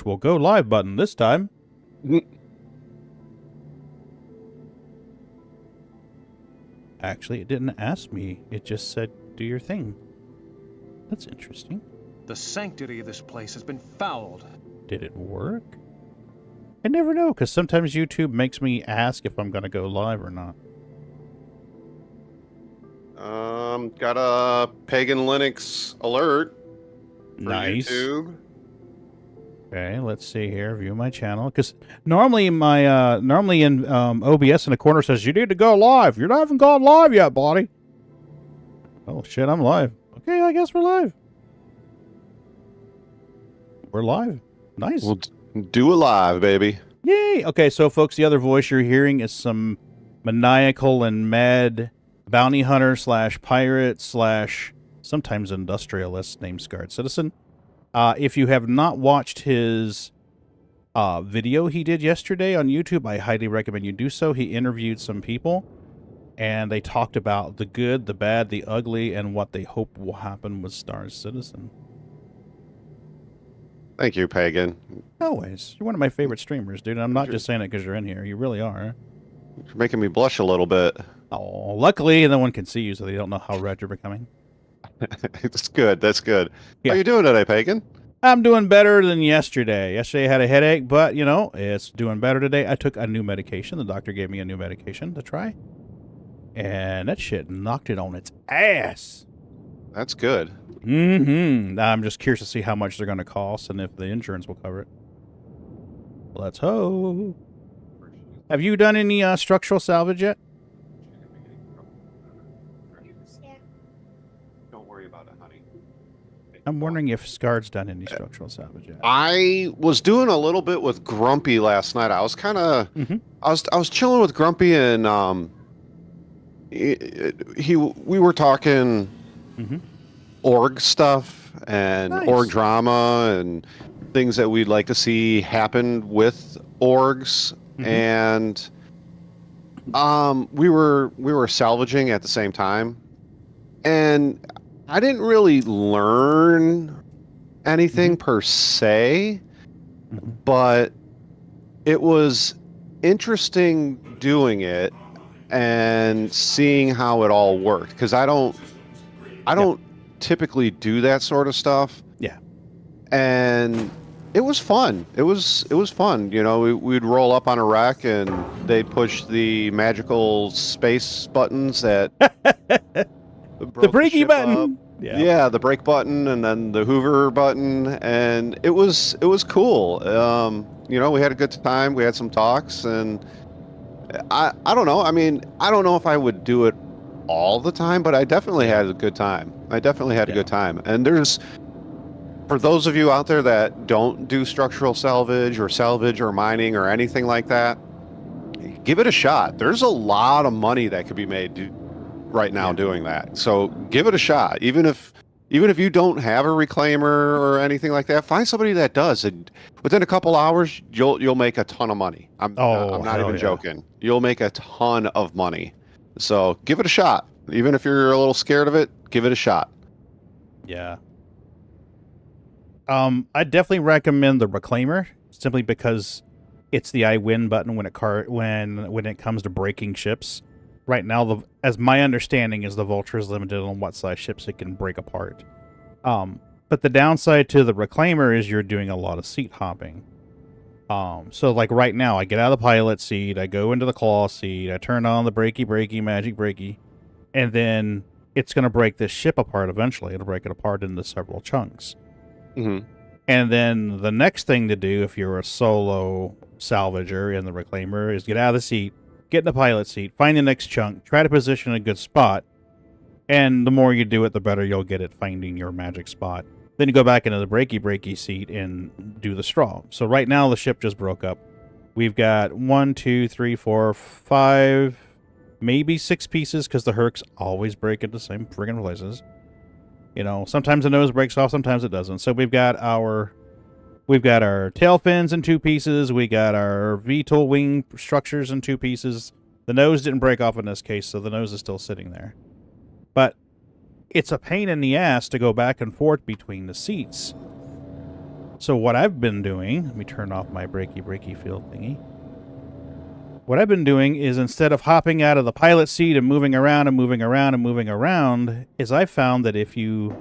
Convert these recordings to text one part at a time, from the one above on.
actual go live button this time. Actually, it didn't ask me. It just said, do your thing. That's interesting. The sanctity of this place has been fouled. Did it work? I never know, because sometimes YouTube makes me ask if I'm going to go live or not. Got a Pagan Linux alert for Nice. YouTube. Okay, let's see here. View my channel. Because normally in OBS in the corner says, you need to go live. You haven't gone live yet, buddy. Oh, shit, I'm live. Okay, I guess we're live. We're live. Nice. We'll do it live, baby. Yay! Okay, so folks, the other voice you're hearing is some maniacal and mad bounty hunter / pirate / sometimes industrialist named Scarred Citizen. If you have not watched his video he did yesterday on YouTube, I highly recommend you do so. He interviewed some people, and they talked about the good, the bad, the ugly, and what they hope will happen with Scarred Citizen. Thank you, Pagan. Always. You're one of my favorite streamers, dude. And I'm not just saying it because you're in here. You really are. You're making me blush a little bit. Oh, luckily no one can see you, so they don't know how red you're becoming. That's good. That's good. Yeah. How you doing today, Pagan? I'm doing better than yesterday. Yesterday I had a headache, but, you know, it's doing better today. I took a new medication. The doctor gave me a new medication to try. And that shit knocked it on its ass. That's good. Mm-hmm. I'm just curious to see how much they're going to cost and if the insurance will cover it. Let's hope. Have you done any structural salvage yet? Don't worry about it, honey. I'm wondering if Scarred's done any structural salvage yet. I was doing a little bit with Grumpy last night. I was kind of, I was chilling with Grumpy, and we were talking org stuff and org drama and things that we'd like to see happen with orgs, and we were salvaging at the same time, and I didn't really learn anything per se, but it was interesting doing it and seeing how it all worked, because I don't typically do that sort of stuff. Yeah. And it was fun. It was fun. You know, we'd roll up on a wreck and they'd push the magical space buttons that the breaky button. Yeah, the brake button and then the Hoover button, and it was cool. You know, we had a good time. We had some talks, and I don't know. I mean, I don't know if I would do it all the time, but I definitely had a good time. A good time. And for those of you out there that don't do structural salvage or mining or anything like that, give it a shot. There's a lot of money that could be made right now doing that. So give it a shot. Even if you don't have a reclaimer or anything like that, find somebody that does, and within a couple hours you'll make a ton of money. I'm not even joking. You'll make a ton of money. So give it a shot. Even if you're a little scared of it, give it a shot. Yeah. I definitely recommend the reclaimer, simply because it's the I win button when it comes to breaking ships. Right now, as my understanding is, the Vulture is limited on what size ships it can break apart. But the downside to the reclaimer is you're doing a lot of seat hopping. So like right now, I get out of the pilot seat, I go into the claw seat, I turn on the breaky, magic breaky, and then it's going to break this ship apart eventually. It'll break it apart into several chunks. And then the next thing to do, if you're a solo salvager in the reclaimer, is get out of the seat, get in the pilot seat, find the next chunk, try to position a good spot, and the more you do it, the better you'll get at finding your magic spot. Then you go back into the breaky seat and do the straw. So right now the ship just broke up. We've got 1, 2, 3, 4, 5, maybe 6 pieces, because the Hercs always break into the same friggin' places. You know, sometimes the nose breaks off, sometimes it doesn't. So we've got our tail fins in 2 pieces. We got our VTOL wing structures in 2 pieces. The nose didn't break off in this case, so the nose is still sitting there. But it's a pain in the ass to go back and forth between the seats. So what I've been doing, let me turn off my breaky field thingy. What I've been doing is instead of hopping out of the pilot seat and moving around and moving around and moving around, is I found that if you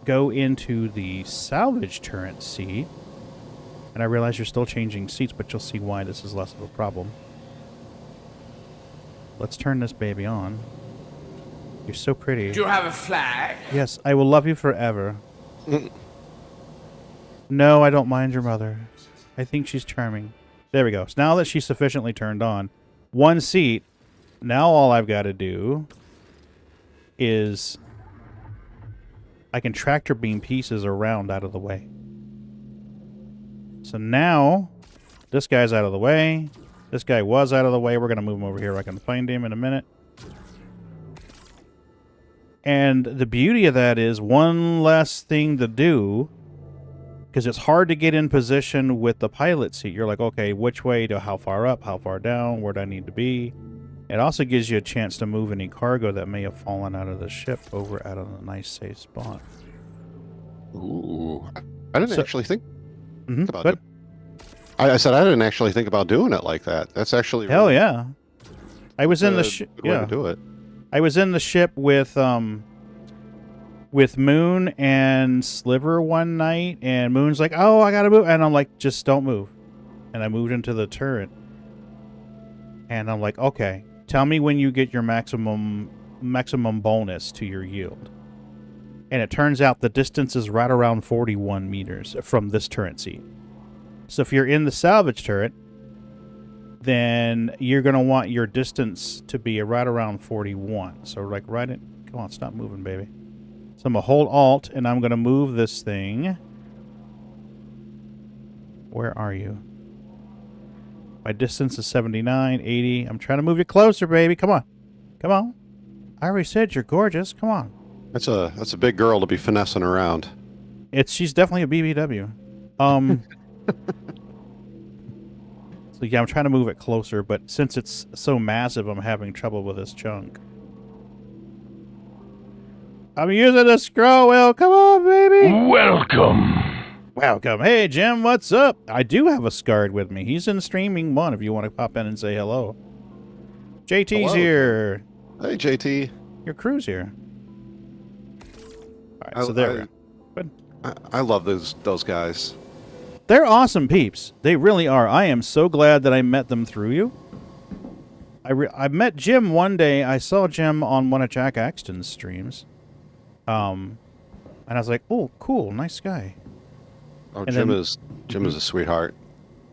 go into the salvage turret seat, and I realize you're still changing seats, but you'll see why this is less of a problem. Let's turn this baby on. You're so pretty. Do you have a flag? Yes, I will love you forever. No, I don't mind your mother. I think she's charming. There we go. So now that she's sufficiently turned on, one seat, now all I've got to do is I can tractor beam pieces around out of the way. So now this guy's out of the way. This guy was out of the way. We're going to move him over here. I can find him in a minute. And the beauty of that is one less thing to do, because it's hard to get in position with the pilot seat. You're like, okay, which way to how far up, how far down, where do I need to be? It also gives you a chance to move any cargo that may have fallen out of the ship over at a nice safe spot. Ooh, I didn't actually think about but it. I said I didn't actually think about doing it like that. That's actually hell really yeah. I was in the ship. good way to do it. I was in the ship with Moon and Sliver one night, and Moon's like, "Oh, I gotta move," and I'm like, "Just don't move." And I moved into the turret, and I'm like, "Okay, tell me when you get your maximum bonus to your yield." And it turns out the distance is right around 41 meters from this turret seat. So if you're in the salvage turret, then you're going to want your distance to be right around 41. So like right in... Come on, stop moving, baby. So I'm going to hold Alt, and I'm going to move this thing. Where are you? My distance is 79, 80. I'm trying to move you closer, baby. Come on. Come on. I already said you're gorgeous. Come on. That's a big girl to be finessing around. She's definitely a BBW. So yeah, I'm trying to move it closer, but since it's so massive, I'm having trouble with this chunk. I'm using the scroll wheel. Come on, baby. Welcome. Hey, Jim, what's up? I do have a Scarred with me. He's in streaming one if you want to pop in and say hello. JT's Hello. Here. Hey, JT. Your crew's here. All right, so there we go. Good. I love those guys. They're awesome peeps. They really are. I am so glad that I met them through you. I met Jim one day. I saw Jim on one of Jack Axton's streams. And I was like, oh, cool. Nice guy. Oh, And Jim then- is a sweetheart.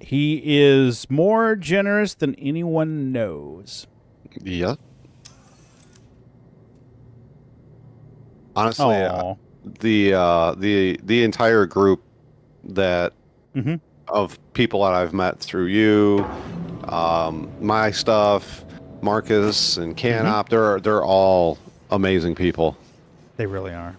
He is more generous than anyone knows. Yeah. Honestly, Aw. the entire group that of people that I've met through you, my stuff, Marcus and Canop, they're all amazing people. They really are.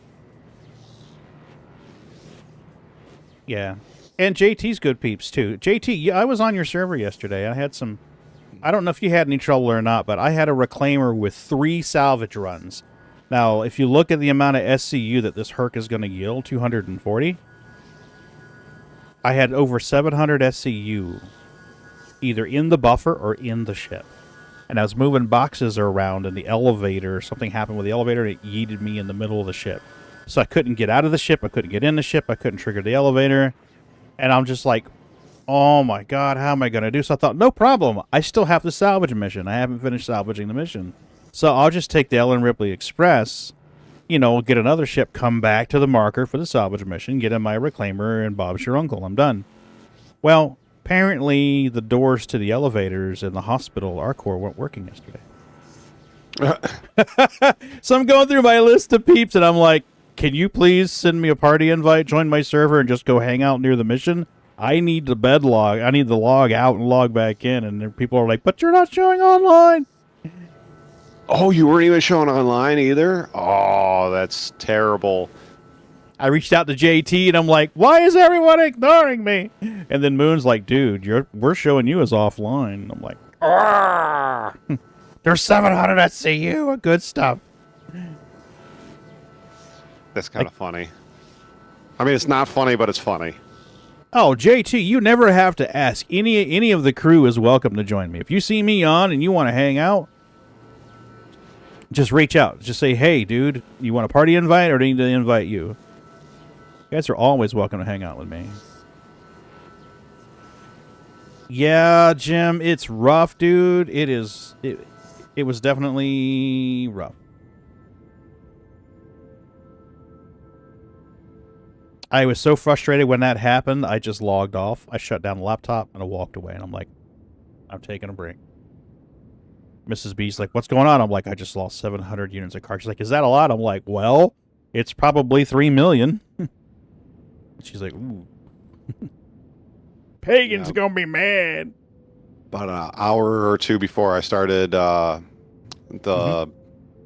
Yeah. And JT's good peeps, too. JT, yeah, I was on your server yesterday. I had some... I don't know if you had any trouble or not, but I had a reclaimer with 3 salvage runs. Now, if you look at the amount of SCU that this Herc is going to yield, 240, I had over 700 SCU either in the buffer or in the ship. And I was moving boxes around in the elevator. Something happened with the elevator, and it yeeted me in the middle of the ship. So I couldn't get out of the ship. I couldn't get in the ship. I couldn't trigger the elevator. And I'm just like, oh my God, how am I going to do? So I thought, no problem. I still have the salvage mission. I haven't finished salvaging the mission. So I'll just take the Ellen Ripley Express, you know, get another ship, come back to the marker for the salvage mission, get in my reclaimer, and Bob's your uncle. I'm done. Well, apparently the doors to the elevators in the hospital, our core, weren't working yesterday. So I'm going through my list of peeps, and I'm like, can you please send me a party invite, join my server, and just go hang out near the mission? I need the bed log. I need the log out and log back in. And then people are like, but you're not showing online. Oh, you weren't even showing online either? Oh, that's terrible. I reached out to JT, and I'm like, why is everyone ignoring me? And then Moon's like, dude, we're showing you as offline. And I'm like, argh. There's 700 SCU and good stuff. That's kind of funny. I mean, it's not funny, but it's funny. Oh, JT, you never have to ask. Any of the crew is welcome to join me. If you see me on and you want to hang out, just reach out. Just say, hey, dude, you want a party invite or do I need to invite you? You guys are always welcome to hang out with me. Yeah, Jim, it's rough, dude. It was definitely rough. I was so frustrated when that happened, I just logged off. I shut down the laptop and I walked away. And I'm like, I'm taking a break. Mrs. B's like, what's going on? I'm like, I just lost 700 units of cars. She's like, is that a lot? I'm like, well, it's probably 3 million. She's like, ooh. Pagan's gonna be mad. About an hour or two before I started the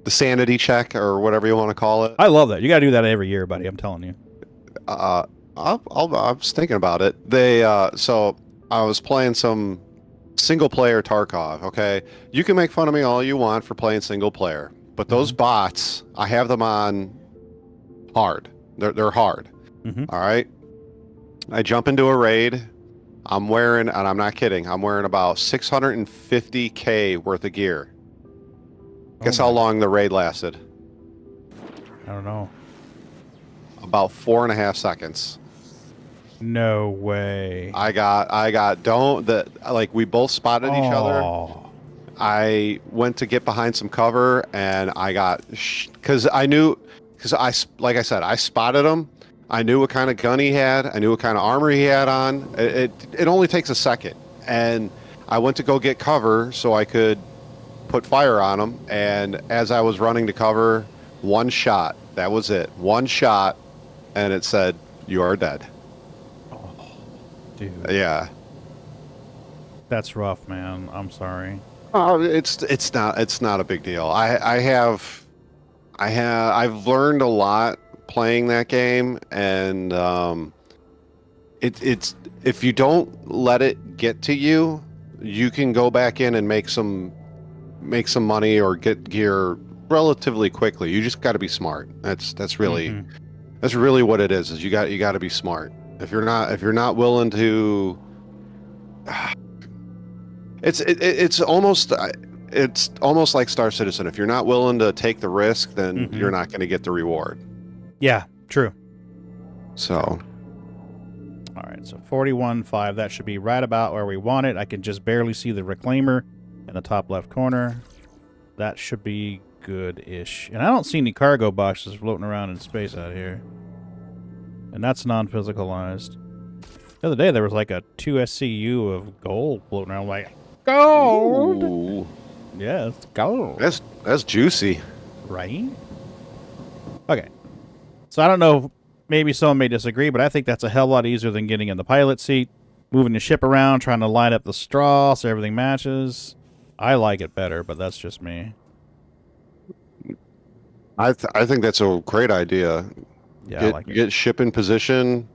sanity check or whatever you want to call it. I love that. You gotta do that every year, buddy. I'm telling you. I was thinking about it. So I was playing some single player Tarkov. Okay, you can make fun of me all you want for playing single player, but those bots, I have them on hard. They're hard. All right. I jump into a raid. I'm wearing, and I'm not kidding, I'm wearing about 650K worth of gear. Guess how long the raid lasted? I don't know. About 4.5 seconds. No way. Like we both spotted each other. I went to get behind some cover and I got, like I said, I spotted him. I knew what kind of gun he had. I knew what kind of armor he had on. It only takes a second. And I went to go get cover so I could put fire on him. And as I was running to cover, one shot. That was it. One shot. And it said, you are dead. Oh, dude. Yeah. That's rough, man. I'm sorry. Oh, it's not a big deal. I've learned a lot playing that game, and it's if you don't let it get to you, you can go back in and make some money or get gear relatively quickly. You just got to be smart. That's really what it is you got to be smart. If you're not willing to, it's almost like Star Citizen. If you're not willing to take the risk, then you're not going to get the reward. Yeah, true. So, all right, so 41.5. That should be right about where we want it. I can just barely see the reclaimer in the top left corner. That should be good-ish. And I don't see any cargo boxes floating around in space out here. And that's non-physicalized. The other day, there was like a 2 SCU of gold floating around. Like, gold! Ooh. Yeah, it's gold. That's juicy. Right? Okay. So I don't know, maybe someone may disagree, but I think that's a hell of a lot easier than getting in the pilot seat, moving the ship around, trying to line up the straw so everything matches. I like it better, but that's just me. I think that's a great idea. Yeah, I like it. Get ship in position,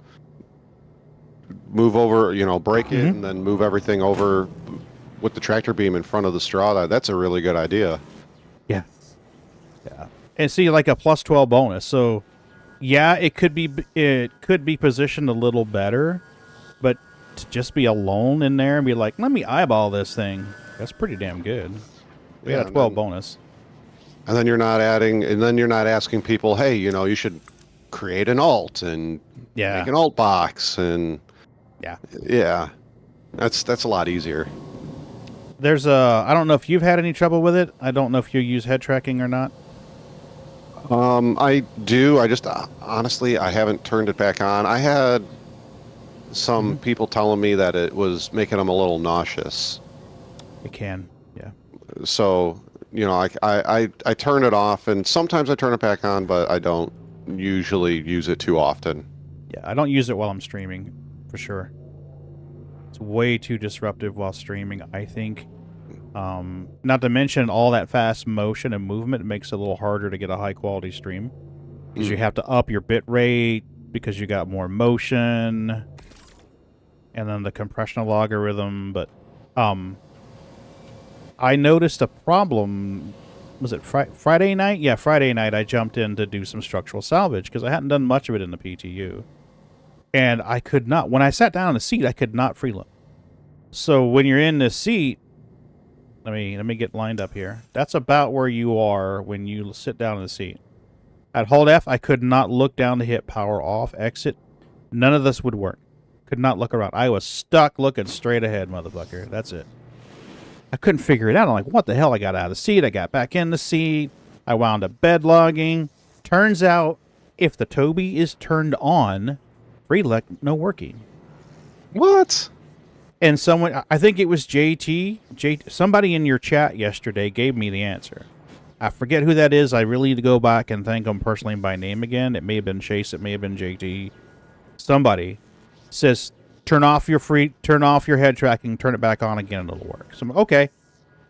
move over, break it, and then move everything over with the tractor beam in front of the straw. That's a really good idea. Yeah. Yeah. And see, like a plus 12 bonus. So, yeah, it could be positioned a little better, but to just be alone in there and be like, let me eyeball this thing, that's pretty damn good. We got a 12 bonus. And then you're not asking people, hey, you should create an alt and make an alt box, and yeah, that's a lot easier. There's I don't know if you've had any trouble with it. I don't know if you use head tracking or not. I do. I just honestly, I haven't turned it back on. I had some people telling me that it was making them a little nauseous. It can, yeah. So, I turn it off, and sometimes I turn it back on, but I don't usually use it too often. Yeah, I don't use it while I'm streaming, for sure. It's way too disruptive while streaming, I think. Not to mention all that fast motion and movement, it makes it a little harder to get a high-quality stream. Because you have to up your bit rate, because you got more motion, and then the compression logarithm, but I noticed a problem. Was it Friday night? Yeah, Friday night I jumped in to do some structural salvage because I hadn't done much of it in the PTU. And I could not, when I sat down in the seat, I could not free look. So when you're in this seat, let me get lined up here. That's about where you are when you sit down in the seat. At hold F, I could not look down to hit power off, exit. None of this would work. Could not look around. I was stuck looking straight ahead, motherfucker. That's it. I couldn't figure it out. I'm like, what the hell? I got out of the seat. I got back in the seat. I wound up bed logging. Turns out, if the Toby is turned on, free look, no working. What? And someone, I think it was JT, somebody in your chat yesterday gave me the answer. I forget who that is. I really need to go back and thank them personally by name again. It may have been Chase. It may have been JT. Somebody says, turn off your head tracking, turn it back on again, and it'll work. So I'm, okay.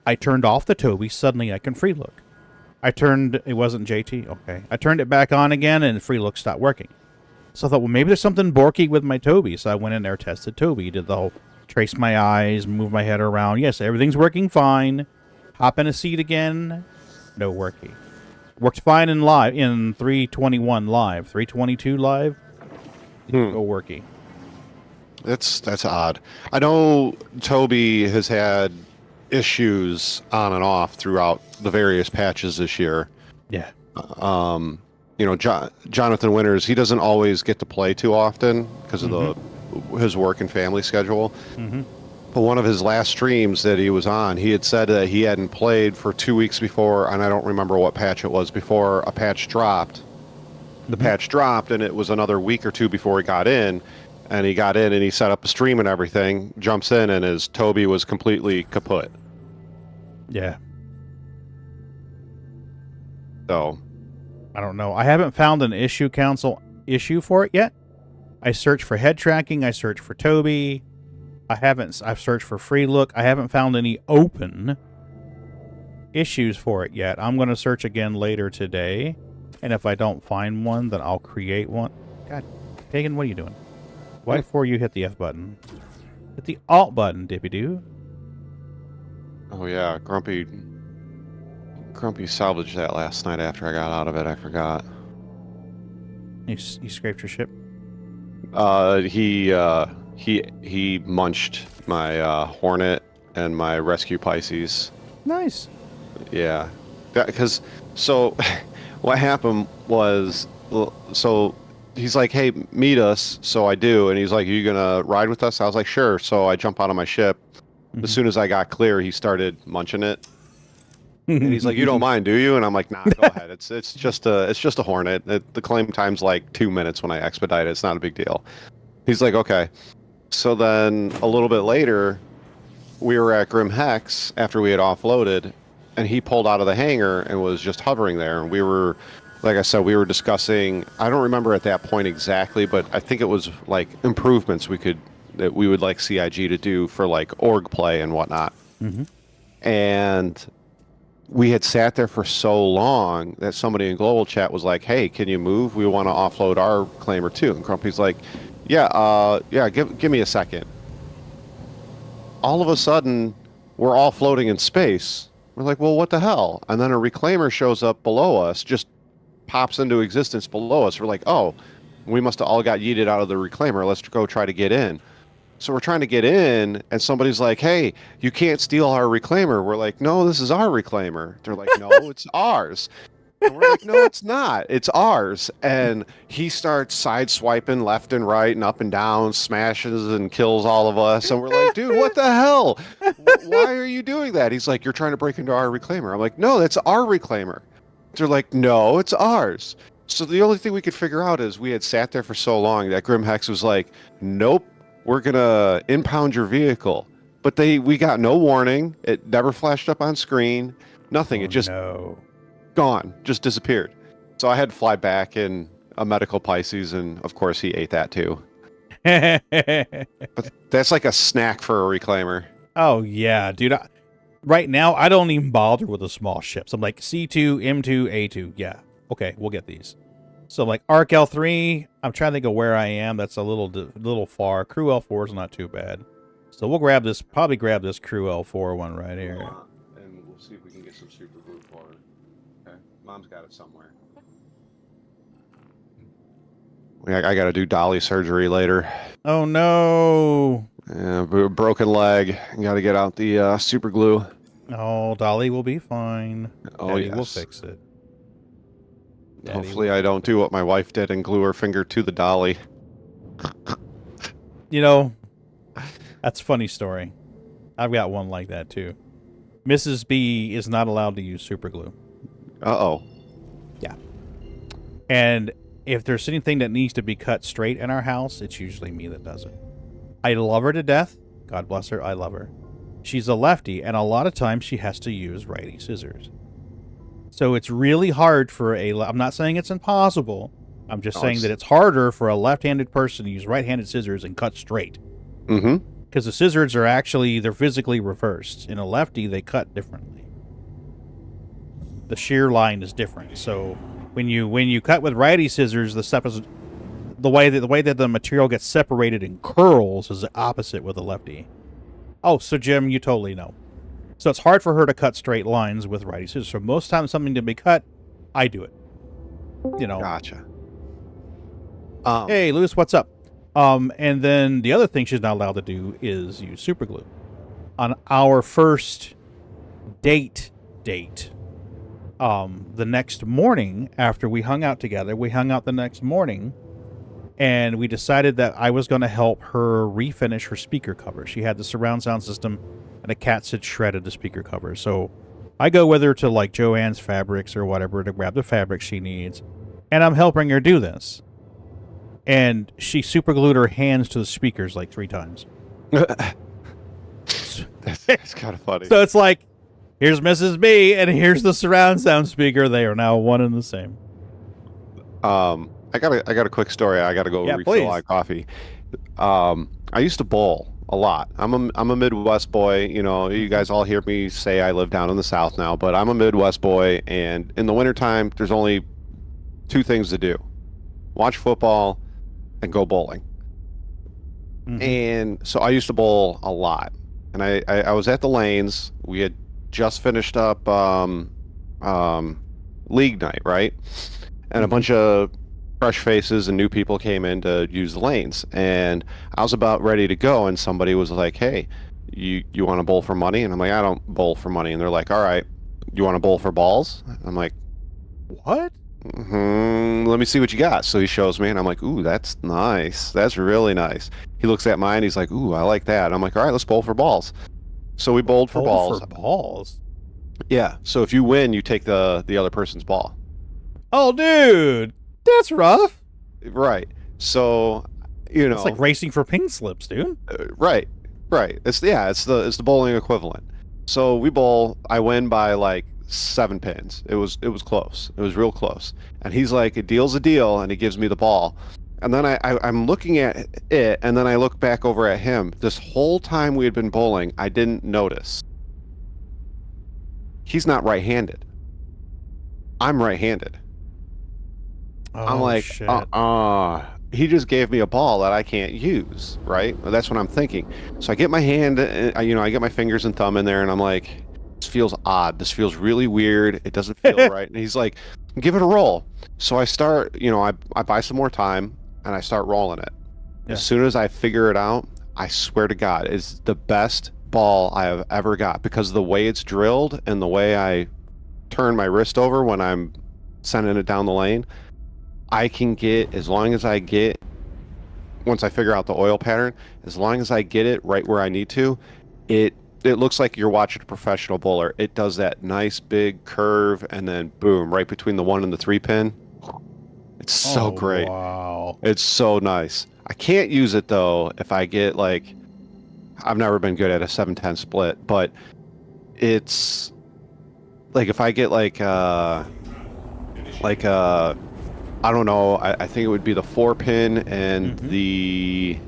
I turned off the Toby. Suddenly I can free look. It wasn't JT. Okay. I turned it back on again, and free look stopped working. So I thought, well, maybe there's something borky with my Toby. So I went in there, tested Toby, did the whole trace my eyes, move my head around. Yes, everything's working fine. Hop in a seat again. No working. Worked fine in 321 live. 322 live. No working. That's odd. I know Toby has had issues on and off throughout the various patches this year. Yeah. Jonathan Winters, he doesn't always get to play too often because of his work and family schedule. Mm-hmm. But one of his last streams that he was on, he had said that he hadn't played for 2 weeks before, and I don't remember what patch it was, before a patch dropped. The patch dropped, and it was another week or two before he got in. And he got in, and he set up a stream and everything, jumps in, and his Toby was completely kaput. Yeah. So, I don't know. I haven't found an issue for it yet. I searched for head tracking. I searched for Toby. I've searched for free look. I haven't found any open issues for it yet. I'm going to search again later today. And if I don't find one, then I'll create one. God, Pagan, what are you doing? Why before you hit the F button? Hit the Alt button, Dippy-Doo. Oh yeah, Grumpy salvaged that last night after I got out of it. I forgot. You scraped your ship? He munched my Hornet and my Rescue Pisces. Nice. Yeah, because so what happened was, so he's like, hey, meet us. So I do, and he's like, are you gonna ride with us? I was like, sure. So I jump out of my ship. As soon as I got clear, he started munching it. And he's like, you don't mind, do you? And I'm like, nah, go ahead. It's just a Hornet. The claim time's like 2 minutes when I expedite it. It's not a big deal. He's like, okay. So then a little bit later, we were at Grim Hex after we had offloaded, and he pulled out of the hangar and was just hovering there. And we were, like I said, we were discussing, I don't remember at that point exactly, but I think it was like improvements that we would like CIG to do for like org play and whatnot. Mm-hmm. And we had sat there for so long that somebody in global chat was like, hey, can you move? We want to offload our claimer too. And Grumpy's like, yeah, give me a second. All of a sudden, we're all floating in space. We're like, well, what the hell? And then a reclaimer shows up below us, just pops into existence below us. We're like, oh, we must have all got yeeted out of the reclaimer. Let's go try to get in. So we're trying to get in, and somebody's like, hey, you can't steal our reclaimer. We're like, no, this is our reclaimer. They're like, no, it's ours. And we're like, no, it's not. It's ours. And he starts sideswiping left and right and up and down, smashes and kills all of us. And we're like, dude, what the hell? Why are you doing that? He's like, you're trying to break into our reclaimer. I'm like, no, that's our reclaimer. They're like, no, it's ours. So the only thing we could figure out is we had sat there for so long that Grim Hex was like, nope, we're going to impound your vehicle. But we got no warning. It never flashed up on screen. Nothing. It just gone, just disappeared. So I had to fly back in a medical Pisces, and of course he ate that too. But that's like a snack for a reclaimer. Oh yeah, dude. Right now, I don't even bother with the small ships. I'm like C2, M2, A2. Yeah, okay, we'll get these. So like Arc L3, I'm trying to think of where I am. That's a little far. Crew L4 is not too bad. So we'll probably grab this Crew L4 one right here. And we'll see if we can get some super glue for it. Okay, Mom's got it somewhere. I got to do dolly surgery later. Oh no. Broken leg. Got to get out the super glue. Oh, Dolly will be fine. Oh, Daddy will yes. fix it. Daddy Hopefully will I don't do what my wife did and glue her finger to the dolly. You know, that's a funny story. I've got one like that too. Mrs. B is not allowed to use super glue. Uh-oh. Yeah. And if there's anything that needs to be cut straight in our house, it's usually me that does it. I love her to death. God bless her. I love her. She's a lefty, and a lot of times she has to use righty scissors. So it's really hard for I'm not saying it's impossible. I'm just saying that it's harder for a left-handed person to use right-handed scissors and cut straight. Mm-hmm. Because the scissors are actually, they're physically reversed. In a lefty, they cut differently. The shear line is different. So when you cut with righty scissors, the way that the material gets separated and curls is the opposite with a lefty. Oh, so Jim, you totally know. So it's hard for her to cut straight lines with righty scissors. So most times something to be cut, I do it. You know. Gotcha. Hey, Lewis, what's up? And then the other thing she's not allowed to do is use super glue. On our first date, the next morning after we hung out together, the next morning, and we decided that I was going to help her refinish her speaker cover. She had the surround sound system, and a cat had shredded the speaker cover. So I go with her to like Joann's Fabrics or whatever to grab the fabric she needs, and I'm helping her do this. And she super glued her hands to the speakers like 3 times. That's kind of funny. So it's like, here's Mrs. B, and here's the surround sound speaker. They are now one and the same. I got a quick story. I got to go refill my coffee. I used to bowl a lot. I'm a Midwest boy. You know, you guys all hear me say I live down in the South now, but I'm a Midwest boy, and in the wintertime, there's only 2 things to do: watch football and go bowling. Mm-hmm. And so I used to bowl a lot. And I was at the lanes. We had just finished up league night, right? And a bunch of fresh faces and new people came in to use the lanes. And I was about ready to go, and somebody was like, hey, you want to bowl for money? And I'm like, I don't bowl for money. And they're like, all right, you want to bowl for balls? I'm like, what? Let me see what you got. So he shows me, and I'm like, ooh, that's nice. That's really nice. He looks at mine. He's like, ooh, I like that. I'm like, all right, let's bowl for balls. So we bowled for balls. For balls? Yeah. So if you win, you take the other person's ball. Oh, dude, that's rough. Right. So, you know, it's like racing for pink slips, dude. Right. It's the bowling equivalent. So we bowl. I win by like 7 pins. It was close. It was real close. And he's like, a deal's a deal, and he gives me the ball. And then I'm looking at it, and then I look back over at him. This whole time we had been bowling, I didn't notice. He's not right-handed. I'm right-handed. Oh, I'm like, shit. He just gave me a ball that I can't use, right? That's what I'm thinking. So I get my hand, I get my fingers and thumb in there, and I'm like, this feels odd. This feels really weird. It doesn't feel right. And he's like, give it a roll. So I start, I buy some more time, and I start rolling it. Yeah. As soon as I figure it out, I swear to God, it's the best ball I have ever got, because of the way it's drilled and the way I turn my wrist over when I'm sending it down the lane. I can get, as long as I get, once I figure out the oil pattern, as long as I get it right where I need to, it looks like you're watching a professional bowler. It does that nice big curve, and then boom, right between the 1 and the 3 pin. It's so great. Wow. It's so nice. I can't use it though if I get like, I've never been good at a 7-10 split, but it's like if I get like I don't know, I think it would be the 4 pin and the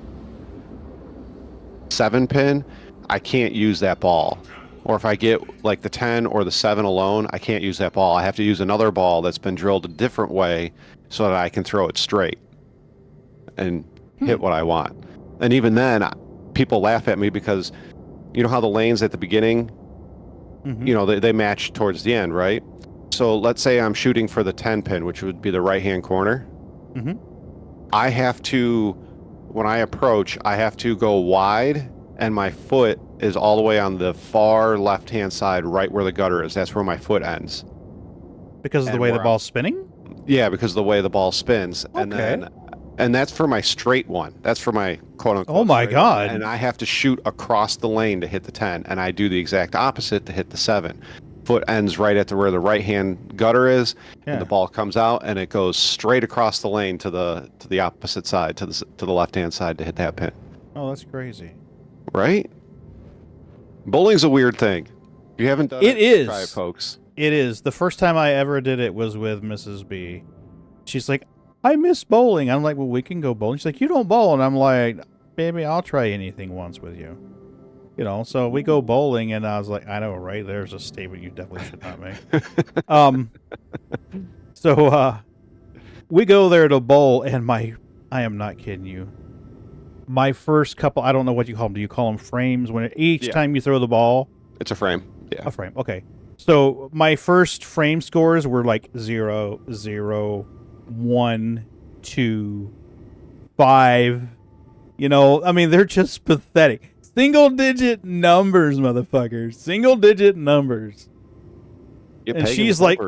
7 pin, I can't use that ball. Or if I get like the 10 or the 7 alone, I can't use that ball. I have to use another ball that's been drilled a different way so that I can throw it straight and hit what I want. And even then, people laugh at me because you know how the lanes at the beginning, they match towards the end, right? So let's say I'm shooting for the 10 pin, which would be the right-hand corner. I have to, when I approach, I have to go wide, and my foot is all the way on the far left-hand side, right where the gutter is. That's where my foot ends. Because of the And way the where ball's spinning? Yeah, because of the way the ball spins. Okay. And that's for my straight one. That's for my quote unquote Oh my straight one. God. And I have to shoot across the lane to hit the 10, and I do the exact opposite to hit the 7. Foot ends right at where the right hand gutter is, Yeah. and the ball comes out and it goes straight across the lane to the opposite side, to the left hand side to hit that pin. Oh, that's crazy. Right? Bowling's a weird thing. If you haven't done it, It is. try it, folks. It is. The first time I ever did it was with Mrs. B. She's like, I miss bowling. I'm like, well, we can go bowling. She's like, you don't bowl. And I'm like, baby, I'll try anything once with you. You know, so we go bowling, and I was like, I know, right? There's a statement you definitely should not make. So we go there to bowl, and I am not kidding you. My first couple, I don't know what you call them. Do you call them frames? When each time you throw the ball? It's a frame. Yeah. A frame. Okay. So my first frame scores were like 0, 0, 1, 2, 5. You know, I mean, they're just pathetic. Single digit numbers, motherfuckers. Single digit numbers. And she's like,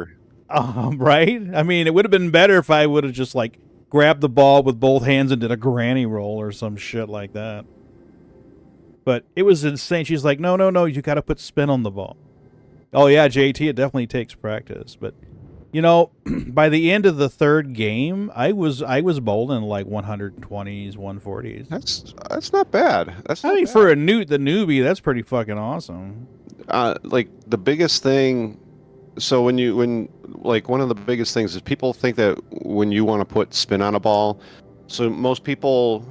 right? I mean, it would have been better if I would have just like grabbed the ball with both hands and did a granny roll or some shit like that. But it was insane. She's like, no, you got to put spin on the ball. Oh yeah, JT, it definitely takes practice. But you know, by the end of the third game, I was bowling like 120s, 140s. That's not bad. I mean, for the newbie, that's pretty fucking awesome. Like the biggest thing. So one of the biggest things is people think that when you want to put spin on a ball, so most people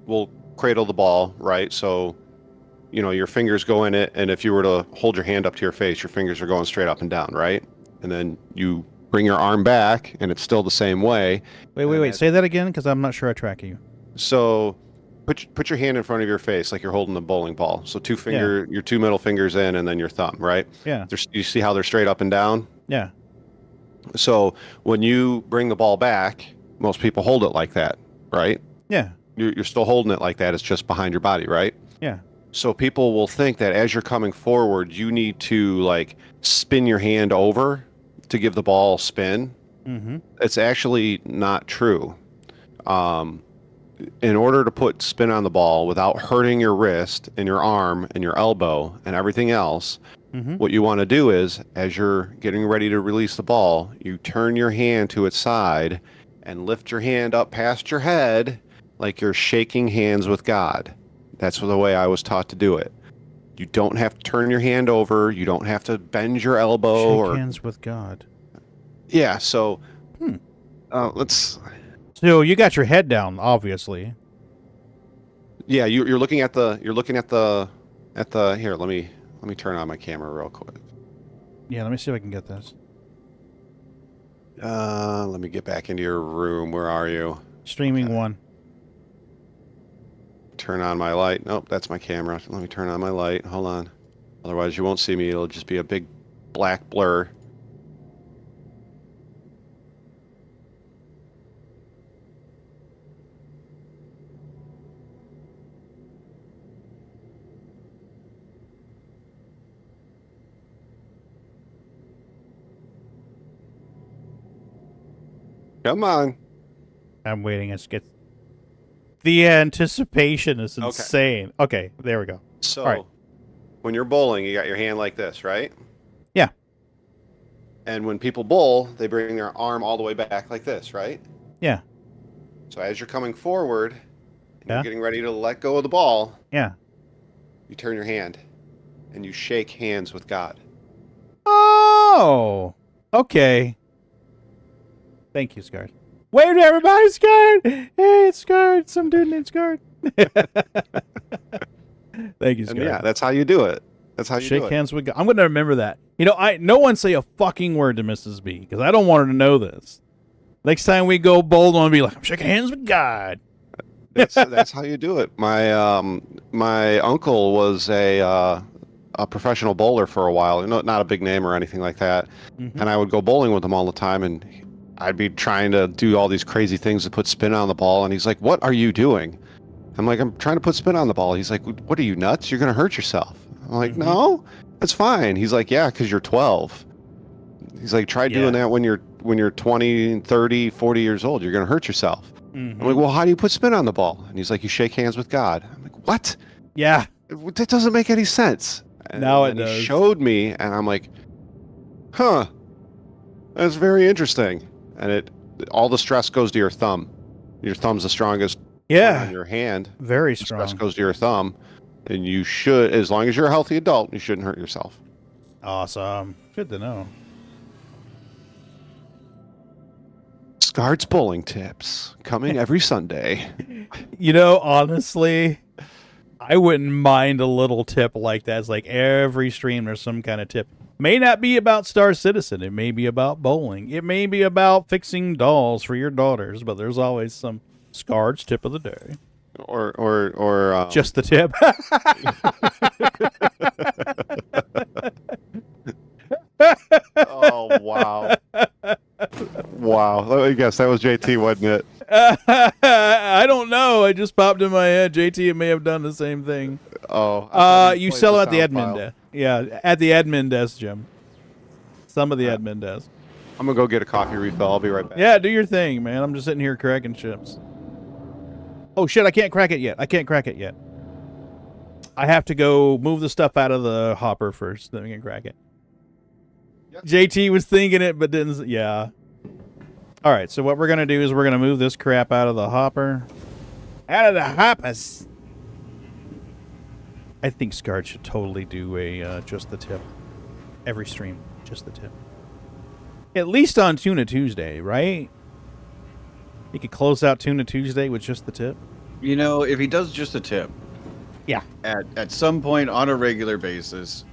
will cradle the ball, right? So, you know, your fingers go in it, and if you were to hold your hand up to your face, your fingers are going straight up and down, right? And then you bring your arm back, and it's still the same way. Wait. Say that again, because I'm not sure I track you. So put your hand in front of your face like you're holding a bowling ball. So your two middle fingers in, and then your thumb, right? Yeah. You see how they're straight up and down? Yeah. So when you bring the ball back, most people hold it like that, right? Yeah. You're still holding it like that. It's just behind your body, right? Yeah. So people will think that as you're coming forward, you need to like spin your hand over to give the ball spin. Mm-hmm. It's actually not true. In order to put spin on the ball without hurting your wrist and your arm and your elbow and everything else, what you want to do is, as you're getting ready to release the ball, you turn your hand to its side and lift your hand up past your head like you're shaking hands with God. That's the way I was taught to do it. You don't have to turn your hand over. You don't have to bend your elbow. Shake hands with God. Yeah, so let's... So you got your head down, obviously. Yeah, you're looking at the here, let me turn on my camera real quick. Yeah, let me see if I can get this. Let me get back into your room. Where are you? Streaming one. Turn on my light. Nope, that's my camera. Let me turn on my light. Hold on. Otherwise you won't see me. It'll just be a big black blur. Come on. I'm waiting. The anticipation is insane. Okay, there we go. So, all right. When you're bowling, you got your hand like this, right? Yeah. And when people bowl, they bring their arm all the way back like this, right? Yeah. So as you're coming forward, and you're getting ready to let go of the ball, you turn your hand, and you shake hands with God. Oh, okay. Thank you, Scarred. Wave to everybody, Scarred! Hey, it's Scarred. Some dude named Scarred. Thank you, Scarred. Yeah, that's how you do it. That's how you shake do it. hands with God. I'm going to remember that. You know, no one say a fucking word to Mrs. B, because I don't want her to know this. Next time we go bold, I'm going to be like, I'm shaking hands with God. That's how you do it. My uncle was a professional bowler for a while. You know, not a big name or anything like that. And I would go bowling with him all the time, and I'd be trying to do all these crazy things to put spin on the ball, and he's like, "What are you doing?" I'm like, "I'm trying to put spin on the ball." He's like, "What are you, nuts? You're gonna hurt yourself." I'm like, "No, that's fine." He's like, "Yeah, because you're 12." He's like, "Try doing that when you're 20, 30, 40 years old. You're gonna hurt yourself." I'm like, "Well, how do you put spin on the ball?" And he's like, "You shake hands with God." I'm like, "What? Yeah. That doesn't make any sense." Now it And does. he showed me, and I'm like, "Huh, that's very interesting." And all the stress goes to your thumb. Your thumb's the strongest part on your hand. Very The strong. stress goes to your thumb, and you should, as long as you're a healthy adult, you shouldn't hurt yourself. Awesome. Good to know. Scart's bowling tips coming every Sunday. You know, honestly, I wouldn't mind a little tip like that. It's like every stream there's some kind of tip. May not be about Star Citizen. It may be about bowling. It may be about fixing dolls for your daughters, but there's always some Scar's tip of the day. Or Just the tip. Oh, wow. Wow. I guess that was JT, wasn't it? I don't know. It just popped in my head. JT may have done the same thing. Oh. You sell them at the admin desk. Yeah, at the admin desk, Jim. Some of the admin desk. I'm going to go get a coffee refill. I'll be right back. Yeah, do your thing, man. I'm just sitting here cracking chips. Oh, shit, I can't crack it yet. I have to go move the stuff out of the hopper first, then we can crack it. Yep. JT was thinking it, but didn't. Yeah. All right, so what we're going to do is we're going to move this crap out of the hopper. Out of the hoppers. I think Scarred should totally do a just the tip. Every stream, just the tip. At least on Tuna Tuesday, right? You could close out Tuna Tuesday with just the tip. You know, if he does just a tip, Yeah. at some point on a regular basis,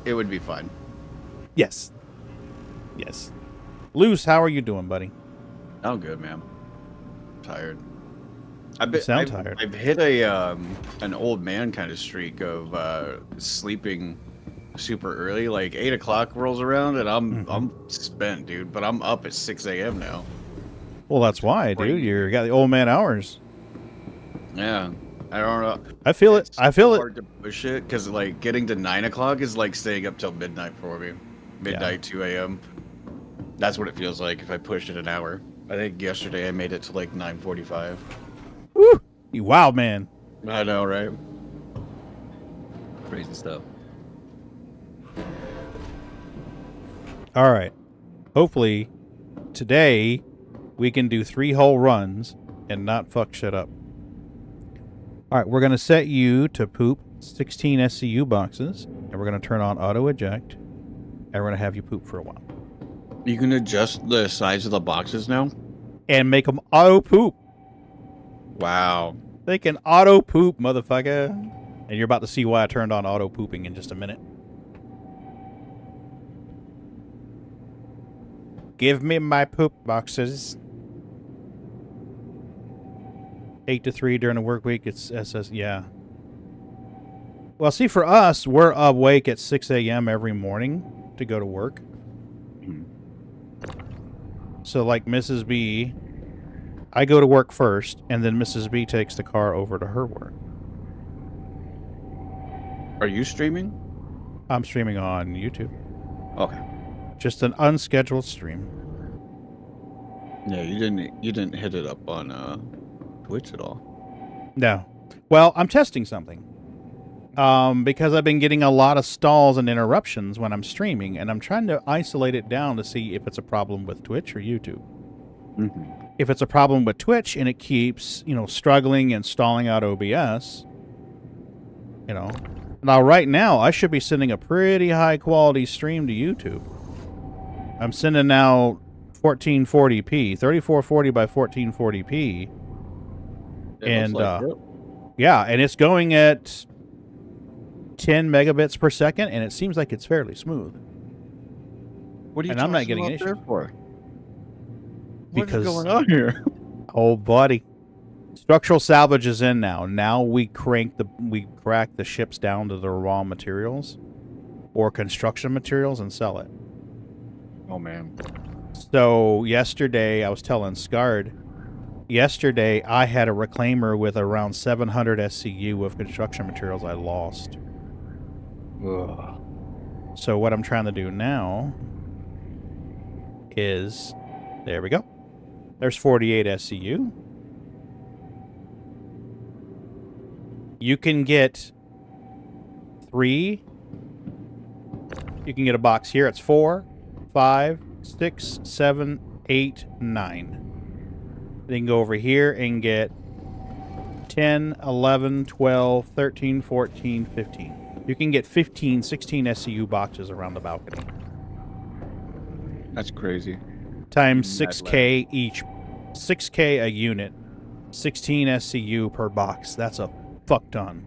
it would be fine. Yes. Yes. Luce, how are you doing, buddy? I'm good, man. Tired. You sound tired. I've hit an old man kind of streak of sleeping super early. Like 8 o'clock rolls around, and I'm spent, dude. But I'm up at 6 a.m. now. Well, that's why, dude. You got the old man hours. Yeah. I don't know. I feel it. It's I feel hard to push it because like getting to 9 o'clock is like staying up till midnight for me. Midnight, 2 a.m. That's what it feels like if I pushed it an hour. I think yesterday I made it to like 9:45. Woo! You wild man. I know, right? Crazy stuff. All right. Hopefully, today we can do 3 whole runs and not fuck shit up. All right, we're going to set you to poop 16 SCU boxes, and we're going to turn on auto eject, and we're going to have you poop for a while. You can adjust the size of the boxes now? And make them auto poop. Wow. They can auto poop, motherfucker. And you're about to see why I turned on auto pooping in just a minute. Give me my poop boxes. 8 to 3 during the work week. It's SS. Yeah. Well, see, for us, we're awake at 6 a.m. every morning to go to work. So, like Mrs. B, I go to work first, and then Mrs. B takes the car over to her work. Are you streaming? I'm streaming on YouTube. Okay. Just an unscheduled stream. Yeah, you didn't hit it up on Twitch at all. No. Well, I'm testing something. Because I've been getting a lot of stalls and interruptions when I'm streaming, and I'm trying to isolate it down to see if it's a problem with Twitch or YouTube. Mm-hmm. If it's a problem with Twitch and it keeps, struggling and stalling out OBS, Now, right now, I should be sending a pretty high-quality stream to YouTube. I'm sending now 1440p, 3440 by 1440p. And, yeah, and it's going at 10 megabits per second, and it seems like it's fairly smooth. What are you? And I'm not getting an issue for? Because what is going on here? Oh, buddy, structural salvage is in now. Now we crack the ships down to the raw materials or construction materials and sell it. Oh man. So yesterday, I was telling Scard, yesterday I had a reclaimer with around 700 SCU of construction materials I lost. Ugh. So what I'm trying to do now is, there we go. There's 48 SCU. You can get 3. You can get a box here. It's 4, 5, 6, 7, 8, 9. Then go over here and get 10, 11, 12, 13, 14, 15. You can get 15, 16 SCU boxes around the balcony. That's crazy. Times That's 6K each. 6K a unit. 16 SCU per box. That's a fuck ton.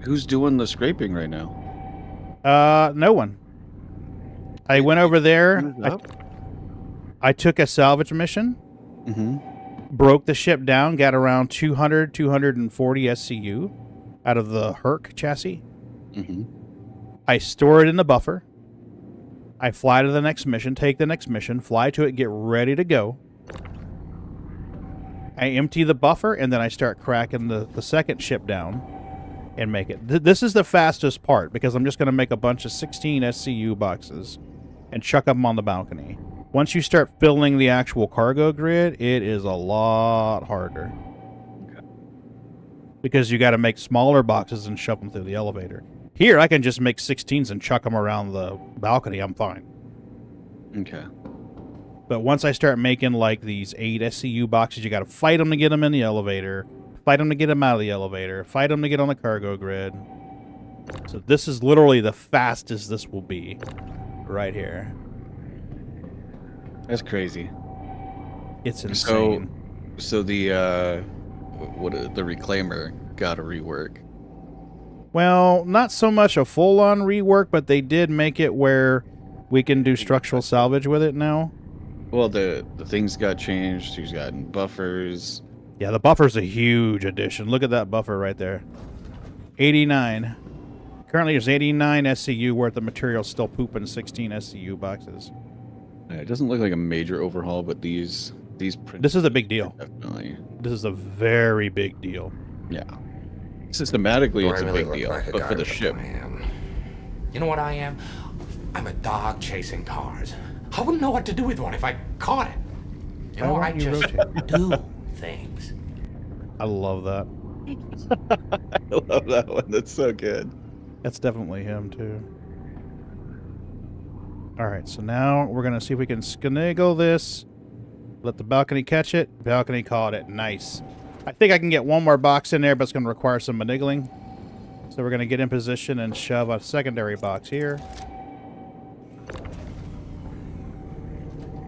Who's doing the scraping right now? No one. I went over there. Who's up? I took a salvage mission. Mm-hmm. Broke the ship down. Got around 200, 240 SCU out of the Herc chassis. Mm-hmm. I store it in the buffer. I fly to the next mission, take the next mission, fly to it, get ready to go. I empty the buffer, and then I start cracking the second ship down and make it. This is the fastest part, because I'm just going to make a bunch of 16 SCU boxes and chuck them on the balcony. Once you start filling the actual cargo grid, it is a lot harder. Okay. Because you got to make smaller boxes and shove them through the elevator. Here, I can just make 16s and chuck them around the balcony. I'm fine. Okay. But once I start making like these 8 SCU boxes, you got to fight them to get them in the elevator, fight them to get them out of the elevator, fight them to get on the cargo grid. So this is literally the fastest this will be right here. That's crazy. It's insane. So the the reclaimer got a rework. Well, not so much a full-on rework, but they did make it where we can do structural salvage with it now. Well, the things got changed. He's gotten buffers. Yeah, the buffer's a huge addition. Look at that buffer right there. 89. Currently, there's 89 SCU worth of material still pooping 16 SCU boxes. It doesn't look like a major overhaul, but these This is a big deal. Definitely. This is a very big deal. Yeah. Systematically, Do it's I a really big look deal, like a but guy for the with a ship. plan? You know what I am? I'm a dog chasing cars. I wouldn't know what to do with one if I caught it. You know, Why I won't you just rotate? do things. I love that. I love that one. That's so good. That's definitely him, too. Alright, so now we're going to see if we can finagle this. Let the balcony catch it. Balcony caught it. Nice. I think I can get one more box in there, but it's going to require some finagling. So we're going to get in position and shove a secondary box here.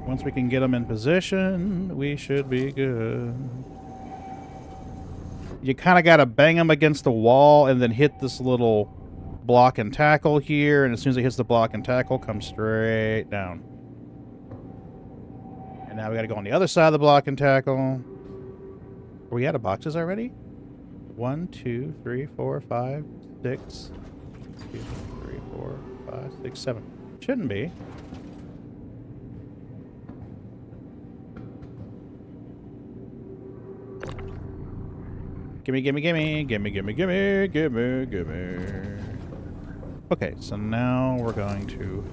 Once we can get them in position, we should be good. You kind of got to bang them against the wall and then hit this little block and tackle here. And as soon as it hits the block and tackle, come straight down. And now we got to go on the other side of the block and tackle. Are we out of boxes already? 1, 2, 3, 4, 5, 6. 2, 3, 4, 5, 6, 7. Shouldn't be. Gimme, gimme, gimme, gimme, gimme, gimme, gimme, gimme. Okay, so now we're going to...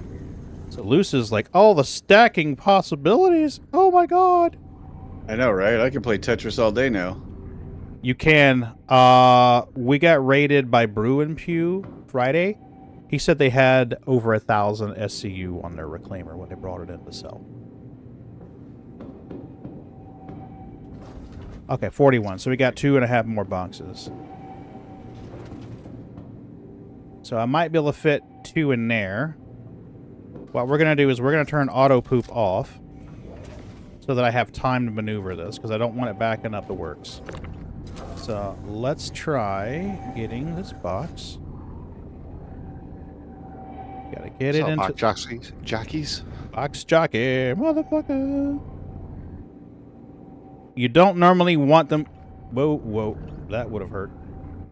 So Luce is like, all the stacking possibilities? Oh my god! I know, right? I can play Tetris all day now. You can. We got raided by Brew and Pew Friday. He said they had over 1,000 SCU on their reclaimer when they brought it in to sell. Okay, 41. So we got 2.5 more boxes. So I might be able to fit 2 in there. What we're going to do is we're going to turn auto poop off so that I have time to maneuver this, because I don't want it backing up the works. So let's try getting this box. Gotta get it into... Box jockeys? Box jockey, motherfucker. You don't normally want them... Whoa, whoa. That would have hurt.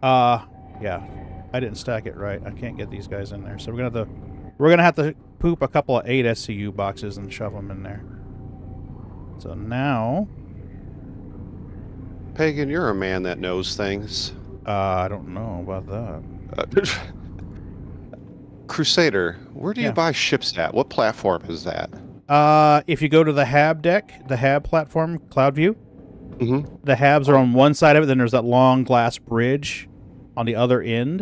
Yeah. I didn't stack it right. I can't get these guys in there. So we're gonna have to poop a couple of 8 SCU boxes and shove them in there. So now, Pagan, you're a man that knows things. I don't know about that. Crusader, where do you Yeah. buy ships at? What platform is that? If you go to the HAB deck, the HAB platform, CloudView, Mm-hmm. the HABs are on one side of it. Then there's that long glass bridge on the other end.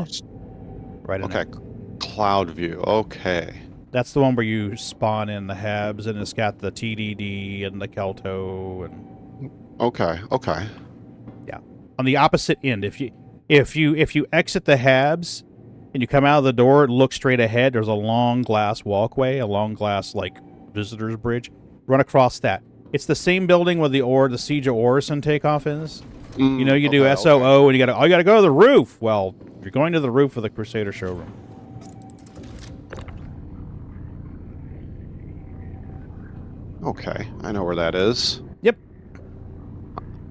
Right. In Okay. there. Cloud view. Okay. That's the one where you spawn in the HABs, and it's got the TDD and the Kelto, and Okay. Okay. on the opposite end. If you exit the HABs and you come out of the door, look straight ahead. There's a long glass walkway, a long glass like visitor's bridge. Run across that. It's the same building where the Siege of Orison takeoff is. You know, you do Okay, SOO, and you gotta go to the roof. Well, you're going to the roof of the Crusader showroom. Okay. I know where that is. Yep.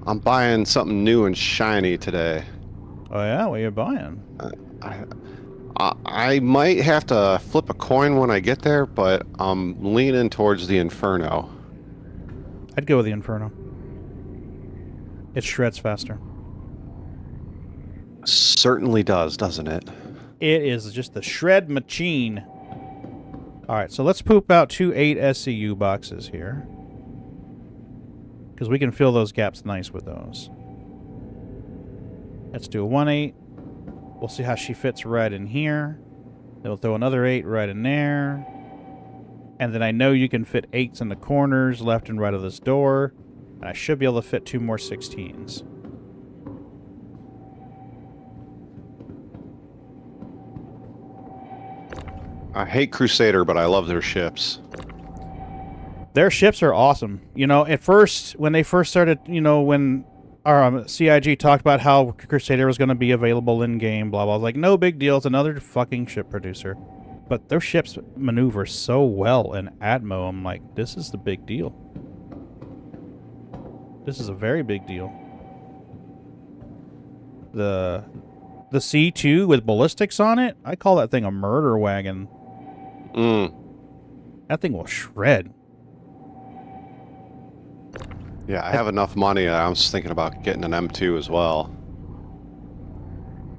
I'm buying something new and shiny today. Oh yeah, what are you buying? I might have to flip a coin when I get there, but I'm leaning towards the Inferno. I'd go with the Inferno. It shreds faster. Certainly does, doesn't it? It is just the shred machine. All right, so let's poop out 2 8 SCU boxes here, because we can fill those gaps nice with those. Let's do a 1 8. We'll see how she fits right in here. Then we'll throw another 8 right in there. And then I know you can fit 8s in the corners, left and right of this door. And I should be able to fit 2 more 16s. I hate Crusader, but I love their ships. Their ships are awesome. You know, at first, when they first started, you know, when our CIG talked about how Crusader was going to be available in-game, blah, blah, I was like, no big deal. It's another fucking ship producer. But their ships maneuver so well in Atmo. I'm like, this is the big deal. This is a very big deal. The C2 with ballistics on it, I call that thing a murder wagon. That thing will shred. Yeah, I have enough money. I was thinking about getting an M2 as well.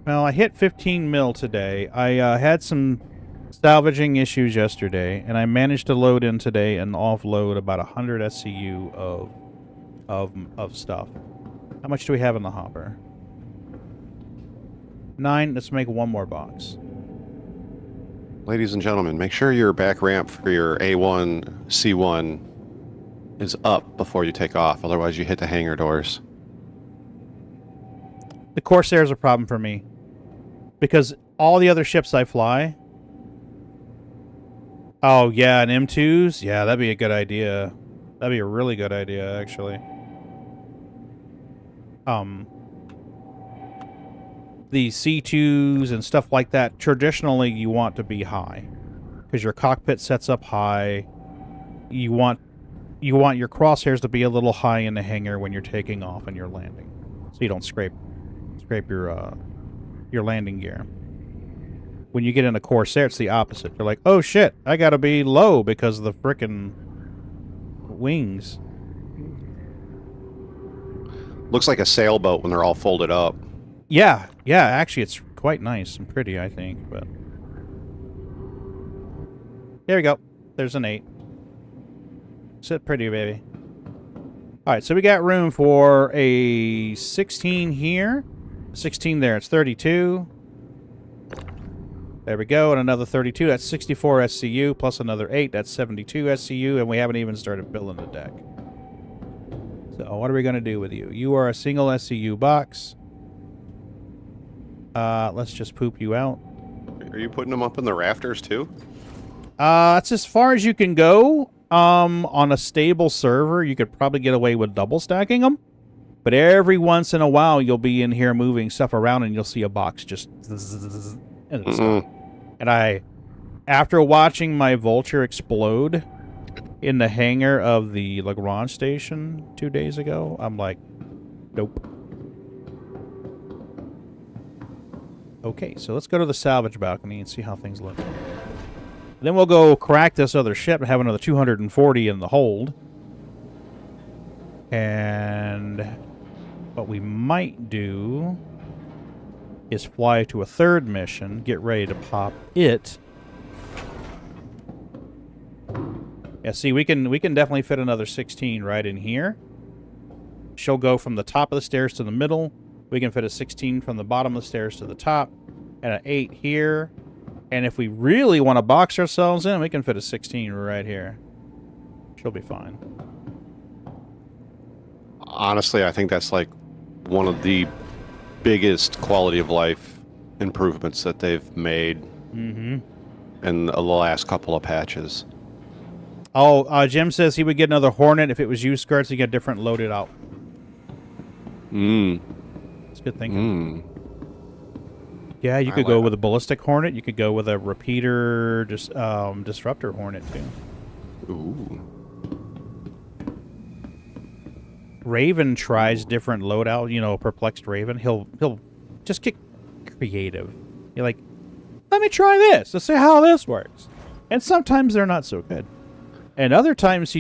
Well, I hit 15 mil today. I had some salvaging issues yesterday, and I managed to load in today and offload about 100 SCU of stuff. How much do we have in the hopper? 9. Let's make one more box. Ladies and gentlemen, make sure your back ramp for your A1, C1 is up before you take off. Otherwise, you hit the hangar doors. The Corsair is a problem for me, because all the other ships I fly... Oh, yeah, and M2s? Yeah, that'd be a good idea. That'd be a really good idea, actually. The C2s and stuff like that, traditionally you want to be high, because your cockpit sets up high. You want your crosshairs to be a little high in the hangar when you're taking off and you're landing, so you don't scrape your landing gear. When you get in a Corsair, it's the opposite. You're like, oh shit, I gotta be low because of the frickin' wings. Looks like a sailboat when they're all folded up. Yeah, actually it's quite nice and pretty, I think, but... There we go. There's an 8. Sit pretty, baby. Alright, so we got room for a 16 here. 16 there, it's 32. There we go, and another 32. That's 64 SCU, plus another 8. That's 72 SCU, and we haven't even started building the deck. So what are we going to do with you? You are a single SCU box. Let's just poop you out. Are you putting them up in the rafters too? That's as far as you can go. On a stable server, you could probably get away with double stacking them. But every once in a while, you'll be in here moving stuff around, and you'll see a box just... And it's gone. And after watching my Vulture explode in the hangar of the Lagrange station 2 days ago, I'm like, nope. Okay, so let's go to the salvage balcony and see how things look. Then we'll go crack this other ship and have another 240 in the hold. And what we might do is fly to a third mission, get ready to pop it. Yeah, see, we can definitely fit another 16 right in here. She'll go from the top of the stairs to the middle. We can fit a 16 from the bottom of the stairs to the top, and an 8 here. And if we really want to box ourselves in, we can fit a 16 right here. She'll be fine. Honestly, I think that's like one of the biggest quality of life improvements that they've made in the last couple of patches. Oh, Jim says he would get another Hornet if it was used skirts to get different loaded out. It's good thinking. Yeah, you could go with a ballistic Hornet. You could go with a repeater, disruptor Hornet too. Ooh. Raven tries different loadout. You know, perplexed Raven. He'll just get creative. You're like, let me try this. Let's see how this works. And sometimes they're not so good. And other times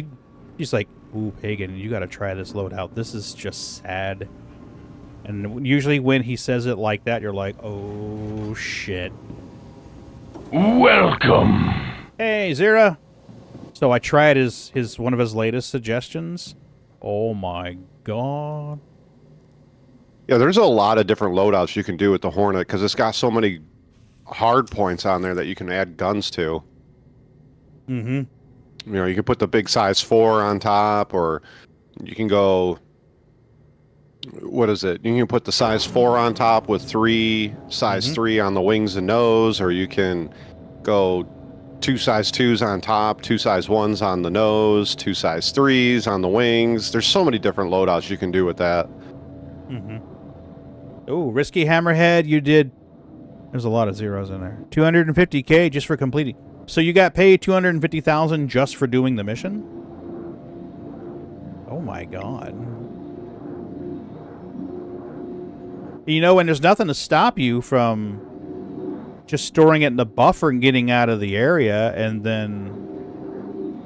he's like, ooh, Pagan, you got to try this loadout. This is just sad. And usually when he says it like that, you're like, oh, shit. Welcome. Hey, Zira. So I tried his one of his latest suggestions. Oh, my God. Yeah, there's a lot of different loadouts you can do with the Hornet because it's got so many hard points on there that you can add guns to. Mm-hmm. You know, you can put the big size 4 on top, or you can go, what is it? You can put the size 4 on top with 3 size 3 on the wings and nose, or you can go 2 size 2s on top, 2 size 1s on the nose, 2 size 3s on the wings. There's so many different loadouts you can do with that. Oh, Risky Hammerhead, you did. There's a lot of zeros in there. 250K just for completing. So you got paid 250,000 just for doing the mission? Oh my God. You know, and there's nothing to stop you from just storing it in the buffer and getting out of the area and then,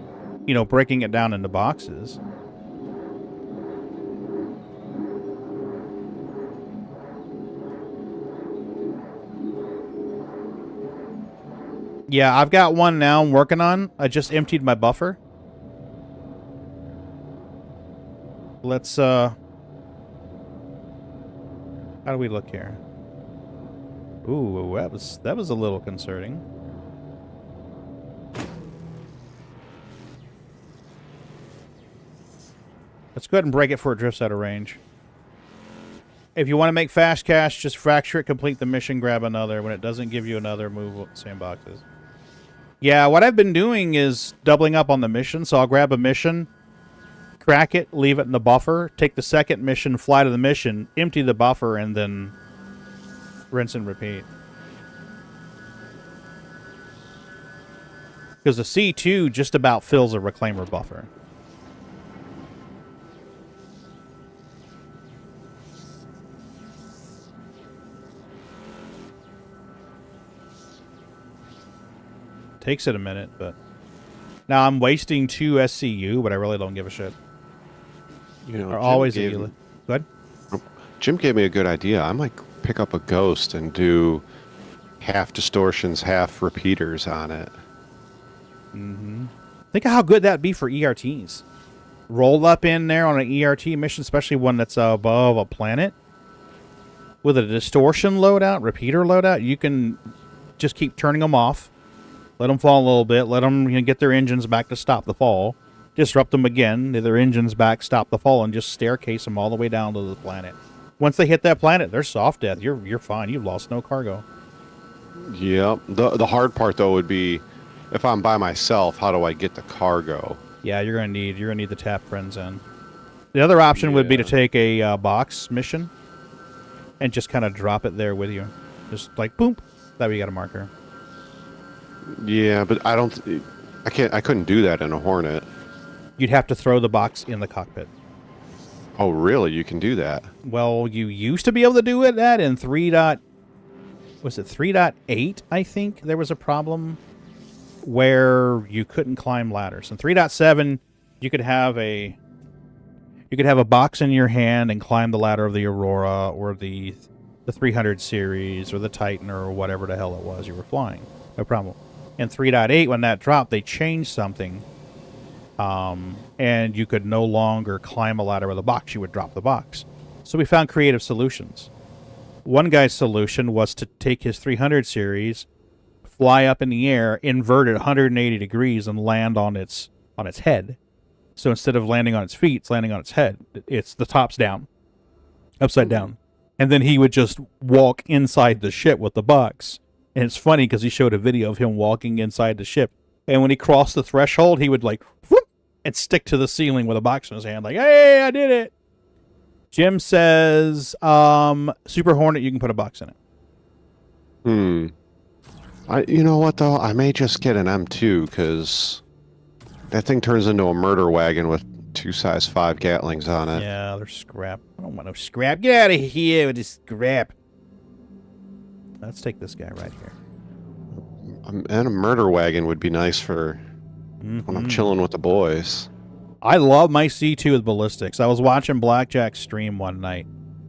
you know, breaking it down into boxes. Yeah, I've got one now I'm working on. I just emptied my buffer. Let's, how do we look here? Ooh, that was a little concerning. Let's go ahead and break it before it drifts out of range. If you want to make fast cash, just fracture it, complete the mission, grab another. When it doesn't give you another, move the same boxes. Yeah, what I've been doing is doubling up on the mission. So I'll grab a mission, crack it, leave it in the buffer, take the second mission, fly to the mission, empty the buffer, and then rinse and repeat. Because the C2 just about fills a reclaimer buffer. Takes it a minute, but now I'm wasting 2 SCU, but I really don't give a shit. You know, Are always a Go ahead. Jim gave me a good idea. I might pick up a ghost and do half distortions, half repeaters on it. Think of how good that'd be for ERTs. Roll up in there on an ERT mission, especially one that's above a planet. With a distortion loadout, repeater loadout, you can just keep turning them off. Let them fall a little bit. Let them get their engines back to stop the fall. Disrupt them again. Get their engines back, stop the fall, and just staircase them all the way down to the planet. Once they hit that planet, they're soft death. You're fine. You've lost no cargo. Yep. The hard part though would be if I'm by myself, how do I get the cargo? Yeah, you're gonna need the tap friends in. The other option would be to take a box mission and just kind of drop it there with you. Just like boom, that way you got a marker. Yeah, but I couldn't do that in a Hornet. You'd have to throw the box in the cockpit. Oh, really? You can do that? Well, you used to be able to do it that in 3.8, I think there was a problem where you couldn't climb ladders. In 3.7, you could have You could have a box in your hand and climb the ladder of the Aurora or the 300 series or the Titan or whatever the hell it was you were flying. No problem. In 3.8, when that dropped, they changed something. And you could no longer climb a ladder with a box. You would drop the box. So we found creative solutions. One guy's solution was to take his 300 series, fly up in the air, invert it 180 degrees, and land on its head. So instead of landing on its feet, it's landing on its head. It's the top's down, upside down. And then he would just walk inside the ship with the box. And it's funny because he showed a video of him walking inside the ship. And when he crossed the threshold, he would like, whoop, and stick to the ceiling with a box in his hand. Like, hey, I did it. Jim says, Super Hornet, you can put a box in it. You know what, though? I may just get an M2 because that thing turns into a murder wagon with 2 size 5 Gatlings on it. Yeah, they're scrap. I don't want no scrap. Get out of here with this scrap. Let's take this guy right here. And a murder wagon would be nice for when I'm chilling with the boys. I love my C2 with ballistics. I was watching Blackjack stream one night,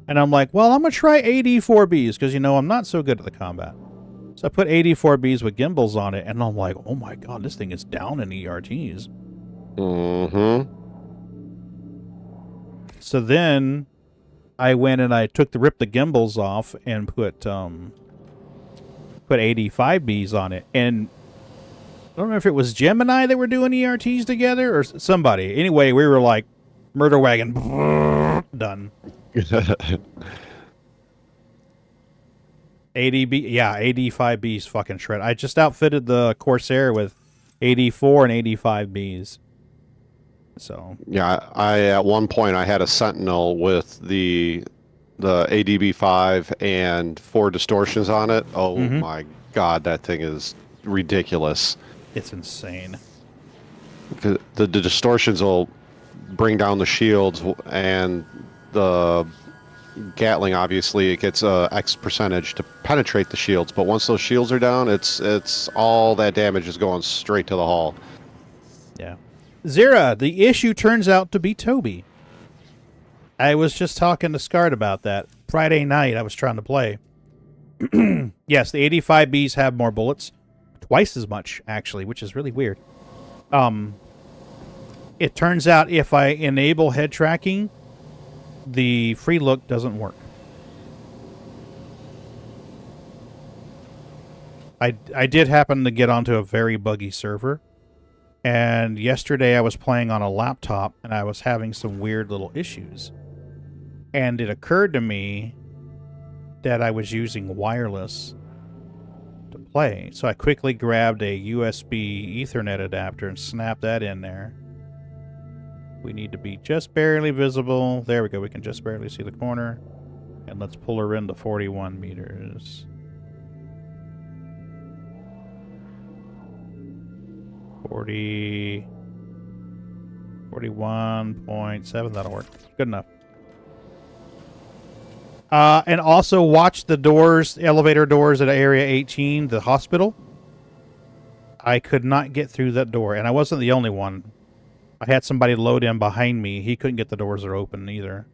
and I'm like, well, I'm going to try AD4Bs because, I'm not so good at the combat. So I put AD4Bs with gimbals on it, and I'm like, oh my god, this thing is down in ERTs. So then I went and I ripped the gimbals off and put AD5Bs on it. And I don't know if it was Gemini that were doing ERTs together or somebody. Anyway, we were like, murder wagon, done. AD5Bs fucking shred. I just outfitted the Corsair with AD4 and AD5Bs. So yeah, I at one point I had a Sentinel with the ADB5 and 4 distortions on it. Oh my god, that thing is ridiculous. It's insane. The distortions will bring down the shields, and the Gatling, obviously, it gets X percentage to penetrate the shields. But once those shields are down, it's all that damage is going straight to the hull. Yeah. Zira, the issue turns out to be Toby. I was just talking to Scart about that. Friday night, I was trying to play. Yes, the 85Bs have more bullets. Twice as much, actually, which is really weird. It turns out if I enable head tracking, the free look doesn't work. I did happen to get onto a very buggy server. And yesterday I was playing on a laptop and I was having some weird little issues. And it occurred to me that I was using wireless to play. So I quickly grabbed a USB Ethernet adapter and snapped that in there. We need to be just barely visible. There we go. We can just barely see the corner. And let's pull her into 41 meters. 41.7. That'll work. Good enough. And also watch the doors, the elevator doors at Area 18, the hospital. I could not get through that door, and I wasn't the only one. I had somebody load in behind me. He couldn't get the doors that are open either.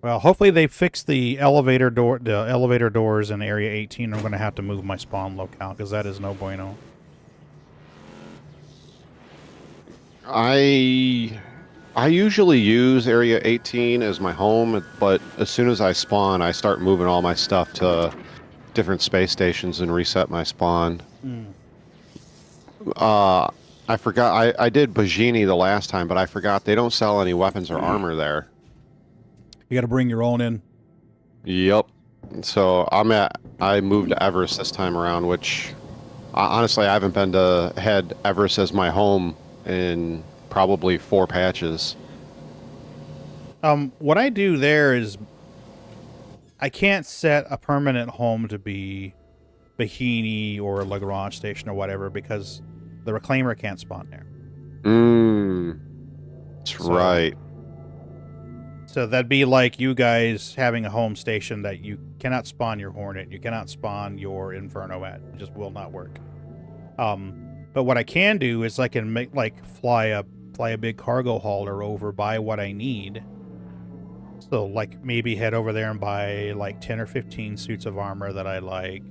Well, hopefully they fix the elevator doors in Area 18. I'm going to have to move my spawn locale because that is no bueno. I usually use Area 18 as my home, but as soon as I spawn, I start moving all my stuff to different space stations and reset my spawn. I forgot, I did Bajini the last time, but I forgot they don't sell any weapons or armor there. You got to bring your own in. Yep. So I moved to Everest this time around, which honestly I haven't been to had Everest as my home in probably 4 patches. What I do there is I can't set a permanent home to be Bikini or Lagrange Station or whatever because the Reclaimer can't spawn there. That's right. So that'd be like you guys having a home station that you cannot spawn your Hornet, you cannot spawn your Inferno at. It just will not work. But what I can do is I can make fly a big cargo hauler over, buy what I need. So like maybe head over there and buy like 10 or 15 suits of armor that I like.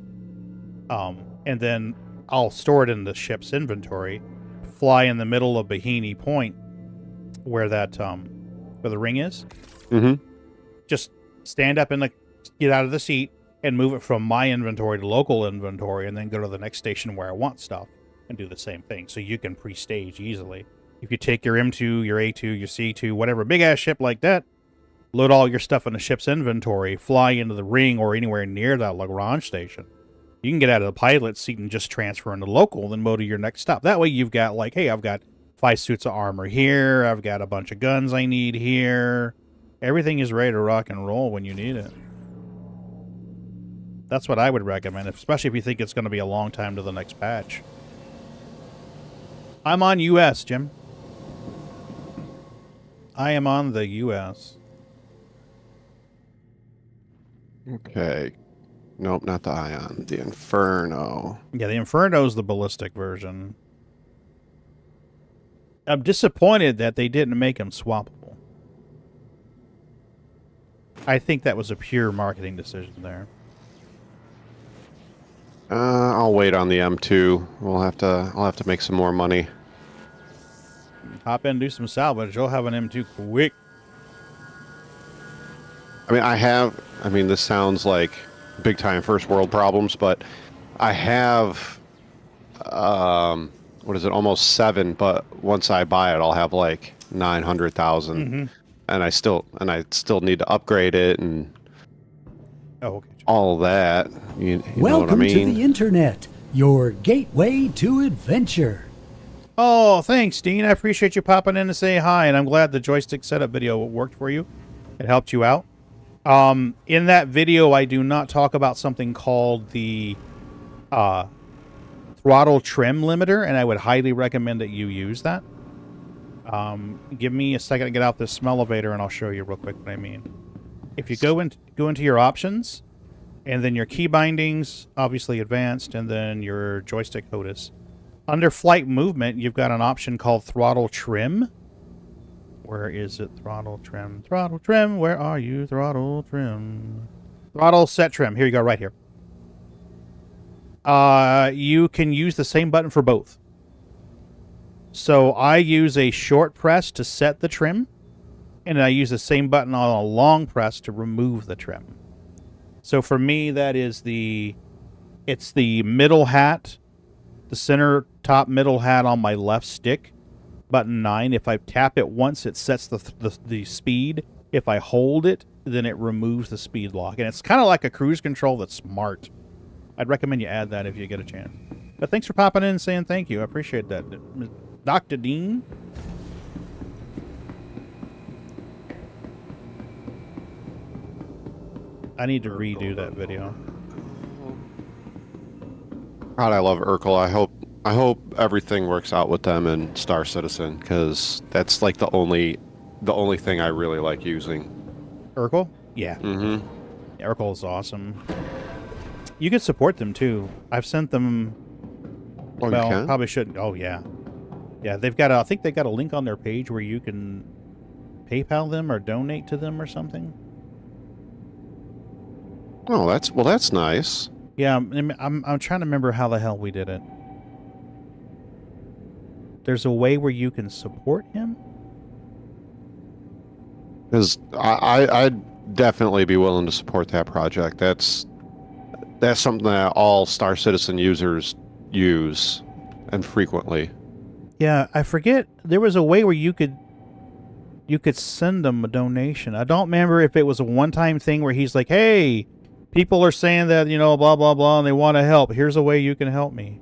And then I'll store it in the ship's inventory, fly in the middle of Bikini Point where that where the ring is. Mm-hmm. Just stand up get out of the seat and move it from my inventory to local inventory, and then go to the next station where I want stuff and do the same thing. So you can pre-stage easily. If you take your M2, your A2, your C2, whatever big ass ship like that, load all your stuff in the ship's inventory, fly into the ring or anywhere near that Lagrange station. You can get out of the pilot seat and just transfer into local, then go to your next stop. That way you've got like, hey, I've got 5 suits of armor here. I've got a bunch of guns I need here. Everything is ready to rock and roll when you need it. That's what I would recommend, especially if you think it's going to be a long time to the next patch. I'm on US, Jim. I am on the US. Okay. Nope, not the Ion. The Inferno. Yeah, the Inferno is the ballistic version. I'm disappointed that they didn't make them swappable. I think that was a pure marketing decision there. I'll wait on the M2. I'll have to make some more money. Hop in, do some salvage. You'll have an M2 quick. I mean, this sounds like big time first world problems, but I have, what is it, almost 7, but once I buy it, I'll have like 900,000. Mm-hmm. And I still need to upgrade it and all that. You know Welcome what I mean? to the internet, your gateway to adventure. Oh, thanks, Dean. I appreciate you popping in to say hi, and I'm glad the joystick setup video worked for you. It helped you out. In that video, I do not talk about something called the throttle trim limiter, and I would highly recommend that you use that. Give me a second to get out this elevator, and I'll show you real quick what I mean. If you go into your options, and then your key bindings, obviously advanced, and then your joystick HOTAS. Under flight movement, you've got an option called throttle trim. Where is it? Throttle trim. Throttle trim. Where are you? Throttle trim. Throttle set trim. Here you go, right here. You can use the same button for both. So I use a short press to set the trim, and I use the same button on a long press to remove the trim. So for me, that is it's the middle hat, the center top middle hat on my left stick, button 9. If I tap it once, it sets the speed. If I hold it, then it removes the speed lock. And it's kind of like a cruise control that's smart. I'd recommend you add that if you get a chance. But thanks for popping in and saying thank you. I appreciate that. Dr. Dean? I need to redo that video. God, I love Urkel. I hope everything works out with them and Star Citizen, because that's like the only thing I really like using. Urkel? Yeah. Mm-hmm. Yeah, Urkel is awesome. You can support them too. I've sent them. Oh, well, you can? probably shouldn't. Oh yeah, yeah. They've got. I think they got a link on their page where you can PayPal them or donate to them or something. Oh, that's nice. Yeah, I'm trying to remember how the hell we did it. There's a way where you can support him? Because I'd definitely be willing to support that project. That's something that all Star Citizen users use, and frequently. Yeah, I forget. There was a way where you could send them a donation. I don't remember if it was a one-time thing where he's like, hey, people are saying that, blah, blah, blah, and they want to help. Here's a way you can help me.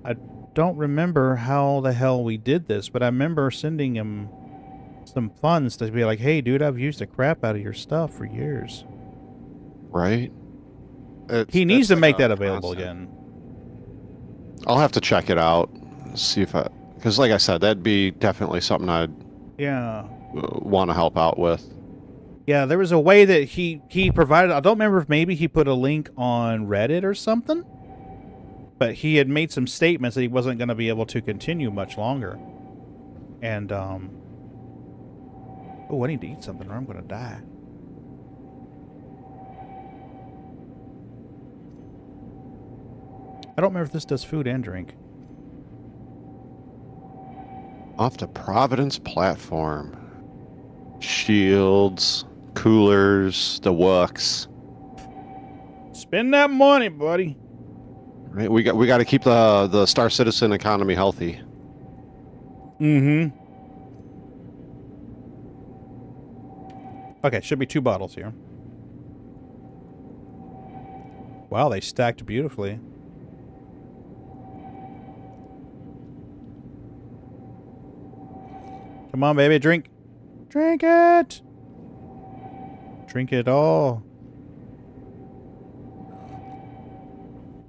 I don't remember how the hell we did this, but I remember sending him some funds to be like, hey, dude, I've used the crap out of your stuff for years. Right? He needs to like make a that available constant. again. I'll have to check it out, see if because like I said, that'd be definitely something I'd want to help out with. Yeah, there was a way that he provided. I don't remember if maybe he put a link on Reddit or something. But he had made some statements that he wasn't going to be able to continue much longer. And, oh, I need to eat something or I'm going to die. I don't remember if this does food and drink. Off to Providence platform. Shields, coolers, the works. Spend that money, buddy. Right, we got to keep the Star Citizen economy healthy. Mm-hmm. Okay, should be 2 bottles here. Wow, they stacked beautifully. Come on, baby, drink. Drink it. Drink it all.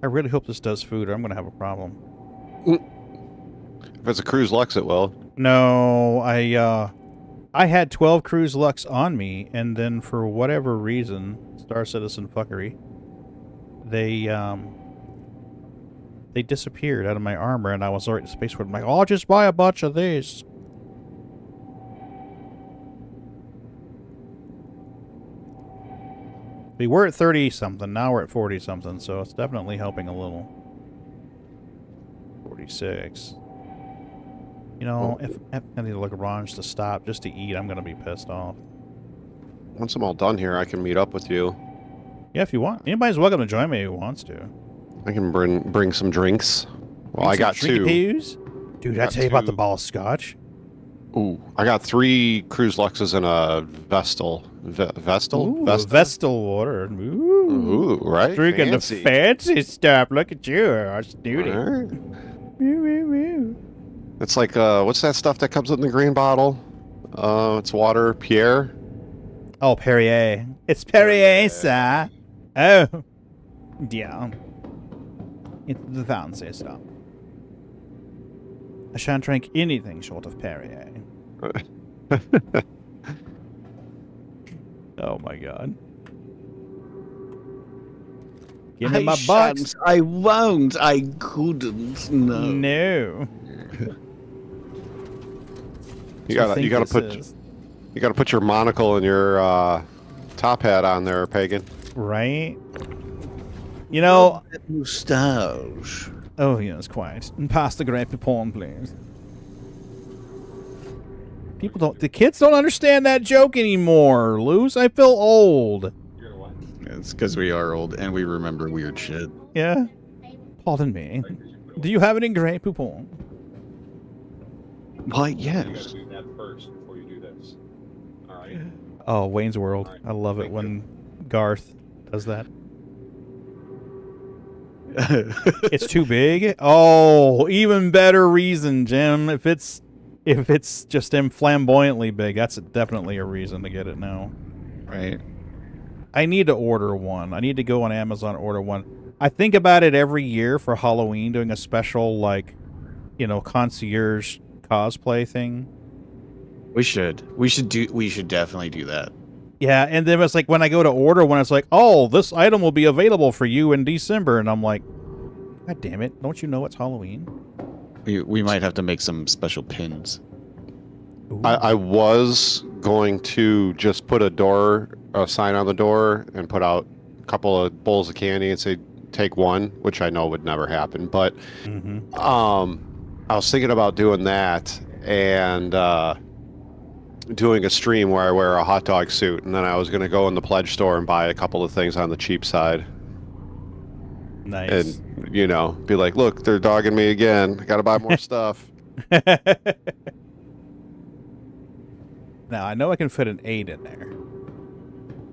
I really hope this does food or I'm going to have a problem. If it's a Cruise Lux, it will. No, I had 12 Cruise Lux on me, and then for whatever reason, Star Citizen fuckery, they disappeared out of my armor, and I was already spaceport. I'm like, oh, I'll just buy a bunch of these. We were at 30-something, now we're at 40-something, so it's definitely helping a little. 46. You know, if I need Lagrange to stop just to eat, I'm going to be pissed off. Once I'm all done here, I can meet up with you. Yeah, if you want. Anybody's welcome to join me who wants to. I can bring some drinks. Well, I got 2. Dude, did I tell you about the ball of scotch? Ooh, I got 3 Cruise Luxes and a Vestal. Vestal? Ooh, Vesta? Vestal water. Ooh, right? Drinking Fancy. the fancy stuff. Look at you, our snooty. All right. Woo, woo, woo. It's like, what's that stuff that comes in the green bottle? It's water. Pierre? Oh, Perrier. It's Perrier, sir. Oh. Yeah. It's the fancy stuff. I shan't drink anything short of Perrier. Oh my god. Give me my box. I won't. I couldn't. No. No. You gotta put your monocle and your top hat on there, Pagan. Right? You know... That moustache. Oh, yes, quite. And pass the grape porn, please. People don't... The kids don't understand that joke anymore, Luz. I feel old. It's because we are old and we remember weird shit. Yeah? Pardon me. Do you have any grape porn? Why, You yes. gotta do that first before you do this. Alright? Oh, Wayne's World. I love it when Garth does that. It's too big? Oh, even better reason, Jim. If it's just flamboyantly big, that's definitely a reason to get it now. Right. I need to order one. I need to go on Amazon and order one. I think about it every year for Halloween, doing a special, like, you know, concierge cosplay thing. We should definitely do that. Yeah, and then it's like when I go to order one, it's like, oh, this item will be available for you in December. And I'm like, God damn it. Don't you know it's Halloween? We might have to make some special pins. I was going to just put a sign on the door and put out a couple of bowls of candy and say, take one, which I know would never happen. But I was thinking about doing that and doing a stream where I wear a hot dog suit. And then I was going to go in the pledge store and buy a couple of things on the cheap side. Nice. And, you know, be like, look, they're dogging me again. I got to buy more stuff. Now, I know I can fit an 8 in there.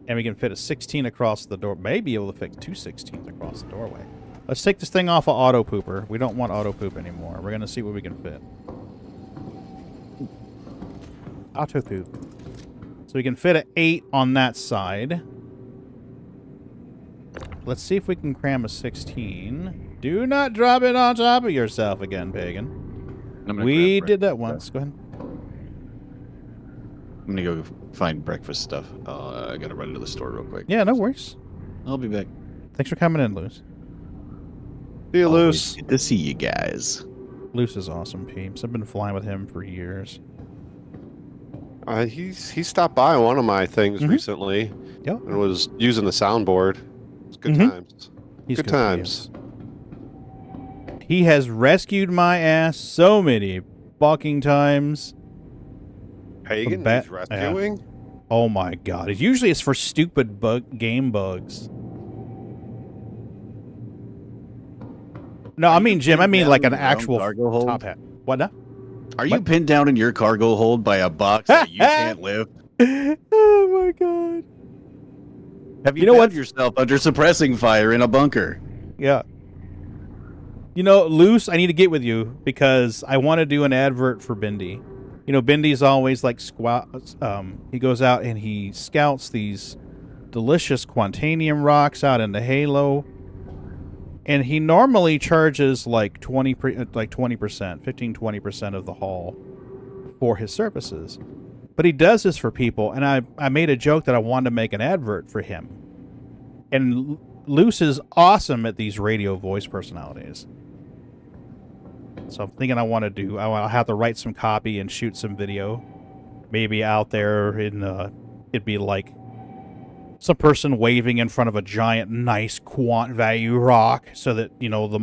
And we can fit a 16 across the door. Maybe able to fit 2 16s across the doorway. Let's take this thing off of auto pooper. We don't want auto poop anymore. We're going to see what we can fit. Auto poop. So we can fit an 8 on that side. Let's see if we can cram a 16. Do not drop it on top of yourself again, Pagan. We did that once. Go ahead. I'm gonna go find breakfast stuff. I gotta run to the store real quick. Yeah, no worries. I'll be back. Thanks for coming in, Luz. See you, Always Luce. good to see you guys. Luce is awesome, peeps. I've been flying with him for years. He stopped by one of my things Mhm. recently Yep. and was using the soundboard. It's good Mhm. times. He's Good times. He has rescued my ass so many fucking times. Pagan, Bat- he's rescuing? Oh my god. Usually it's for stupid game bugs. No, I mean, Jim, I mean like an actual cargo hold? top hat. What now? Are you pinned down in your cargo hold by a box that you can't lift? Oh my god. Have you, You know found what? yourself under suppressing fire in a bunker? Yeah. You know, Luce, I need to get with you because I want to do an advert for Bendy. You know, Bendy's always like he goes out and he scouts these delicious Quantanium rocks out in the Halo. And he normally charges like 20%, 15-20% of the haul for his services. But he does this for people, and I made a joke that I wanted to make an advert for him. And Luce is awesome at these radio voice personalities. So I'm thinking I'll have to write some copy and shoot some video. Maybe out there it'd be like some person waving in front of a giant, nice quant value rock so that, you know, the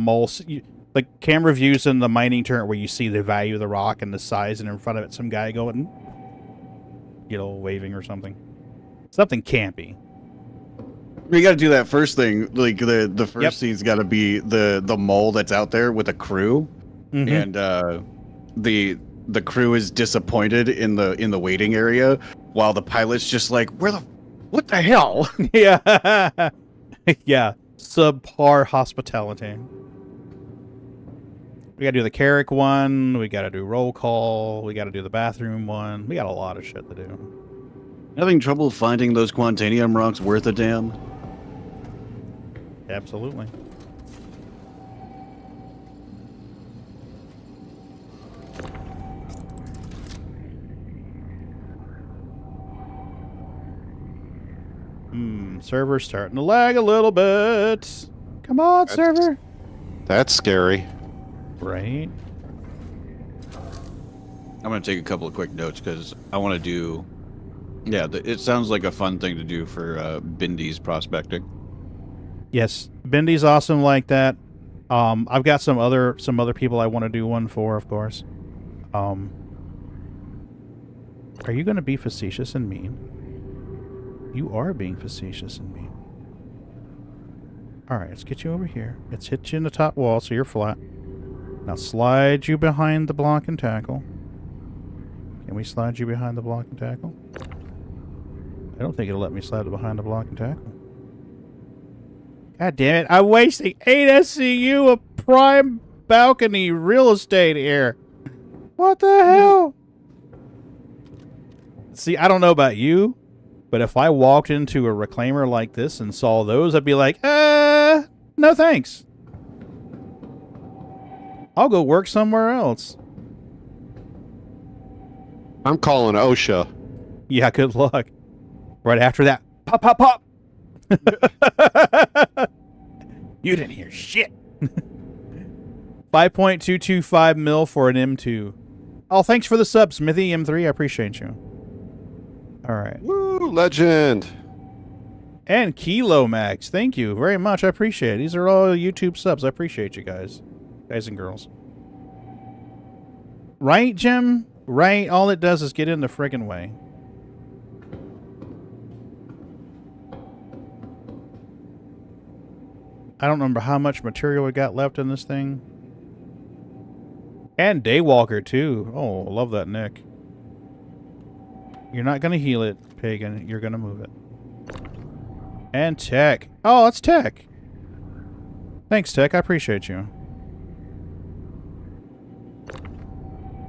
like camera views in the mining turret where you see the value of the rock and the size, and in front of it, some guy going, you know, waving or something. Something campy. You got to do that first thing. Like the first Yep. scene's got to be the mole that's out there with a crew, Mhm. and the crew is disappointed in the waiting area, while the pilot's just like, what the hell? Yeah. Yeah. Subpar hospitality. We gotta do the Carrick one. We gotta do roll call. We gotta do the bathroom one. We got a lot of shit to do. Having trouble finding those Quantanium rocks worth a damn? Absolutely. Server's starting to lag a little bit. Come on, server. That's scary. Right. I'm going to take a couple of quick notes because I want to do... Yeah, it sounds like a fun thing to do for Bindy's prospecting. Yes, Bendy's awesome like that. I've got some other people I want to do one for, of course. Are you going to be facetious and mean? You are being facetious and mean. All right, let's get you over here. Let's hit you in the top wall so you're flat. Now slide you behind the block and tackle. Can we slide you behind the block and tackle? I don't think it'll let me slide behind the block and tackle. God damn it, I'm wasting 8 SCU of prime balcony real estate here. What the hell? See, I don't know about you, but if I walked into a reclaimer like this and saw those, I'd be like, no thanks. I'll go work somewhere else. I'm calling OSHA. Yeah, good luck. Right after that, pop, pop, pop. You didn't hear shit. 5.225 mil for an M2. Oh, thanks for the sub, Smithy M3. I appreciate you. All right. Woo, legend. And Kilo Max. Thank you very much. I appreciate it. These are all YouTube subs. I appreciate you guys. Guys and girls. Right, Jim? Right? All it does is get in the friggin' way. I don't remember how much material we got left in this thing. And Daywalker, too. Oh, love that Nick. You're not going to heal it, Pagan. You're going to move it. And Tech. Oh, it's Tech. Thanks, Tech. I appreciate you.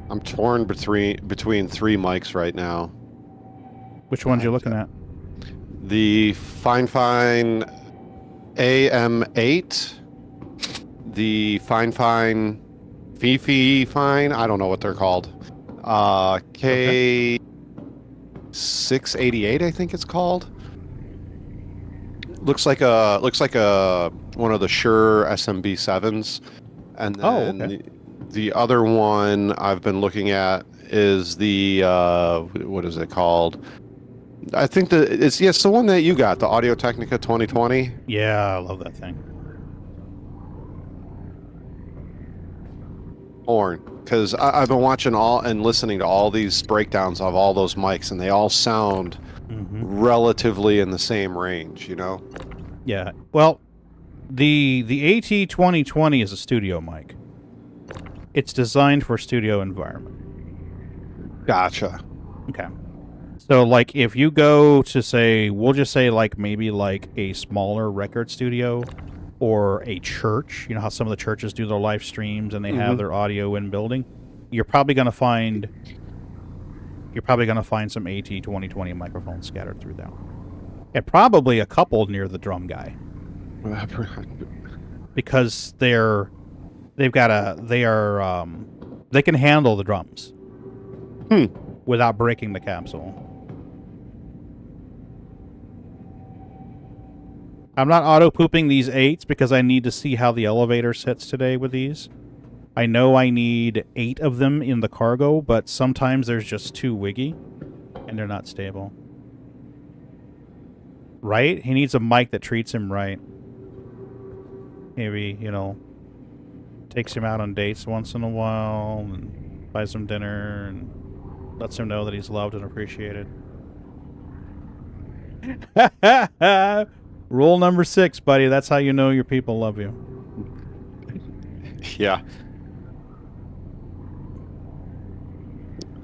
I'm torn between three mics right now. Which ones you looking at? The Fine AM8, the Fine Fifi Fine, I don't know what they're called. K688, I think it's called. looks like a one of the Shure SMB7s, and then okay. the other one I've been looking at is the what is it called? I think it's the one that you got, the Audio Technica 2020. Yeah, I love that thing. Horn, because I've been watching all and listening to all these breakdowns of all those mics, and they all sound relatively in the same range, you know? Yeah. Well, the AT 2020 is a studio mic. It's designed for studio environment. Gotcha. Okay. So, like, if you go to, say, we'll just say, like, maybe, like, a smaller record studio or a church, you know how some of the churches do their live streams and they have their audio in building, you're probably going to find some AT 2020 microphones scattered through there. And probably a couple near the drum guy. Because they can handle the drums without breaking the capsule. I'm not auto-pooping these 8s because I need to see how the elevator sits today with these. I know I need 8 of them in the cargo, but sometimes there's just too wiggy, and they're not stable. Right? He needs a mic that treats him right. Maybe, you know, takes him out on dates once in a while, and buys him dinner, and lets him know that he's loved and appreciated. Rule number 6, buddy. That's how you know your people love you. Yeah.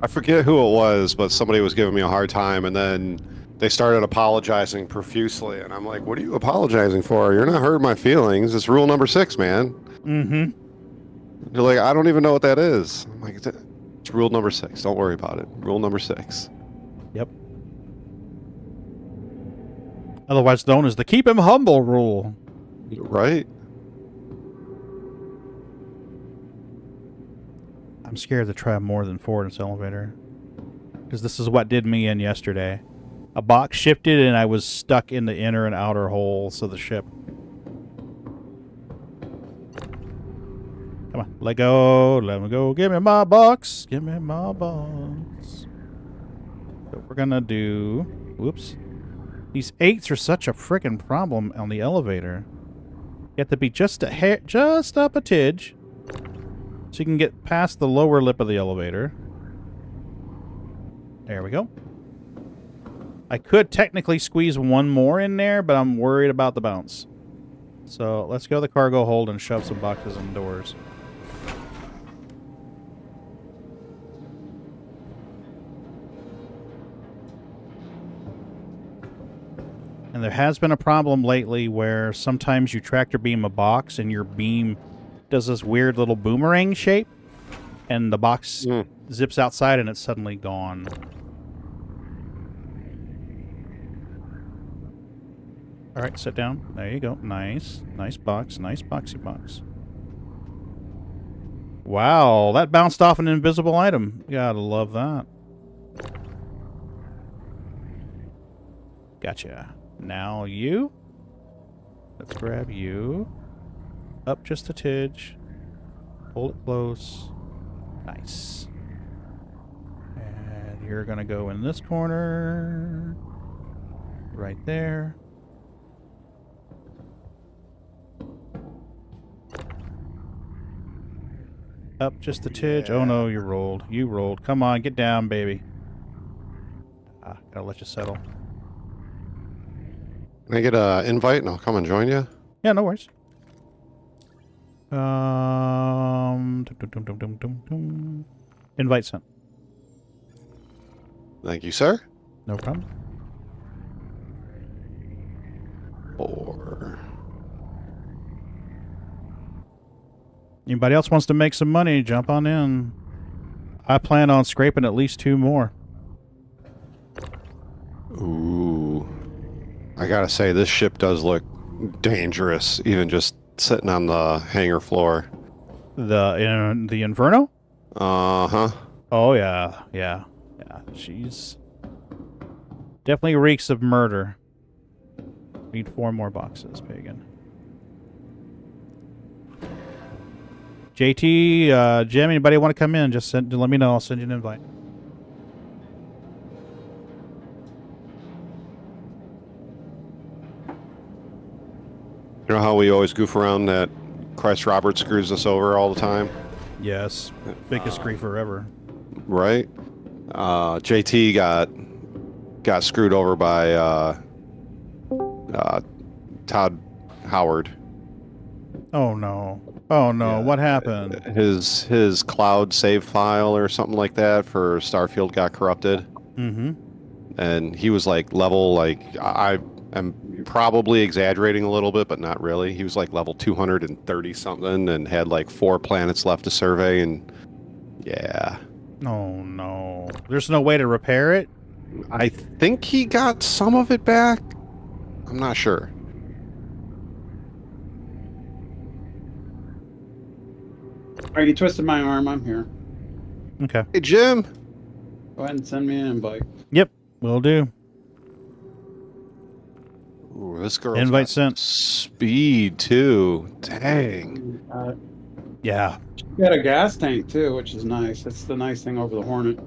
I forget who it was, but somebody was giving me a hard time, and then they started apologizing profusely, and I'm like, what are you apologizing for? You're not hurting my feelings. It's rule number 6, man. Mm-hmm. They're like, I don't even know what that is. I'm like, it's rule number 6. Don't worry about it. Rule number 6. Yep. Otherwise known as the keep him humble rule. Right? I'm scared to try more than 4 in this elevator. Because this is what did me in yesterday. A box shifted and I was stuck in the inner and outer holes of the ship. Come on, let go, let me go. Give me my box. Give me my box. So we're gonna do... Whoops. These 8s are such a frickin' problem on the elevator. You have to be just up a tidge, so you can get past the lower lip of the elevator. There we go. I could technically squeeze one more in there, but I'm worried about the bounce. So let's go to the cargo hold and shove some boxes indoors. And there has been a problem lately where sometimes you tractor beam a box and your beam does this weird little boomerang shape, and the box zips outside and it's suddenly gone. All right, sit down. There you go. Nice. Nice box. Nice boxy box. Wow, that bounced off an invisible item. Gotta love that. Gotcha. Now you. Let's grab you. Up just a tidge. Hold it close. Nice. And you're gonna go in this corner. Right there. Up just a tidge. Oh no, you rolled. You rolled. Come on, get down, baby. Gotta let you settle. Can I get an invite and I'll come and join you? Yeah, no worries. Invite sent. Thank you, sir. No problem. 4. Anybody else wants to make some money, jump on in. I plan on scraping at least 2 more. Ooh. I gotta say, this ship does look dangerous, even just sitting on the hangar floor. The Inferno? Uh-huh. Oh, yeah. Yeah. Yeah. She's... definitely reeks of murder. Need 4 more boxes, Pagan. JT, Jim, anybody want to come in? Just let me know. I'll send you an invite. You know how we always goof around that Christ Robert screws us over all the time? Yes. Biggest griefer ever. Right? JT got screwed over by Todd Howard. Oh, no. Oh, no. Yeah. What happened? His cloud save file or something like that for Starfield got corrupted. Mm-hmm. And he was like level, I am probably exaggerating a little bit, but not really. He was like level 230 something and had like 4 planets left to survey. And yeah. Oh, no. There's no way to repair it? I think he got some of it back. I'm not sure. All right, you twisted my arm. I'm here. Okay. Hey, Jim. Go ahead and send me an invite. Yep. Will do. Ooh, this girl Invite sent. Speed too. Dang. Yeah. She's got a gas tank too, which is nice. That's the nice thing over the Hornet.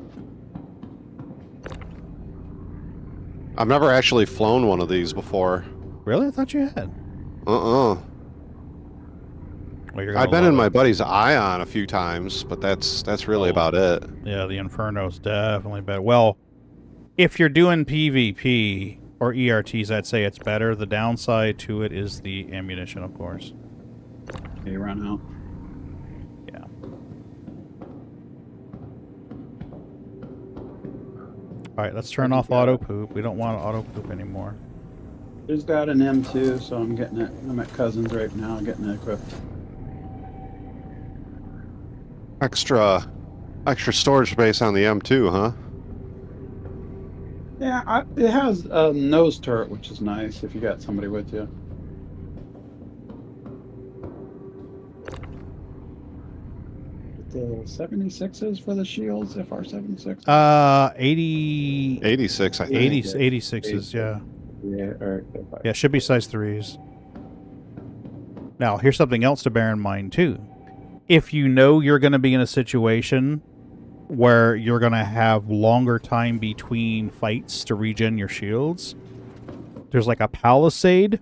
I've never actually flown one of these before. Really? I thought you had. Uh-uh. Well, you're gonna I've been love in my it. buddy's Ion a few times, but that's really about it. Yeah, the Inferno's definitely better. Well, if you're doing PvP or ERTs, I'd say it's better. The downside to it is the ammunition, of course. They run out. Yeah. All right, let's turn off auto poop. We don't want auto poop anymore. She's got an M2, so I'm getting it. I'm at Cousins right now, getting it equipped. Extra storage space on the M2, huh? Yeah, it has a nose turret, which is nice if you got somebody with you. The 76s for the shields, FR76. 80... 86, I think. 80, 86s, yeah. Yeah, all right. Yeah, should be size 3s. Now, here's something else to bear in mind, too. If you know you're going to be in a situation where you're going to have longer time between fights to regen your shields, there's like a palisade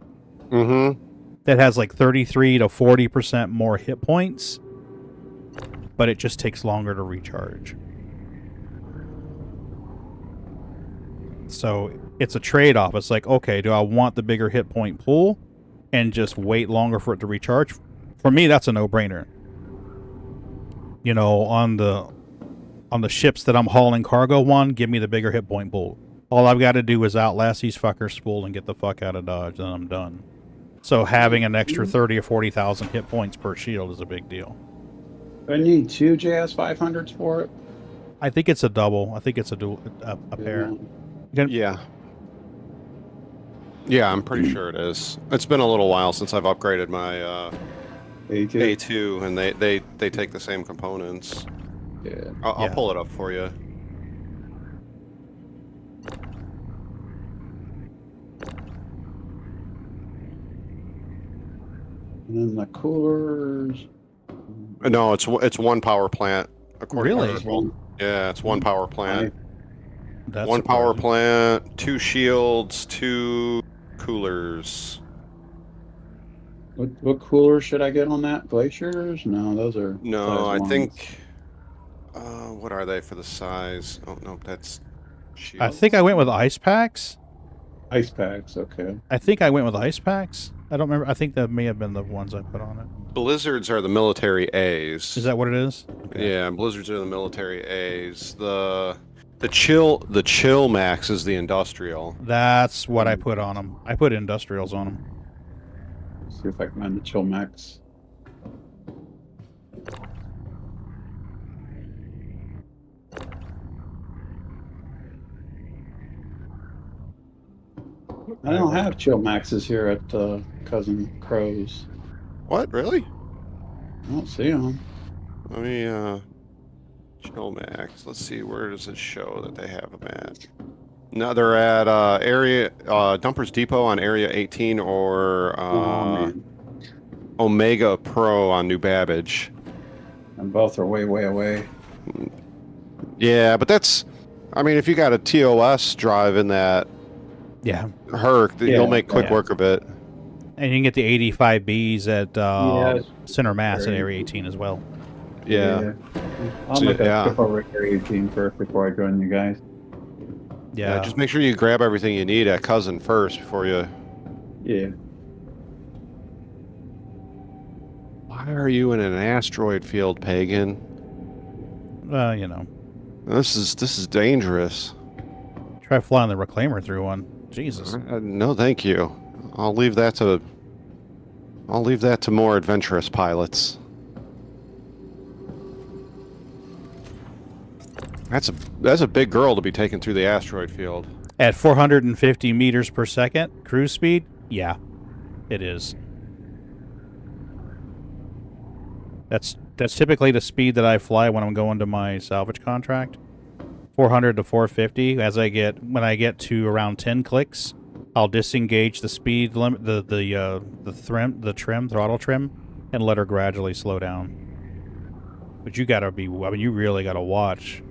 that has like 33 to 40% more hit points, but it just takes longer to recharge. So it's a trade-off. It's like, okay, do I want the bigger hit point pool and just wait longer for it to recharge? For me, that's a no-brainer. You know, on the ships that I'm hauling cargo on, give me the bigger hit point pool. All I've got to do is outlast these fuckers spool and get the fuck out of Dodge, and I'm done. So having an extra 30 or 40,000 hit points per shield is a big deal. I need 2 JS 500s for it. I think it's a double. I think it's a pair. Yeah. Yeah, I'm pretty sure it is. It's been a little while since I've upgraded my A2, and they take the same components. Yeah. I'll pull it up for you. And then the coolers. No, it's one power plant. According Really? To yeah, it's one power plant. That's One power surprising. plant, 2 shields, 2 coolers. What cooler should I get on that? Glaciers? No, those are. No, size I ones. think. What are they for the size? Oh no, that's. Shields. I think I went with ice packs. Ice packs. Okay. I think I went with ice packs. I don't remember. I think that may have been the ones I put on it. Blizzards are the military A's. Is that what it is? Okay. Yeah, blizzards are the military A's. The chill max is the industrial. That's what I put on them. I put industrials on them. See if I can find the Chill Max. I don't have Chill Maxes here at Cousin Crow's. What, really? I don't see them. Let me chill max. Let's see, where does it show that they have them at? No, they're at area Dumpers Depot on Area 18 or man. Omega Pro on New Babbage. And both are way, way away. Yeah, but that's, I mean, if you got a TOS drive in that Yeah. Herc, you'll make quick Yeah. work of it. And you can get the 85Bs at Yes. Center Mass at Very- Area 18 as well. Yeah. I'll So, make a yeah. trip over to Area 18 first before I join you guys. Yeah. Just make sure you grab everything you need at Cousin first before you. Yeah. Why are you in an asteroid field, Pagan? Well, you know. This is dangerous. Try flying the reclaimer through one. Jesus. No, thank you. I'll leave that to more adventurous pilots. That's a big girl to be taken through the asteroid field. At 450 meters per second cruise speed? Yeah, it is. That's typically the speed that I fly when I'm going to my salvage contract. 400 to 450. When I get to around 10 clicks, I'll disengage the speed limit, the throttle trim, and let her gradually slow down. But you really gotta watch.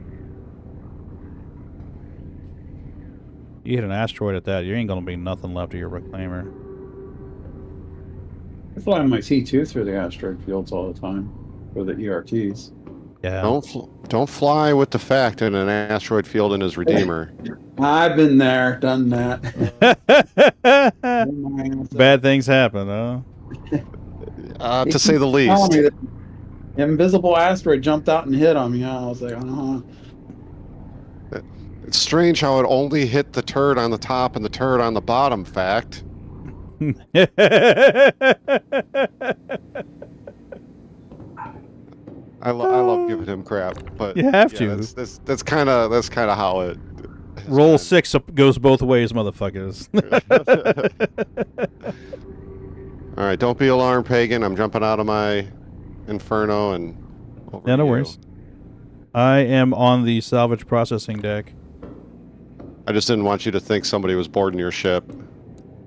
You hit an asteroid at that, you ain't gonna be nothing left of your reclaimer. I fly my C2 through the asteroid fields all the time for the ERTs. Yeah. Don't fly with the fact in an asteroid field in his Redeemer. I've been there, done that. Bad things happen, huh? To say the Telling least. me that the invisible asteroid jumped out and hit him. I was like, It's strange how it only hit the turd on the top and the turd on the bottom. Fact. I love giving him crap, but You have to. That's kind of how it. has Roll been. 6 goes both ways, motherfuckers. All right, don't be alarmed, Pagan. I'm jumping out of my Inferno and. Over Yeah, no to you. worries. I am on the salvage processing deck. I just didn't want you to think somebody was boarding your ship.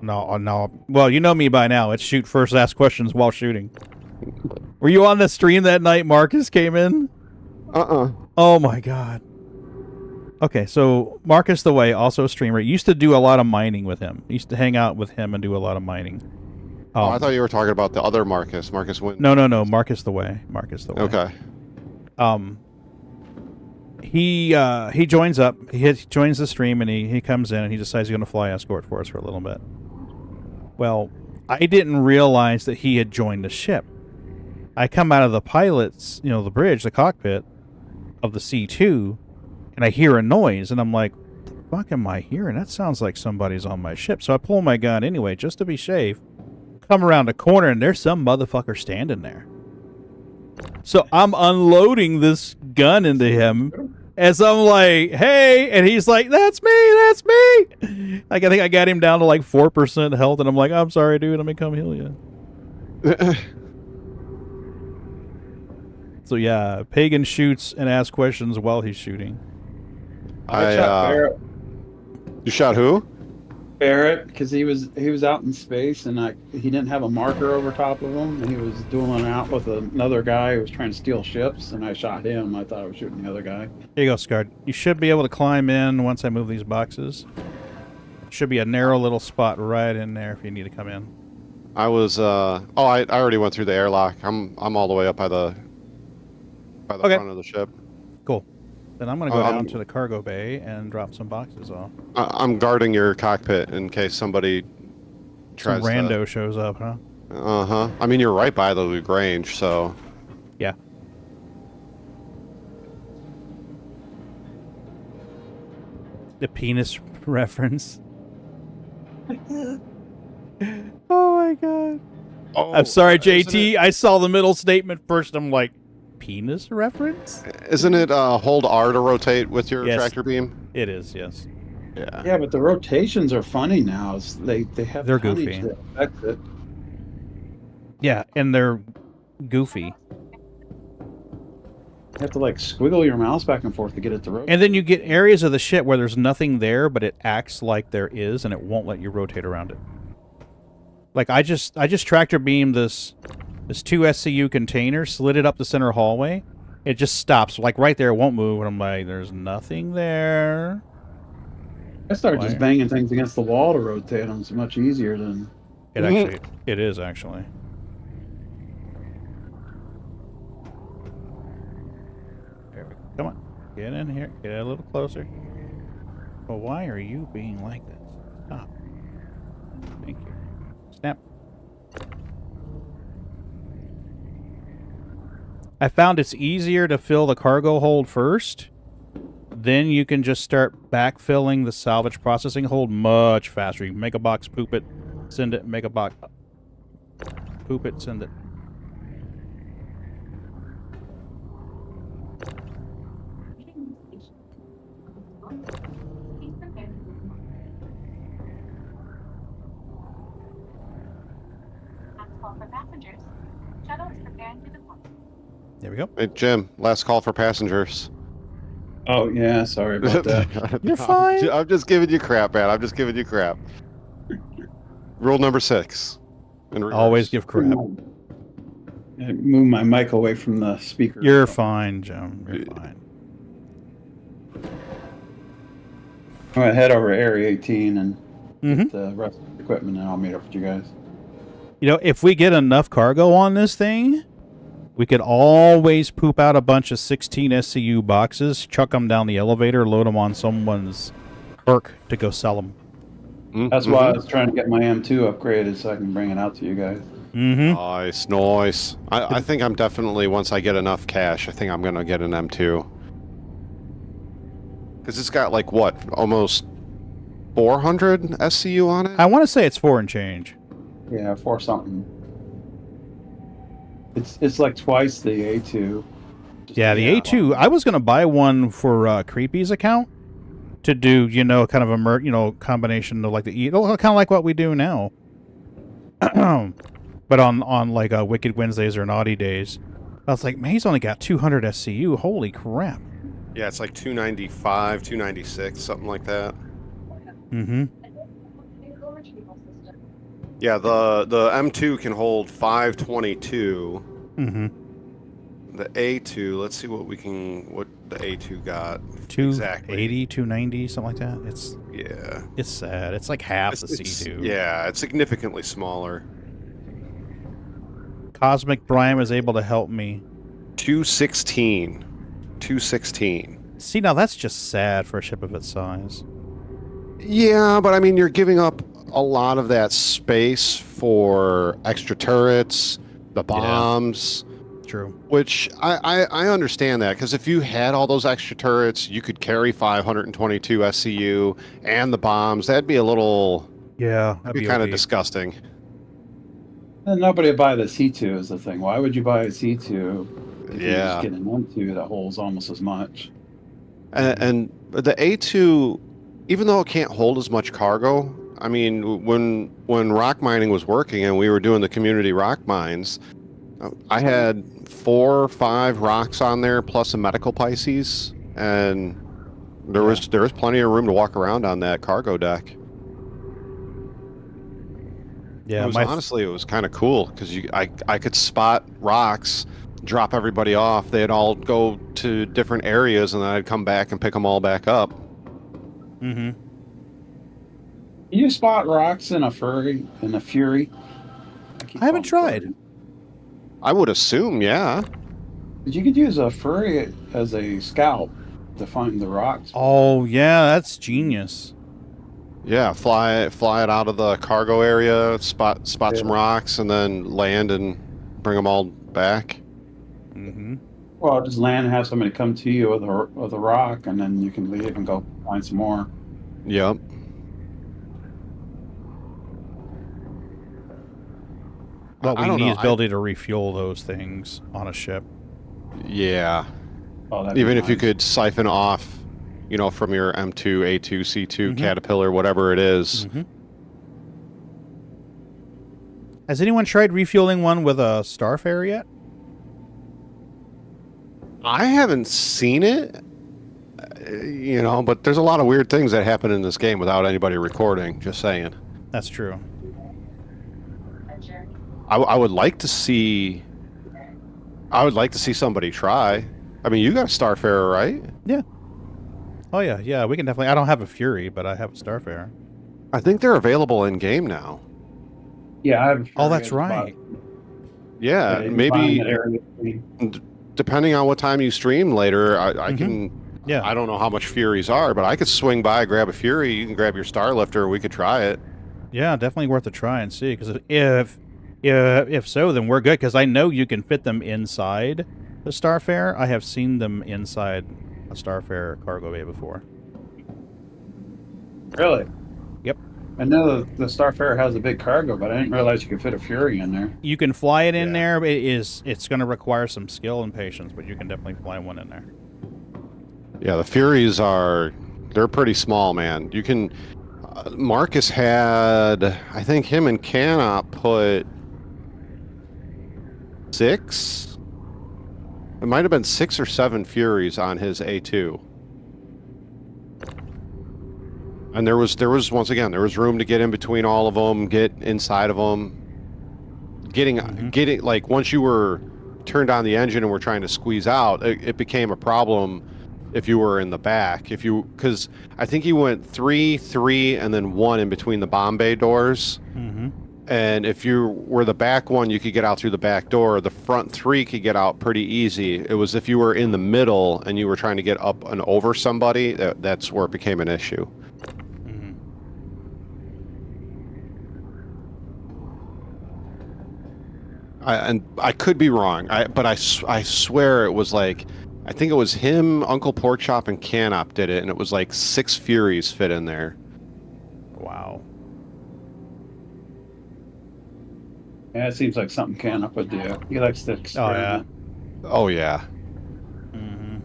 No. Well, you know me by now. It's shoot first, ask questions while shooting. Were you on the stream that night Marcus came in? Oh my god. Okay, so Marcus the Way, also a streamer, used to do a lot of mining with him. Used to hang out with him and do a lot of mining. Oh, I thought you were talking about the other Marcus. Marcus Wynn. No. Marcus the Way. Okay. He joins up. He joins the stream and he comes in and he decides he's going to fly escort for us for a little bit. Well, I didn't realize that he had joined the ship. I come out of the pilot's, the bridge, the cockpit of the C2, and I hear a noise, and I'm like, what the fuck am I hearing? That sounds like somebody's on my ship. So I pull my gun anyway, just to be safe. Come around the corner, and there's some motherfucker standing there. So I'm unloading this gun into him as I'm like, hey, and he's like, that's me. Like, I think I got him down to like 4% health, and I'm like, I'm sorry, dude, let me come heal you. So yeah, Pagan shoots and asks questions while he's shooting. I shot Barrett. You shot who? Barrett, because he was out in space and he didn't have a marker over top of him, and he was dueling out with another guy who was trying to steal ships, and I shot him. I thought I was shooting the other guy. Here you go, Scarred. You should be able to climb in once I move these boxes. Should be a narrow little spot right in there if you need to come in. I was. I already went through the airlock. I'm all the way up by the front of the ship. Cool. Then I'm going to go down to the cargo bay and drop some boxes off. I'm guarding your cockpit in case somebody tries. Some rando shows up, huh? I mean, you're right by the Lagrange, so. Yeah. The penis reference. Oh my god. Oh, I'm sorry, JT. I saw the middle statement first. I'm like, penis reference? Isn't it hold R to rotate with your Yes. tractor beam? It is, yes. Yeah. Yeah, but the rotations are funny now. They have They're tonnage goofy. that affects it. Yeah, and they're goofy. You have to like squiggle your mouse back and forth to get it to rotate. And then you get areas of the ship where there's nothing there, but it acts like there is, and it won't let you rotate around it. Like I just tractor beamed this 2 SCU container, slid it up the center hallway. It just stops, like right there, it won't move, and I'm like, there's nothing there. I started just banging things against the wall to rotate them. It's much easier than. It is actually. There we go. Come on, get in here, get a little closer. Well, why are you being like this? Stop. Thank you. Snap. I found it's easier to fill the cargo hold first. Then you can just start backfilling the salvage processing hold much faster. You can make a box, poop it, send it, make a box, poop it, send it. There we go. Hey, Jim, last call for passengers. Oh yeah, sorry about that. You're fine. I'm just giving you crap, man. I'm just giving you crap. Rule number 6. Always give crap. I move my mic away from the speaker. You're fine, Jim. You're fine. I'm gonna head over to Area 18 and Mm-hmm. get the rest of the equipment, and I'll meet up with you guys. You know, if we get enough cargo on this thing, we could always poop out a bunch of 16 SCU boxes, chuck them down the elevator, load them on someone's perk to go sell them. That's why I was trying to get my M2 upgraded so I can bring it out to you guys. Mm-hmm. Nice, nice. I think I'm definitely, once I get enough cash, I think I'm going to get an M2. Because it's got, like, what, almost 400 SCU on it? I want to say it's 4 and change. Yeah, 4 something. It's like twice the A2. Yeah, the A2. I was going to buy one for Creepy's account to do, you know, kind of a combination of like the kind of like what we do now. But on like Wicked Wednesdays or Naughty Days, I was like, man, he's only got 200 SCU. Holy crap! Yeah, it's like 295, 296, something like that. Mm-hmm. Yeah, the M2 can hold 522. Mm-hmm. The A2, let's see what the A2 got. 280, 290, something like that. It's sad. It's like half the C2. Yeah, it's significantly smaller. Cosmic Brian was able to help me. 216. 216. See, now that's just sad for a ship of its size. Yeah, but I mean, you're giving up a lot of that space for extra turrets, the bombs. Yeah. True. Which I understand that, because if you had all those extra turrets, you could carry 522 SCU and the bombs. That'd be a little... Yeah, that'd be kind of disgusting. And nobody would buy the C2 is the thing. Why would you buy a C2 if you just get an M2 that holds almost as much? And the A2, even though it can't hold as much cargo, I mean, when rock mining was working and we were doing the community rock mines, I had 4 or 5 rocks on there plus a medical Pisces, and there was plenty of room to walk around on that cargo deck. Yeah, honestly, it was kind of cool because I could spot rocks, drop everybody off. They'd all go to different areas, and then I'd come back and pick them all back up. Mm-hmm. You spot rocks in a Fury? I haven't tried. I would assume, yeah. But you could use a Fury as a scout to find the rocks. Oh yeah, that's genius. Yeah, fly it out of the cargo area, spot some rocks, and then land and bring them all back. Mm-hmm. Well, just land and have somebody come to you with a rock, and then you can leave and go find some more. Yep. What we need is ability to refuel those things on a ship. Yeah. Oh, even if you could siphon off, you know, from your M2, A2, C2, Caterpillar, whatever it is. Mm-hmm. Has anyone tried refueling one with a Starfare yet? I haven't seen it, you know, but there's a lot of weird things that happen in this game without anybody recording. Just saying. That's true. I would like to see. I would like to see somebody try. I mean, you got a Starfarer, right? Yeah. Oh yeah, yeah. We can definitely. I don't have a Fury, but I have a Starfarer. I think they're available in game now. Yeah, I have. Oh, that's right. Yeah, you can find maybe them at area. depending on what time you stream later, I can. Yeah. I don't know how much Furies are, but I could swing by, grab a Fury. You can grab your Starlifter, and we could try it. Yeah, definitely worth a try and see. Because if so, then we're good. Because I know you can fit them inside the Starfarer. I have seen them inside a Starfarer cargo bay before. Really? Yep. I know the Starfarer has a big cargo, but I didn't realize you could fit a Fury in there. You can fly it in there. But it's going to require some skill and patience, but you can definitely fly one in there. Yeah, the Furies they're pretty small, man. You can. Marcus had, I think him and Canop put 6. It might have been 6 or 7 Furies on his A2. And there was once again, there was room to get in between all of them, get inside of them. Getting like once you were turned on the engine and were trying to squeeze out, it became a problem if you were in the back. Because I think you went 3, 3, and then 1 in between the bomb bay doors. Mm-hmm. And if you were the back one, you could get out through the back door. The front 3 could get out pretty easy. It was if you were in the middle and you were trying to get up and over somebody, that's where it became an issue. I could be wrong, but I swear it was like, I think it was him, Uncle Porkchop, and Canop did it, and it was like 6 Furies fit in there. Wow. Yeah, it seems like something Canop would do. He likes to experiment. Oh yeah.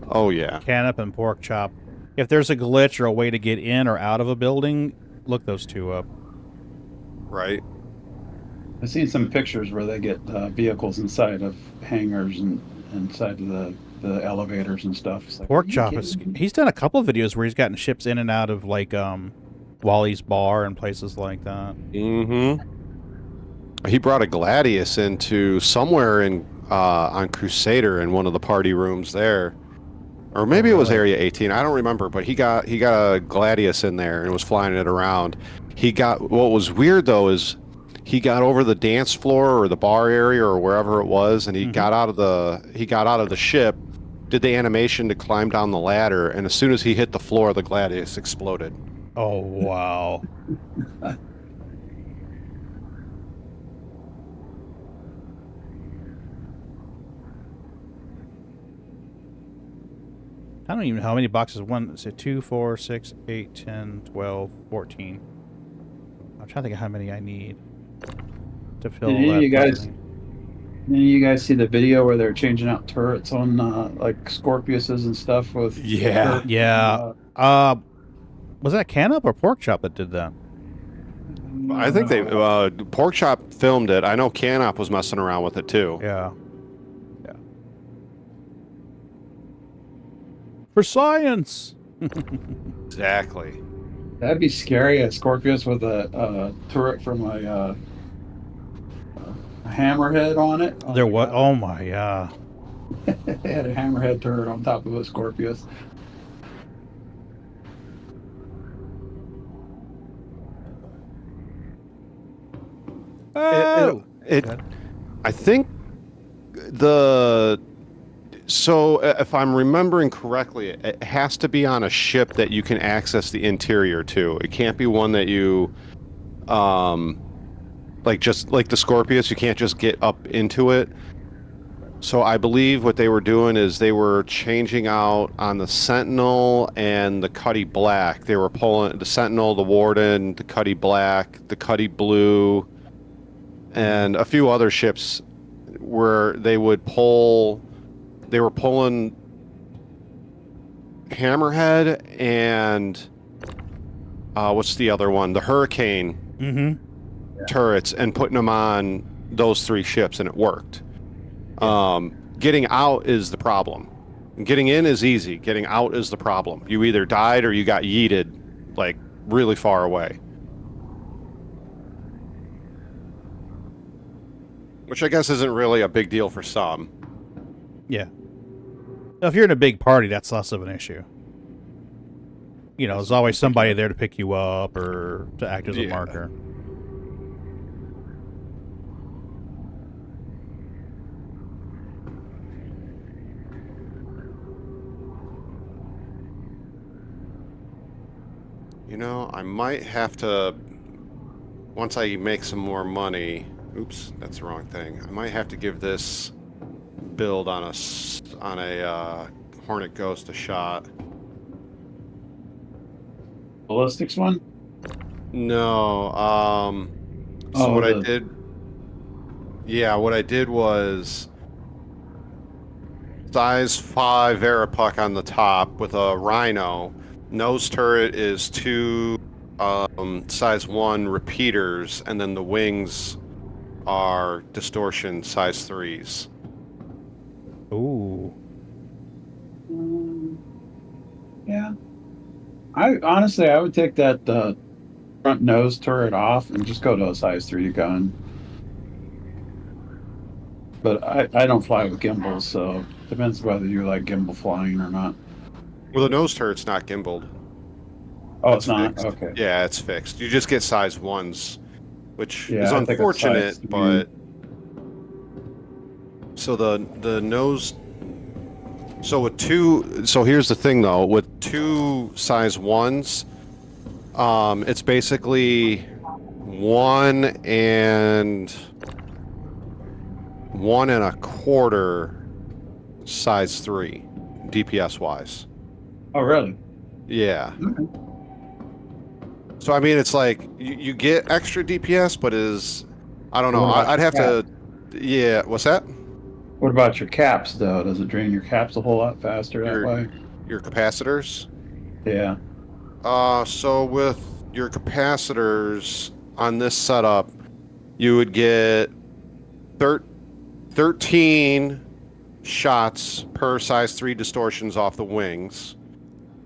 Oh yeah. Canop and Porkchop. If there's a glitch or a way to get in or out of a building, look those two up. Right. I've seen some pictures where they get vehicles inside of hangars and inside of the elevators and stuff. It's like, Porkchop he's done a couple of videos where he's gotten ships in and out of like Wally's Bar and places like that. He brought a Gladius into somewhere in on Crusader in one of the party rooms there. Or maybe it was Area 18. I don't remember, but he got a Gladius in there and was flying it around. What was weird though is he got over the dance floor or the bar area or wherever it was, and he got out of the ship, did the animation to climb down the ladder, and as soon as he hit the floor, the Gladius exploded. Oh wow. I don't even know how many boxes. 1, 2, 4, 6, 8, 10, 12, 14. I'm trying to think of how many I need to fill that. Did you guys see the video where they're changing out turrets on like Scorpiuses and stuff with? Yeah. Was that Canop or Porkchop that did that? I think they Porkchop filmed it. I know Canop was messing around with it too. Yeah. For science. Exactly. That'd be scary. A Scorpius with a turret from a hammerhead on it. There what? Oh my, yeah. It had a hammerhead turret on top of a Scorpius. I think so if I'm remembering correctly, it has to be on a ship that you can access the interior to. It can't be one that you, just like the Scorpius, you can't just get up into it. So I believe what they were doing is they were changing out on the Sentinel and the Cuddy Black. They were pulling the Sentinel, the Warden, the Cuddy Black, the Cuddy Blue, and a few other ships where they would pull. They were pulling Hammerhead and what's the other one? The Hurricane turrets and putting them on those 3 ships, and it worked. Getting out is the problem. Getting in is easy. Getting out is the problem. You either died or you got yeeted, like, really far away. Which I guess isn't really a big deal for some. Yeah. Now, if you're in a big party, that's less of an issue. You know, there's always somebody there to pick you up or to act as a marker. You know, I might have to, once I make some more money, oops, that's the wrong thing. I might have to give this build on a Hornet Ghost a shot. Ballistics one? No, so what I did, what I did was size 5 Verapuck on the top with a Rhino. Nose turret is 2 size 1 repeaters, and then the wings are distortion size 3s. Ooh. Yeah. I would take that front nose turret off and just go to a size 3 gun. But I don't fly with gimbals, so depends whether you like gimbal flying or not. Well, the nose turret's not gimbaled. Oh, it's not? Fixed. Okay. Yeah, it's fixed. You just get size 1s, which Yeah, is I think it's unfortunate, size but... So the nose... So with 2... So here's the thing, though. With 2 size 1s, it's basically 1 and 1.25 size 3, DPS-wise. Oh, really? Yeah. Okay. So, I mean, it's like, you get extra DPS, but I don't know, I'd have to... Yeah, what's that? What about your caps, though? Does it drain your caps a whole lot faster that way? Your capacitors? Yeah. So with your capacitors on this setup, you would get 13 shots per size 3 distortions off the wings,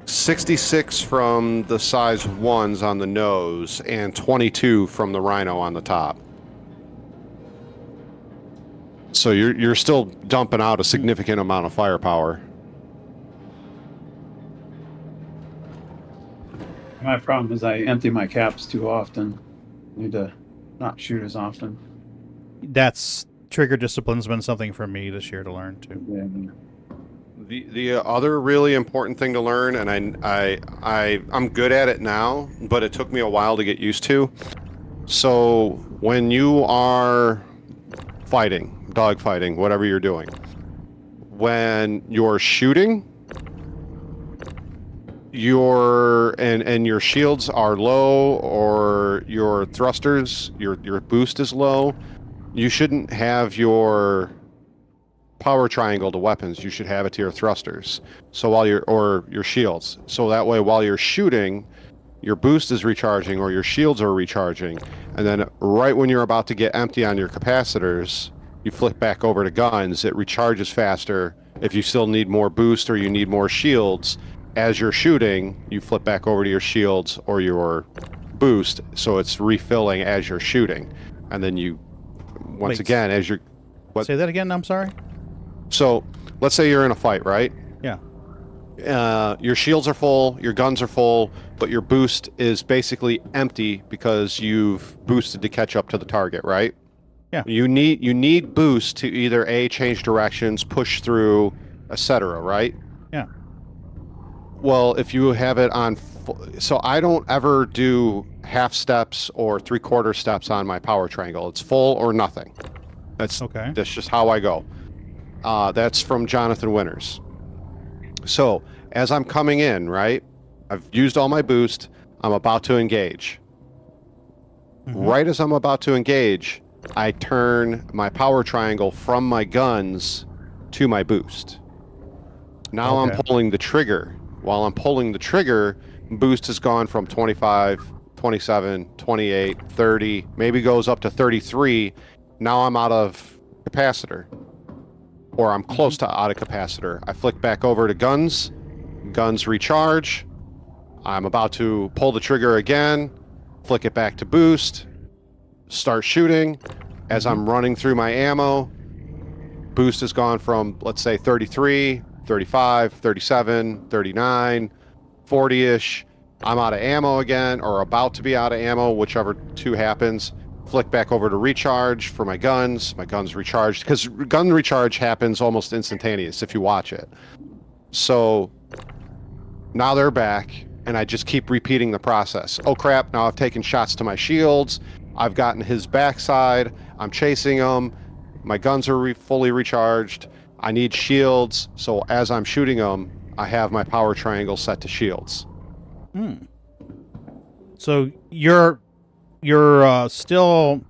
66 from the size 1s on the nose, and 22 from the Rhino on the top. So you're still dumping out a significant amount of firepower. My problem is I empty my caps too often. Need to not shoot as often. That's trigger discipline's been something for me this year to learn too. Yeah. The other really important thing to learn, and I'm good at it now, but it took me a while to get used to. So when you are fighting, dog fighting, whatever you're doing, when you're shooting, your shields are low, or your thrusters, your boost is low, you shouldn't have your power triangle to weapons. You should have it to your thrusters. So or your shields. So that way, while you're shooting, your boost is recharging or your shields are recharging, and then right when you're about to get empty on your capacitors, you flip back over to guns. It recharges faster. If you still need more boost or you need more shields, as you're shooting, you flip back over to your shields or your boost, so it's refilling as you're shooting. And then you, once again, as you're... What? Say that again, I'm sorry? So, let's say you're in a fight, right? Yeah. Your shields are full, your guns are full, but your boost is basically empty because you've boosted to catch up to the target, right? Yeah. You need boost to either A, change directions, push through, etc., right? Yeah. Well, if you have it on... So I don't ever do half steps or 3/4 steps on my power triangle. It's full or nothing. That's just how I go. That's from Jonathan Winters. So, as I'm coming in, right, I've used all my boost, I'm about to engage. Right as I'm about to engage, I turn my power triangle from my guns to my boost. Now I'm pulling the trigger. While I'm pulling the trigger, boost has gone from 25, 27, 28, 30, maybe goes up to 33. Now I'm out of capacitor. or I'm close to out of capacitor. I flick back over to guns. Guns recharge. I'm about to pull the trigger again, flick it back to boost, start shooting. As I'm running through my ammo, boost has gone from, let's say, 33, 35, 37, 39, 40-ish. I'm out of ammo again, or about to be out of ammo, whichever two happens. Flick back over to recharge for my guns. My guns recharged, because gun recharge happens almost instantaneous if you watch it. So now they're back, and I just keep repeating the process. Oh crap, now I've taken shots to my shields. I've gotten his backside. I'm chasing him. My guns are fully recharged. I need shields, so as I'm shooting them, I have my power triangle set to shields. So you're still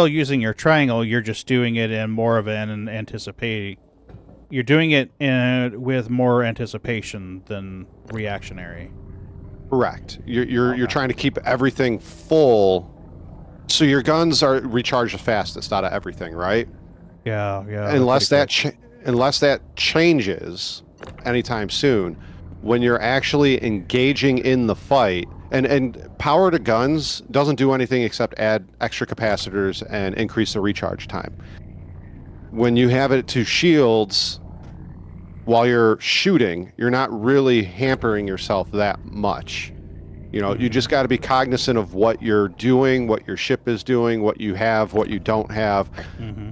using your triangle. You're just doing it in more of an anticipating. You're doing it with more anticipation than reactionary. Correct. You're trying to keep everything full, so your guns are recharged the fastest out of everything, right? Yeah. Unless that changes anytime soon, when you're actually engaging in the fight, and power to guns doesn't do anything except add extra capacitors and increase the recharge time. When you have it to shields while you're shooting, you're not really hampering yourself that much. You know, you just got to be cognizant of what you're doing, what your ship is doing, what you have, what you don't have.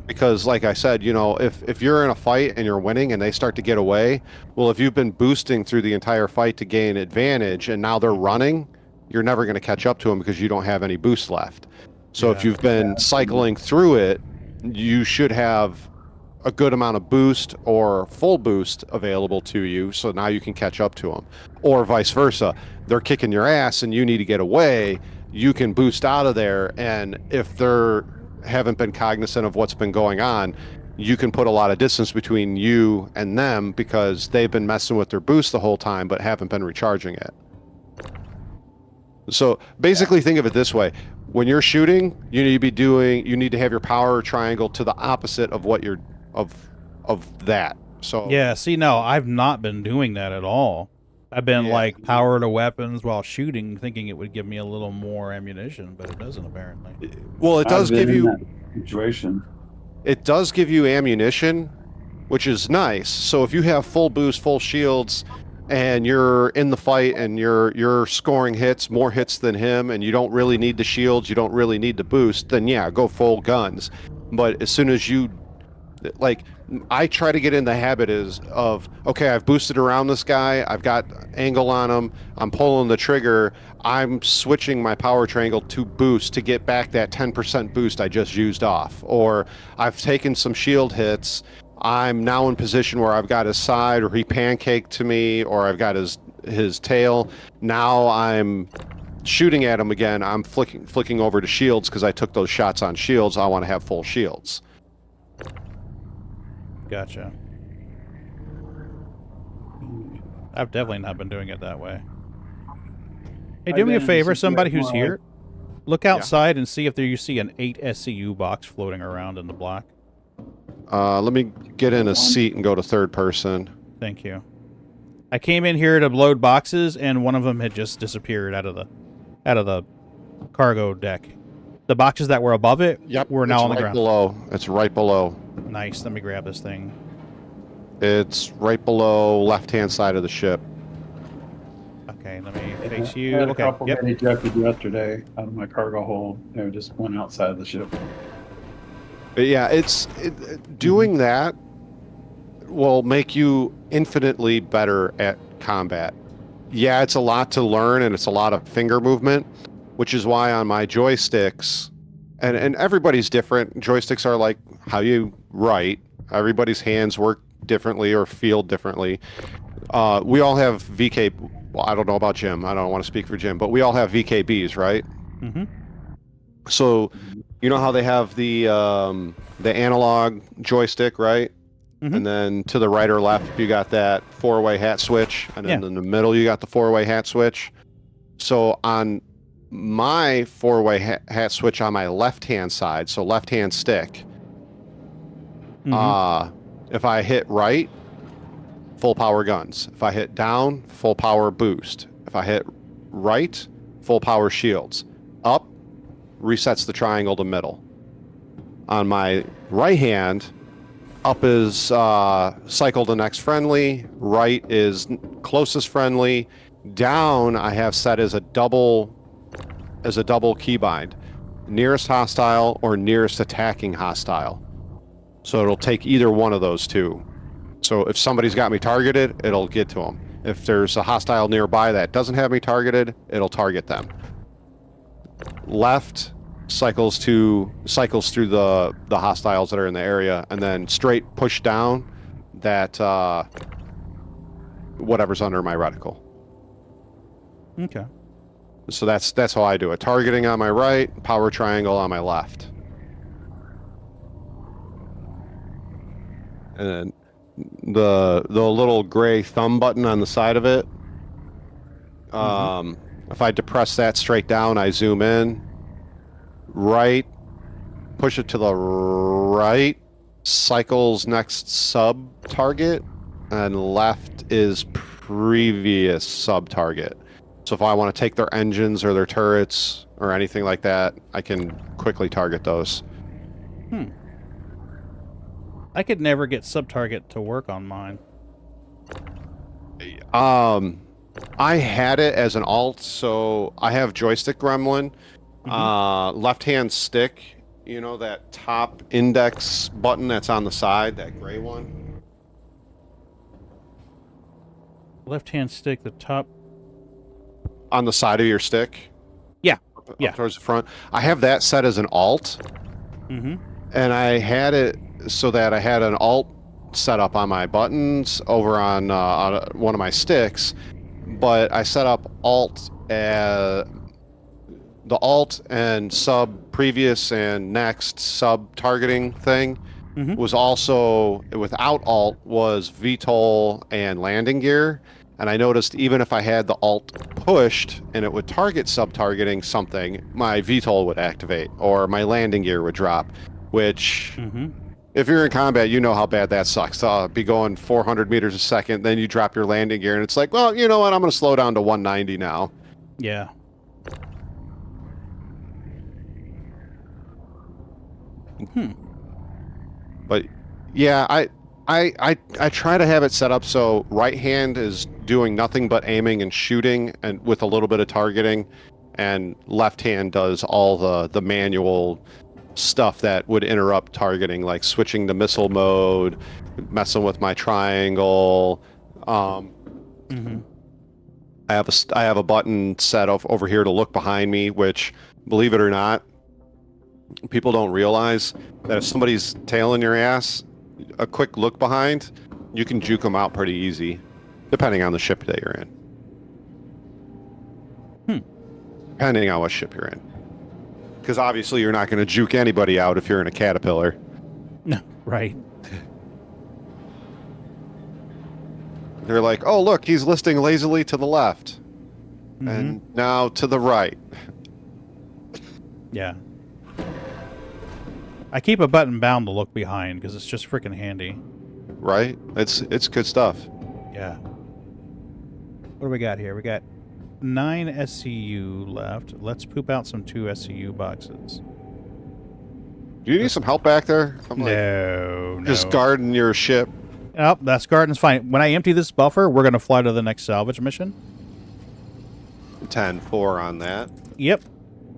Because like I said, you know, if you're in a fight and you're winning and they start to get away, well, if you've been boosting through the entire fight to gain advantage and now they're running, you're never going to catch up to them because you don't have any boost left. So if you've been cycling through it, you should have a good amount of boost or full boost available to you, so now you can catch up to them. Or vice versa. They're kicking your ass and you need to get away, you can boost out of there, and if they're haven't been cognizant of what's been going on, you can put a lot of distance between you and them because they've been messing with their boost the whole time but haven't been recharging it. So basically think of it this way. When you're shooting, you need to have your power triangle to the opposite of what you're of that. So Yeah, see, no, I've not been doing that at all. I've been like power to weapons while shooting, thinking it would give me a little more ammunition, but it doesn't apparently. Well, it does give you situation. It does give you ammunition, which is nice. So if you have full boost, full shields, and you're in the fight and you're scoring hits, more hits than him, and you don't really need the shields, you don't really need the boost, then yeah, go full guns. But as soon as you like, I try to get in the habit of okay, I've boosted around this guy, I've got angle on him, I'm pulling the trigger, I'm switching my power triangle to boost to get back that 10% boost I just used off. Or I've taken some shield hits, I'm now in position where I've got his side, or he pancaked to me, or I've got his tail. Now I'm shooting at him again, I'm flicking over to shields because I took those shots on shields, I want to have full shields. Gotcha. I've definitely not been doing it that way. Hey, do me a favor, somebody who's here, look outside and see if you see an 8 SCU box floating around in the block. Let me get in a seat and go to third person. Thank you. I came in here to load boxes, and one of them had just disappeared out of the cargo deck. The boxes that were above it were now on the ground. Below. It's right below. Nice. Let me grab this thing. It's right below left-hand side of the ship. Okay, let me face you. I had a Okay. couple get ejected yesterday out of my cargo hold. They just went outside the ship. But yeah, doing that will make you infinitely better at combat. Yeah, it's a lot to learn and it's a lot of finger movement, which is why on my joysticks, and everybody's different. Joysticks are like how you write. Everybody's hands work differently or feel differently. We all have VK. Well, I don't know about Jim. I don't want to speak for Jim, but we all have VKBs, right? Mm-hmm. So, you know how they have the analog joystick, right? Mm-hmm. And then to the right or left, you got that four-way hat switch, and then in the middle, you got the four-way hat switch. So on my four-way hat switch on my left-hand side, so left-hand stick, If I hit right, full power guns. If I hit down, full power boost. If I hit right, full power shields. Up resets the triangle to middle. On my right hand, up is cycle to next friendly, right is closest friendly, down I have set as a double keybind. Nearest hostile or nearest attacking hostile. So it'll take either one of those two. So if somebody's got me targeted, it'll get to them. If there's a hostile nearby that doesn't have me targeted, it'll target them. Left cycles through the hostiles that are in the area, and then straight push down that whatever's under my reticle. Okay. So that's how I do it. Targeting on my right, power triangle on my left. And then the little gray thumb button on the side of it. If I depress that straight down, I zoom in. Right, push it to the right, cycles next sub target, and left is previous sub target. So if I want to take their engines or their turrets or anything like that, I can quickly target those. I could never get sub target to work on mine. I had it as an alt, so I have joystick gremlin. Left-hand stick, you know, that top index button that's on the side, that gray one? Left-hand stick, the top. On the side of your stick? Yeah. Up Yeah. towards the front. I have that set as an alt. Mm-hmm. And I had it so that I had an alt set up on my buttons over on one of my sticks, but I set up alt the alt and sub previous and next sub targeting thing was also, without alt, was VTOL and landing gear. And I noticed even if I had the alt pushed and it would target sub targeting something, my VTOL would activate or my landing gear would drop, which if you're in combat, you know how bad that sucks. Be going 400 meters a second, then you drop your landing gear and it's like, well, you know what? I'm going to slow down to 190 now. Yeah. But yeah, I try to have it set up so right hand is doing nothing but aiming and shooting and with a little bit of targeting, and left hand does all the manual stuff that would interrupt targeting, like switching to missile mode, messing with my triangle. I have a button set over here to look behind me, which, believe it or not, people don't realize that if somebody's tailing your ass, a quick look behind, you can juke them out pretty easy, depending on the ship that you're in. Depending on what ship you're in. Because obviously you're not going to juke anybody out if you're in a Caterpillar. No, right. They're like, oh, look, he's listing lazily to the left. And now to the right. Yeah. I keep a button bound to look behind because it's just freaking handy. Right? It's good stuff. Yeah. What do we got here? We got 9 SCU left. Let's poop out some 2 SCU boxes. Do you need some help back there? No. Just guarding your ship. Oh, that's garden's fine. When I empty this buffer, we're going to fly to the next salvage mission. 10-4 on that. Yep.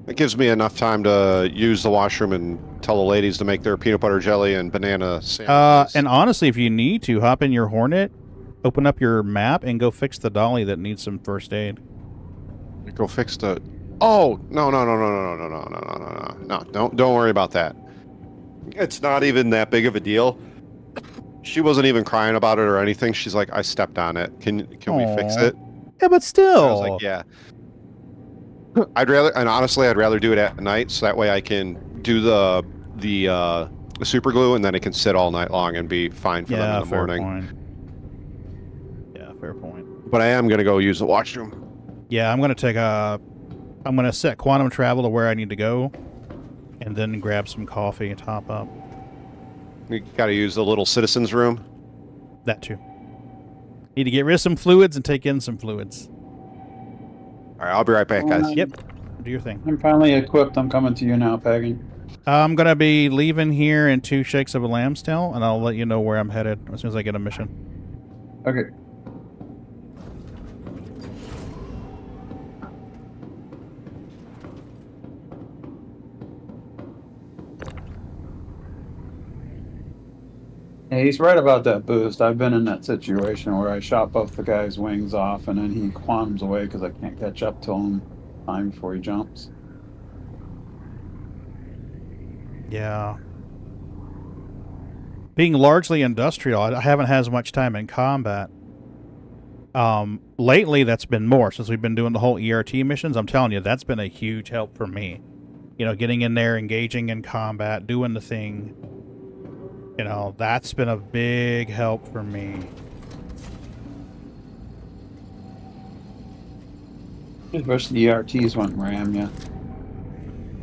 It gives me enough time to use the washroom and tell the ladies to make their peanut butter jelly and banana sandwiches. And honestly, if you need to, hop in your Hornet, open up your map, and go fix the dolly that needs some first aid. Go fix the... Oh, no. Don't worry about that. It's not even that big of a deal. She wasn't even crying about it or anything. She's like, I stepped on it. Can we fix it? Yeah, but still. I was like, yeah. I'd rather do it at night, so that way I can do the super glue, and then it can sit all night long and be fine for them in the morning. Point. Yeah, fair point. But I am gonna go use the washroom. Yeah, I'm gonna set quantum travel to where I need to go, and then grab some coffee and top up. You got to use the little citizens room. That too. Need to get rid of some fluids and take in some fluids. All right, I'll be right back, guys. Yep. Do your thing. I'm finally equipped. I'm coming to you now, Peggy. I'm going to be leaving here in 2 shakes of a lamb's tail, and I'll let you know where I'm headed as soon as I get a mission. Okay. Yeah, he's right about that boost. I've been in that situation where I shot both the guy's wings off, and then he quantums away because I can't catch up to him time before he jumps. Yeah. Being largely industrial, I haven't had as much time in combat. Lately, that's been more since we've been doing the whole ERT missions. I'm telling you, that's been a huge help for me. You know, getting in there, engaging in combat, doing the thing. You know, that's been a big help for me. I wish the ERTs wouldn't ram you.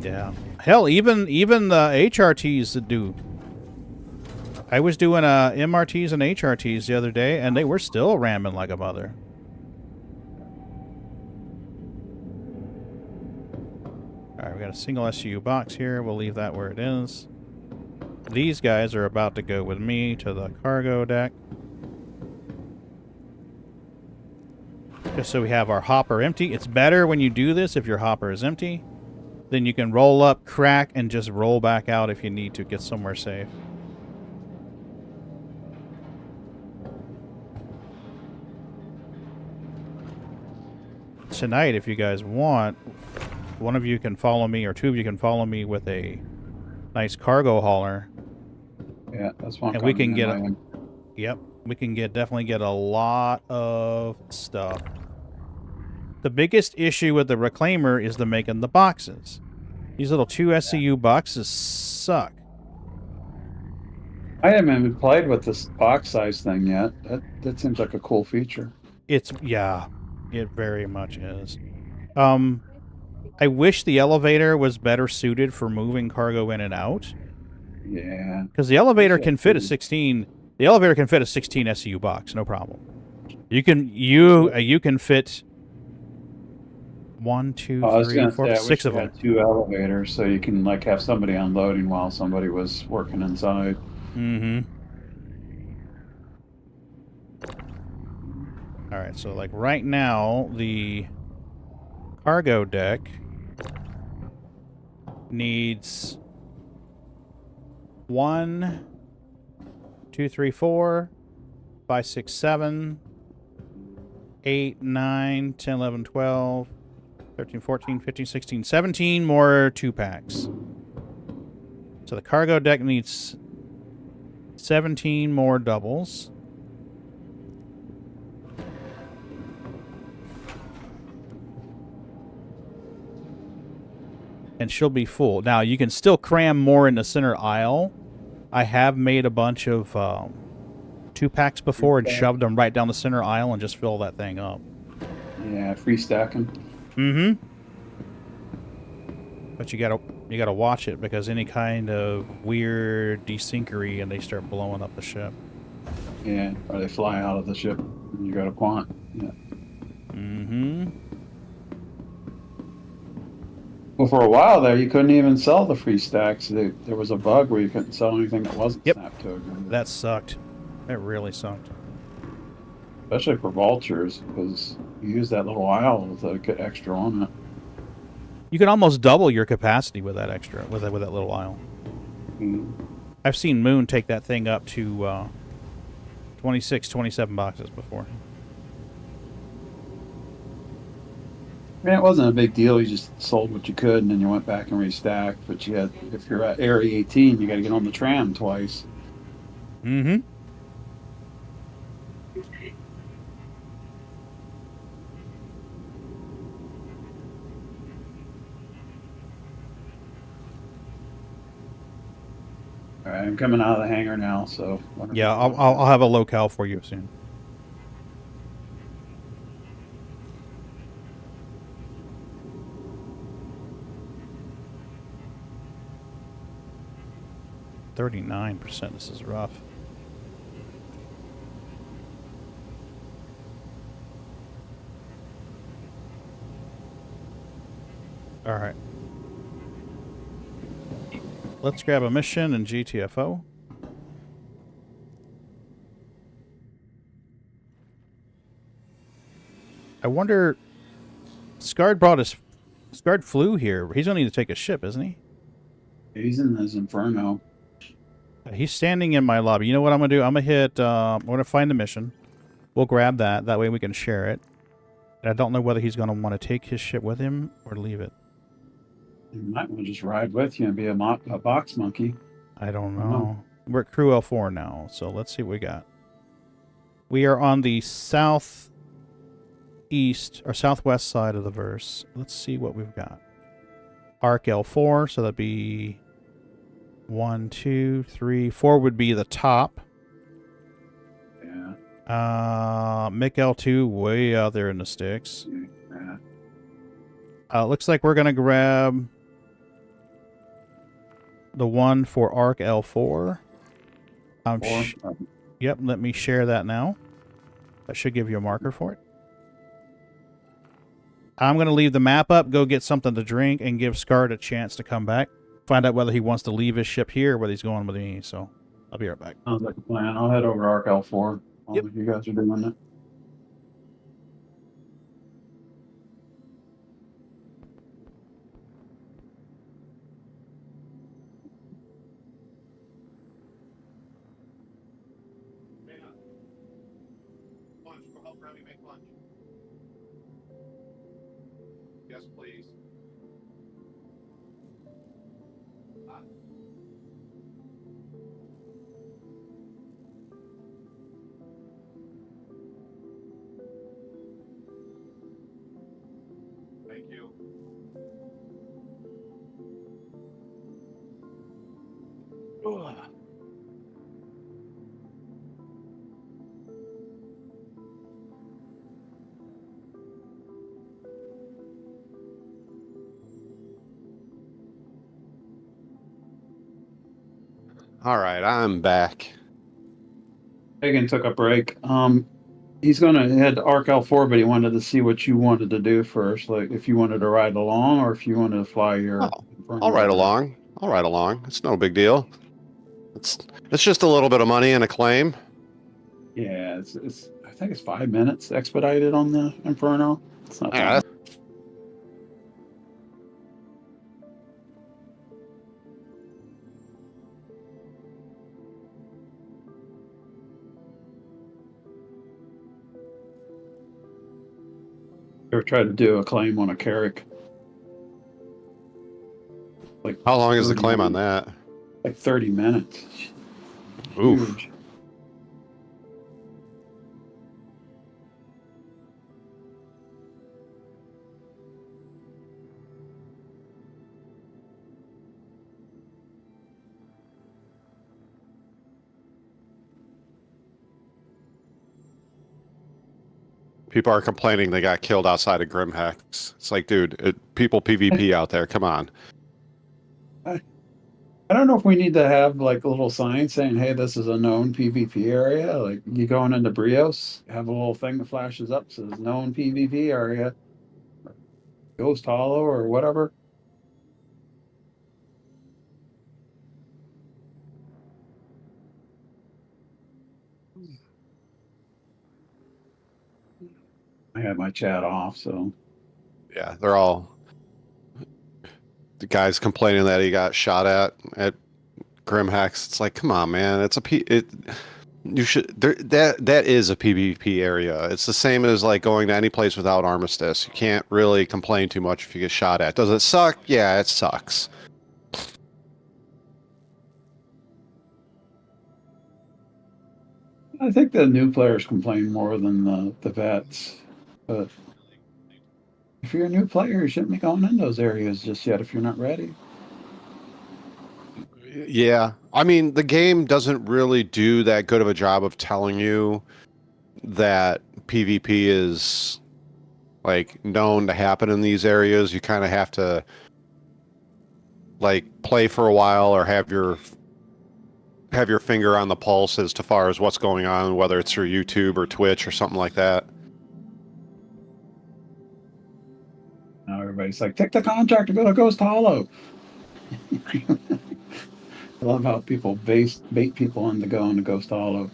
Yeah. Hell, even the HRTs that do. I was doing MRTs and HRTs the other day, and they were still ramming like a mother. Alright, we got a single SU box here. We'll leave that where it is. These guys are about to go with me to the cargo deck. Just so we have our hopper empty. It's better when you do this if your hopper is empty. Then you can roll up, crack, and just roll back out if you need to get somewhere safe. Tonight, if you guys want, one of you can follow me, or 2 of you can follow me with a nice cargo hauler. Yeah, that's one. And we can get yep, we can definitely get a lot of stuff. The biggest issue with the Reclaimer is the making the boxes. These little 2 SCU boxes suck. I haven't even played with this box size thing yet. That seems like a cool feature. Yeah, it very much is. I wish the elevator was better suited for moving cargo in and out. Yeah. Because the elevator can fit a 16. The elevator can fit a 16 SCU box, no problem. You can fit 1, 2, 3, 4, 6 of them. 2 elevators, so you can like have somebody unloading while somebody was working inside. Mm-hmm. All right, so like right now, the cargo deck needs 1, 2, 3, 4, 5, 6, 7, 8, 9, 10, 11, 12, 13, 14, 15, 16, 17 more 2-packs. So the cargo deck needs 17 more doubles. And she'll be full. Now, you can still cram more in the center aisle. I have made a bunch of 2-packs before and shoved them right down the center aisle and just fill that thing up. Yeah, free stacking. Mm-hmm. But you gotta watch it, because any kind of weird desyncery and they start blowing up the ship. Yeah, or they fly out of the ship and you got a quant. Yeah. Mm-hmm. Well, for a while there, you couldn't even sell the free stacks. There was a bug where you couldn't sell anything that wasn't snapped to a gun. That sucked. It really sucked. Especially for vultures, because you use that little aisle to get extra on it. You can almost double your capacity with that extra, with that little aisle. I've seen Moon take that thing up to 26, 27 boxes before. I mean, it wasn't a big deal. You just sold what you could, and then you went back and restacked. But you had, if you're at Area 18, you got to get on the tram twice. Mm-hmm. All right, I'm coming out of the hangar now, so... Yeah, I'll have a locale for you soon. 39%. This is rough. All right. Let's grab a mission in GTFO. I wonder... Scard flew here. He's going to need to take a ship, isn't he? He's in his Inferno. He's standing in my lobby. You know what I'm going to do? I'm going to hit... I'm going to find the mission. We'll grab that. That way we can share it. And I don't know whether he's going to want to take his ship with him or leave it. He might want to just ride with you and be a box monkey. I don't know. We're at Crew L4 now, so let's see what we got. We are on the southeast or southwest side of the verse. Let's see what we've got. Arc L4, so that'd be 1, 2, 3, 4 would be the top. Yeah. Mick L2 way out there in the sticks. Yeah. Looks like we're gonna grab the one for Arc L4. Yep, let me share that now. That should give you a marker for it. I'm going to leave the map up, go get something to drink, and give Scard a chance to come back. Find out whether he wants to leave his ship here or whether he's going with me, so I'll be right back. Sounds like a plan. I'll head over to Arc L4 while Yep. you guys are doing it. Yes, please. Thank you. All right, I'm back. Megan took a break. He's gonna head to Arc L4, but he wanted to see what you wanted to do first, like if you wanted to ride along or if you wanted to fly your. I'll ride along. I'll ride along. It's no big deal. It's just a little bit of money and a claim. Yeah, it's I think it's 5 minutes expedited on the Inferno. It's not Yeah, bad. Ever tried to do a claim on a Carrack? Like How long is the 30 claim on minutes. that? Like 30 minutes. Oof. Huge. People are complaining they got killed outside of Grimhex. It's like, dude, people PvP out there. Come on. I don't know if we need to have like a little sign saying, hey, this is a known PvP area. Like you going into Brios, have a little thing that flashes up, says known PvP area, Ghost Hollow or whatever. I had my chat off, so Yeah, they're all. The guy's complaining that he got shot at Grimhex. It's like, come on, man. It's you should that is a PvP area. It's the same as like going to any place without Armistice. You can't really complain too much if you get shot at. Does it suck? Yeah, it sucks. I think the new players complain more than the vets. But if you're a new player, you shouldn't be going in those areas just yet if you're not ready. Yeah, I mean, the game doesn't really do that good of a job of telling you that PvP is like known to happen in these areas. You kind of have to like play for a while or have your have your finger on the pulse as to far as what's going on, whether it's through YouTube or Twitch or something like that. Now everybody's like, take the contract to go to Ghost Hollow. I love how people bait people into going to Ghost Hollow.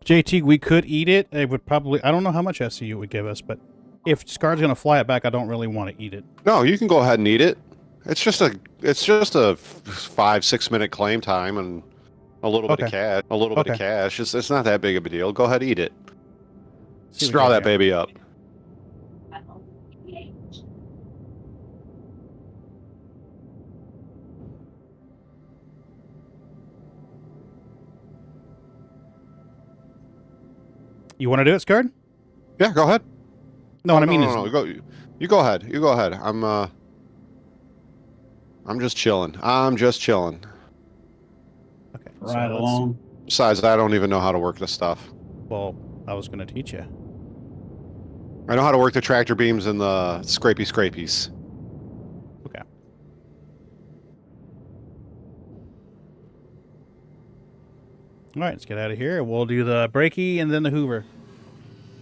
JT, we could eat it. It would probably, I don't know how much SCU it would give us, but if Scar's going to fly it back, I don't really want to eat it. No, you can go ahead and eat it. It's just a 5-6 minute claim time and a little bit of cash. A little bit of cash. It's not that big of a deal. Go ahead, eat it. Straw that baby up. You want to do it, Scar? Yeah, go ahead. No, what I mean is... You go ahead. You go ahead. I'm just chilling. I'm just chilling. Okay. Right along. Besides, I don't even know how to work this stuff. Well, I was going to teach you. I know how to work the tractor beams and the scrapies. Okay. All right, let's get out of here. We'll do the brakey and then the Hoover.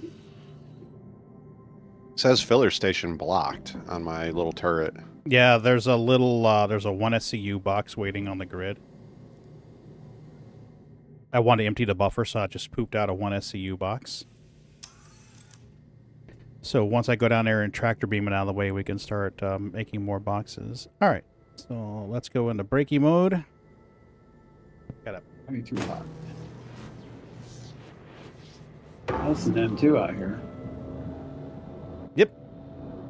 It says filler station blocked on my little turret. Yeah, there's a little, there's a 1 SCU box waiting on the grid. I wanted to empty the buffer, so I just pooped out a 1 SCU box. So once I go down there and tractor beam it out of the way, we can start making more boxes. All right, so let's go into brakey mode. Got up. I mean, too hot. That's an M2 out here. Yep.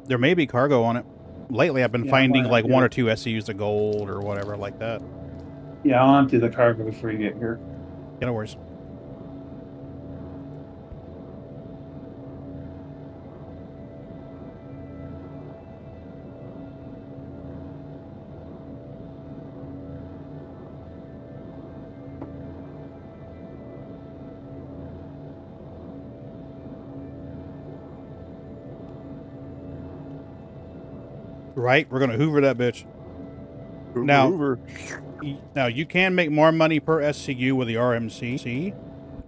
There may be cargo on it. Lately, I've been finding like 1 or 2 SCUs of gold or whatever like that. Yeah, I'll empty the cargo before you get here. Yeah, no worries. Right, we're gonna Hoover that bitch. Now you can make more money per SCU with the RMC,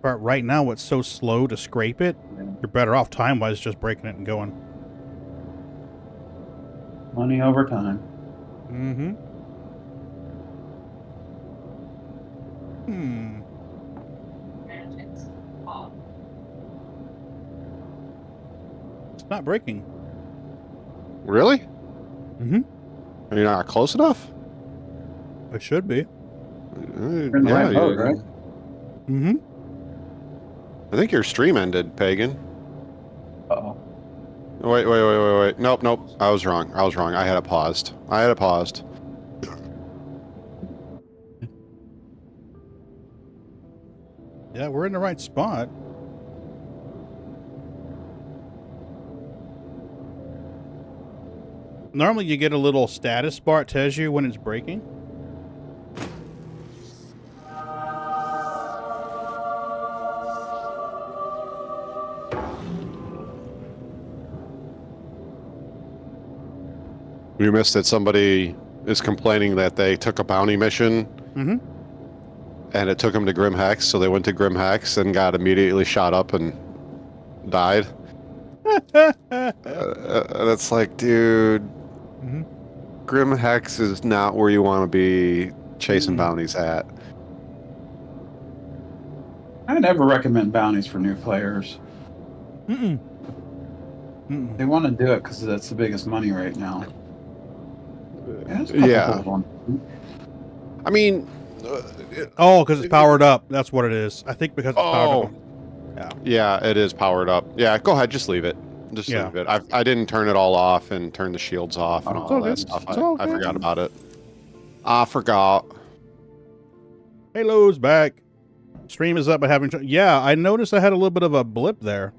but right now it's so slow to scrape it. You're better off time-wise just breaking it and going. Money over time. Mm-hmm. It's not breaking. Really? Mm-hmm. Are you not close enough? It should be. You're in the right boat, right? Mm-hmm. I think your stream ended, Pagan. Uh-oh. Wait. Nope. I was wrong. I had it paused. Yeah, we're in the right spot. Normally you get a little status bar that tells you when it's breaking. You missed that somebody is complaining that they took a bounty mission and it took them to Grim Hex, so they went to Grim Hex and got immediately shot up and died. That's like, dude, Grim Hex is not where you want to be chasing bounties at. I never recommend bounties for new players. They want to do it because that's the biggest money right now. Yeah. I mean... oh, because it's powered up. That's what it is. I think because it's powered up. Yeah, it is powered up. Yeah, go ahead. Just leave it. Leave it. I didn't turn it all off and turn the shields off and all that stuff. I forgot about it. I forgot. Halo's back. Stream is up, but having... yeah, I noticed I had a little bit of a blip there.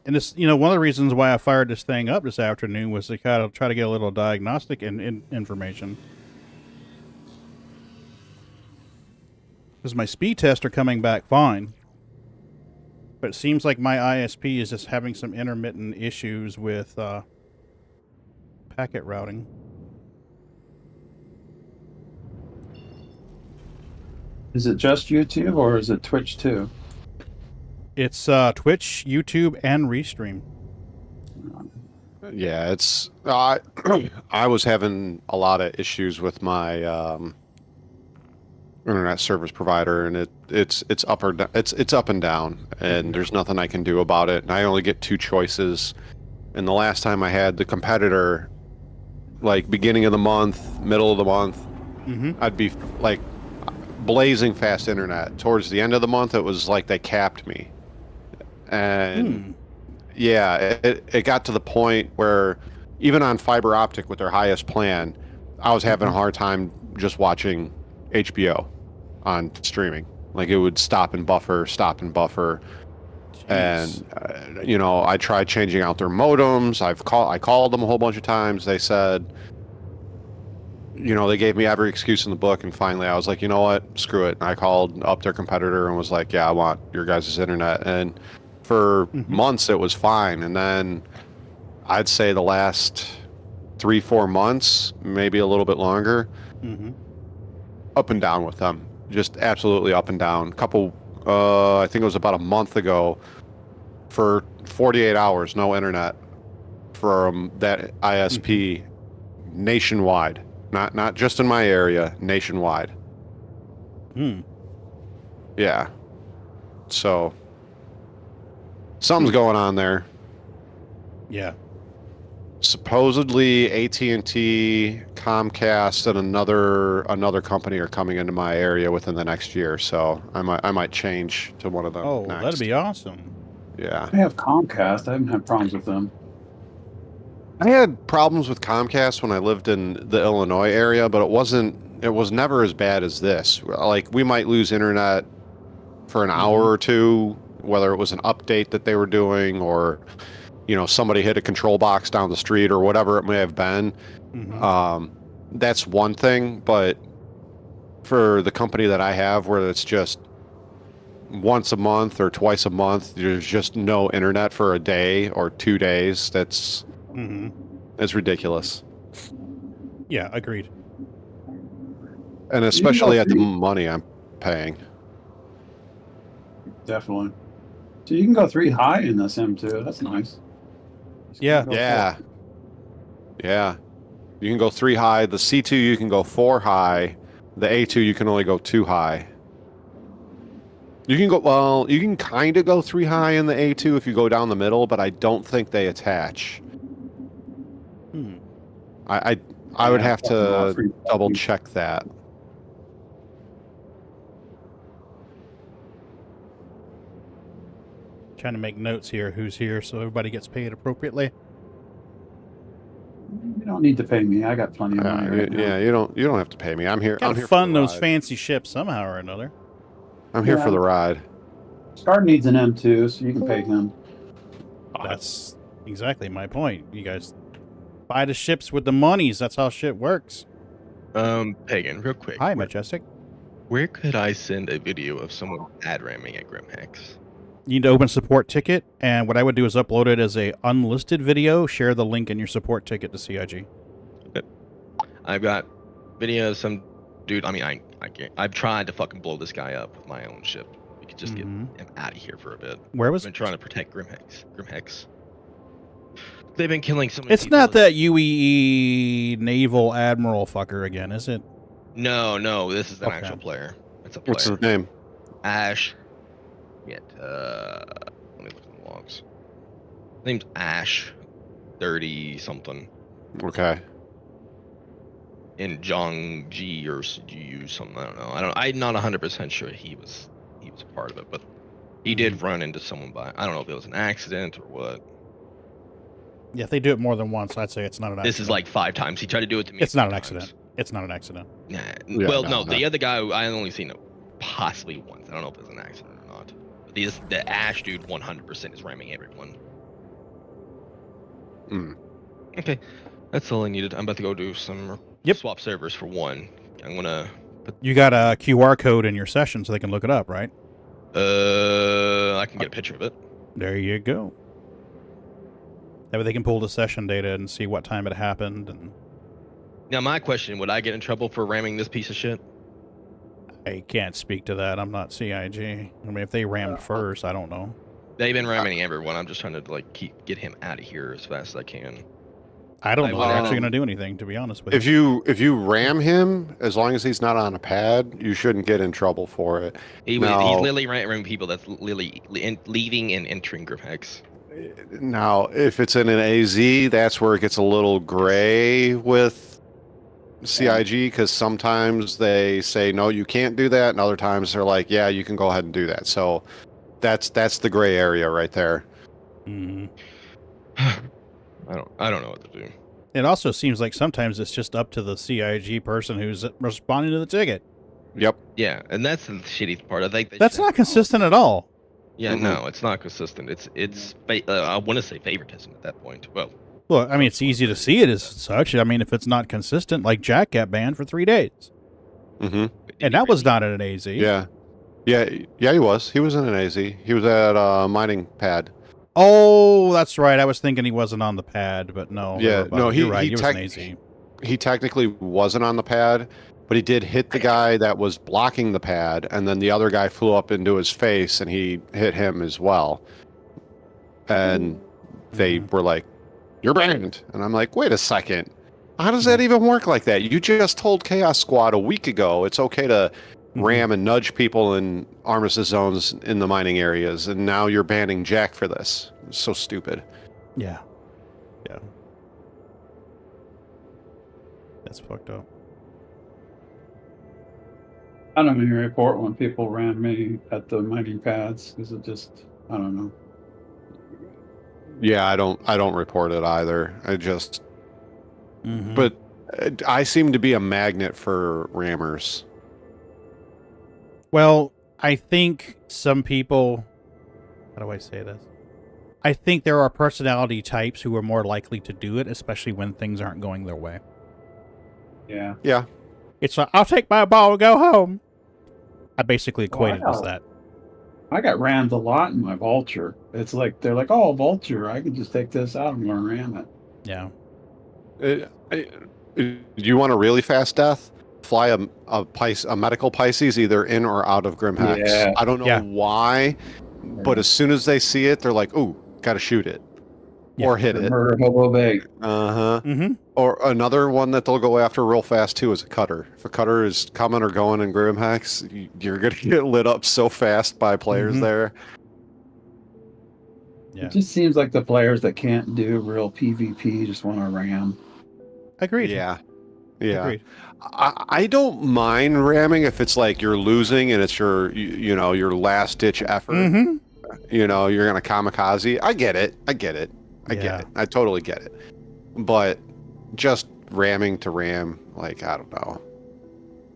And this, one of the reasons why I fired this thing up this afternoon was to kind of try to get a little diagnostic information. Because my speed tests are coming back fine. But it seems like my ISP is just having some intermittent issues with packet routing. Is it just YouTube or is it Twitch too? It's Twitch, YouTube, and Restream. Yeah, it's I was having a lot of issues with my internet service provider, and it's up or down, it's up and down, and there's nothing I can do about it. And I only get two choices. And the last time I had the competitor, like beginning of the month, middle of the month, I'd be like blazing fast internet. Towards the end of the month, it was like they capped me, and yeah, it got to the point where even on fiber optic with their highest plan, I was having a hard time just watching HBO on streaming. Like it would stop and buffer. And you know, I tried changing out their modems. I called them a whole bunch of times. They said, you know, they gave me every excuse in the book, and finally I was like, you know what, screw it. And I called up their competitor and was like, yeah, I want your guys' internet. And for months it was fine, and then I'd say the last 3-4 months, maybe a little bit longer, up and down with them, just absolutely up and down. I think it was about a month ago, for 48 hours, no internet from that ISP nationwide, not just in my area, nationwide. Yeah, so something's going on there. Yeah. Supposedly AT&T, Comcast, and another company are coming into my area within the next year, so I might change to one of them. Oh, next. that'd be awesome. Yeah. I have Comcast. I haven't had problems with them. I had problems with Comcast when I lived in the Illinois area, but it was never as bad as this. Like, we might lose internet for an hour or two, whether it was an update that they were doing, or you know, somebody hit a control box down the street, or whatever it may have been. That's one thing, but for the company that I have, where it's just once a month or twice a month, there's just no internet for a day or 2 days, that's ridiculous. Yeah, agreed. And especially at the money I'm paying. Definitely. So you can go 3 high in this M2. That's nice. Yeah. Yeah. You can go 3 high. The C2 you can go 4 high. The A2 you can only go 2 high. You can kind of go 3 high in the A2 if you go down the middle, but I don't think they attach. I would have to double check that. Trying to make notes here, who's here, so everybody gets paid appropriately. You don't need to pay me. I got plenty of money right now. Yeah, you don't have to pay me. I'm here. Gotta I'm here fund for the those ride. fancy ships somehow or another. I'm here for the ride. Scar needs an M2, so you can pay him. That's exactly my point. You guys buy the ships with the monies. That's how shit works. Pagan, real quick. Hi, Majestic. Where could I send a video of someone ad ramming at Grimhex? You need to open support ticket, and what I would do is upload it as a unlisted video, share the link in your support ticket to CIG. Okay. I've got video of some dude. I mean, I've tried to fucking blow this guy up with my own ship. We could just get him out of here for a bit. Where was I've been trying to protect Grimhex. They've been killing so many It's people. not that UEE naval admiral fucker again, is it? No, this is an actual player. It's a player. What's his name? Ash. Let me look at the logs. His name's Ash, 30 something. Okay. In Zhangji or Ju something. I don't know. I'm not 100% sure he was a part of it, but he did run into someone by. I don't know if it was an accident or what. Yeah, if they do it more than once, I'd say it's not an accident. This is like 5 times. He tried to do it to me. It's not an accident. It's not an accident. Nah. Yeah, Well, no, the other guy I only seen it possibly once. I don't know if it was an accident or not. But the Ash dude 100% is ramming everyone. Okay, that's all I needed. I'm about to go do some swap servers for one. I'm gonna. You got a QR code in your session so they can look it up, right? I can get a picture of it. There you go. That way they can pull the session data and see what time it happened. And Now my question: would I get in trouble for ramming this piece of shit? I can't speak to that. I'm not CIG. I mean, if they rammed first, I don't know. They've been ramming everyone. I'm just trying to like get him out of here as fast as I can. I don't know if they're actually Um, going to do anything, to be honest with you. If you ram him, as long as he's not on a pad, you shouldn't get in trouble for it. He's Now- literally ramming people that's literally leaving and entering Grimhex. Now, if it's in an AZ, that's where it gets a little gray with CIG, because sometimes they say no, you can't do that, and other times they're like, yeah, you can go ahead and do that. So that's the gray area right there. Mhm. I don't know what to do. It also seems like sometimes it's just up to the CIG person who's responding to the ticket. Yep. Yeah, and that's the shitty part. I think That's not consistent at all. Yeah, Mhm. no, it's not consistent. I want to say favoritism at that point. Well, Well, I mean, it's easy to see it as such. I mean, if it's not consistent, like Jack got banned for 3 days. Mm-hmm. And that was not at an AZ. Yeah. He was. He was in an AZ. He was at a mining pad. Oh, that's right. I was thinking he wasn't on the pad, but no. Yeah, no, you're right. he He was an AZ. He technically wasn't on the pad, but he did hit the guy that was blocking the pad, and then the other guy flew up into his face, and he hit him as well. And they were like, "You're banned," and I'm like, "Wait a second, how does that even work like that? You just told Chaos Squad a week ago it's okay to ram and nudge people in armistice zones in the mining areas, and now you're banning Jack for this. It's so stupid." Yeah. Yeah. That's fucked up. I don't even report when people ram me at the mining pads because it just, I don't know. Yeah, I don't report it either. I just, Mhm. but I seem to be a magnet for rammers. Well, I think some people. How do I say this? I think there are personality types who are more likely to do it, especially when things aren't going their way. Yeah. Yeah. It's like, I'll take my ball and go home. I basically Oh, I equate it as know. that. I got rammed a lot in my vulture. It's like, they're like, oh, vulture, I can just take this out. I'm going to ram it. Yeah. Do you want a really fast death? Fly a medical Pisces either in or out of Grimhex. Yeah. I don't know Yeah. why, but as soon as they see it, they're like, "Ooh, gotta shoot it." Yeah. Or hit it. Murder hobo bag. Uh-huh. Mm-hmm. Or another one that they'll go after real fast too is a cutter. If a cutter is coming or going in Grimhex, you're gonna get lit up so fast by players Mhm. there. Yeah. It just seems like the players that can't do real PvP just want to ram. Agreed. Yeah. Yeah. Agreed. I don't mind ramming if it's like you're losing and it's your your last ditch effort. Mm-hmm. You're gonna kamikaze. I get it. I get it. Yeah. I totally get it. But just ramming to ram, like, I don't know.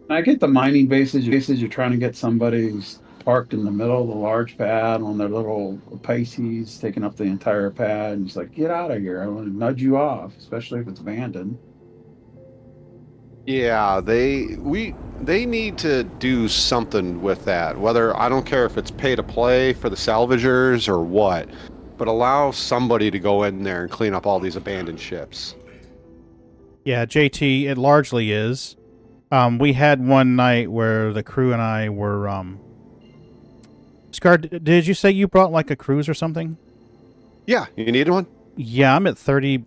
I get the mining bases. You're trying to get somebody who's parked in the middle of the large pad on their little Pisces, taking up the entire pad, and it's like, get out of here. I want to nudge you off, especially if it's abandoned. Yeah, they need to do something with that. Whether, I don't care if it's pay to play for the salvagers or what, but allow somebody to go in there and clean up all these abandoned ships. Yeah, JT, it largely is. We had one night where the crew and I were Scar, did you say you brought like a cruise or something? Yeah, you need one? Yeah, I'm at 38%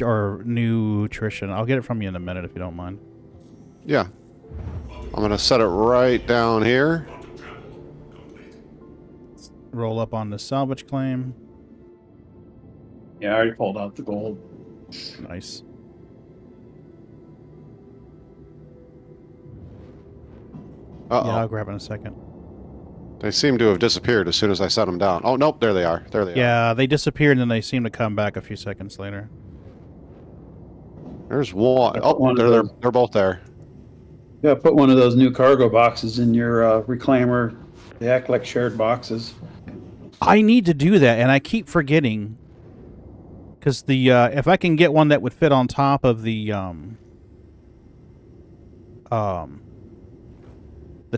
or nutrition. I'll get it from you in a minute if you don't mind. Yeah. I'm gonna set it right down here. Roll up on the salvage claim. Yeah, I already pulled out the gold. Nice. Uh-oh. Yeah, I'll grab it in a second. They seem to have disappeared as soon as I set them down. Oh, nope, there they are. There they are. Yeah, they disappeared and then they seem to come back a few seconds later. There's one. I put Oh, one of they're both there. Yeah, put one of those new cargo boxes in your reclaimer. They act like shared boxes. I need to do that, and I keep forgetting. Because the if I can get one that would fit on top of the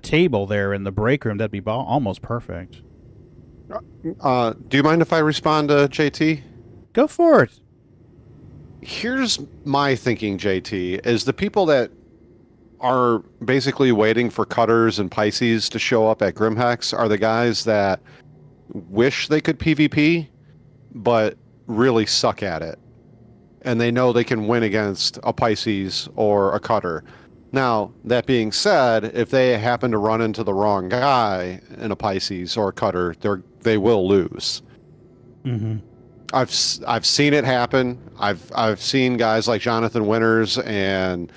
table there in the break room, that'd be almost perfect. Do you mind if I respond to JT? Go for it. Here's my thinking, JT, is the people that are basically waiting for Cutters and Pisces to show up at Grimhex are the guys that wish they could PvP, but really suck at it. And they know they can win against a Pisces or a Cutter. Now, that being said, if they happen to run into the wrong guy in a Pisces or a Cutter, they will lose. Mm-hmm. I've seen it happen. I've seen guys like Jonathan Winters and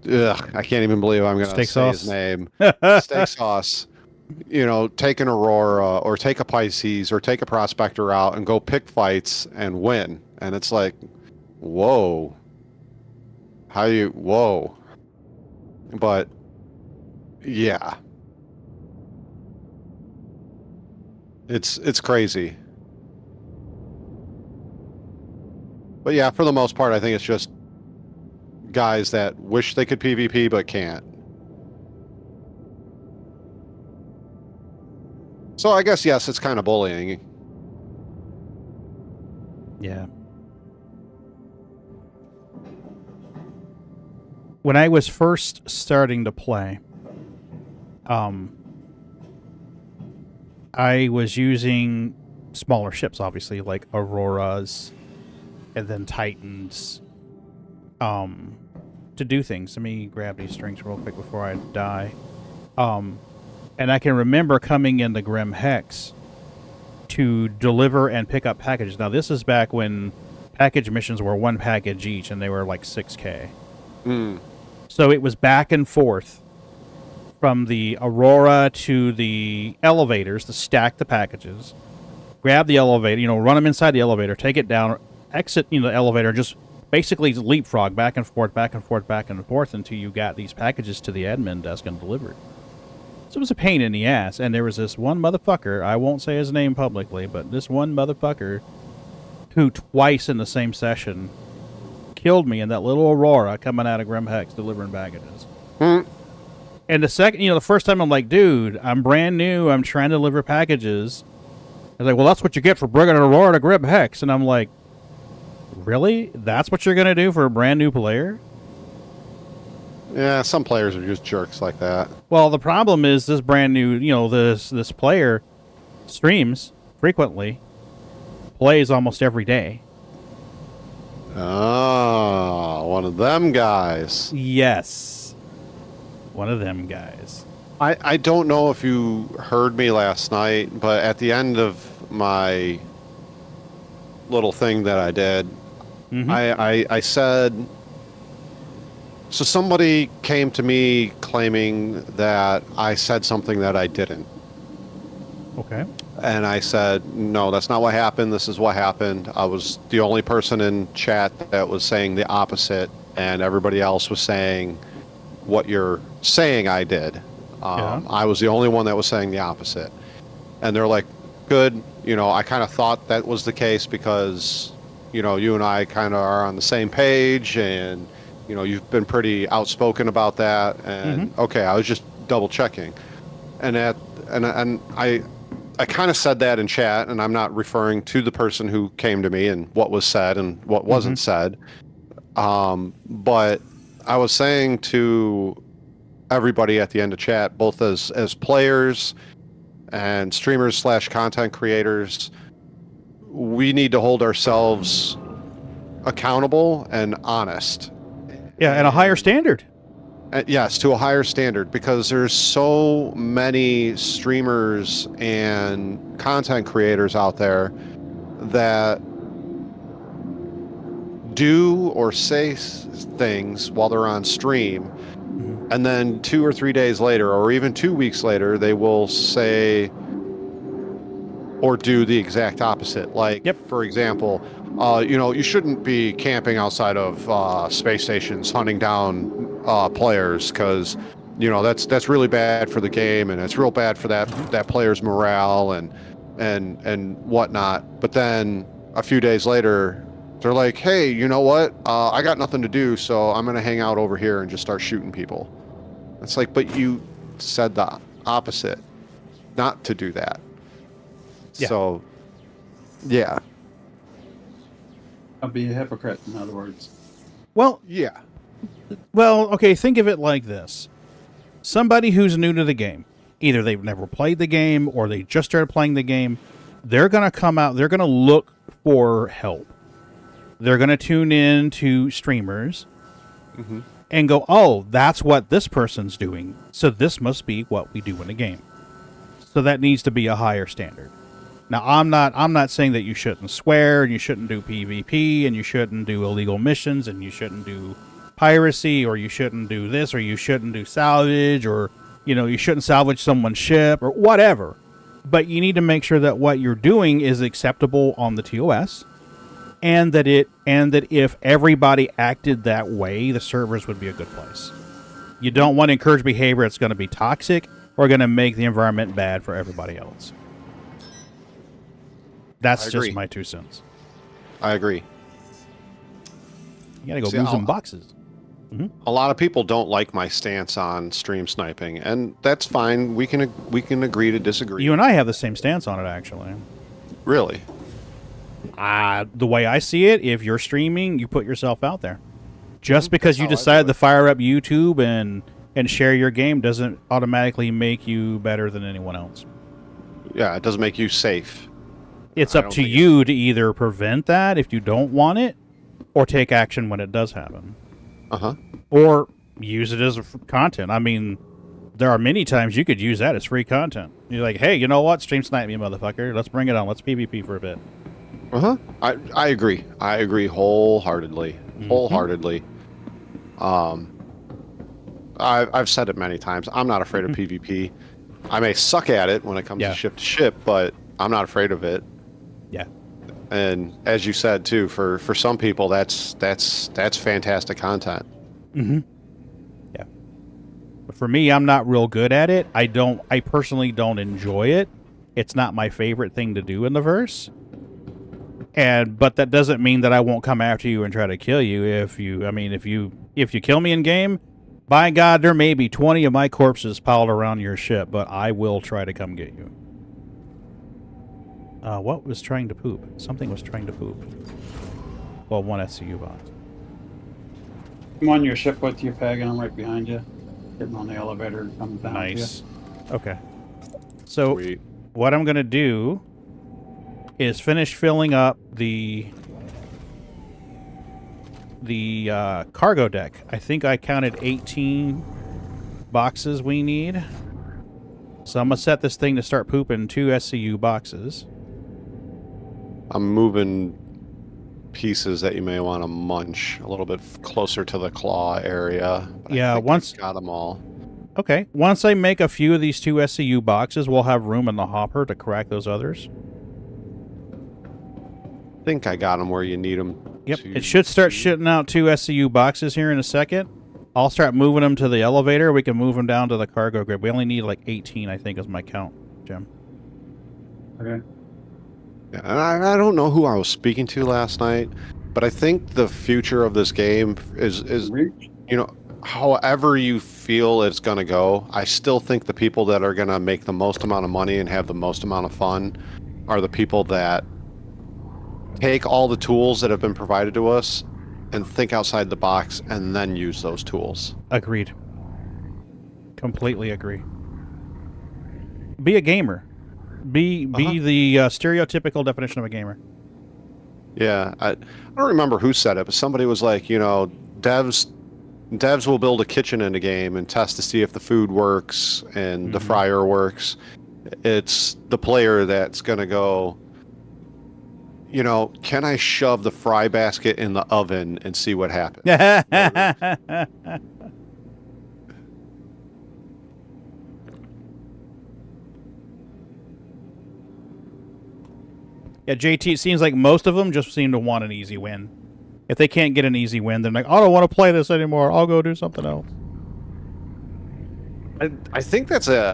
I can't even believe I'm going to say his name. Steak Sauce. You know, take an Aurora or take a Pisces or take a Prospector out and go pick fights and win. And it's like, whoa. Whoa. But yeah. It's crazy. But yeah, for the most part, I think it's just guys that wish they could PvP but can't. So I guess, yes, it's kind of bullying. Yeah. When I was first starting to play, I was using smaller ships, obviously, like Auroras and then Titans, to do things. Let me grab these strings real quick before I die. And I can remember coming into Grim Hex to deliver and pick up packages. Now, this is back when package missions were 1 package each, and they were like 6K. So it was back and forth from the Aurora to the elevators to stack the packages, grab the elevator, run them inside the elevator, take it down, exit, the elevator, just basically leapfrog back and forth, back and forth, back and forth until you got these packages to the admin desk and delivered. So it was a pain in the ass, and there was this one motherfucker, I won't say his name publicly, but this one motherfucker who twice in the same session killed me in that little Aurora coming out of Grim Hex delivering packages. And the first time I'm like, dude, I'm brand new, I'm trying to deliver packages. He's like, well, that's what you get for bringing an Aurora to Grim Hex. And I'm like, really? That's what you're going to do for a brand new player? Yeah, some players are just jerks like that. Well, the problem is this brand new, this player streams frequently, plays almost every day. Oh, one of them guys. Yes. One of them guys. I don't know if you heard me last night, but at the end of my little thing that I did, I said, so somebody came to me claiming that I said something that I didn't. Okay. And I said, no, that's not what happened. This is what happened. I was the only person in chat that was saying the opposite, and everybody else was saying what you're saying I did. I was the only one that was saying the opposite. And they're like, good. I kind of thought that was the case because, you and I kind of are on the same page, and, you've been pretty outspoken about that. And okay, I was just double checking. And I kind of said that in chat, and I'm not referring to the person who came to me and what was said and what wasn't said. But I was saying to everybody at the end of chat, both as players and streamers / content creators, we need to hold ourselves accountable and honest. Yeah, and a higher standard. Yes, to a higher standard, because there's so many streamers and content creators out there that do or say things while they're on stream, and then 2 or 3 days later, or even 2 weeks later, they will say or do the exact opposite. Like, for example, you shouldn't be camping outside of space stations hunting down players, because that's really bad for the game, and it's real bad for that player's morale and whatnot. But then a few days later, they're like, hey, you know what? I got nothing to do, so I'm gonna hang out over here and just start shooting people. It's like, but you said the opposite, not to do that. Yeah. So, yeah. I'll be a hypocrite, in other words. Well, Yeah. Well, okay, think of it like this. Somebody who's new to the game, either they've never played the game or they just started playing the game, they're going to come out, they're going to look for help. They're going to tune in to streamers and go, oh, that's what this person's doing. So this must be what we do in the game. So that needs to be a higher standard. Now, I'm not saying that you shouldn't swear and you shouldn't do PvP and you shouldn't do illegal missions and you shouldn't do piracy or you shouldn't do this or you shouldn't do salvage or, you shouldn't salvage someone's ship or whatever. But you need to make sure that what you're doing is acceptable on the TOS and that if everybody acted that way, the servers would be a good place. You don't want to encourage behavior that's going to be toxic or going to make the environment bad for everybody else. That's just my 2 cents. I agree. You gotta go move some boxes. A lot of people don't like my stance on stream sniping, and that's fine. We can agree to disagree. You and I have the same stance on it, actually. Really? The way I see it, if you're streaming, you put yourself out there. Just because you decide to fire up YouTube and share your game doesn't automatically make you better than anyone else. Yeah, it doesn't make you safe. It's up to you to either prevent that if you don't want it, or take action when it does happen. Or use it as content. I mean, there are many times you could use that as free content. You're like, hey, you know what? Stream snipe me, motherfucker. Let's bring it on. Let's PvP for a bit. I agree. I agree wholeheartedly. Wholeheartedly. I've said it many times. I'm not afraid of PvP. I may suck at it when it comes to ship, but I'm not afraid of it. Yeah. And as you said too, for some people that's fantastic content. Yeah. But for me, I'm not real good at it. I personally don't enjoy it. It's not my favorite thing to do in the verse. But that doesn't mean that I won't come after you and try to kill you if you kill me in game, by God, there may be 20 of my corpses piled around your ship, but I will try to come get you. What was trying to poop? Something was trying to poop. Well, one SCU box. I'm on your ship with you, Peg, and I'm right behind you. Getting on the elevator and coming down. Nice. Okay. So, what I'm going to do is finish filling up the cargo deck. I think I counted 18 boxes we need. So I'm going to set this thing to start pooping 2 SCU boxes. I'm moving pieces that you may want to munch a little bit closer to the claw area. Yeah, once got them all. Okay, once I make a few of these 2 SCU boxes, we'll have room in the hopper to crack those others. I think I got them where you need them. Yep, it should start shitting out 2 SCU boxes here in a second. I'll start moving them to the elevator. We can move them down to the cargo grid. We only need like 18, I think, is my count, Jim. Okay. Yeah, I don't know who I was speaking to last night, but I think the future of this game is however you feel it's going to go, I still think the people that are going to make the most amount of money and have the most amount of fun are the people that take all the tools that have been provided to us and think outside the box and then use those tools. Agreed. Completely agree. Be a gamer. Be the stereotypical definition of a gamer. Yeah, I don't remember who said it, but somebody was like, devs will build a kitchen in a game and test to see if the food works and the fryer works. It's the player that's going to go, can I shove the fry basket in the oven and see what happens? Yeah, JT, it seems like most of them just seem to want an easy win. If they can't get an easy win, they're like, I don't want to play this anymore. I'll go do something else. I think that's an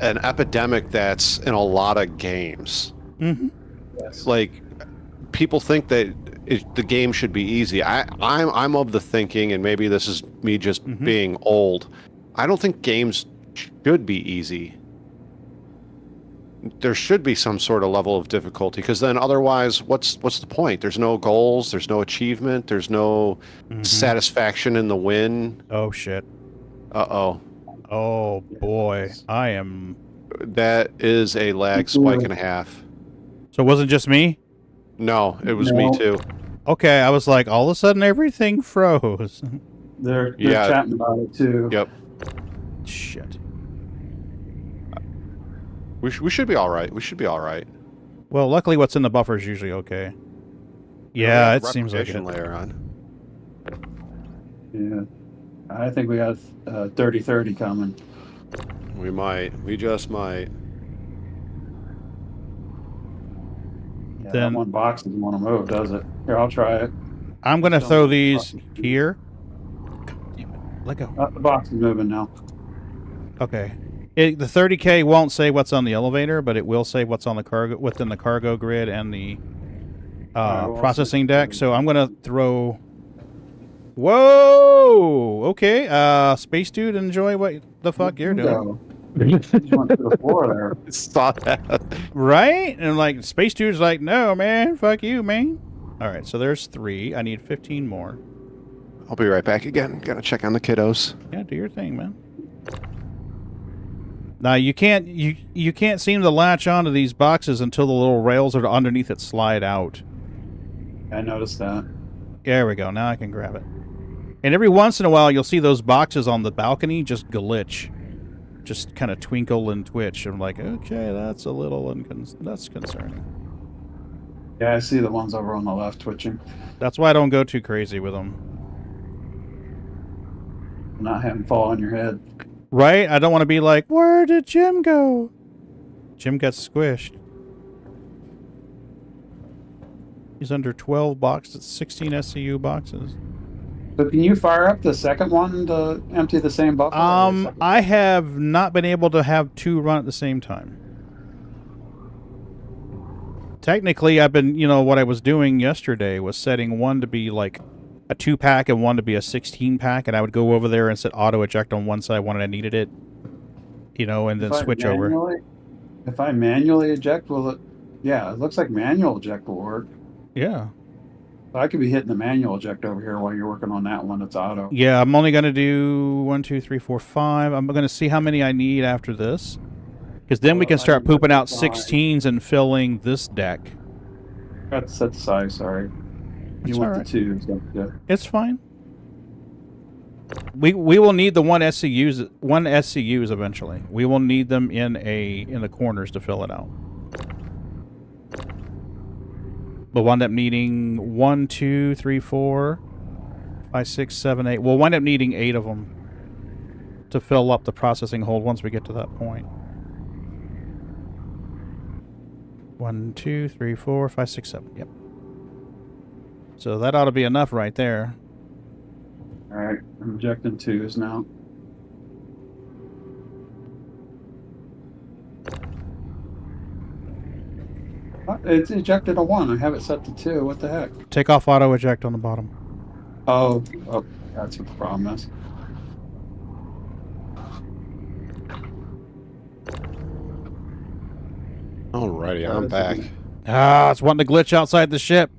epidemic that's in a lot of games. Yes. Like, people think that the game should be easy. I'm of the thinking, and maybe this is me just being old, I don't think games should be easy. there should be some sort of level of difficulty, because then otherwise, what's the point? There's no goals, there's no achievement, there's no satisfaction in the win. Oh shit. Uh-oh. Oh boy. I am. That is a lag spike and a half. So it wasn't just me? No, it was me too. Okay, I was like, all of a sudden everything froze. They're chatting about it too. Yep. Shit. We should be all right. We should be all right. Well, luckily what's in the buffer is usually okay. Yeah, it seems like it. Layer on. Yeah. I think we got 30-30 coming. We might. We just might. Yeah, Then- that one box doesn't want to move, does it? Here, I'll try it. I'm going to throw these here. God damn it. Let go. The box is moving now. Okay. The 30K won't say what's on the elevator, but it will say what's on the cargo within the cargo grid and the well, processing deck. So I'm gonna throw. Whoa! Okay. Space dude, enjoy what the fuck you're doing. You went to the floor there. Saw that. Right? And like Space dude's like, no man, fuck you, man. All right. So there's 3. I need 15 more. I'll be right back again. Gotta check on the kiddos. Yeah, do your thing, man. Now you can't seem to latch onto these boxes until the little rails that are underneath it slide out. I noticed that. There we go. Now I can grab it. And every once in a while you'll see those boxes on the balcony just glitch. Just kind of twinkle and twitch. I'm like, okay, that's a little that's concerning. Yeah, I see the ones over on the left twitching. That's why I don't go too crazy with them. Not having fall on your head. Right? I don't want to be like, where did Jim go? Jim got squished. He's under 12 boxes, 16 SCU boxes. So can you fire up the second one to empty the same buffer? I have not been able to have 2 run at the same time. Technically, I've been, what I was doing yesterday was setting one to be like a 2-pack and one to be a 16-pack, and I would go over there and set auto eject on one side when I needed it, and then switch over. If I manually eject, will it? Yeah, it looks like manual eject will work. Yeah. I could be hitting the manual eject over here while you're working on that one that's auto. Yeah, I'm only going to do 1, 2, 3, 4, 5. I'm going to see how many I need after this. Because then we can start pooping out 16s and filling this deck. Got to set the size, sorry. You want the 2s. Yeah. It's fine. We will need the one SCUs eventually. We will need them in the corners to fill it out. We'll wind up needing 1, 2, 3, 4, 5, 6, 7, 8. We'll wind up needing 8 of them to fill up the processing hold once we get to that point. 1, 2, 3, 4, 5, 6, 7. Yep. So that ought to be enough right there. All right, I'm ejecting 2s now. It's ejected a 1. I have it set to 2. What the heck? Take off auto eject on the bottom. Oh, that's what the problem is. Alrighty, I'm back. It's wanting to glitch outside the ship.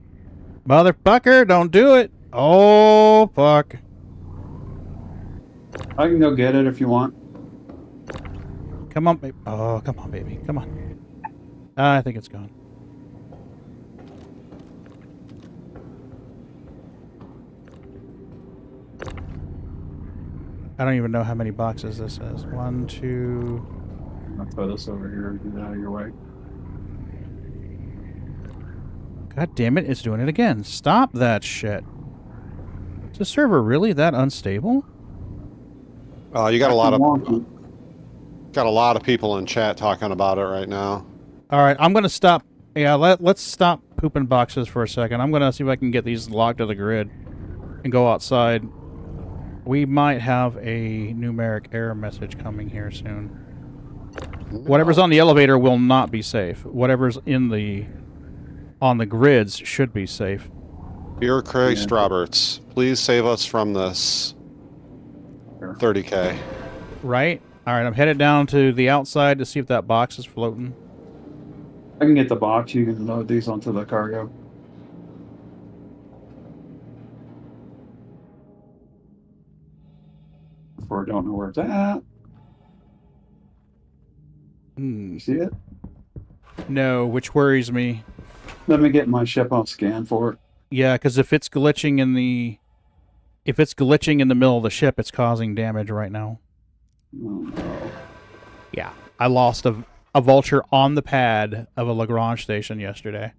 Motherfucker, don't do it. Oh, fuck. I can go get it if you want. Come on, baby. Oh, come on, baby. Come on. I think it's gone. I don't even know how many boxes this is. 1, 2... I'll throw this over here and get it out of your way. God damn it, it's doing it again. Stop that shit. Is the server really that unstable? You got a lot of people in chat talking about it right now. Alright, I'm gonna stop. Yeah, let's stop pooping boxes for a second. I'm gonna see if I can get these locked to the grid and go outside. We might have a numeric error message coming here soon. Whatever's on the elevator will not be safe. Whatever's on the grids should be safe. Dear Christ Roberts, please save us from this 30K. Right? Alright, I'm headed down to the outside to see if that box is floating. I can get the box. You can load these onto the cargo. Before I don't know where it's at. You see it? No, which worries me. Let me get my ship on scan for it. Yeah, because if it's glitching in the middle of the ship, it's causing damage right now. Oh, no. Yeah, I lost a vulture on the pad of a Lagrange station yesterday.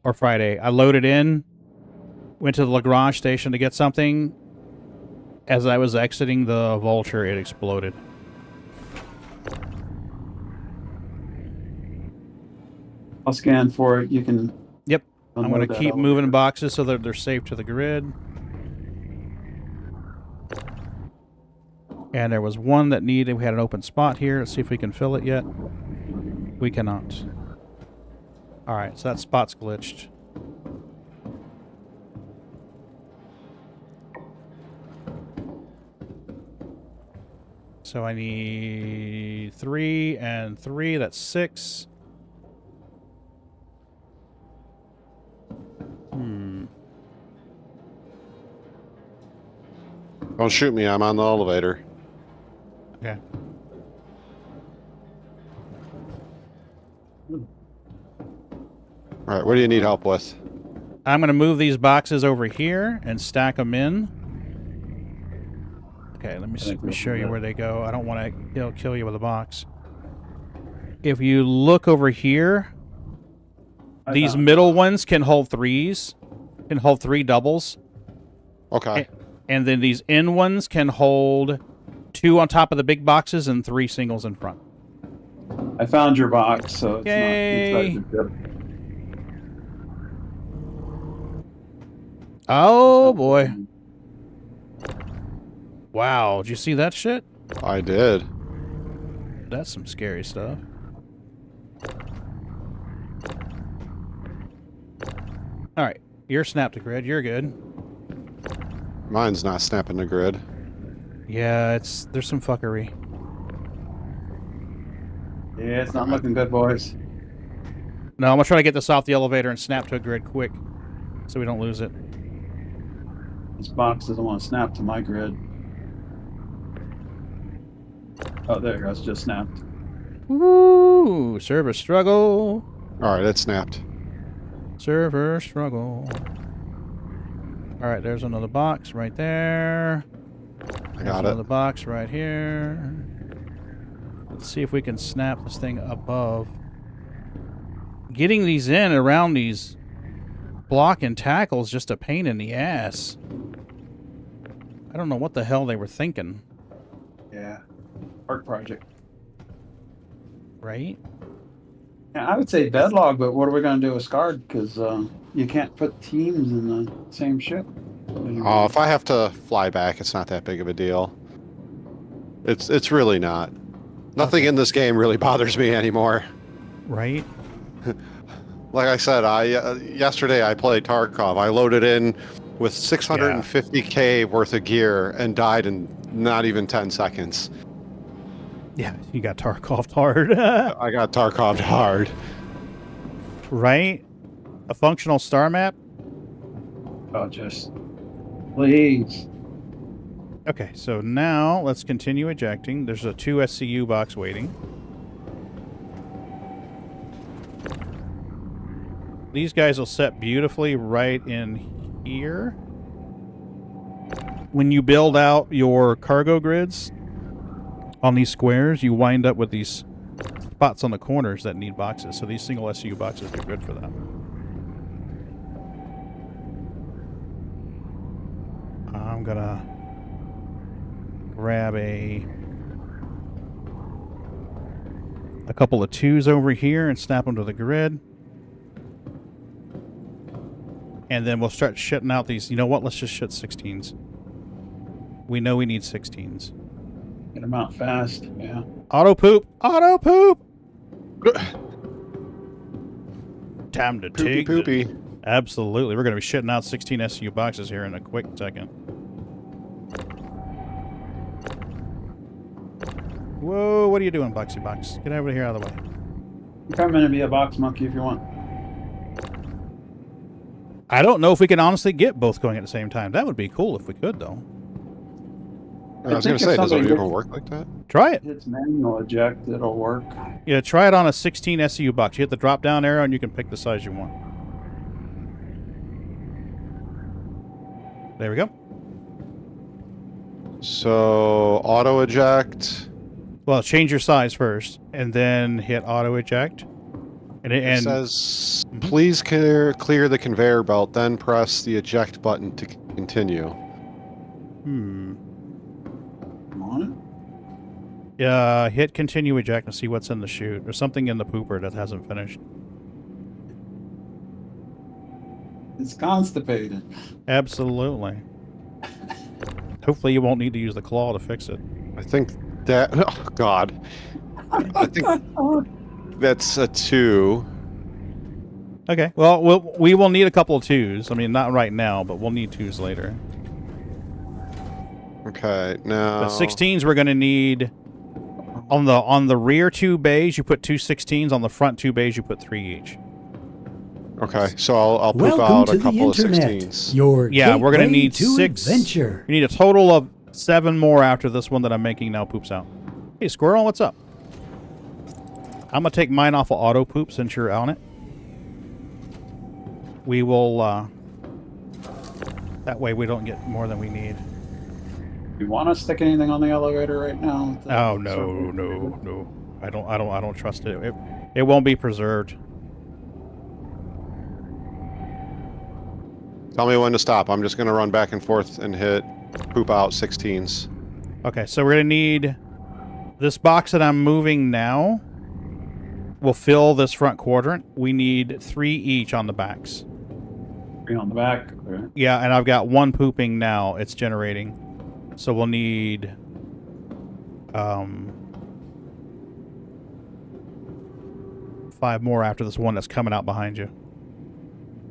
Or Friday. I loaded in, went to the Lagrange station to get something. As I was exiting the vulture, it exploded. I'll scan for it. You can. Yep. I'm going to unload that keep moving elevator. boxes so that they're safe to the grid. And there was one that needed, we had an open spot here. Let's see if we can fill it yet. We cannot. Alright, so that spot's glitched. So I need 3 and 3, that's 6. Don't shoot me, I'm on the elevator. Okay. Alright, what do you need help with? I'm going to move these boxes over here and stack them in. Okay, let me show you where they go. I don't want to kill you with a box. If you look over here, these middle ones can hold 3s. Can hold 3 doubles. Okay. And then these end ones can hold 2 on top of the big boxes and 3 singles in front. I found your box, so it's Yay. not inside the ship. Oh, boy. Wow, did you see that shit? I did. That's some scary stuff. Alright, you're snapped to grid. You're good. Mine's not snapping the grid. Yeah, there's some fuckery. Yeah, it's not looking good, boys. No, I'm gonna try to get this off the elevator and snap to a grid quick, so we don't lose it. This box doesn't want to snap to my grid. Oh, there it goes. Just snapped. Woo! Server struggle. Alright, it snapped. Server struggle. Alright, there's another box right there. I got Another it. box right here. Let's see if we can snap this thing above. Getting these in around these block and tackle is just a pain in the ass. I don't know what the hell they were thinking. Yeah. Art project. Right? Yeah, I would say bedlog, but what are we going to do with Scarred? Because you can't put teams in the same ship. Oh, if I have to fly back, it's not that big of a deal. It's really not. Nothing in this game really bothers me anymore. Right? Like I said, yesterday I played Tarkov. I loaded in with 650k worth of gear and died in not even 10 seconds. Yeah, you got Tarkov'd hard. I got Tarkov'd hard. Right? A functional star map? Oh, just please. Okay, so now let's continue ejecting. There's a 2 SCU box waiting. These guys will set beautifully right in here. When you build out your cargo grids on these squares, you wind up with these spots on the corners that need boxes. So these single SCU boxes are good for that. I'm gonna grab a couple of 2s over here and snap them to the grid. And then we'll start shitting out these. You know what? Let's just shit 16s. We know we need 16s. Get them out fast. Yeah. Auto poop! Auto poop! Time to take Poopy. Absolutely. We're going to be shitting out 16 SU boxes here in a quick second. Whoa, what are you doing, Boxy Box? Get over here out of the way. Come in and be a box monkey if you want. I don't know if we can honestly get both going at the same time. That would be cool if we could, though. I was going to say, does it even work like that? Try it. It's manual eject. It'll work. Yeah, try it on a 16 SCU box. You hit the drop-down arrow, and you can pick the size you want. There we go. So, auto eject. Well, change your size first, and then hit auto eject. It says, please clear the conveyor belt, then press the eject button to continue. Hmm. I'm on it. Yeah, hit continue eject and see what's in the chute. There's something in the pooper that hasn't finished. It's constipated. Absolutely. Hopefully you won't need to use the claw to fix it. I think that... Oh, God. I think that's a 2. Okay, well, we will need a couple of 2s. I mean, not right now, but we'll need 2s later. Okay, now... The 16s we're going to need... On the rear 2 bays, you put 2 16s. On the front 2 bays, you put 3 each. Okay, so I'll poop Welcome out to a the couple of internet. 16s. Your Yeah, we're going to gateway need to 6. adventure. We need a total of 7 more after this one that I'm making now poops out. Hey, Squirrel, what's up? I'm going to take mine off of auto poop since you're on it. We will, that way we don't get more than we need. You want to stick anything on the elevator right now? Oh, no. I don't trust it. It won't be preserved. Tell me when to stop. I'm just going to run back and forth and hit poop out 16s. Okay, so we're going to need this box that I'm moving now will fill this front quadrant. We need 3 each on the backs. 3 on the back. Okay. Yeah, and I've got 1 pooping now. It's generating. So we'll need 5 more after this one that's coming out behind you.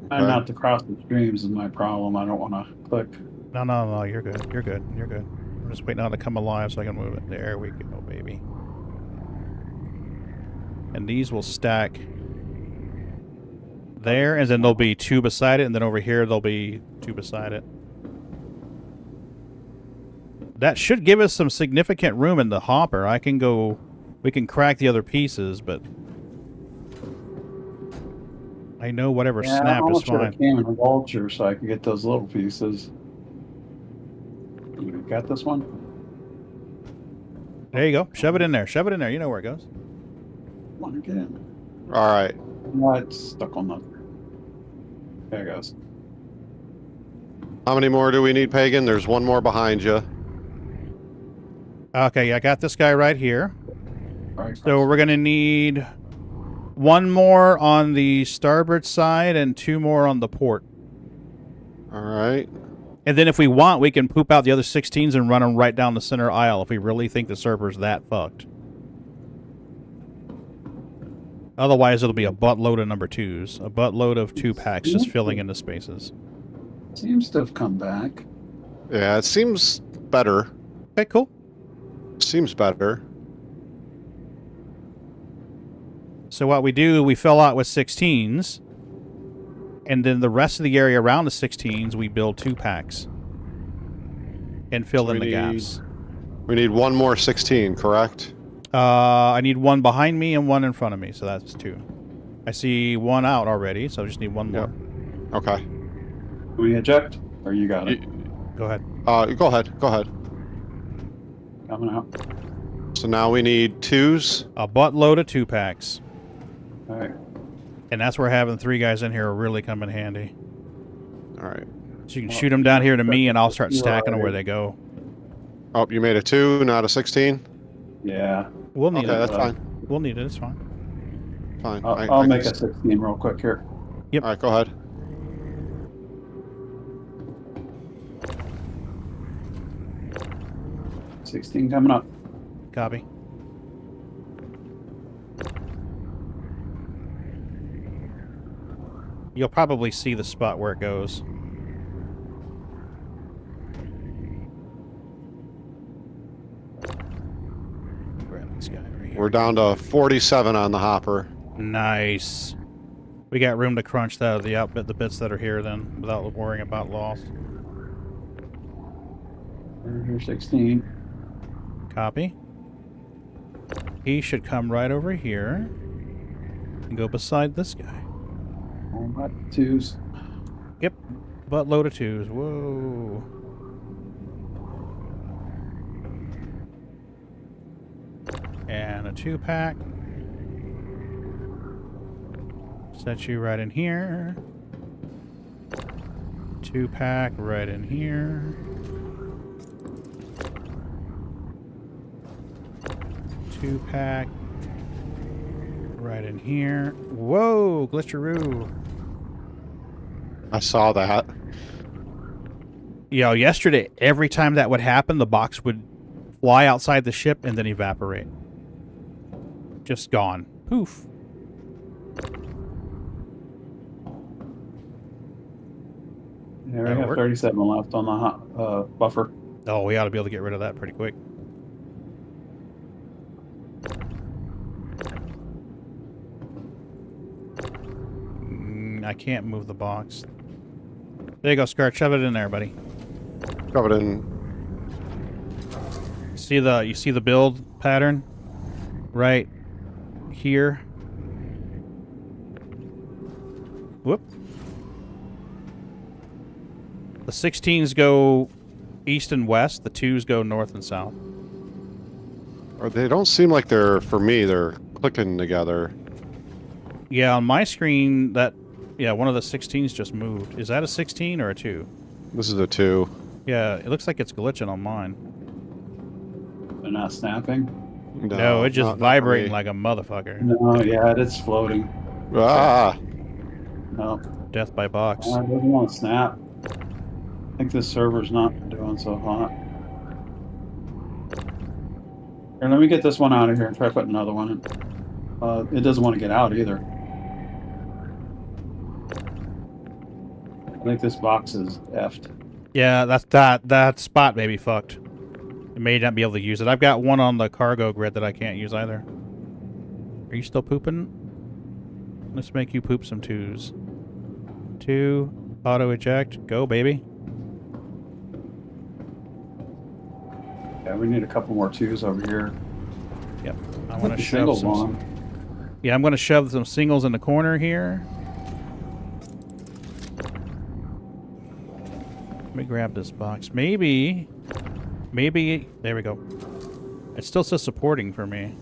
Trying not to cross the streams is my problem. I don't want to click. No, you're good. You're good. I'm just waiting on it to come alive so I can move it. There we go, baby. And these will stack there, and then there'll be 2 beside it, and then over here there'll be 2 beside it. That should give us some significant room in the hopper. We can crack the other pieces, but I know whatever snapped is fine. I came in a vulture so I could get those little pieces. You got this one? There you go. Shove it in there. Shove it in there. You know where it goes. One again. All right. No, it's stuck on the... There it goes. How many more do we need, Pagan? There's 1 more behind you. Okay, I got this guy right here. All right, So we're going to need 1 more on the starboard side and 2 more on the port. All right. And then if we want, we can poop out the other 16s and run them right down the center aisle if we really think the server's that fucked. Otherwise, it'll be a buttload of number 2s. A buttload of 2 packs just filling in the spaces. Seems to have come back. Yeah, it seems better. Okay, cool. Seems better. So what we do, we fill out with 16s. And then the rest of the area around the 16s, we build 2 packs. And fill in the gaps. We need 1 more 16, correct? I need 1 behind me and 1 in front of me, so that's 2. I see 1 out already, so I just need 1 more. Yep. Okay. Can we eject? Or you got it? Go ahead. Go ahead. Coming out. So now we need 2s. A buttload of 2 packs. All right. And that's where having 3 guys in here will really come in handy. All right. So you can shoot them down here to me, and I'll start stacking them where they go. Oh, you made a 2, not a 16? Yeah. We'll need Okay, it. that's fine. We'll need it. It's fine. Fine. I'll make a 16 real quick here. Yep. All right, go ahead. $16 coming up. Copy. You'll probably see the spot where it goes. Grab this guy right here. We're down to 47 on the hopper. Nice. We got room to crunch the bits that are here then, without worrying about loss. Here's 16. Copy. He should come right over here and go beside this guy. All about 2s. Yep. Buttload of 2s. Whoa. And a 2-pack. Set you right in here. 2-pack right in here. 2-pack right in here. Whoa, glitcheroo. I saw that. Yo, yesterday, every time that would happen, the box would fly outside the ship and then evaporate. Just gone. Poof. Yeah, we That'll have work. 37 left on the buffer. Oh, we ought to be able to get rid of that pretty quick. I can't move the box. There you go, Scar. Shove it in there, buddy. Covered in. You see the build pattern? Right here. Whoop. The 16s go east and west. The 2s go north and south. Or they don't seem like they're, for me, they're clicking together. Yeah, on my screen, one of the 16s just moved. Is that a 16 or a 2? This is a 2. Yeah, it looks like it's glitching on mine. They're not snapping. No, it's just not for vibrating me. like a motherfucker. No, yeah, it's floating. Ah! No, Death by box. it doesn't want to snap. I think this server's not doing so hot. Here, let me get this one out of here and try putting another one in. It doesn't want to get out either. I think this box is effed. Yeah, that spot may be fucked. It may not be able to use it. I've got one on the cargo grid that I can't use either. Are you still pooping? Let's make you poop some 2s. 2, auto eject, go baby. Yeah, we need a couple more 2s over here. Yep. I Put want to the shove singles some. on. Yeah, I'm going to shove some singles in the corner here. Let me grab this box. Maybe, there we go. It still says supporting for me.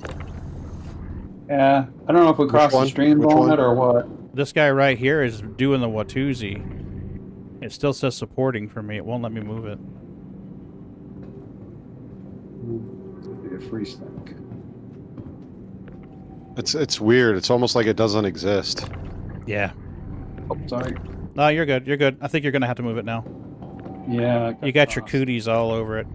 Yeah, I don't know if we crossed the one? stream Which on one? it or what. This guy right here is doing the Watusi. It still says supporting for me. It won't let me move it. Be a free stack. It's weird. It's almost like it doesn't exist. Yeah. Oh, sorry. No, you're good. You're good. I think you're going to have to move it now. Yeah. You got your crossed. cooties all over it.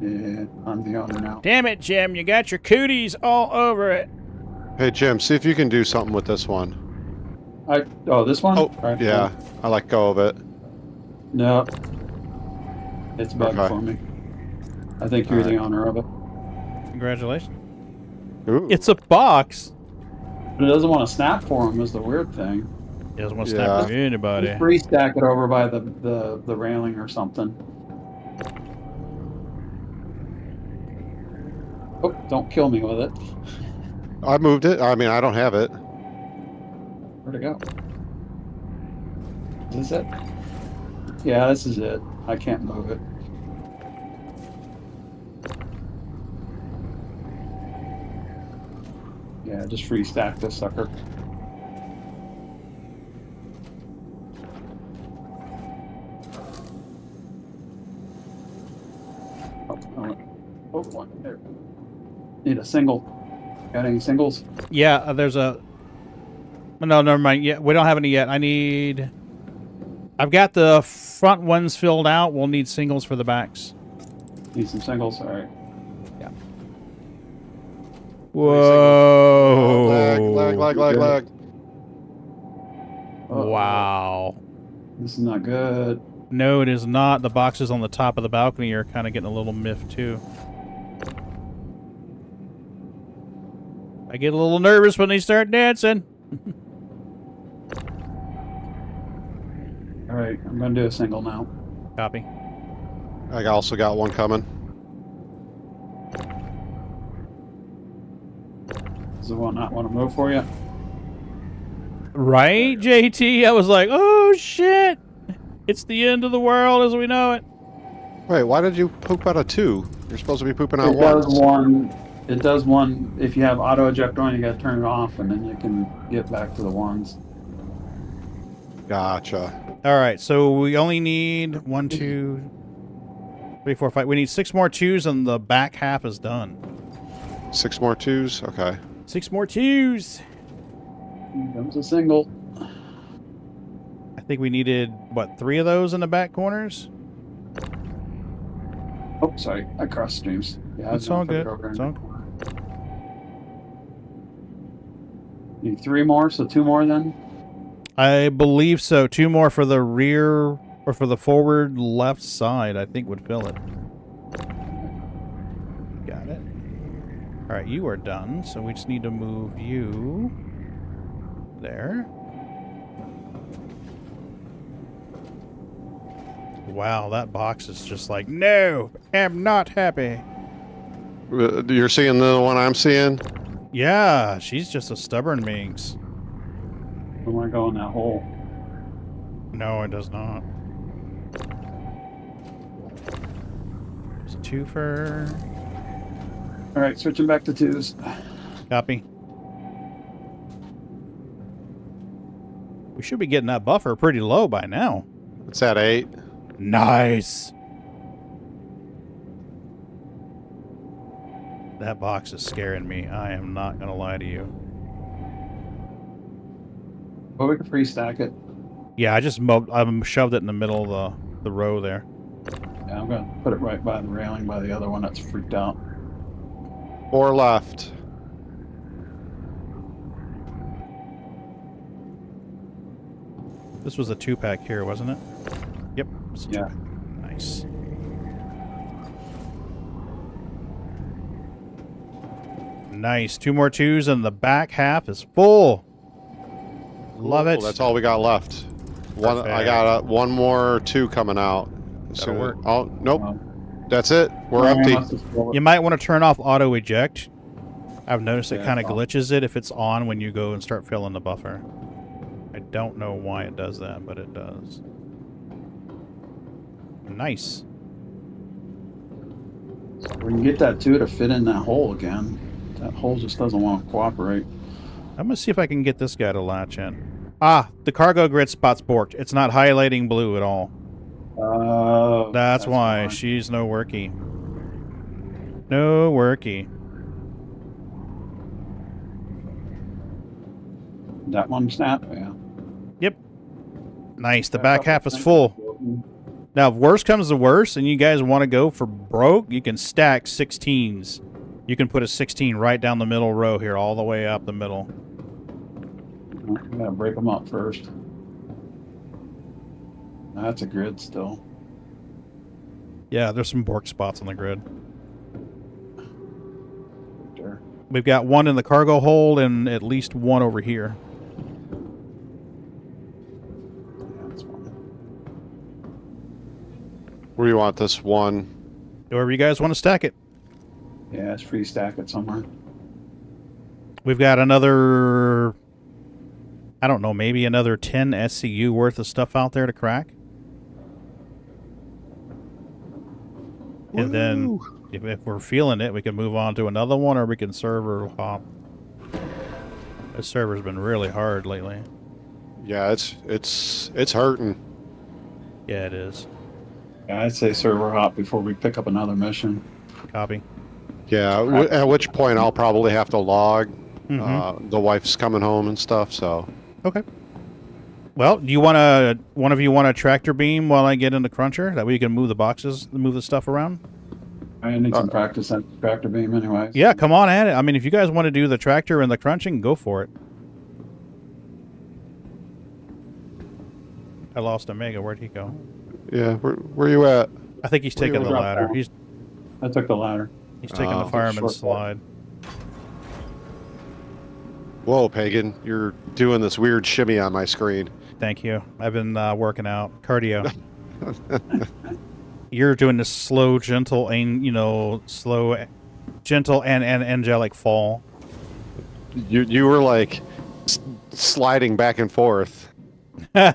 Yeah, I'm the owner now. Damn it, Jim. You got your cooties all over it. Hey, Jim, see if you can do something with this one. This one? Oh, All right, yeah. cool. I let go of it. No. It's bugged Okay. for me. I think you're the Alright. owner of it. Congratulations. Ooh. It's a box. But it doesn't want to snap for him is the weird thing. It doesn't want to Yeah. snap for anybody. Just free stack it over by the railing or something. Oh, don't kill me with it. I moved it. I mean, I don't have it. Where'd it go? Is this it? Yeah, this is it. I can't move it. Yeah, just free stack this sucker. Oh, one there. Need a single. Got any singles? Yeah, there's a... No, never mind. Yeah, we don't have any yet. I've got the front ones filled out. We'll need singles for the backs. Need some singles. All right. Yeah. Whoa. Lag. Uh-oh. Wow. This is not good. No, it is not. The boxes on the top of the balcony are kind of getting a little miffed, too. I get a little nervous when they start dancing. All right, I'm gonna do a single now. Copy. I also got one coming. Does the one not want to move for you? Right, JT? I was like, oh, shit. It's the end of the world as we know it. Wait, why did you poop out of 2? You're supposed to be pooping out It does once. one. It does one. If you have auto eject on, you got to turn it off, and then you can get back to the ones. Gotcha. All right, so we only need 1, 2, 3, 4, 5. We need 6 more 2s, and the back half is done. 6 more 2s? Okay. 6 more 2s. Here comes a single. I think we needed, what, 3 of those in the back corners? Oh, sorry, I crossed streams. Yeah, I was It's gonna all put it good. over in It's the all corner. Need 3 more, so 2 more then. I believe so. 2 more for the rear, or for the forward left side, I think would fill it. Got it. All right, you are done, so we just need to move you there. Wow, that box is just like, no, am not happy. You're seeing the one I'm seeing? Yeah, she's just a stubborn minx. I want to go in that hole. No, it does not. It's a twofer. All right, switching back to 2s. Copy. We should be getting that buffer pretty low by now. It's at 8. Nice. That box is scaring me. I am not going to lie to you. Well, we can free stack it. Yeah, I shoved it in the middle of the row there. Yeah, I'm gonna put it right by the railing by the other one that's freaked out. 4 left. This was a 2-pack here, wasn't it? Yep. It's a Yeah. 2-pack. Nice. Nice. 2 more 2s, and the back half is full. Love it. Well, that's all we got left. One. I Perfect. got one more 2 coming out. That'll work. Oh, nope. Um, That's it. We're empty. You might want to turn off auto eject. I've noticed it Yeah, kind of it's on. glitches it if it's on when you go and start filling the buffer. I don't know why it does that, but it does. Nice. We can get that 2 to fit in that hole again. That hole just doesn't want to cooperate. I'm going to see if I can get this guy to latch in. Ah, the cargo grid spot's borked. It's not highlighting blue at all. Oh, That's why. fine. She's no worky. No worky. That one snap, yeah. Yep. Nice. The back half is full. Now, if worse comes to worse and you guys want to go for broke, you can stack 16s. You can put a 16 right down the middle row here, all the way up the middle. We gotta break them up first. That's a grid still. Yeah, there's some bork spots on the grid. There. We've got one in the cargo hold and at least one over here. Yeah, that's fine. Where do you want this one? Wherever you guys want to stack it. Yeah, it's free stack it somewhere. We've got another, I don't know, maybe another 10 SCU worth of stuff out there to crack. And then if we're feeling it, we can move on to another one, or we can server hop. This server's been really hard lately. Yeah, it's hurting. Yeah, it is. Yeah, I'd say server hop before we pick up another mission. Copy. Yeah, at which point I'll probably have to log. Mhm. The wife's coming home and stuff, so. Okay. Well, do you want to, one of you want a tractor beam while I get into Cruncher? That way you can move the boxes, move the stuff around? I need some practice at tractor beam anyways. Yeah, come on at it. I mean, if you guys want to do the tractor and the crunching, go for it. I lost Omega. Where'd he go? Yeah, where you at? I think he's Where you taking the drop ladder. down? He's, I took the ladder. he's taking the Oh. fireman's Short slide. Whoa, Pagan, you're doing this weird shimmy on my screen. Thank you. I've been working out cardio. You're doing this slow, gentle, and slow, gentle and angelic fall. You were like sliding back and forth. All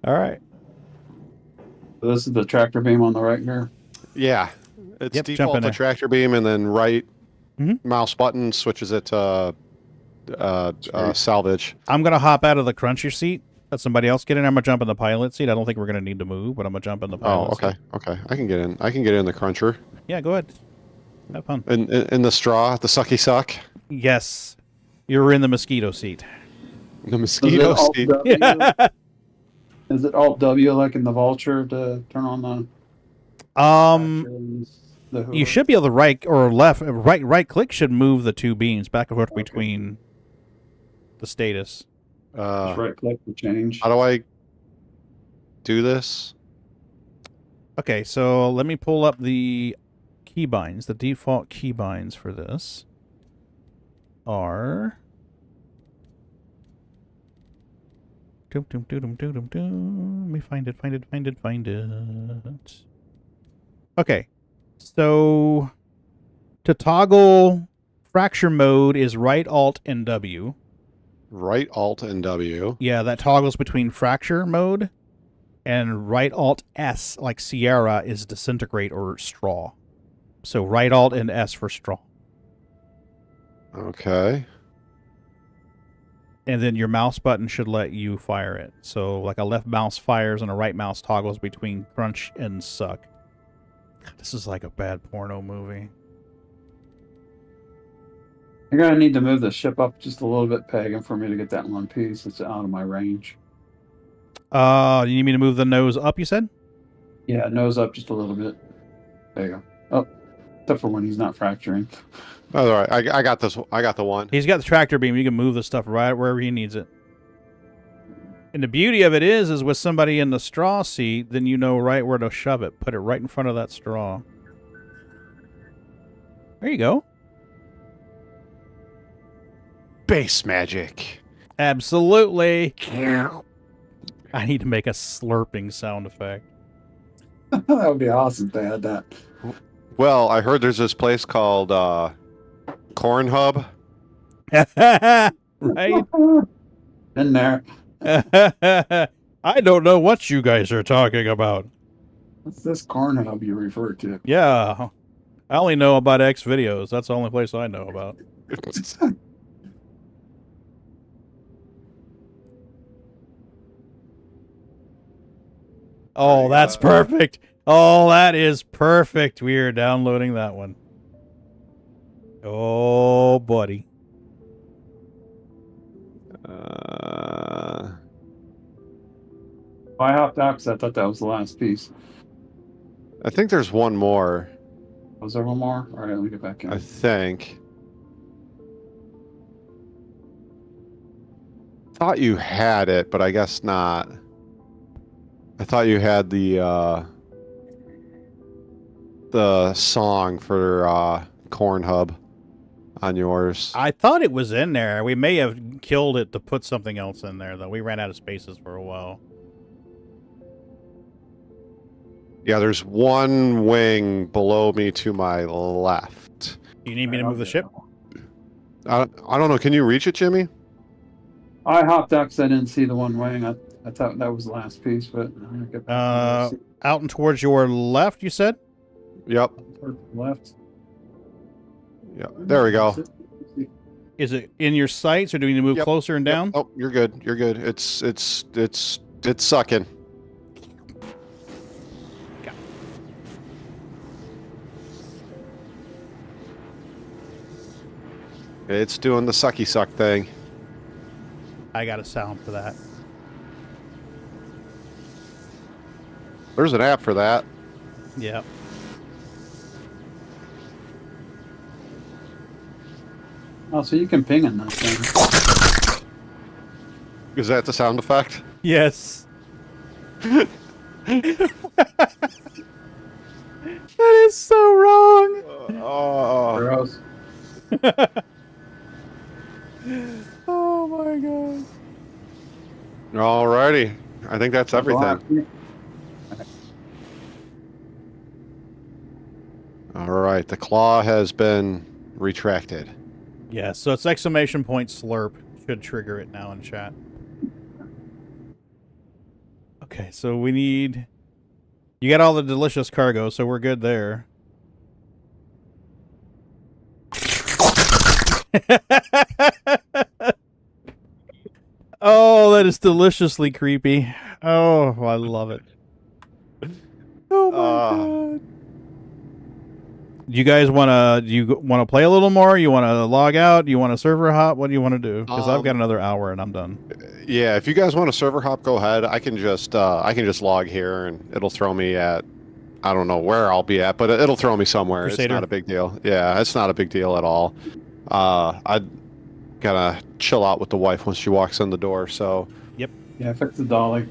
right. This is the tractor beam on the right here. Yeah, it's Yep, jump in default there. to tractor beam, and then right Mhm. mouse button switches it to salvage. I'm gonna hop out of the cruncher seat. Let somebody else get in. I'm gonna jump in the pilot seat. I don't think we're gonna need to move, but I'm gonna jump in the pilot. Oh, okay, seat. okay. I can get in. I can get in the cruncher. Yeah, go ahead. Have fun. In the straw, the sucky suck, Yes, you're in the mosquito seat. the mosquito Alt seat. W? Is it Alt W like in the Vulture to turn on the? The You should be able to right or left, right click should move the two beams back and forth between the status. Just right click to change. How do I do this? Okay, so let me pull up the keybinds. The default keybinds for this are let me find it. Okay. So to toggle fracture mode is right alt and W. Right alt and W. Yeah, that toggles between fracture mode, and right alt S, like Sierra, is disintegrate or straw. So right alt and S for straw. Okay. And then your mouse button should let you fire it. So like a left mouse fires and a right mouse toggles between crunch and suck. This is like a bad porno movie. You're gonna need to move the ship up just a little bit, Pagan, for me to get that in one piece. It's out of my range. You need me to move the nose up, you said? Yeah, nose up just a little bit. There you go. Oh, except for when he's not fracturing. Oh, all right. I got this. I got the one. He's got the tractor beam. You can move the stuff right wherever he needs it. And the beauty of it is with somebody in the straw seat, then you know right where to shove it. Put it right in front of that straw. There you go. Base magic. Absolutely. I need to make a slurping sound effect. That would be awesome if they had that. Well, I heard there's this place called Corn Hub. Right? In there. I don't know what you guys are talking about. What's this corn hub you refer to? Yeah. I only know about X videos. That's the only place I know about. Oh, that's perfect. Oh, that is perfect. We are downloading that one. Oh, buddy. I hopped out because I thought that was the last piece. I think there's one more. Was there one more? All right, let me get back in. I think. Thought you had it, but I guess not. I thought you had the song for Corn Hub on yours. I thought it was in there. We may have killed it to put something else in there, though. We ran out of spaces for a while. Yeah, there's one wing below me to my left. You need me to move the ship? I don't know. Can you reach it, Jimmy? I hopped out because I didn't see the one wing. I thought that was the last piece, but I'm gonna get back Out and towards your left, you said? Yep. towards the left. Yep. There we go. Is it in your sights, or do we need to move Yep. closer and down? Yep. Oh, you're good. You're good. It's sucking. It's doing the sucky suck thing. I got a sound for that. There's an app for that. Yep. Oh, so you can ping in that thing. Is that the sound effect? Yes. That is so wrong. Oh. Gross. Alrighty. I think that's everything. All right. The claw has been retracted. Yeah, so it's exclamation point slurp. Should trigger it now in chat. Okay, so we need... You got all the delicious cargo, so we're good there. Oh, that is deliciously creepy. Oh, I love it. Oh my god. You guys want to play a little more? You want to log out? You want to server hop? What do you want to do? Because I've got another hour and I'm done. Yeah, if you guys want to server hop, go ahead. I can just log here and it'll throw me at, I don't know where I'll be at, but it'll throw me somewhere. Crusader. It's not a big deal. Yeah, it's not a big deal at all. I gotta chill out with the wife once she walks in the door. So. Yeah, fix the dolly.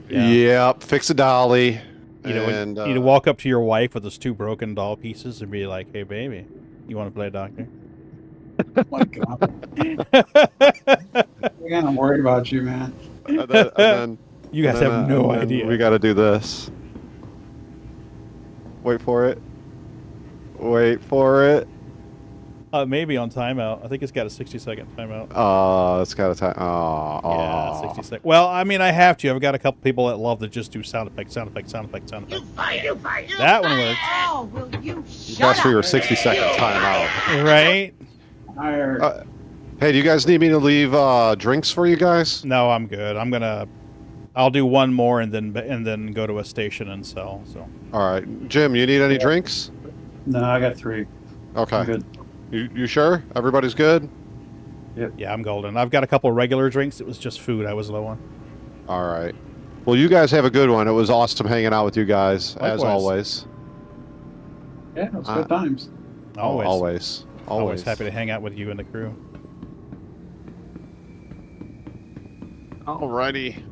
Yeah. Yep, fix a dolly. You know, and, you need to walk up to your wife with those 2 broken doll pieces and be like, "Hey, baby, you want to play doctor?" Oh my god. Again, I'm worried about you, man. and then, You guys have no idea. We got to do this. Wait for it. Wait for it. Maybe on timeout. I think it's got a 60-second timeout. It's got a time. Yeah, 60 seconds. Well, I mean, I have to. I've got a couple people that love to just do sound effects, sound effects, sound effects, sound effects. That one works. Oh, will you That's for your 60-second timeout. Right? Hey, do you guys need me to leave drinks for you guys? No, I'm good. I'll do one more and then go to a station and sell. So. All right, Jim, you need any drinks? No, I got 3. Okay. I'm good. You sure? Everybody's good? Yep. Yeah, I'm golden. I've got a couple regular drinks. It was just food I was low on. All right. Well, you guys have a good one. It was awesome hanging out with you guys, as Likewise. always. Yeah, it was good times. Always. Always happy to hang out with you and the crew. Alrighty.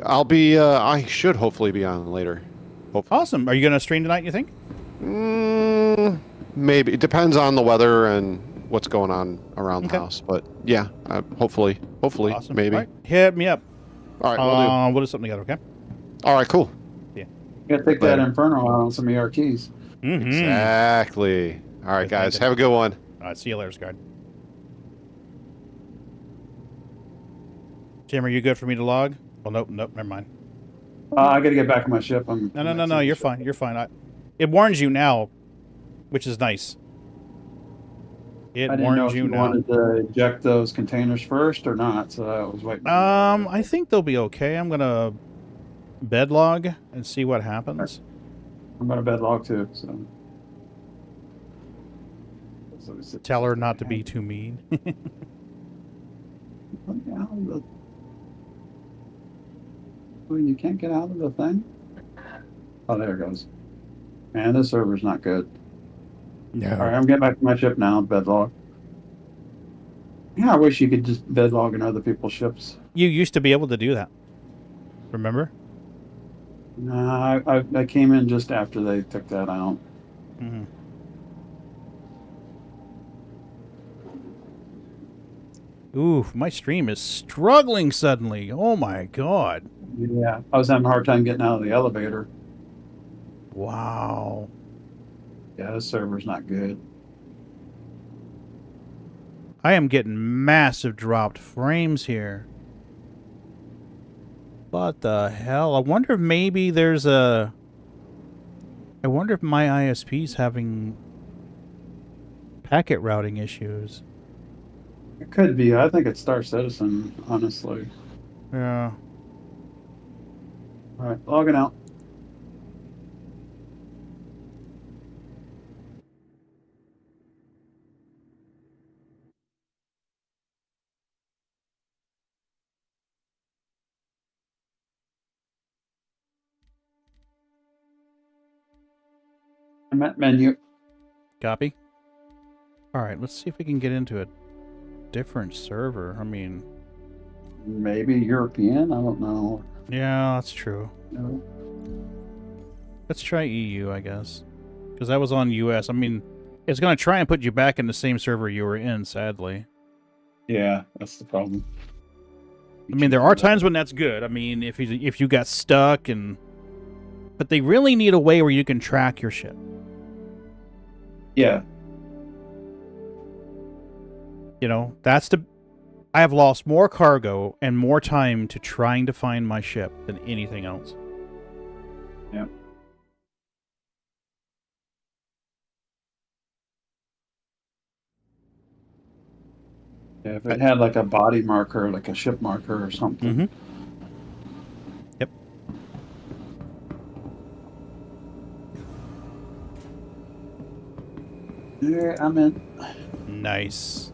I'll be, I should hopefully be on later. Hopefully. Awesome. Are you going to stream tonight, you think? Maybe. It depends on the weather and what's going on around the house. But yeah, hopefully, Awesome. maybe. All right. Hit me up. All right, we'll do something together, okay? All right, cool. Yeah. You gotta take that Inferno out on some of your keys. Mm-hmm. Exactly. All right, guys. Have a good one. All right. See you later, Scarred. Jim, are you good for me to log? Well, nope. Never mind. I gotta get back on my ship. No. You're fine. You're fine. It warns you now, which is nice. It I didn't know warns if you you now. wanted to eject those containers first or not, so I was waiting. I think they'll be okay. I'm gonna bed log and see what happens. I'm gonna bed log too. So Tell her not to be too mean. Oh, you can't get out of the thing? Oh, there it goes. Man, this server's not good. No. All right, I'm getting back to my ship now, bed log. Yeah, I wish you could just bed log in other people's ships. You used to be able to do that. Remember? Nah, I came in just after they took that out. Mm-hmm. Ooh, my stream is struggling suddenly. Oh my god. Yeah, I was having a hard time getting out of the elevator. Wow. Yeah, this server's not good. I am getting massive dropped frames here. What the hell? I wonder if maybe there's a... I wonder if my ISP's having packet routing issues. It could be. I think it's Star Citizen, honestly. Yeah. All right, logging out. Menu. Copy. Alright, let's see if we can get into a different server. I mean... Maybe European? I don't know. Yeah, that's true. No. Let's try EU, I guess. Because I was on US. I mean, it's going to try and put you back in the same server you were in, sadly. Yeah, that's the problem. I mean, there are times when that's good. I mean, if you got stuck but they really need a way where you can track your ship. Yeah. You know, I have lost more cargo and more time to trying to find my ship than anything else. Yeah. Yeah, if it had like a body marker, like a ship marker or something. Mm-hmm. Yep. Yeah, I'm in. Nice.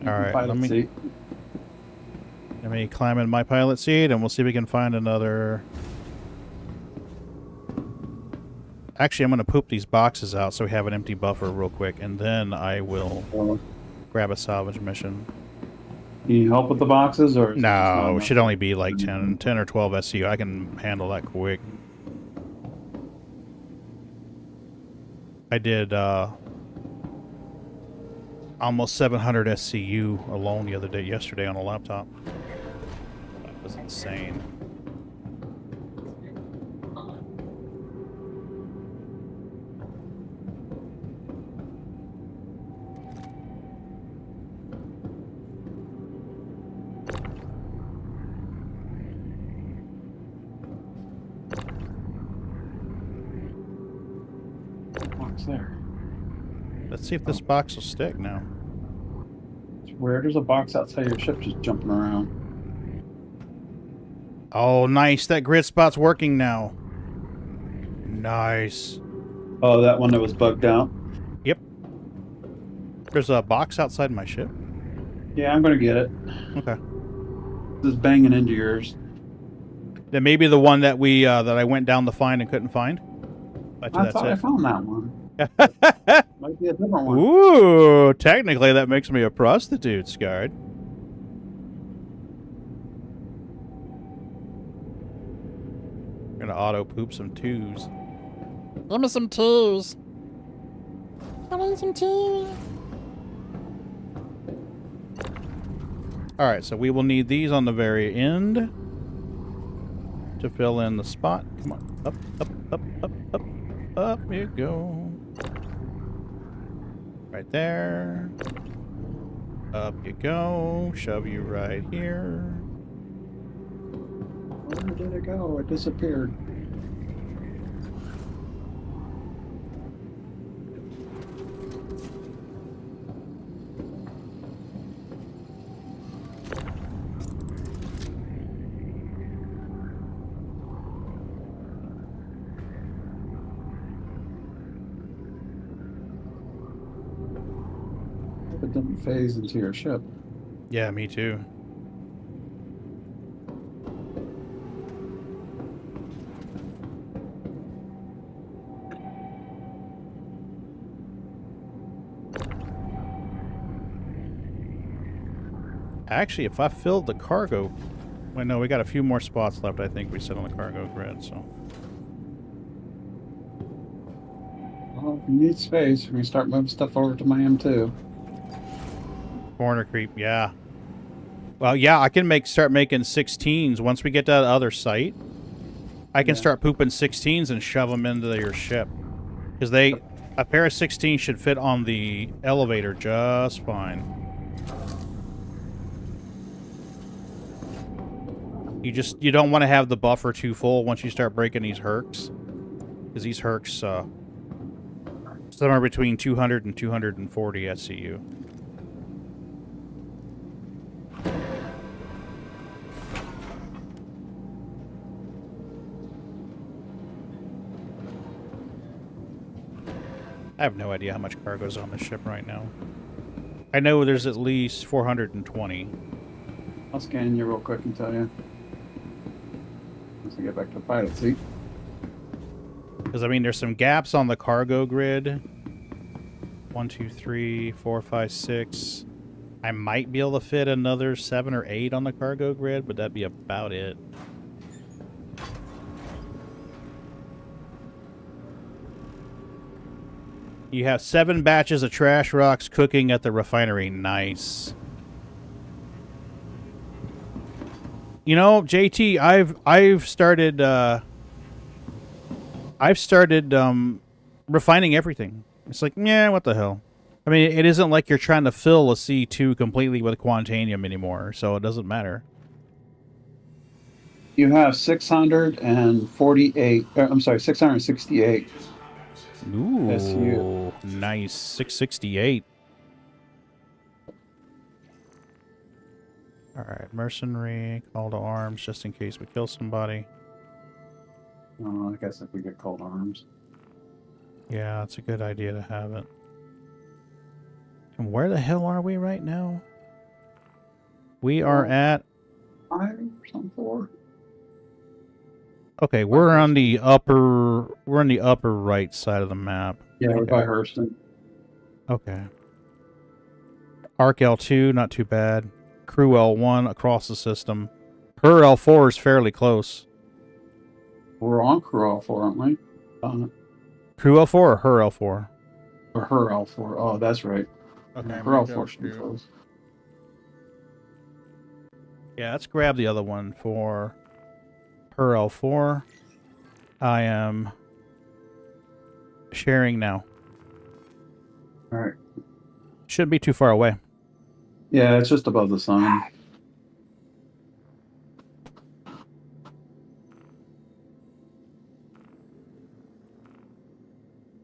All right, Pilot seat. let me climb in my pilot seat, and we'll see if we can find another. Actually, I'm going to poop these boxes out so we have an empty buffer real quick, and then I will grab a salvage mission. Can you help with the boxes, or? No, it should only be like 10 or 12 SCU. I can handle that quick. I did almost 700 SCU alone yesterday on a laptop. That was insane. Box there. Let's see if this box will stick now. It's weird. There's a box outside your ship just jumping around. Oh, nice. That grid spot's working now. Nice. Oh, that one that was bugged out? Yep. There's a box outside my ship. Yeah, I'm going to get it. Okay. This is banging into yours. That may be the one that that I went down to find and couldn't find. I thought I found that one. Might be a different one. Ooh, technically that makes me a prostitute, Scarred. Gonna auto poop some twos. Give me some twos. I need some twos. Alright, so we will need these on the very end to fill in the spot. Come on. Up, up, up, up, up. Up you go. Right there. Up you go. Shove you right here. Where did it go? It disappeared. It didn't phase into your ship. Yeah, me too. Actually, if I filled the cargo... Wait, no, we got a few more spots left, I think, we sit on the cargo grid, so... Well, if you need space, we can start moving stuff over to my M2. Corner creep, yeah. Well, yeah, I can start making 16s. Once we get to that other site, I can start pooping 16s and shove them into your ship. Because a pair of 16s should fit on the elevator just fine. You don't want to have the buffer too full once you start breaking these hercs. Because these hercs, somewhere between 200 and 240 SCU. I have no idea how much cargo's on this ship right now. I know there's at least 420. I'll scan you real quick and tell you. Once I get back to the pilot seat. Because, I mean, there's some gaps on the cargo grid. 1, 2, 3, 4, 5, 6. I might be able to fit another 7 or 8 on the cargo grid, but that'd be about it. You have 7 batches of trash rocks cooking at the refinery. Nice. You know, JT, I've started refining everything. It's like, yeah, what the hell? I mean, it isn't like you're trying to fill a C2 completely with Quantanium anymore, so it doesn't matter. You have 648. I'm sorry, 668. Ooh, SU. nice. 668. Alright, mercenary, call to arms, just in case we kill somebody. Oh, I guess if we get called arms. Yeah, it's a good idea to have it. And where the hell are we right now? We are at... 5 or something, 4. Okay, we're on the upper right side of the map. Yeah, we're Okay. by Hurston. Okay. Arc L2, not too bad. Crew L1 across the system. Her L4 is fairly close. We're on Crew L4, aren't we? Crew L4 or her L4? Or her L4. Oh, that's right. Okay, Her L4 should be close. Yeah, let's grab the other one for her L4. I am sharing now. All right. Shouldn't be too far away. Yeah, it's just above the sign.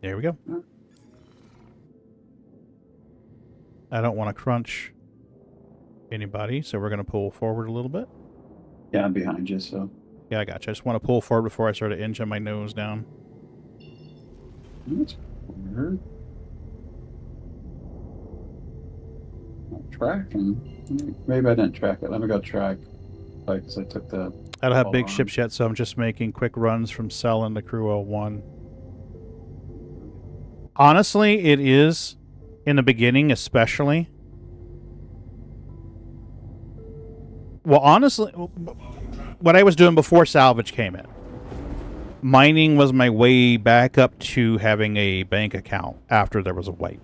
There we go. I don't want to crunch anybody, so we're going to pull forward a little bit. Yeah, I'm behind you, so. Yeah, I got you. I just want to pull forward before I start to inch my nose down. That's weird. Not tracking. Maybe I didn't track it. Let me go track. Because I took the. I don't have call big arms. ships yet, so I'm just making quick runs from Selin to Crew L1. Honestly, it is, in the beginning especially. Well, honestly, what I was doing before Salvage came in, mining was my way back up to having a bank account after there was a wipe.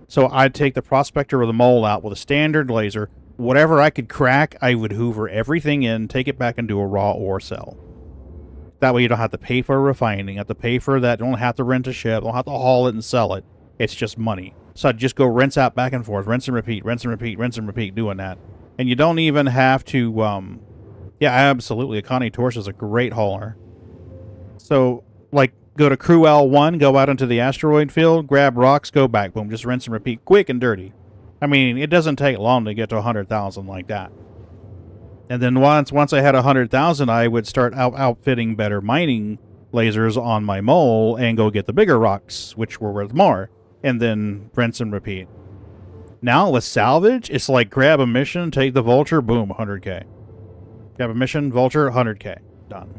So I'd take the prospector or the mole out with a standard laser. Whatever I could crack, I would hoover everything in, take it back and do a raw ore sell. That way you don't have to pay for refining, have to pay for that, don't have to rent a ship, don't have to haul it and sell it. It's just money. So I'd just go rinse out back and forth, rinse and repeat, rinse and repeat, rinse and repeat, doing that. And you don't even have to, yeah, absolutely. A Connie Torch is a great hauler. So, like, go to Crew L1, go out into the asteroid field, grab rocks, go back, boom, just rinse and repeat, quick and dirty. I mean, it doesn't take long to get to 100,000 like that. And then once I had 100,000, I would start outfitting better mining lasers on my mole and go get the bigger rocks, which were worth more, and then rinse and repeat. Now with Salvage, it's like grab a mission, take the Vulture, boom, 100k. Grab a mission, Vulture, 100k. Done.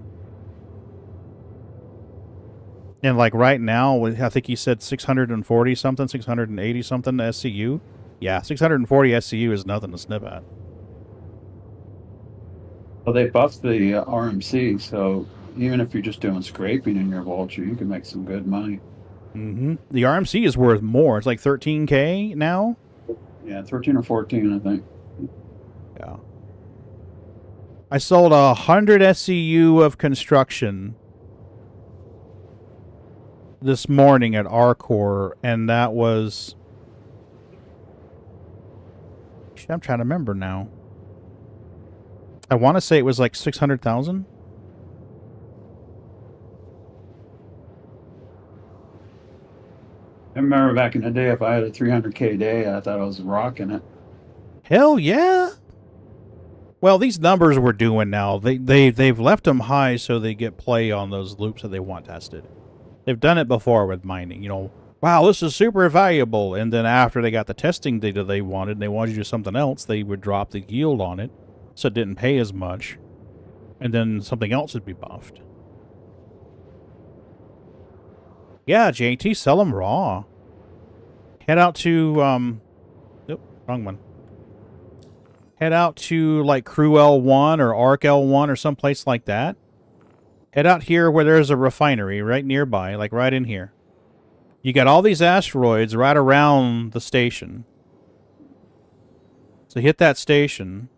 And like right now, I think he said 640 something, 680 something SCU. Yeah, 640 SCU is nothing to snip at. Well, they buffed the RMC, so even if you're just doing scraping in your Vulture, you can make some good money. Mm-hmm. The RMC is worth more. It's like 13k now. Yeah, 13 or 14, I think. Yeah. I sold 100 SCU of construction this morning at Arcor, and that was... I'm trying to remember now. I want to say it was like 600,000. I remember back in the day, if I had a 300k day, I thought I was rocking it. Hell yeah! Well, these numbers we're doing now, they've left them high so they get play on those loops that they want tested. They've done it before with mining, you know. Wow, this is super valuable. And then after they got the testing data they wanted, and they wanted to do something else, they would drop the yield on it, so it didn't pay as much. And then something else would be buffed. Yeah, JT, sell them raw. Head out to, Nope, wrong one. Head out to, like, Crew L1 or Arc L1 or someplace like that. Head out here where there's a refinery right nearby, like right in here. You got all these asteroids right around the station. So hit that station.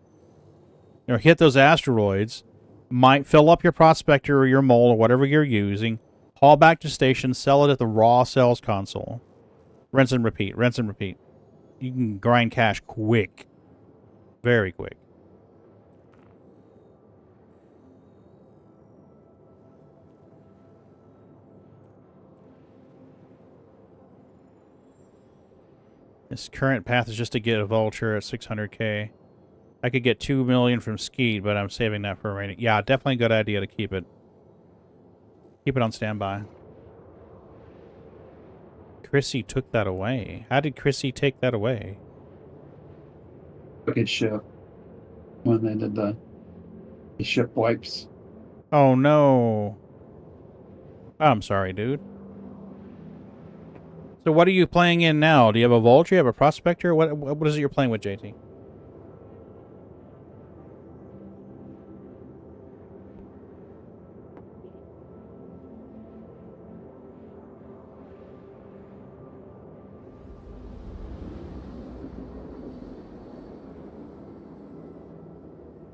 hit those asteroids, might fill up your prospector or your mole or whatever you're using, haul back to station, sell it at the raw sales console. Rinse and repeat, rinse and repeat. You can grind cash quick. Very quick. This current path is just to get a vulture at 600k. I could get 2 million from Skeet, but I'm saving that for a rainy. Yeah, definitely a good idea to keep it. Keep it on standby. Chrissy took that away. How did Chrissy take that away? Took his ship when they did the ship wipes. Oh no. I'm sorry, dude. So what are you playing in now? Do you have a vulture? Do you have a prospector? What is it you're playing with, JT?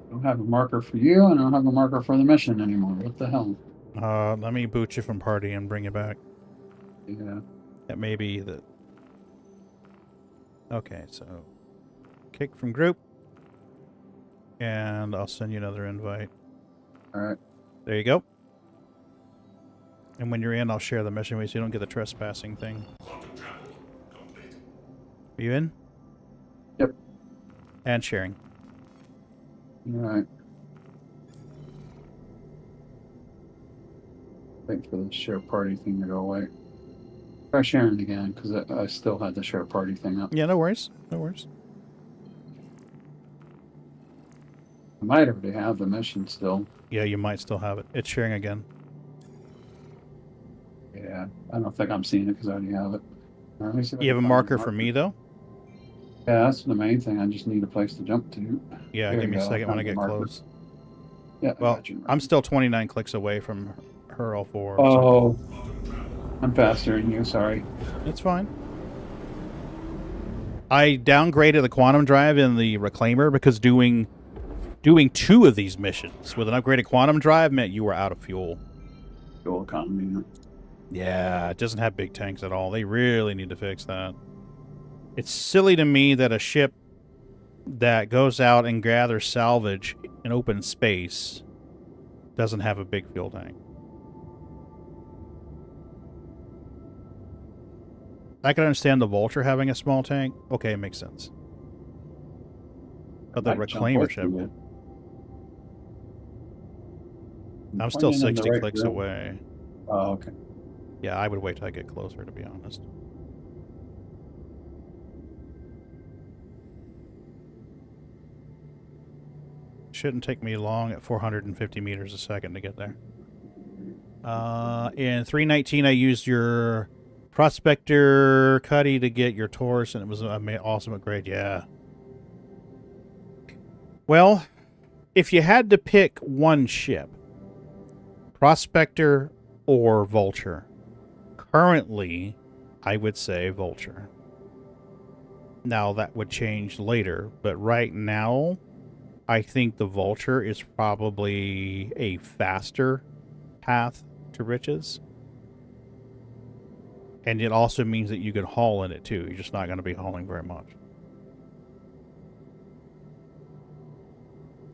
I don't have a marker for you, and I don't have a marker for the mission anymore. What the hell? Let me boot you from party and bring you back. Yeah. That may be the... Okay, so... Kick from group. And I'll send you another invite. Alright. There you go. And when you're in, I'll share the mission with you so you don't get the trespassing thing. Are you in? Yep. And sharing. Alright. Wait for the share party thing to go away. Try sharing again, because I still had the share party thing up. Yeah, no worries. No worries. I might already have the mission still. Yeah, you might still have it. It's sharing again. Yeah, I don't think I'm seeing it because I already have it. Let me see if I You have a can find marker for me, though? Yeah, that's the main thing. I just need a place to jump to. Yeah, There give you me a go. second when I Found the get marker. close. Yeah, I Well, got you. I'm still 29 clicks away from her L4. So Oh, I'm faster than you. Sorry. it's fine. I downgraded the quantum drive in the reclaimer because doing 2 of these missions with an upgraded quantum drive meant you were out of fuel. Fuel economy. Yeah, it doesn't have big tanks at all. They really need to fix that. It's silly to me that a ship that goes out and gathers salvage in open space doesn't have a big fuel tank. I can understand the Vulture having a small tank. Okay, it makes sense. But the Might jump Reclaimer with ship... you. I'm still pointing in the 60 right clicks direction. away. Oh, okay. Yeah, I would wait till I get closer, to be honest. Shouldn't take me long at 450 meters a second to get there. In 319, I used your Prospector Cuddy to get your Taurus, and it was an awesome upgrade. Yeah. Well, if you had to pick one ship, Prospector or Vulture, currently, I would say Vulture. Now, that would change later, but right now, I think the Vulture is probably a faster path to riches. And it also means that you can haul in it, too. You're just not going to be hauling very much.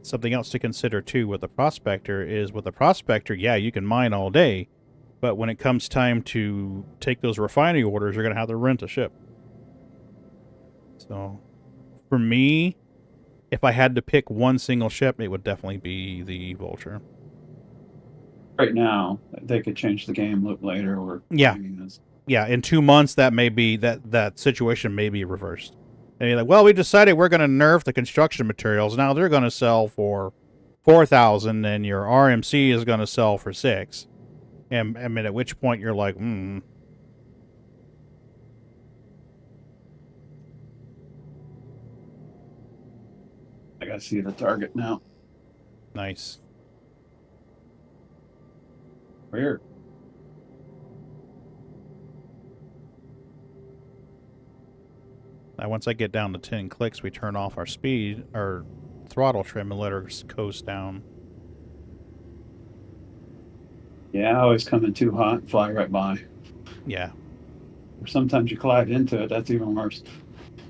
Something else to consider, too, with the Prospector is with the Prospector, yeah, you can mine all day, but when it comes time to take those refinery orders, you're going to have to rent a ship. So, for me, if I had to pick one single ship, it would definitely be the Vulture. Right now, they could change the game loop later, or Yeah. maybe this- Yeah, in 2 months, that may be that situation may be reversed. And you're like, well, we decided we're going to nerf the construction materials. Now they're going to sell for 4,000, and your RMC is going to sell for 6. And I mean, at which point you're like, I gotta see the target now. nice. Weird. Now, once I get down to 10 clicks, we turn off our speed, our throttle trim and let her coast down. Yeah, I always come in too hot and fly right by. Yeah. Or sometimes you collide into it. That's even worse.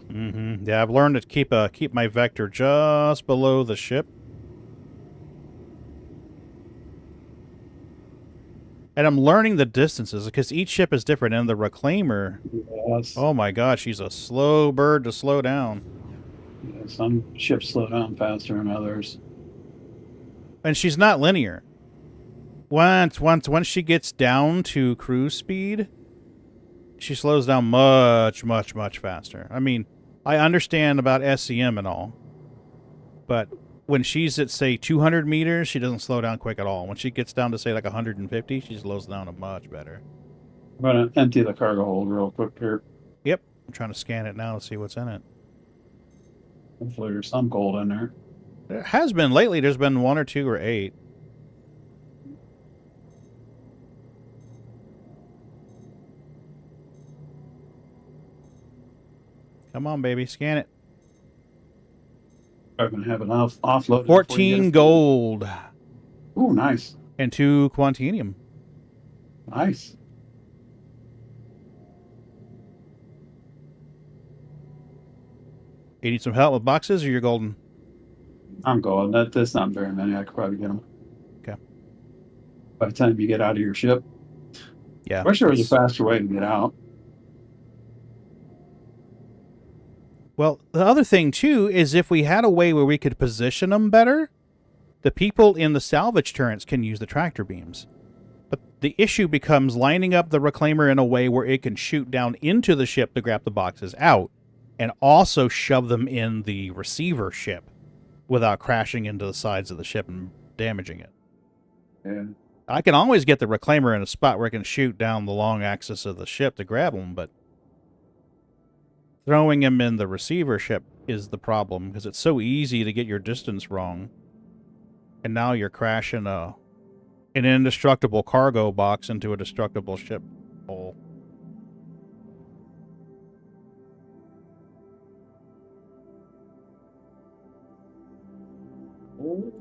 Yeah, I've learned to keep my vector just below the ship. And I'm learning the distances because each ship is different. And the Reclaimer, Yes. oh my gosh, she's a slow bird to slow down. Yeah, some ships slow down faster than others. And she's not linear. Once she gets down to cruise speed, she slows down much, much, much faster. I mean, I understand about SCM and all, but when she's at, say, 200 meters, she doesn't slow down quick at all. When she gets down to, say, like 150, she slows down much better. I'm going to empty the cargo hold real quick here. Yep. I'm trying to scan it now to see what's in it. Hopefully there's some gold in there. There has been lately. There's been 1 or 2 or 8. Come on, baby. Scan it. I'm going to have it offloaded. 14 gold. Ooh, nice. And 2 quantinium. Nice. You need some help with boxes or you're golden? I'm going. That's not very many. I could probably get them. Okay. By the time you get out of your ship. Yeah. I wish there was a faster way to get out. Well, the other thing, too, is if we had a way where we could position them better, the people in the salvage turrets can use the tractor beams. But the issue becomes lining up the Reclaimer in a way where it can shoot down into the ship to grab the boxes out and also shove them in the receiver ship without crashing into the sides of the ship and damaging it. Yeah. I can always get the Reclaimer in a spot where it can shoot down the long axis of the ship to grab them, but throwing him in the receiver ship is the problem because it's so easy to get your distance wrong. And now you're crashing an indestructible cargo box into a destructible ship hole. Oh.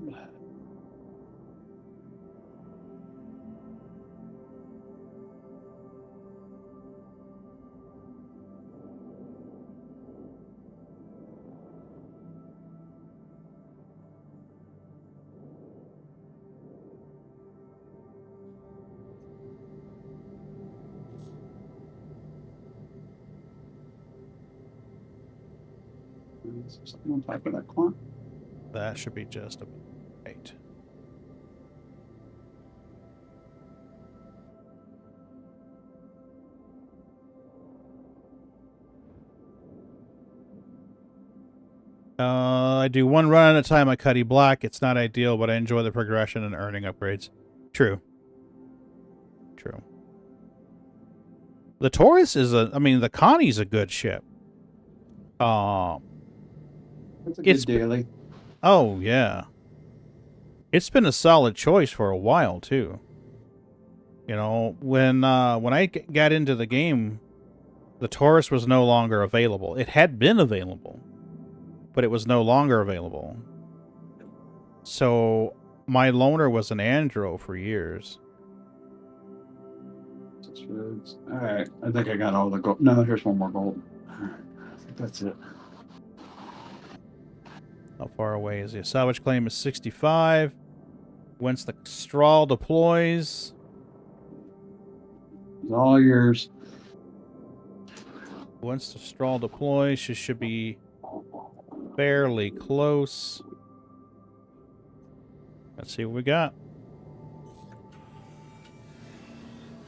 Something on top of that quant. That should be just about right. I do 1 run at a time at Cuddy Black. It's not ideal, but I enjoy the progression and earning upgrades. True. True. The Taurus is the Connie's a good ship. It's a good daily. Oh, yeah. It's been a solid choice for a while, too. You know, when I got into the game, the Taurus was no longer available. It had been available, but it was no longer available. So my loaner was an Andro for years. All right. I think I got all the gold. No, here's one more gold. All right. I think that's it. How far away is he? Salvage claim is 65. Once the straw deploys. It's all yours. Once the straw deploys, she should be fairly close. Let's see what we got.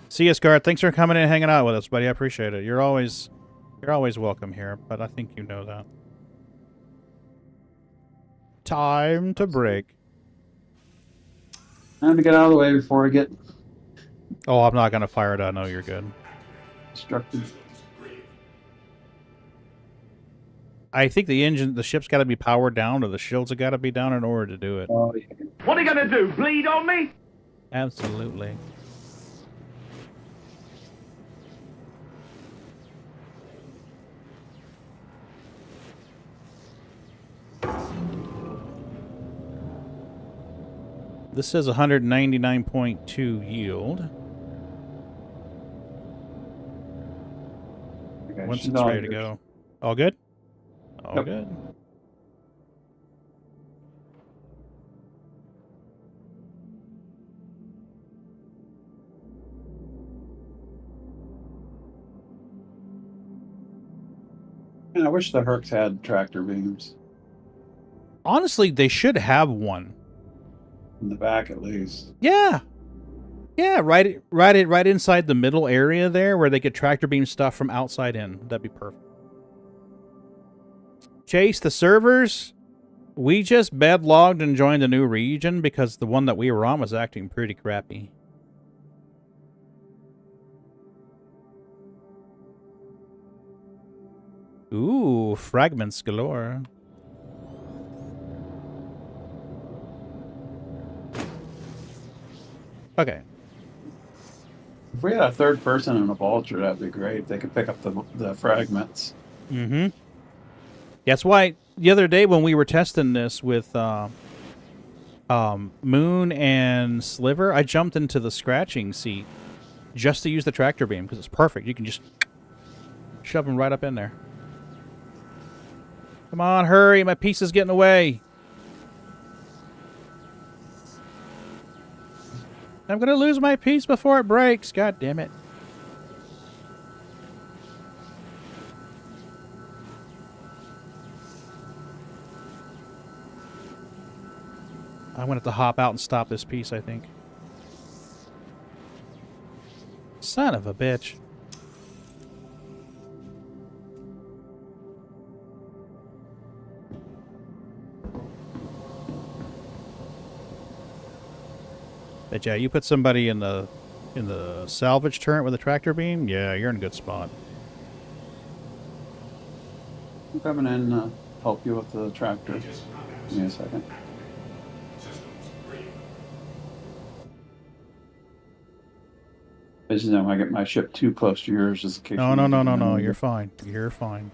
See us, Guard. Thanks for coming in and hanging out with us, buddy. I appreciate it. You're always welcome here, but I think you know that. Time to break. Time to get out of the way before I get Oh, I'm not going to fire it. I know you're good. distracted. I think the ship's got to be powered down, or the shields have got to be down in order to do it. Oh, yeah. What are you gonna do? Bleed on me? Absolutely. This says 199.2 yield. Okay, Once she's it's all ready to yours. go. All good? All Yep. good. And I wish the Hercs had tractor beams Honestly, they should have one. in the back at least. Yeah. Yeah, right inside the middle area there where they could tractor beam stuff from outside in. That'd be perfect. Chase, the servers, we just bed logged and joined a new region because the one that we were on was acting pretty crappy. Ooh, fragments galore. Okay. If we had a third person in a vulture, that'd be great. They could pick up the fragments. Mm-hmm. That's why the other day when we were testing this with Moon and Sliver, I jumped into the scratching seat just to use the tractor beam because it's perfect. You can just shove them right up in there. Come on, hurry. My piece is getting away. I'm going to lose my piece before it breaks. God damn it. I'm going to have to hop out and stop this piece, I think. Son of a bitch. But yeah, you put somebody in the salvage turret with a tractor beam, yeah, you're in a good spot. I'm coming in to help you with the tractor. Give me a second. I just know I get my ship too close to yours just in case. No, no. You're fine. You're fine.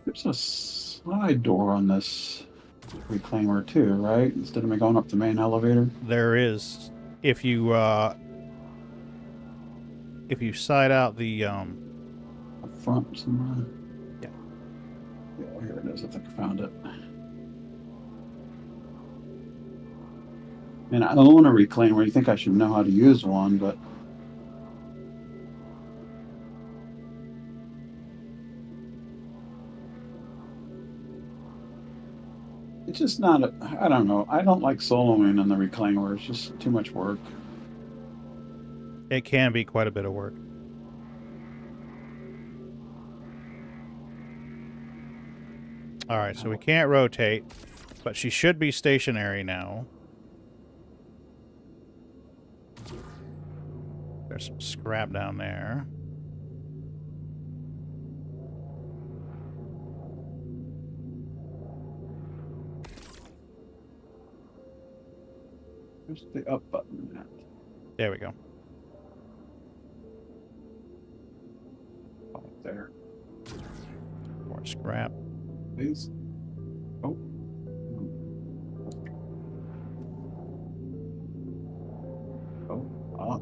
There's a side door on this reclaimer too, right? Instead of me going up the main elevator. There is. If you side out the Up front somewhere. Yeah. Yeah, here it is. I think I found it. And I own a reclaimer. You think I should know how to use one, but it's just not I don't know. I don't like soloing in the reclaimer. It's just too much work. it can be quite a bit of work. All right, so we can't rotate, but she should be stationary now. There's some scrap down there. Where's the up button at? There we go. Oh, there. More scrap. Please. Oh. Oh. Ah.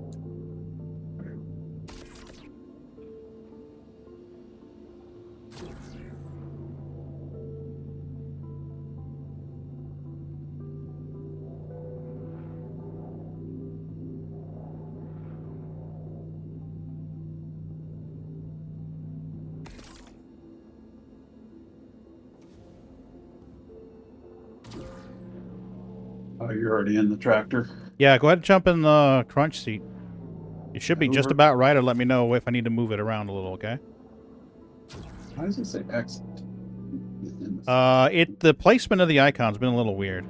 Oh, you're already in the tractor. Yeah, go ahead and jump in the crunch seat. You should be just Over. about right, or let me know if I need to move it around a little, okay? How does it say exit? The placement of the icon's been a little weird.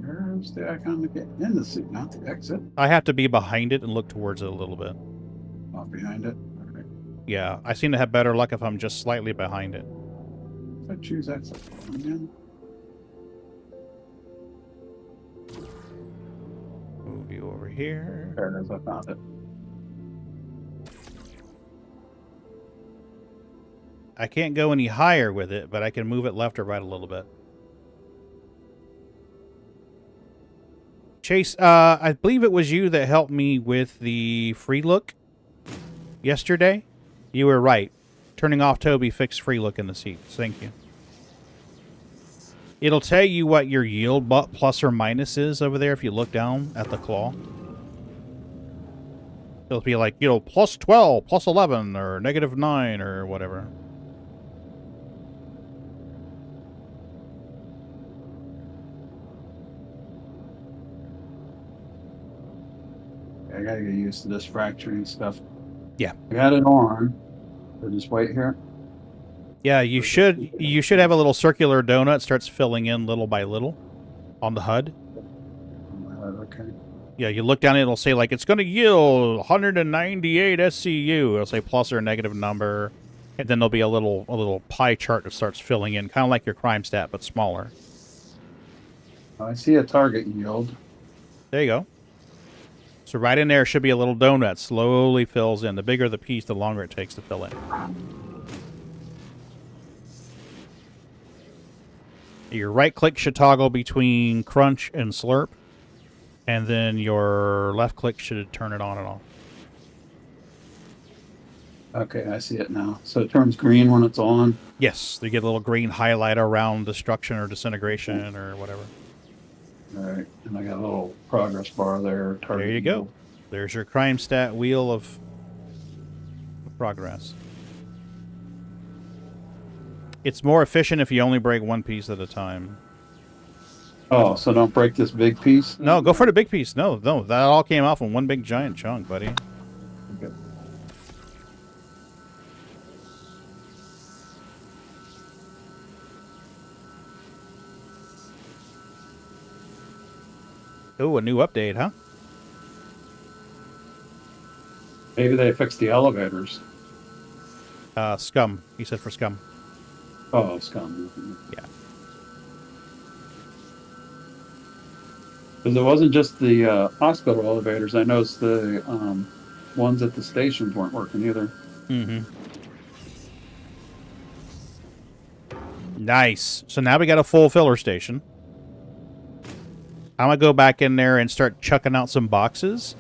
Where's the icon to get in the seat, not the exit? I have to be behind it and look towards it a little bit. Not behind it. All right. Yeah, I seem to have better luck if I'm just slightly behind it. If I choose exit again. here. There it is. I found it. I can't go any higher with it, but I can move it left or right a little bit. Chase, I believe it was you that helped me with the free look yesterday. You were right. Turning off Toby fixed free look in the seats. Thank you. It'll tell you what your yield plus or minus is over there if you look down at the claw. It'll be like, you know, plus 12, plus 11, or negative 9, or whatever. I gotta get used to this fracturing stuff. Yeah. I got it on. So just wait here. Yeah, you should have a little circular donut starts filling in little by little on the HUD. Okay. Yeah, you look down and it'll say like it's going to yield 198 SCU. It'll say plus or negative number, and then there'll be a little pie chart that starts filling in, kind of like your crime stat but smaller. I see a target yield. There you go. So right in there should be a little donut. Slowly fills in. The bigger the piece, the longer it takes to fill in. Your right click should toggle between crunch and slurp. And then your left click should turn it on and off. Okay, I see it now. So it turns green when it's on. Yes, you get a little green highlight around destruction or disintegration or whatever. All right, and I got a little progress bar there. There you go. There's your crime stat wheel of progress. It's more efficient if you only break one piece at a time. Oh, so don't break this big piece? No, go for the big piece. No, that all came off in one big giant chunk, buddy. Okay. Oh, a new update, huh? Maybe they fixed the elevators. Scum. He said for scum. Oh, scum. Yeah. Because it wasn't just the hospital elevators. I noticed the ones at the stations weren't working either. Mm-hmm. Nice. So now we got a full filler station. I'm going to go back in there and start chucking out some boxes.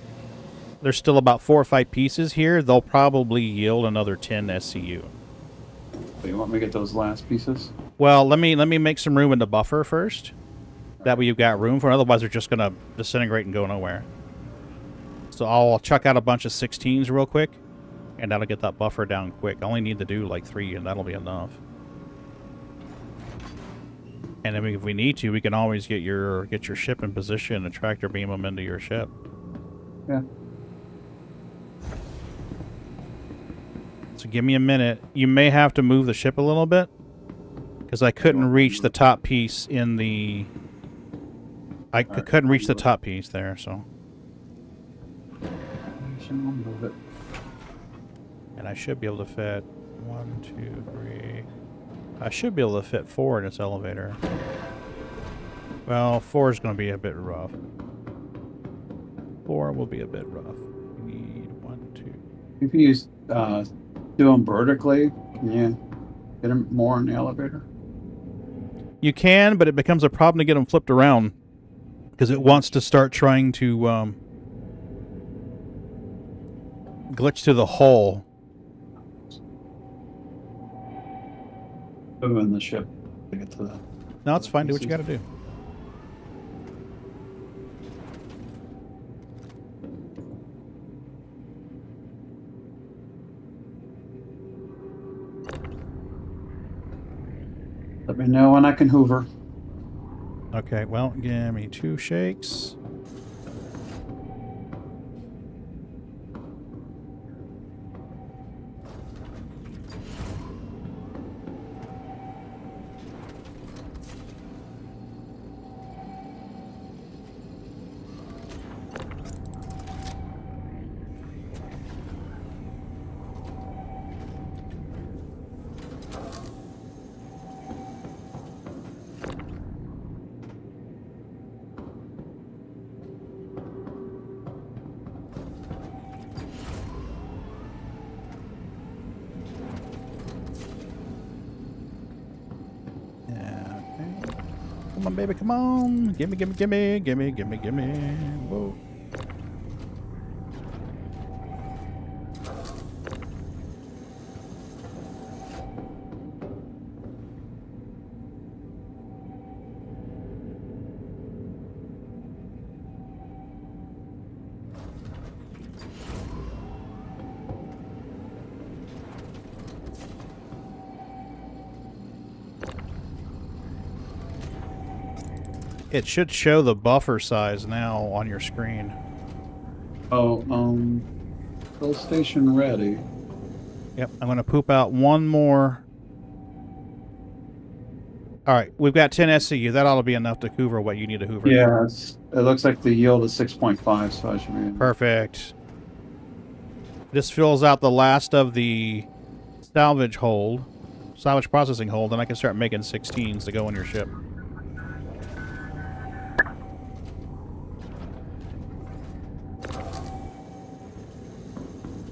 There's still about 4 or 5 pieces here. They'll probably yield another 10 SCU. So you want me to get those last pieces? Well, let me make some room in the buffer first. That way you've got room for it. Otherwise, they're just going to disintegrate and go nowhere. So I'll chuck out a bunch of 16s real quick, and that'll get that buffer down quick. I only need to do like 3, and that'll be enough. And then if we need to, we can always get your ship in position and tractor beam them into your ship. Yeah. So give me a minute. You may have to move the ship a little bit, because I couldn't reach the top piece in the... I couldn't reach the top piece there, so... Move it. And I should be able to fit 1, 2, 3... I should be able to fit 4 in this elevator. Well, 4 is going to be a bit rough. 4 will be a bit rough. We need 1, 2... If you use, do them vertically, can you get them more in the elevator? You can, but it becomes a problem to get them flipped around. Because it wants to start trying to glitch to the hull. Moving the ship to get to the... No, it's fine. Do what you got to do. Let me know when I can hoover. Okay, well, give me 2 shakes. Come on, baby, come on. Gimme, gimme, gimme, gimme, gimme, gimme. Whoa. It should show the buffer size now on your screen. Oh, fill station ready. Yep, I'm going to poop out one more. All right, we've got 10 SCU. That ought to be enough to hoover what you need to hoover. Yeah, it looks like the yield is 6.5, so I should be... Perfect. This fills out the last of the salvage processing hold, and I can start making 16s to go on your ship.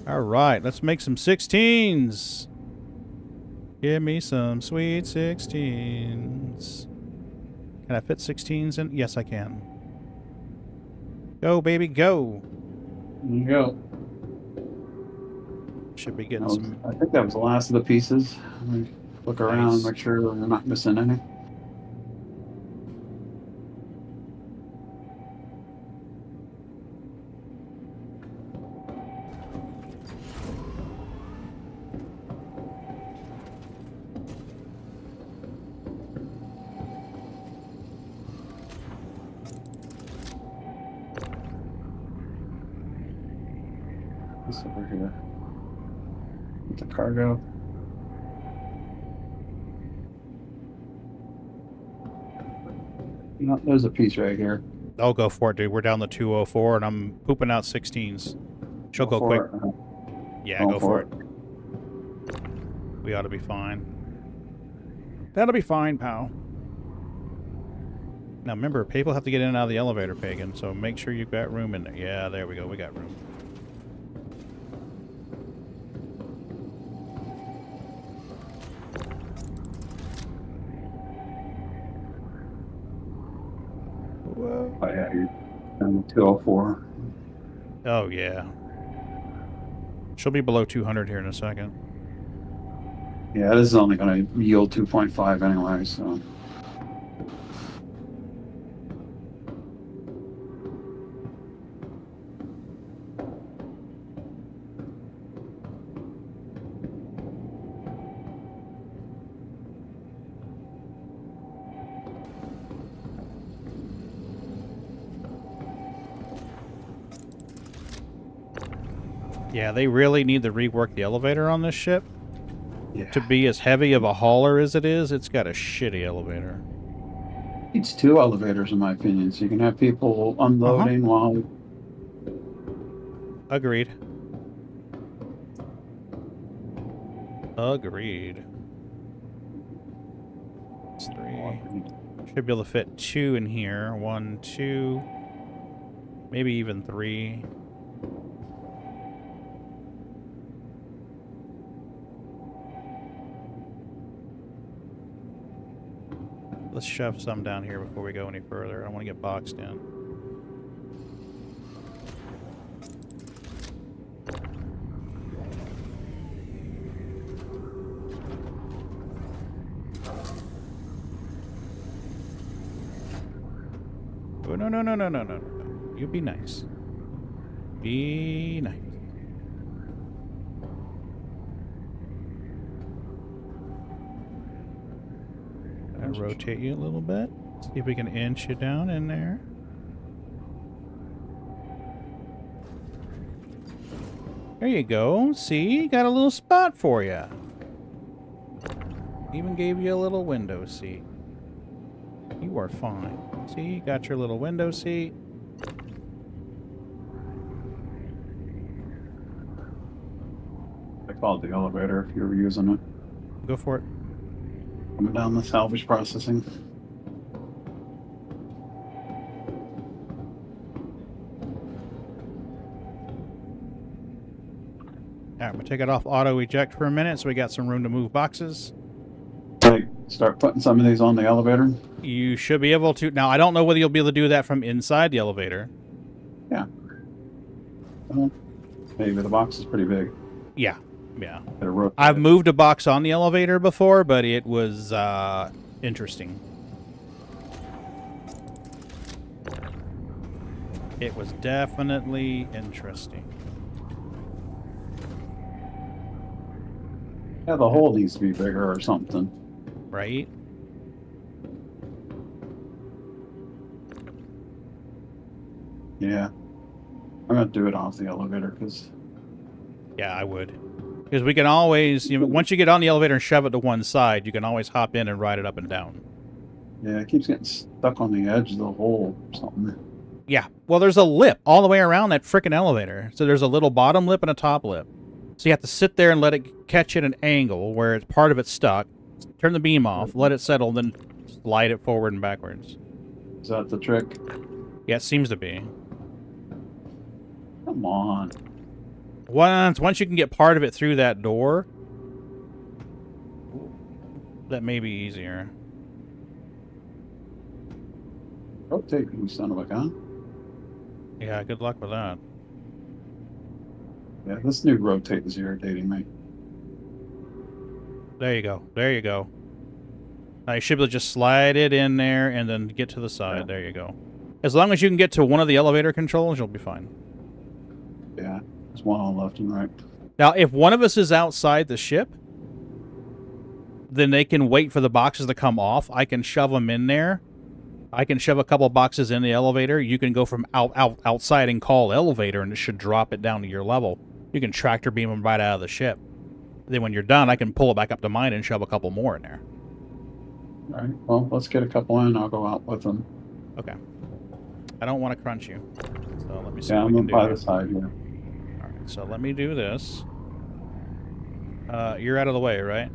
All right, let's make some 16s. Give me some sweet 16s. Can I fit 16s in? Yes, I can. Go, baby, go. There you go. Should be getting some... I think that was the last of the pieces. Let me look around, Nice. make sure we're not missing any. This over here. With the cargo. You know, there's a piece right here. I'll go for it, dude. We're down to 204, and I'm pooping out 16s. She'll go quick. Yeah, go for it. We ought to be fine. That'll be fine, pal. Now, remember, people have to get in and out of the elevator, Pagan, so make sure you've got room in there. Yeah, there we go. We got room. Whoa. Oh, yeah, you're down to 204. Oh, yeah. She'll be below 200 here in a second. Yeah, this is only going to yield 2.5 anyway, so. Yeah, they really need to rework the elevator on this ship. Yeah. To be as heavy of a hauler as it is, it's got a shitty elevator. It's 2 elevators, in my opinion, so you can have people unloading while... Agreed. Agreed. It's 3. Should be able to fit 2 in here. 1, 2, maybe even 3. Let's shove some down here before we go any further. I don't want to get boxed in. Oh, no, no, no, no, no, no. You be nice. Be nice. I'll rotate you a little bit. See if we can inch you down in there. There you go. See? Got a little spot for you. Even gave you a little window seat. You are fine. See? Got your little window seat. I called the elevator if you were using it. Go for it. Coming down the salvage processing. Alright, I'm gonna take it off auto eject for a minute so we got some room to move boxes. Like, start putting some of these on the elevator? You should be able to. Now, I don't know whether you'll be able to do that from inside the elevator. Yeah. Maybe the box is pretty big. Yeah, yeah. I've I've moved a box on the elevator before, but it was interesting. It was definitely interesting. Yeah, the hole needs to be bigger or something. Right? Yeah. I'm going to do it off the elevator because... Yeah, I would. Because we can always, once you get on the elevator and shove it to one side, you can always hop in and ride it up and down. Yeah, it keeps getting stuck on the edge of the hole or something. Yeah. Well, there's a lip all the way around that frickin' elevator. So there's a little bottom lip and a top lip. So you have to sit there and let it catch at an angle where it's part of it's stuck. Turn the beam off, let it settle, then slide it forward and backwards. Is that the trick? Yeah, it seems to be. Come on. Once you can get part of it through that door, that may be easier. Rotate, you son of a gun. Yeah, good luck with that. Yeah, this new rotate is irritating me. There you go. There you go. Now you should be able to just slide it in there and then get to the side. Yeah. There you go. As long as you can get to one of the elevator controls, you'll be fine. Yeah, there's one on left and right. Now, if one of us is outside the ship, then they can wait for the boxes to come off. I can shove them in there. I can shove a couple boxes in the elevator. You can go from outside and call elevator, and it should drop it down to your level. You can tractor beam them right out of the ship. Then when you're done, I can pull it back up to mine and shove a couple more in there. All right, well, let's get a couple in. I'll go out with them. Okay. I don't want to crunch you. So let me see Yeah, what I'm we can do by here. the side here. All right, so let me do this. You're out of the way, right?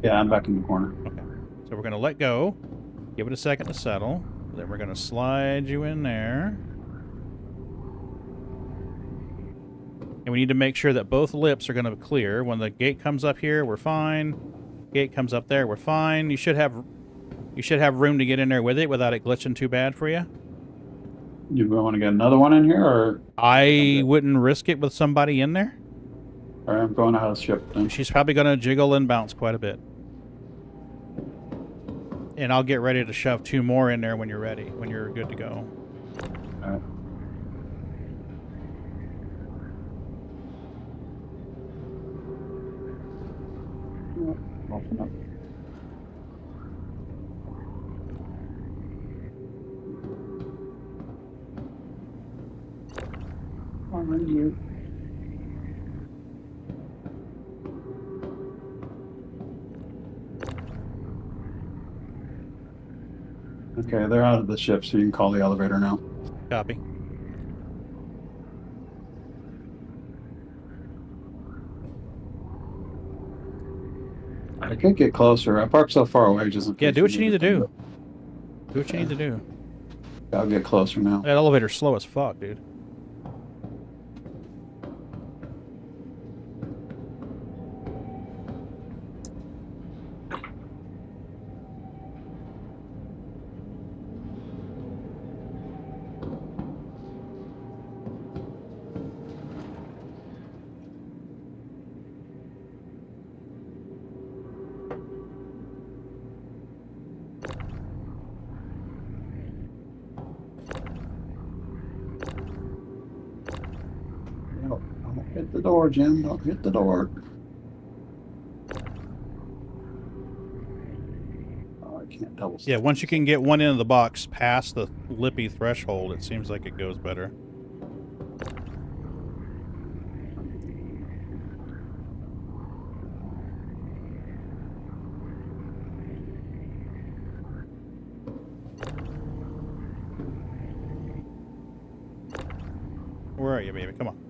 Yeah, I'm back in the corner. Okay. So we're going to let go. Give it a second to settle. Then we're going to slide you in there. And we need to make sure that both lips are going to clear. When the gate comes up here, we're fine. Gate comes up there, we're fine. You should have room to get in there with it without it glitching too bad for you. You want to get another one in here, or? I wouldn't risk it with somebody in there. All right, I'm going out of the ship then. She's probably going to jiggle and bounce quite a bit. And I'll get ready to shove 2 more in there when you're ready, when you're good to go. All right. Open up. On you. Okay, they're out of the ship, so you can call the elevator now. Copy. I could get closer. I parked so far away, just in Yeah, case do what you need to do. up. Do what you need to do. I'll get closer now. That elevator's slow as fuck, dude. Don't hit the door, Jim. Don't hit the door. Oh, I can't double. Yeah, once you can get one end of the box past the lippy threshold, it seems like it goes better. Where are you, baby? Come on.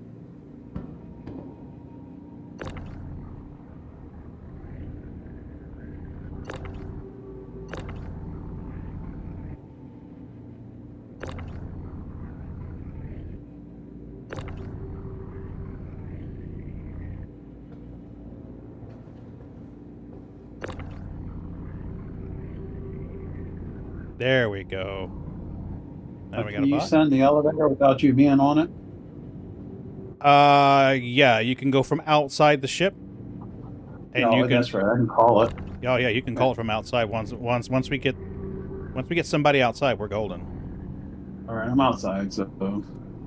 There we go. Now we got Can a you box. send the elevator without you being on it? Yeah, you can go from outside the ship, and No, you can. that's right. I can call it. Oh yeah, you can call it from outside. Once we get somebody outside, we're golden. All right, I'm outside, so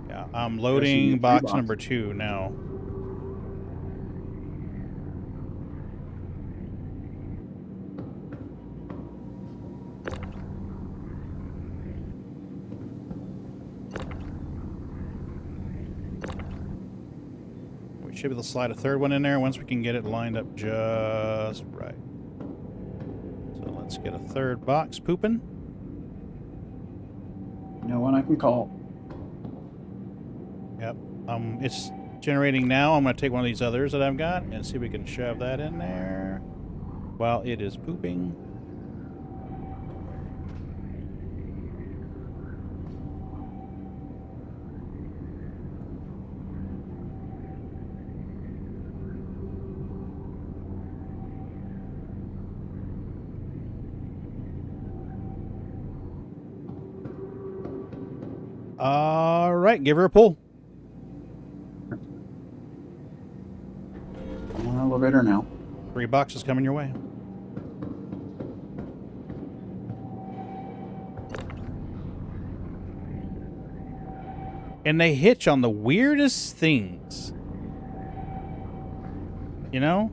Yeah, I'm you loading need box 3 number 2 now. We should be able to slide a third one in there once we can get it lined up just right. So let's get a third box pooping. you know when I can call. Yep. It's generating now. I'm going to take one of these others that I've got and see if we can shove that in there while it is pooping. All right, give her a pull. I'm on the elevator now. 3 boxes coming your way. And they hitch on the weirdest things. You know?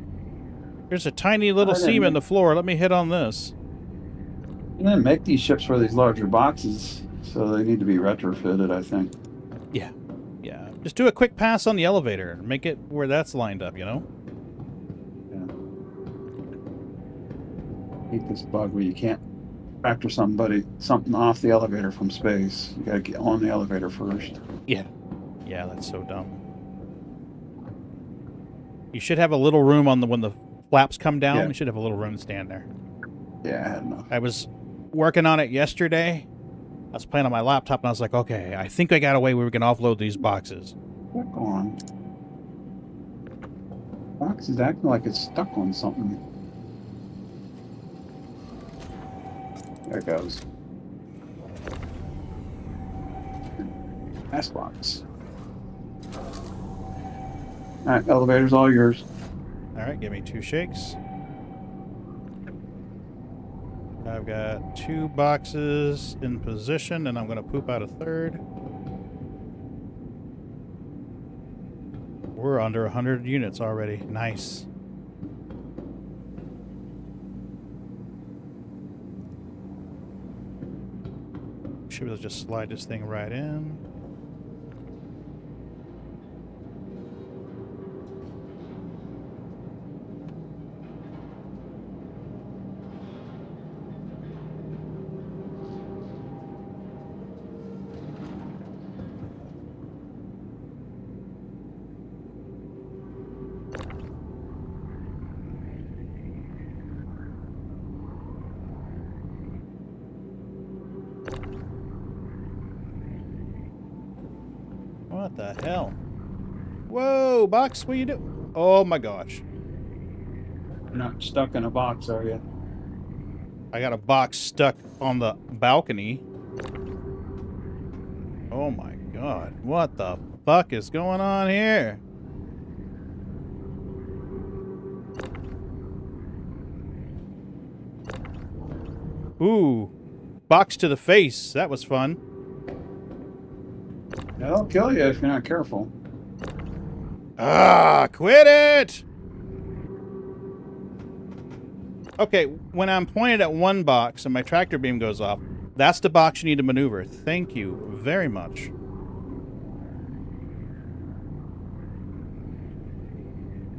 There's a tiny little seam in the floor. Let me hit on this. You didn't make these ships for these larger boxes, so they need to be retrofitted, I think. Yeah. Yeah. Just do a quick pass on the elevator and make it where that's lined up, you know? Yeah. Hate this bug where you can't factor something off the elevator from space. You gotta get on the elevator first. Yeah. Yeah, that's so dumb. You should have a little room on when the flaps come down. Yeah. You should have a little room to stand there. Yeah, I had enough. I was working on it yesterday. I was playing on my laptop, and I was like, okay, I think I got a way where we can offload these boxes. Stuck on. Box is acting like it's stuck on something. There it goes. Last box. Alright, elevator's all yours. All right, give me 2 shakes. I've got 2 boxes in position, and I'm going to poop out a third. We're under 100 units already. Nice. Should be able to just slide this thing right in. What the hell? Whoa, box, what you do? Oh my gosh. You're not stuck in a box, are you? I got a box stuck on the balcony. Oh my god. What the fuck is going on here? Ooh. Box to the face. That was fun. They'll kill you if you're not careful. Ah, quit it! Okay, when I'm pointed at one box and my tractor beam goes off, that's the box you need to maneuver. Thank you very much.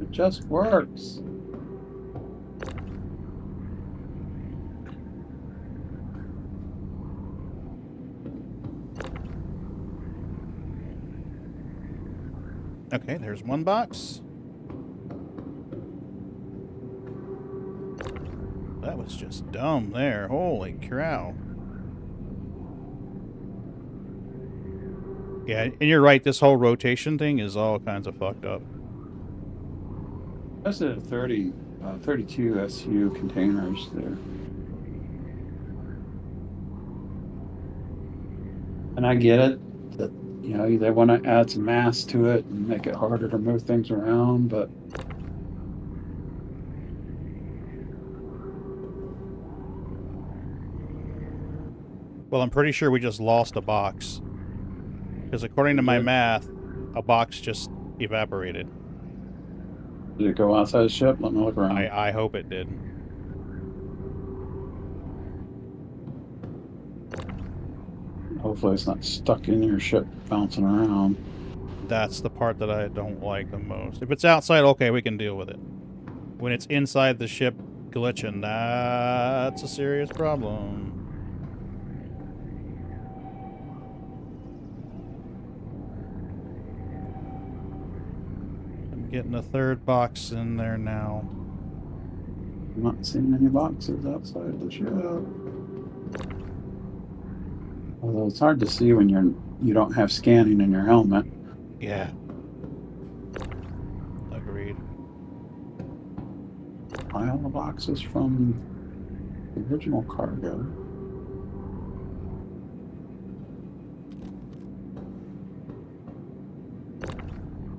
It just works. Okay, there's one box. That was just dumb there. Holy cow. Yeah, and you're right. This whole rotation thing is all kinds of fucked up. That's a 32 SU containers there. and I get it that they want to add some mass to it and make it harder to move things around, but Well, I'm pretty sure we just lost a box. Because according to my math, a box just evaporated. did it go outside the ship? Let me look around. I hope it did. Hopefully it's not stuck in your ship bouncing around. That's the part that I don't like the most. If it's outside, okay, we can deal with it. When it's inside the ship glitching, that's a serious problem. I'm getting a third box in there now. I'm not seeing any boxes outside the ship. Although it's hard to see when you don't have scanning in your helmet. Yeah. Agreed. Pile of boxes from the original cargo.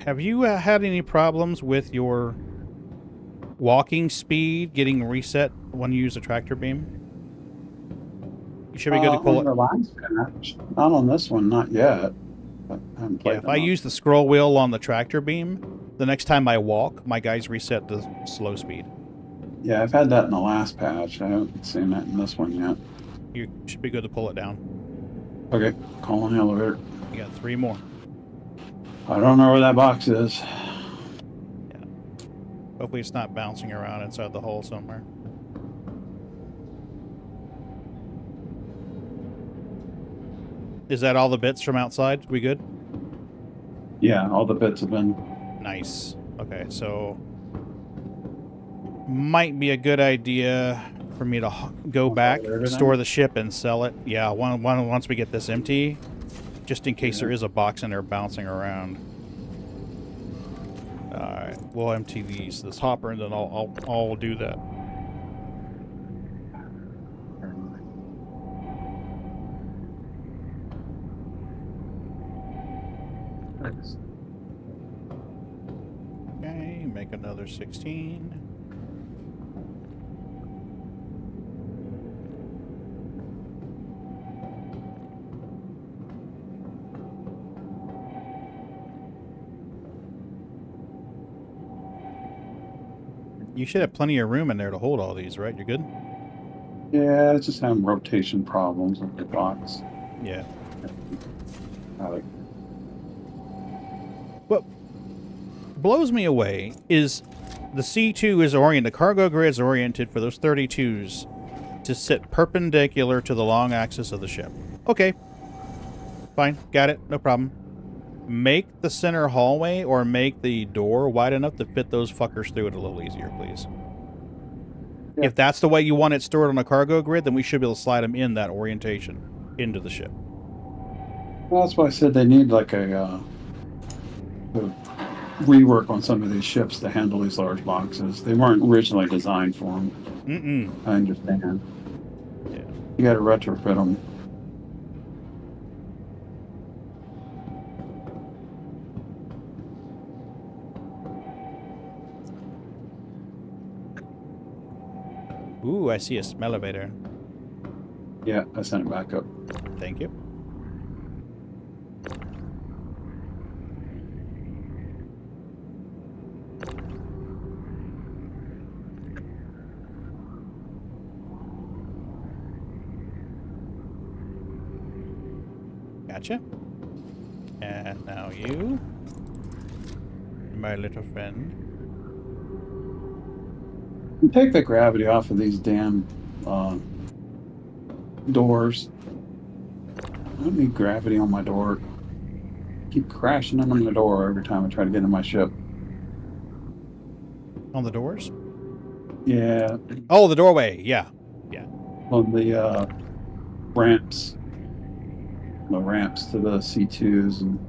Have you had any problems with your walking speed getting reset when you use a tractor beam? You should be good to pull on the last patch. Not on this one, not yet. But I haven't played Yeah, if I use the scroll wheel on the tractor beam, the next time I walk, my guys reset to slow speed. Yeah, I've had that in the last patch. I haven't seen that in this one yet. You should be good to pull it down. Okay, calling the elevator. You got 3 more. I don't know where that box is. Yeah. Hopefully it's not bouncing around inside the hole somewhere. Is that all the bits from outside? We good? Yeah, all the bits have been... Nice. Okay, so... Might be a good idea for me to go back, store the ship, and sell it. Yeah, once we get this empty, just in case there is a box in there bouncing around. Alright, we'll empty this hopper, and then I'll do that. Okay, make another 16. You should have plenty of room in there to hold all these, right? You're good? Yeah, it's just having rotation problems with the box. Yeah. What blows me away is the C2 is oriented, the cargo grid is oriented for those 32s to sit perpendicular to the long axis of the ship. Okay. Fine. Got it. No problem. Make the center hallway or make the door wide enough to fit those fuckers through it a little easier, please. Yeah. If that's the way you want it stored on a cargo grid, then we should be able to slide them in that orientation into the ship. Well, that's why I said they need like a rework on some of these ships to handle these large boxes. They weren't originally designed for them. I understand. Yeah. You got to retrofit them. Ooh, I see a smell elevator. Yeah, I sent it back up. Thank you. Gotcha. And now you, my little friend. You take the gravity off of these damn doors. I don't need gravity on my door. Keep crashing into the door every time I try to get in my ship. On the doors? Yeah. Oh, the doorway. Yeah. Yeah. On the ramps. The ramps to the C2s and...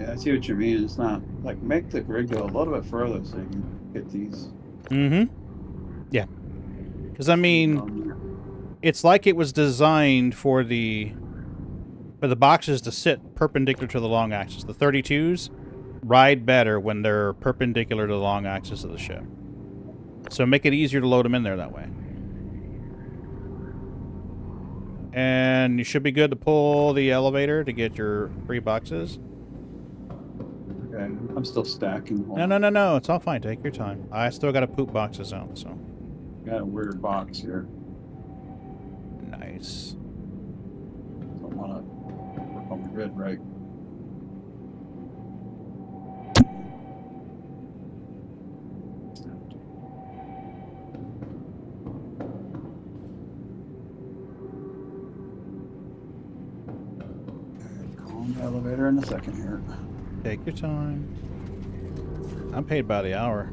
Yeah, I see what you mean. It's not like make the grid go a little bit further so you can get these. Mm-hmm. Yeah. Because I mean, it's like it was designed for the boxes to sit perpendicular to the long axis. The 32s ride better when they're perpendicular to the long axis of the ship. So make it easier to load them in there that way. And you should be good to pull the elevator to get your 3 boxes. Okay, I'm still stacking. No. It's all fine. Take your time. I still got to poop boxes out, so. Got a weird box here. Nice. Don't want to work on the grid right. Calling the elevator in a second here. Take your time. I'm paid by the hour.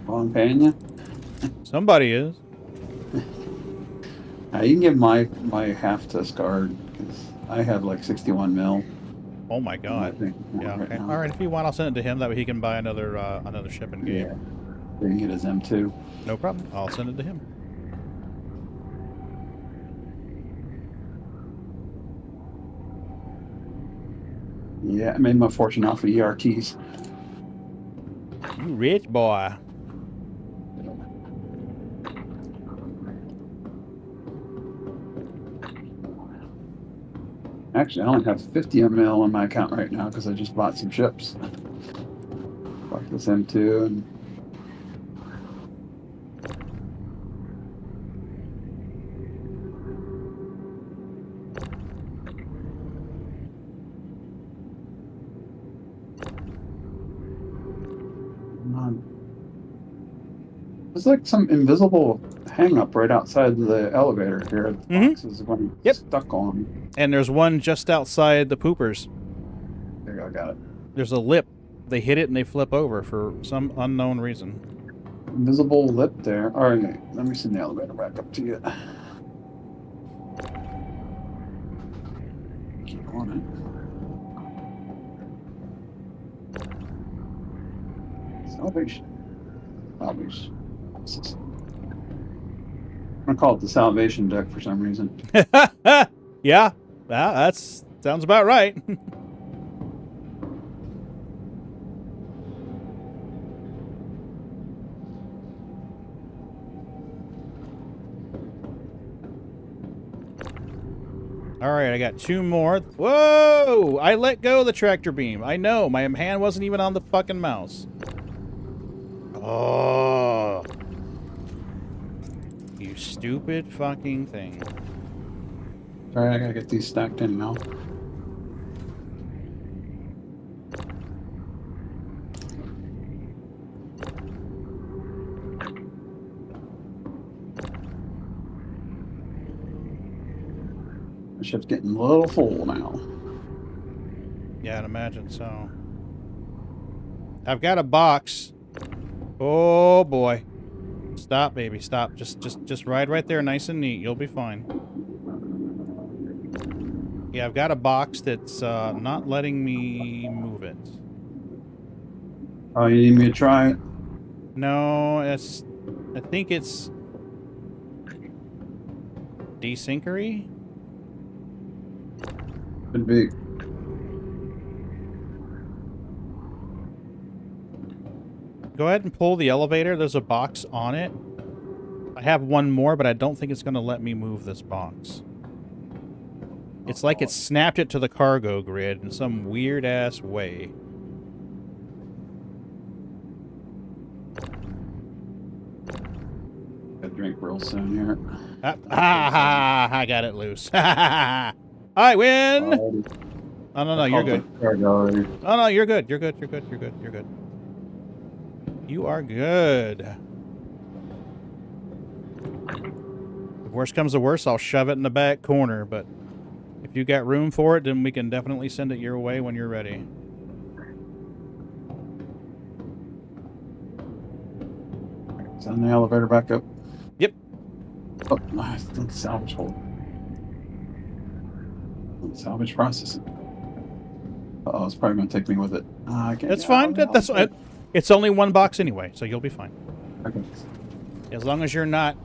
Well, I'm paying you. Somebody is. You can give my half to Scarred because I have like 61 mil. Oh my god. Yeah. Right Okay. now. All right. If you want, I'll send it to him. That way he can buy another ship and game. Yeah. You can get his M2. No problem. I'll send it to him. Yeah, I made my fortune off of ERTs. You rich boy. Actually, I only have 50 ml on my account right now because I just bought some ships. Bought this M2 and there's like some invisible hang up right outside the elevator here. The box is going stuck on. And there's one just outside the poopers. There you go, got it. There's a lip. They hit it and they flip over for some unknown reason. Invisible lip there. All right, let me send the elevator back up to you. Keep on it. Salvage. Salvage. I'm gonna call it the Salvation deck for some reason. Yeah, that's sounds about right. All right, I got 2 more. Whoa! I let go of the tractor beam. I know, my hand wasn't even on the fucking mouse. Oh. You stupid fucking thing. Alright, I gotta get these stacked in now. The ship's getting a little full now. Yeah, I'd imagine so. I've got a box. Oh boy. Stop, baby, stop. Just ride right there, nice and neat. You'll be fine. Yeah, I've got a box that's not letting me move it. Oh, you need me to try it? No, I think it's desyncery. Could be. Go ahead and pull the elevator. There's a box on it. I have one more, but I don't think it's going to let me move this box. It's like it snapped it to the cargo grid in some weird-ass way. Gotta drink real soon here. I got it loose. I win! Oh, no, you're good. Oh, no, you're good. You're good. You're good. You're good. You're good. You are good. If worst comes to worst, I'll shove it in the back corner, but if you got room for it, then we can definitely send it your way when you're ready. Send the elevator back up. Yep. Oh, nice. Salvage hold. Salvage processing. Oh, it's probably going to take me with it. I can't. That's fine. That's it's only one box anyway, so you'll be fine. Okay. As long as you're not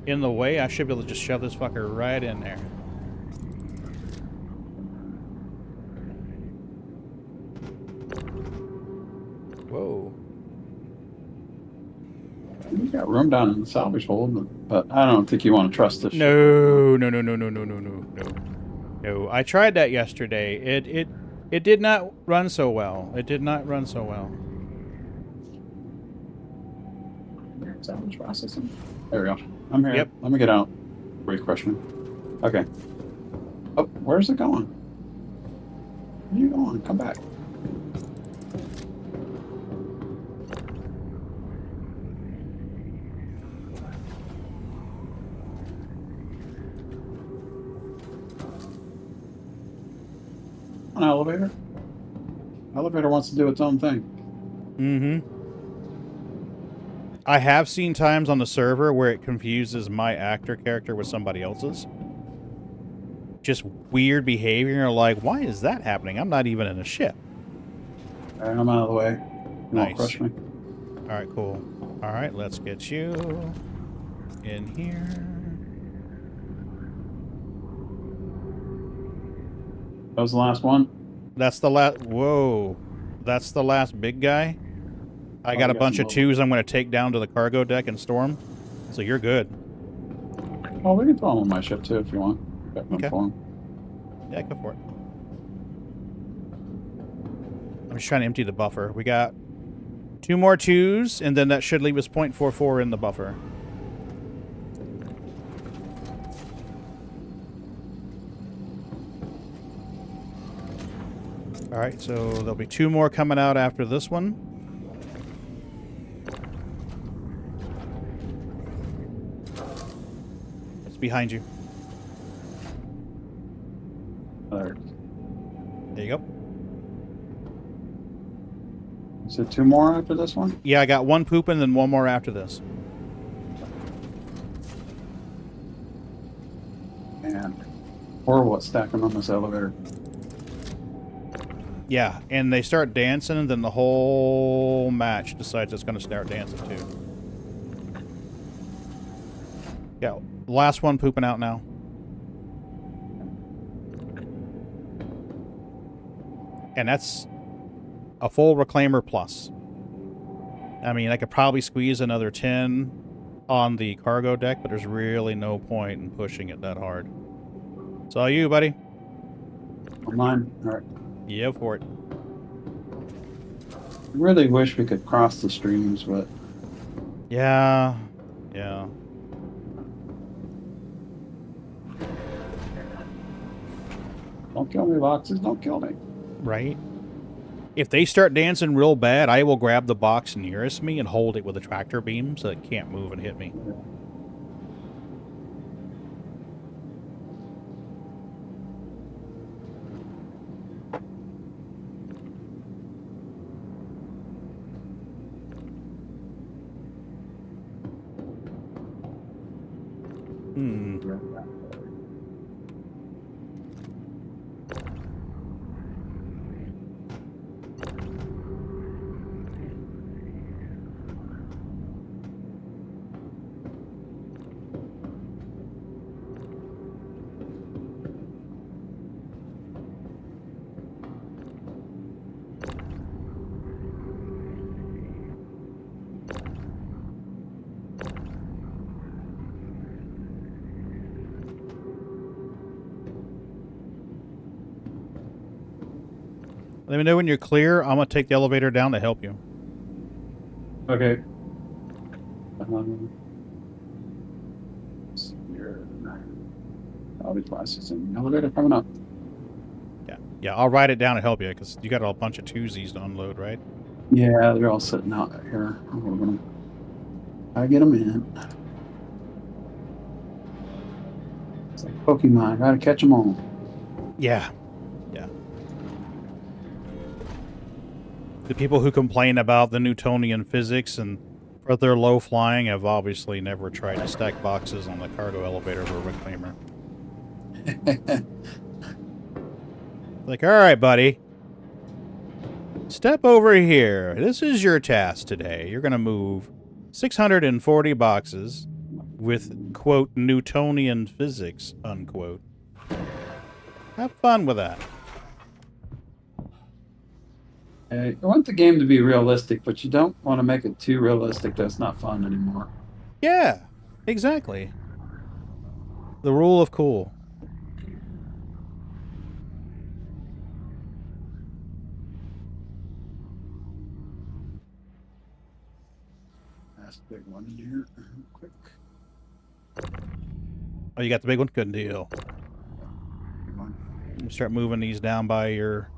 in the way, I should be able to just shove this fucker right in there. Whoa. You got room down in the salvage hold, but I don't think you want to trust this. No. I tried that yesterday. It did not run so well. It did not run so well. Salvage processing. There we go. I'm here. Yep. Let me get out. Before you crush me. Okay. Oh, where's it going? Where are you going? Come back. An elevator. Elevator wants to do its own thing. Mm-hmm. I have seen times on the server where it confuses my actor character with somebody else's. Just weird behavior, like, why is that happening? I'm not even in a ship. All right, I'm out of the way. You Nice. won't crush me. Alright, cool. Alright, let's get you in here. That was the last one. That's the last... Whoa. That's the last big guy? I got a bunch of twos I'm going to take down to the cargo deck and storm. So you're good. Oh, we can throw them on my ship too if you want. Got room Okay. for 'em. Yeah, go for it. I'm just trying to empty the buffer. We got 2 more twos, and then that should leave us 0.44 in the buffer. Alright, so there'll be 2 more coming out after this one. It's behind you. There. There you go. Is it 2 more after this one? Yeah, I got 1 pooping and then 1 more after this. And horrible at stacking on this elevator. Yeah, and they start dancing, and then the whole match decides it's going to start dancing too. Yeah, last one pooping out now. And that's a full reclaimer plus. I mean, I could probably squeeze another 10 on the cargo deck, but there's really no point in pushing it that hard. It's all you, buddy. Mine. All right. Yeah, for it. I really wish we could cross the streams, but Yeah. Yeah. don't kill me, boxes. Don't kill me. Right? If they start dancing real bad, I will grab the box nearest me and hold it with a tractor beam so it can't move and hit me. Let me know when you're clear. I'm going to take the elevator down to help you. Okay. I'll be processing. Elevator coming up. Yeah, I'll ride it down and help you because you got a bunch of twosies to unload, right? Yeah, they're all sitting out here. I get them in. It's like Pokemon. Gotta catch them all. Yeah. Yeah. The people who complain about the Newtonian physics and for their low flying have obviously never tried to stack boxes on the cargo elevator of a reclaimer. Like, all right, buddy. Step over here. This is your task today. You're going to move 640 boxes with, quote, Newtonian physics, unquote. Have fun with that. You want the game to be realistic, but you don't want to make it too realistic that's not fun anymore. Yeah, exactly. The rule of cool. That's a big one in here. Quick. Oh, you got the big one? Good deal. Big one. You start moving these down by your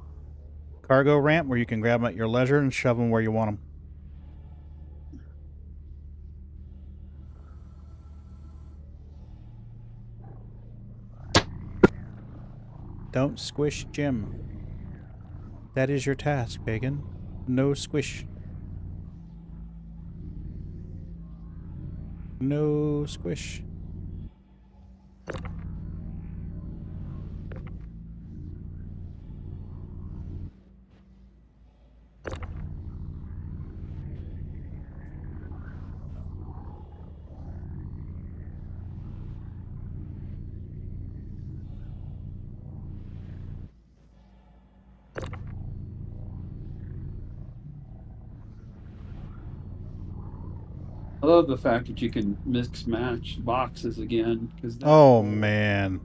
cargo ramp where you can grab them at your leisure and shove them where you want them. Don't squish Jim. That is your task, Pagan. No squish. No squish. I love the fact that you can mix match boxes again. Oh, man.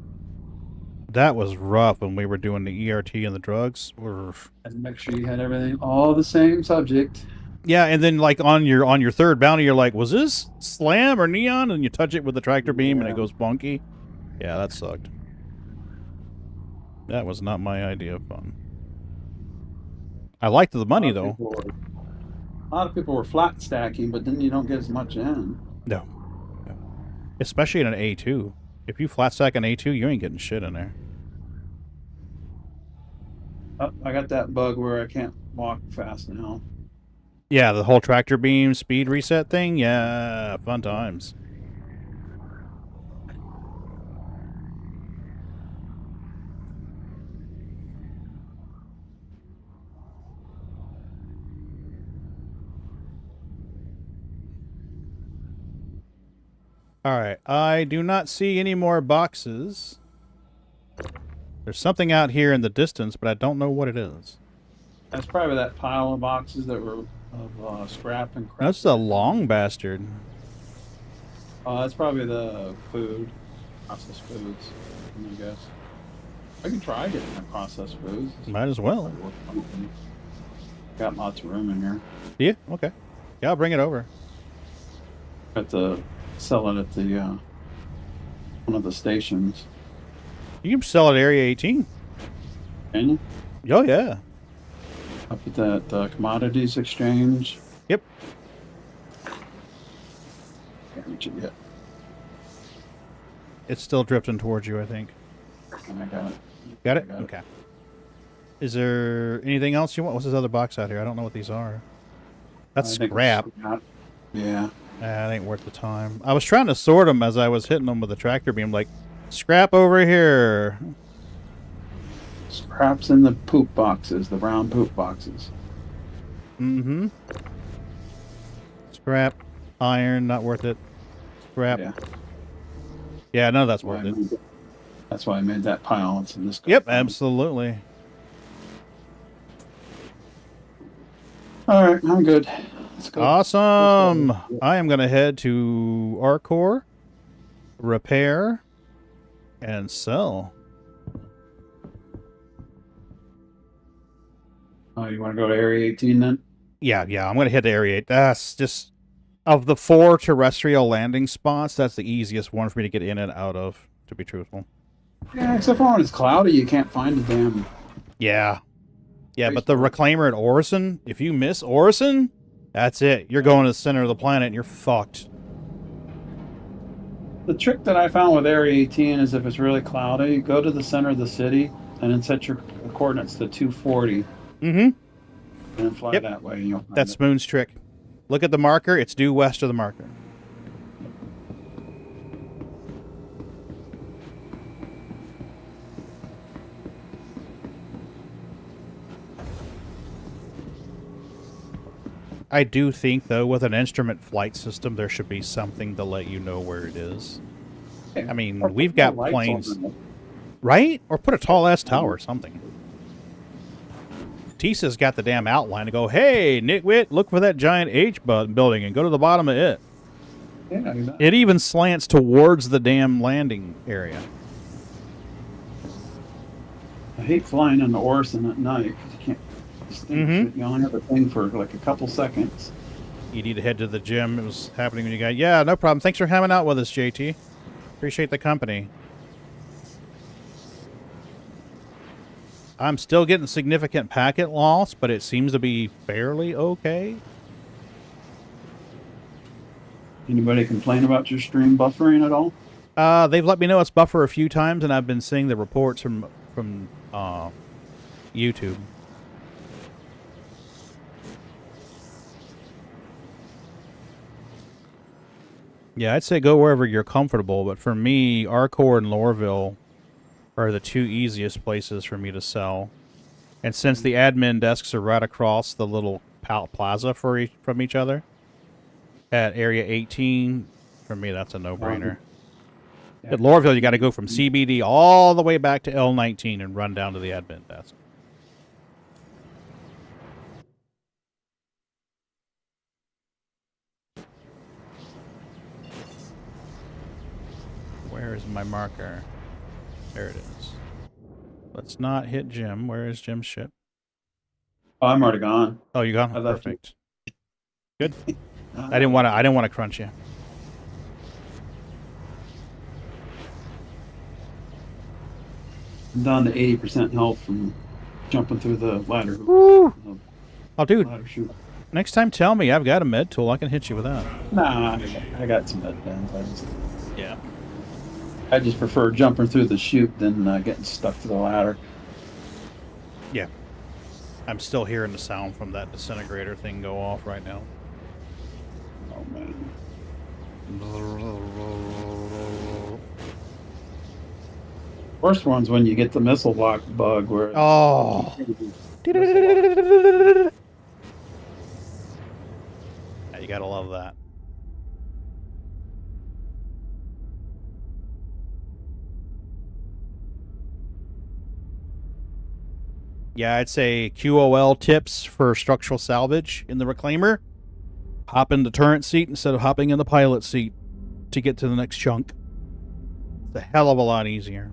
That was rough when we were doing the ERT and the drugs. And make sure you had everything all the same subject. Yeah, and then like on your third bounty, you're like, was this slam or neon? And you touch it with the tractor beam and it goes bonky. Yeah, that sucked. That was not my idea of fun. I liked the money though. A lot of people were flat stacking, but then you don't get as much in. No. Especially in an A2. If you flat stack an A2, you ain't getting shit in there. Oh, I got that bug where I can't walk fast now. Yeah, the whole tractor beam speed reset thing. Yeah, fun times. All right, I do not see any more boxes. There's something out here in the distance, but I don't know what it is. That's probably that pile of boxes that were of scrap and crap. That's a long bastard. That's probably the food, processed foods, I guess. I can try getting the processed foods. Might as well. Got lots of room in here. Yeah, okay. Yeah, I'll bring it over. Got to sell it at the one of the stations. You can sell at Area 18. Can you? Oh, yeah. Up at that commodities exchange. Yep. Can't reach it yet. It's still drifting towards you, I think. And I got it. Got it? Okay. Is there anything else you want? What's this other box out here? I don't know what these are. That's I think scrap. it's scrap. Yeah. That ain't worth the time. I was trying to sort them as I was hitting them with the tractor beam. Like, scrap over here. Scraps in the poop boxes, the brown poop boxes. Mm-hmm. Scrap. Iron, not worth it. Scrap. Yeah. Yeah, none of that's worth it. That's why I made that pile. It's in this. Yep, absolutely. All right, I'm good. Let's go. Awesome. I am going to head to Arcor, repair, and sell. Oh, you want to go to Area 18 then? Yeah, I'm going to head to Area 8. That's just, of the 4 terrestrial landing spots, that's the easiest one for me to get in and out of, to be truthful. Yeah, except for when it's cloudy, you can't find the damn... Yeah. Yeah, but the Reclaimer at Orison, if you miss Orison, that's it. You're going to the center of the planet and you're fucked. The trick that I found with Area 18 is if it's really cloudy, go to the center of the city and then set your coordinates to 240. Mm-hmm. And then fly that way and you'll find That's it. Moon's trick. Look at the marker. It's due west of the marker. I do think, though, with an instrument flight system, there should be something to let you know where it is. Yeah. I mean, Or we've put got more lights planes, on them. right? Or put a tall-ass tower or something. Tisa's got the damn outline to go, hey, Nitwit, look for that giant H building and go to the bottom of it. Yeah, exactly. It even slants towards the damn landing area. I hate flying in the Orson at night because you can't distinguish it. You only have a thing for like a couple seconds. You need to head to the gym. It was happening when you got... Yeah, no problem. Thanks for hanging out with us, JT. Appreciate the company. I'm still getting significant packet loss, but it seems to be fairly okay. Anybody complain about your stream buffering at all? They've let me know it's buffer a few times, and I've been seeing the reports from YouTube. Yeah, I'd say go wherever you're comfortable, but for me, Arcor and Lorville are the two easiest places for me to sell. And since the admin desks are right across the little plaza from each other at Area 18, for me, that's a no-brainer. At Lorville, you got to go from CBD all the way back to L19 and run down to the admin desk. Where is my marker? There it is. Let's not hit Jim. Where is Jim's ship? Oh, I'm already gone. Oh, you gone? I left Perfect. Good. I didn't want to crunch you. I'm down to 80% health from jumping through the ladder. Woo! Oh, dude. Ladder chute. Next time, tell me. I've got a med tool. I can hit you with that. Nah, I got some med pens. Yeah. I just prefer jumping through the chute than getting stuck to the ladder. Yeah. I'm still hearing the sound from that disintegrator thing go off right now. Oh, man. Worst one's when you get the missile lock bug where... Oh. Yeah, you gotta love that. Yeah, I'd say QOL tips for structural salvage in the reclaimer. Hop in the turret seat instead of hopping in the pilot seat to get to the next chunk. It's a hell of a lot easier.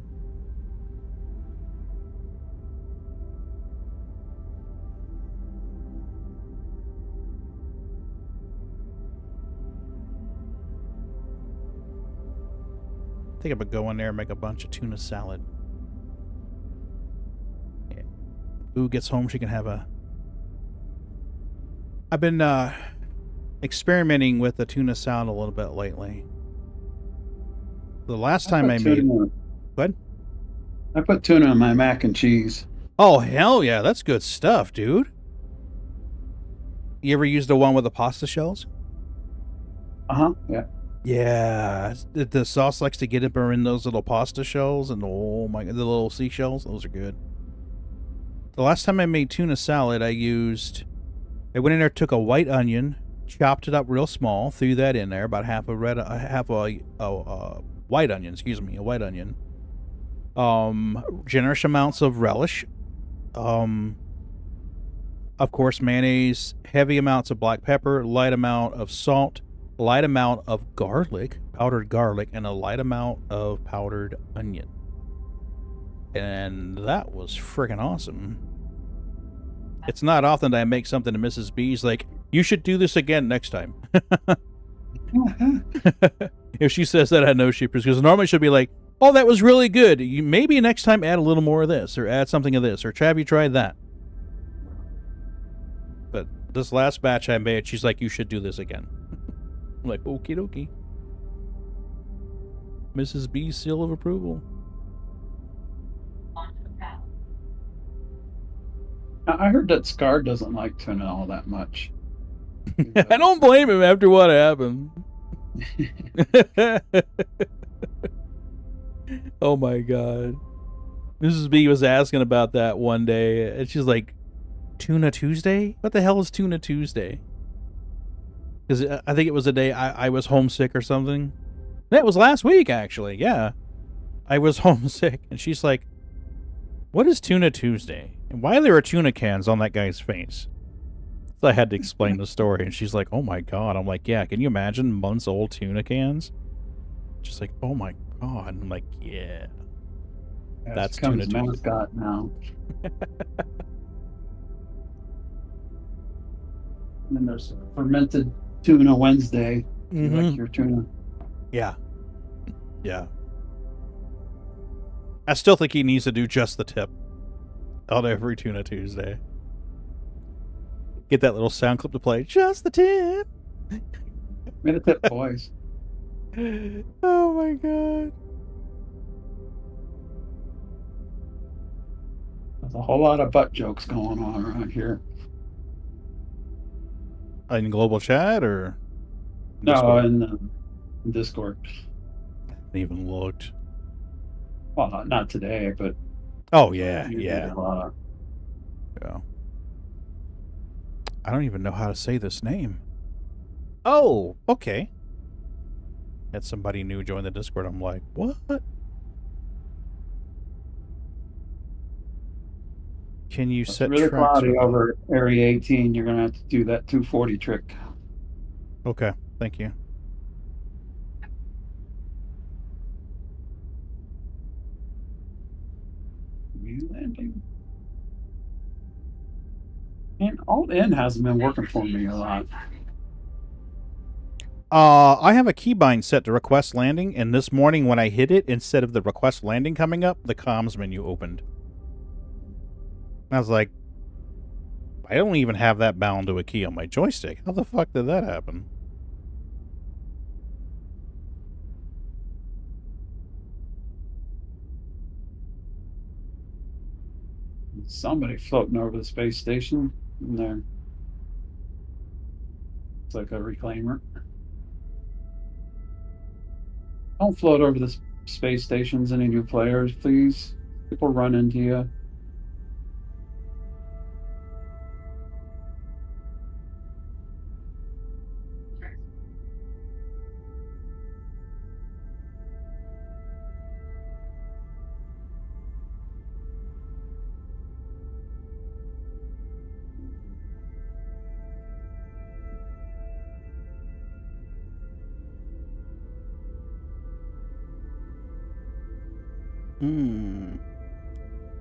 I think I'm gonna go in there and make a bunch of tuna salad. Yeah. Boo gets home, she can have a... I've been experimenting with the tuna salad a little bit lately. The last time I made... What? I put tuna in my mac and cheese. Oh, hell yeah. That's good stuff, dude. You ever used the one with the pasta shells? Uh-huh, yeah. Yeah. The sauce likes to get up in those little pasta shells, and oh my god, the little seashells. Those are good. The last time I made tuna salad, I went in there, took a white onion, chopped it up real small, threw that in there, about half a white onion, a white onion. Generous amounts of relish. Of course, mayonnaise, heavy amounts of black pepper, light amount of salt, light amount of garlic, powdered garlic, and a light amount of powdered onion. And that was freaking awesome. It's not often that I make something and Mrs. B's like, you should do this again next time. If she says that, I know she, because normally she'll be like, oh, that was really good. You maybe next time add a little more of this, or add something of this, or have you tried that? But this last batch I made, she's like, you should do this again. I'm like, okie dokie. Mrs. B's seal of approval. I heard that Scar doesn't like tuna all that much. I don't blame him after what happened. Oh my god. Mrs. B was asking about that one day, and she's like, Tuna Tuesday? What the hell is Tuna Tuesday? Because I think it was a day I was homesick or something. That was last week, actually. Yeah. I was homesick. And she's like, what is Tuna Tuesday? And why there are tuna cans on that guy's face? So I had to explain the story. And she's like, oh my God. I'm like, yeah, can you imagine months old tuna cans? She's like, oh my God. I'm like, yeah. That's Tuna Tuesday. Mascot now. And then there's fermented tuna Wednesday. You like your tuna. Yeah. Yeah. I still think he needs to do just the tip on every Tuna Tuesday. Get that little sound clip to play. Just the tip. Made a tip, boys. Oh my God. There's a whole lot of butt jokes going on around here. In global chat or? No, Discord? in Discord. I haven't even looked. Well, not today, but. Oh, yeah, usually yeah. a lot. Yeah. I don't even know how to say this name. Oh, okay. Had somebody new join the Discord. I'm like, what? Can you It's set really tracks? cloudy over Area 18. You're going to have to do that 240 trick. Okay, thank you. New landing. And Alt-N hasn't been working for me a lot. I have a keybind set to request landing, and this morning when I hit it, instead of the request landing coming up, the comms menu opened. I was like, I don't even have that bound to a key on my joystick. How the fuck did that happen? Somebody floating over the space station in there. It's like a reclaimer. Don't float over the space stations, any new players, please. People run into you.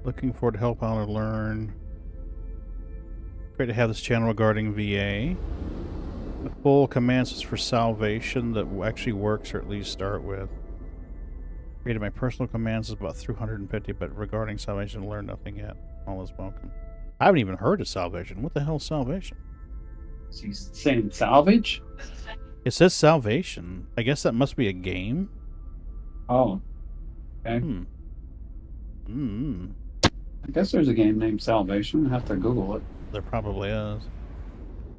Looking forward to help out and learn. Great to have this channel regarding VA. The full commands is for salvation that actually works, or at least start with. Created my personal commands is about 350, but regarding salvation, learn nothing yet. All is welcome. I haven't even heard of salvation. What the hell is salvation? She's saying salvage? It says salvation. I guess that must be a game. Oh. Okay. I guess there's a game named Salvation. I'll have to Google it. There probably is.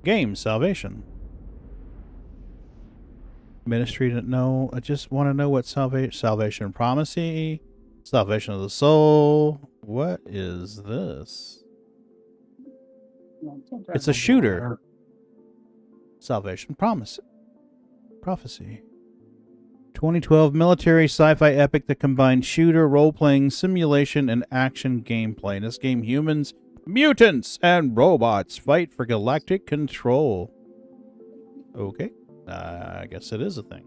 Game, salvation. Ministry to know. I just want to know what salvation promisey. Salvation of the soul. What is this? It's a shooter. Salvation prophecy. 2012 military sci-fi epic that combines shooter, role-playing, simulation, and action gameplay. In this game, humans, mutants, and robots fight for galactic control. Okay. I guess it is a thing.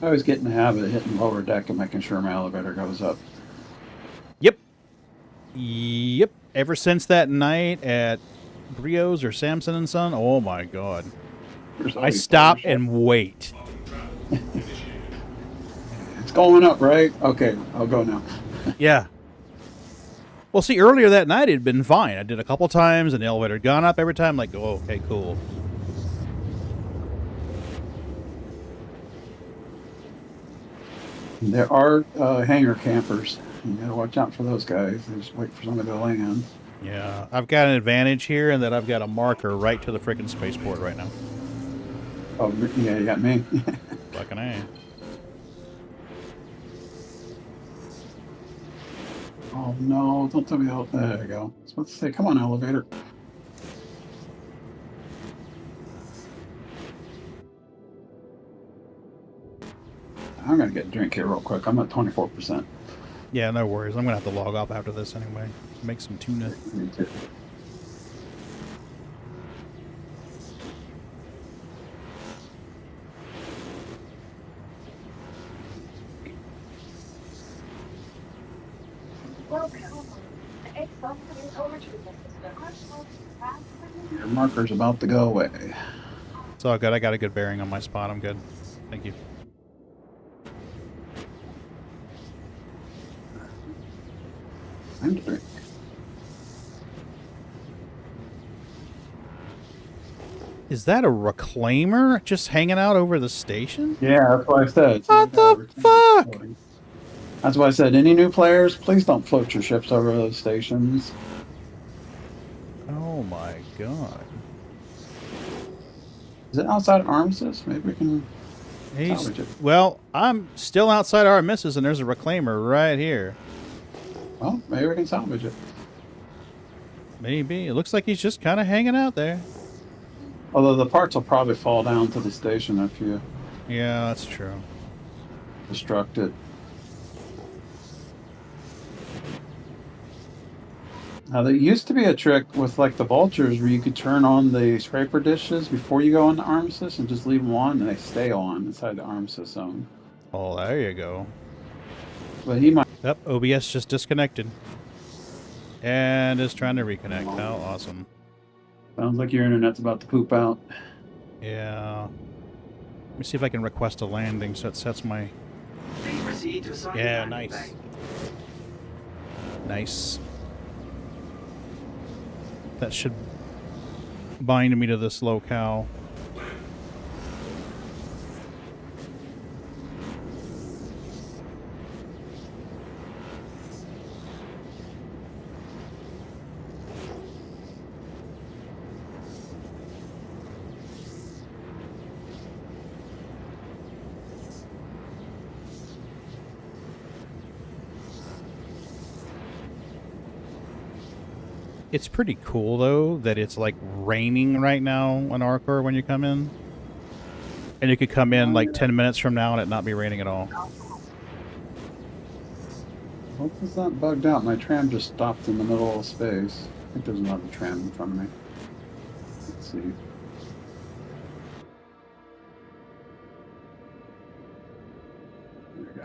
I always get in the habit of hitting lower deck and making sure my elevator goes up. Yep. Ever since that night at Brio's or Samson and Son, oh my God. I stop and wait. It's going up, right? Okay, I'll go now. Yeah. Well, see, earlier that night it had been fine. I did a couple times and the elevator had gone up every time. Like, oh, okay, cool. There are hangar campers. You gotta watch out for those guys. They just wait for somebody to land. Yeah, I've got an advantage here in that I've got a marker right to the freaking spaceport right now. Oh, yeah, you got me. Fucking A. Oh no, don't tell me how. There you go. I was about to say, come on, elevator. I'm gonna get a drink here real quick. I'm at 24%. Yeah, no worries. I'm gonna have to log off after this anyway. Make some tuna. Me too. Your marker's about to go away. It's all good. I got a good bearing on my spot. I'm good. Thank you. Time to drink. Is that a reclaimer just hanging out over the station? Yeah, that's what I said. What the fuck? That's why I said, any new players, please don't float your ships over those stations. Oh my god. Is it outside Armistice? Maybe we can salvage it. Well, I'm still outside our misses, and there's a reclaimer right here. Well, maybe we can salvage it. Maybe. It looks like he's just kind of hanging out there. Although the parts will probably fall down to the station if you Yeah, that's true. destruct it. Now, there used to be a trick with like the vultures where you could turn on the scraper dishes before you go into Armistice and just leave them on, and they stay on inside the Armistice zone. Oh, there you go. But he might. Yep, OBS just disconnected. And is trying to reconnect. How awesome. Sounds like your internet's about to poop out. Yeah. Let me see if I can request a landing so it sets my... Yeah, nice. Nice. That should bind me to this locale. It's pretty cool, though, that it's, like, raining right now on Arcor when you come in. And you could come in, like, 10 minutes from now and it not be raining at all. Hope it's not bugged out. My tram just stopped in the middle of space. I think there's another tram in front of me. Let's see. There we go.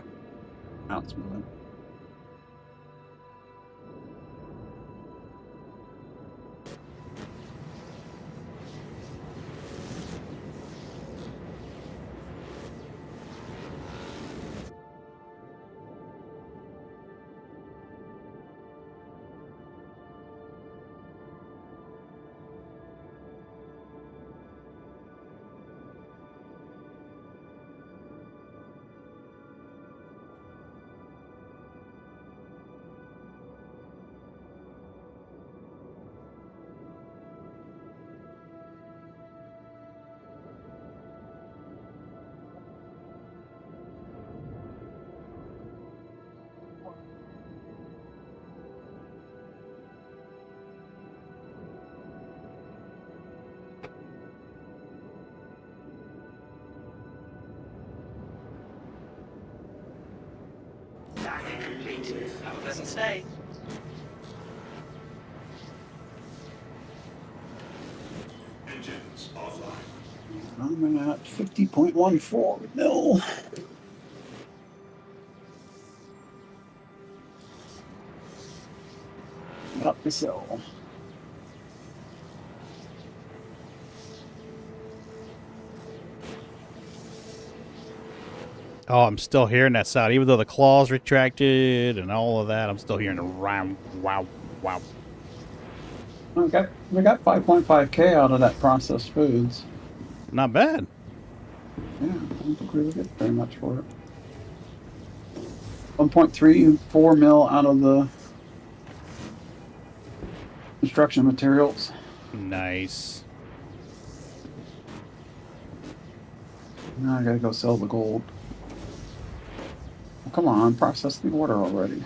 Now it's moving. Have a pleasant stay. Engines offline. I'm at 50.14 mil. About to sell. Oh, I'm still hearing that sound. Even though the claws retracted and all of that, I'm still hearing the ram, wow, wow. Okay, we got 5.5K out of that processed foods. Not bad. Yeah, I don't think we would get very much for it. 1.34 mil out of the construction materials. Nice. Now I gotta go sell the gold. Well, come on, process the order already.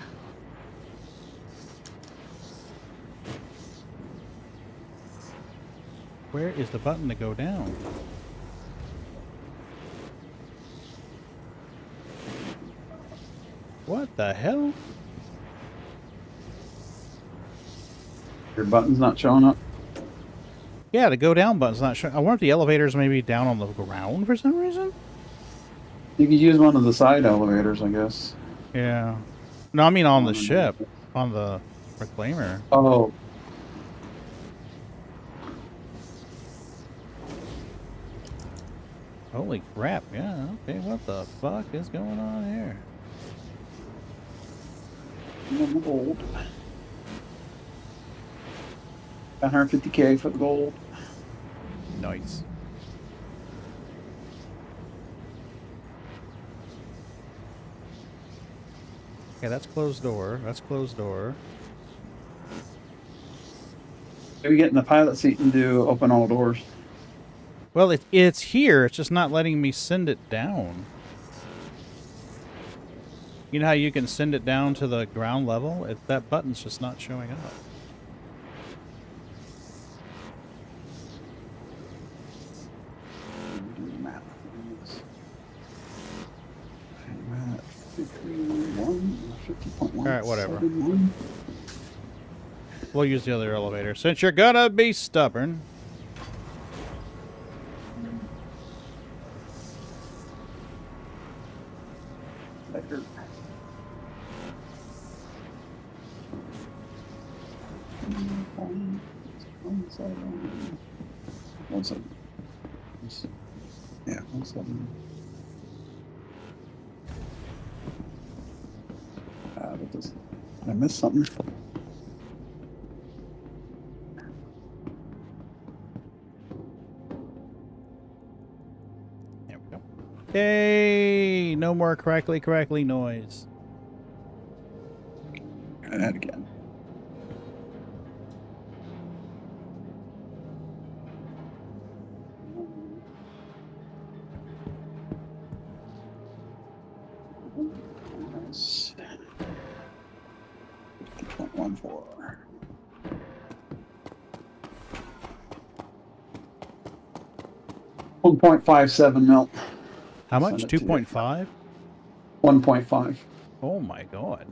Where is the button to go down? What the hell? Your button's not showing up. Yeah, the go down button's not showing. I wonder if the elevator's maybe down on the ground for some reason? You could use one of the side elevators, I guess. Yeah. No, I mean on the ship. On the reclaimer. Oh. Holy crap, yeah, okay, what the fuck is going on here? Gold. 150K for the gold. Nice. Okay, that's closed door. That's closed door. Maybe get in the pilot seat and do open all doors. Well, it's here. It's just not letting me send it down. You know how you can send it down to the ground level? That button's just not showing up. Alright, whatever. We'll use the other elevator. Since you're gonna be stubborn. One second. Yeah, 1 second. What does, did I miss something? There we go. Yay! No more crackly noise. Try that again. Nice. 50.14. 1.57 mil. How much? Send it to you. 2.5? 1.5. Oh my god.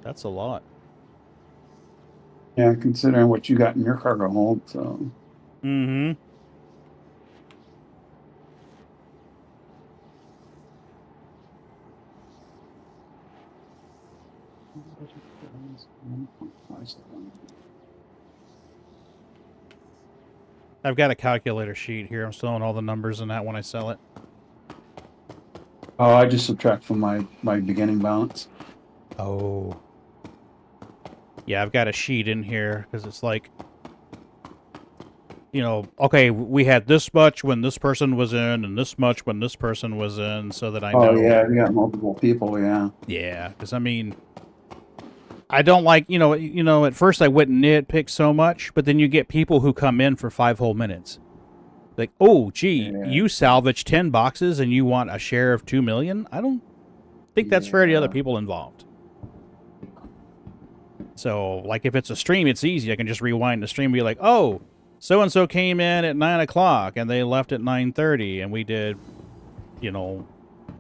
That's a lot. Yeah, considering what you got in your cargo hold, so. Mm-hmm. I've got a calculator sheet here. I'm throwing all the numbers in that when I sell it. Oh, I just subtract from my beginning balance. Oh. Yeah, I've got a sheet in here because it's like, you know, okay, we had this much when this person was in and this much when this person was in so that I know. Oh, yeah, you got multiple people, yeah. Yeah, because I mean, I don't like, you know, at first I wouldn't nitpick so much, but then you get people who come in for 5 whole minutes. Like, oh, gee, Yeah. you salvage 10 boxes and you want a share of 2 million? I don't think that's fair to the other people involved. So, like, if it's a stream, it's easy. I can just rewind the stream and be like, oh, so-and-so came in at 9 o'clock and they left at 9:30 and we did, you know,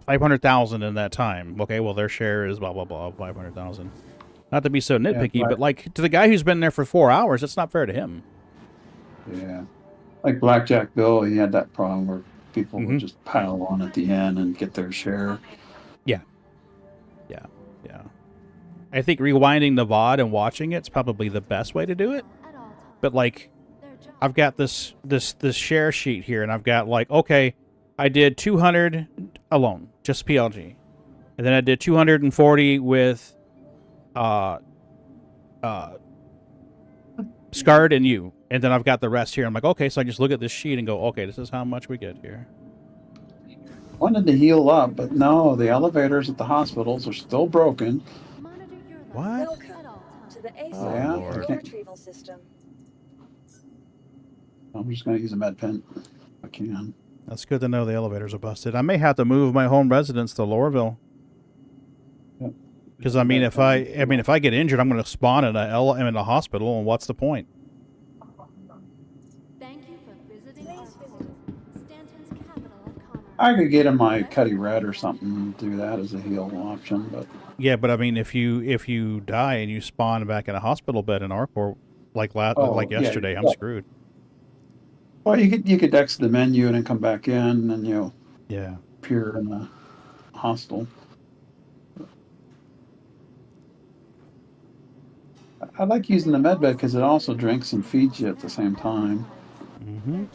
500,000 in that time. Okay, well, their share is blah, blah, blah, 500,000. Not to be so nitpicky, Yeah, but, like, to the guy who's been there for 4 hours, it's not fair to him. Yeah. Like Blackjack Bill, he had that problem where people would just pile on at the end and get their share. Yeah. Yeah. Yeah. I think rewinding the VOD and watching it's probably the best way to do it. But, like, I've got this share sheet here, and I've got, like, okay, I did 200 alone, just PLG. And then I did 240 with Scarred and you. And then I've got the rest here. I'm like, okay, so I just look at this sheet and go, okay, this is how much we get here. Wanted to heal up, but no, the elevators at the hospitals are still broken. What? To the Oh, Yeah, Lord. I can't- retrieval system. I'm just going to use a med pen if I can. That's good to know the elevators are busted. I may have to move my home residence to Lorville. Yep. Because I mean, if I get injured, I'm going to spawn in a hospital, and what's the point? I could get in my Cuddy Red or something and do that as a heal option, but Yeah, but I mean, if you die and you spawn back in a hospital bed in Arcor, like oh yeah, yesterday, I'm yeah. screwed. Well, you could exit the menu and then come back in, and then you'll Yeah. appear in the hostel. I like using the med bed because it also drinks and feeds you at the same time. Mm-hmm.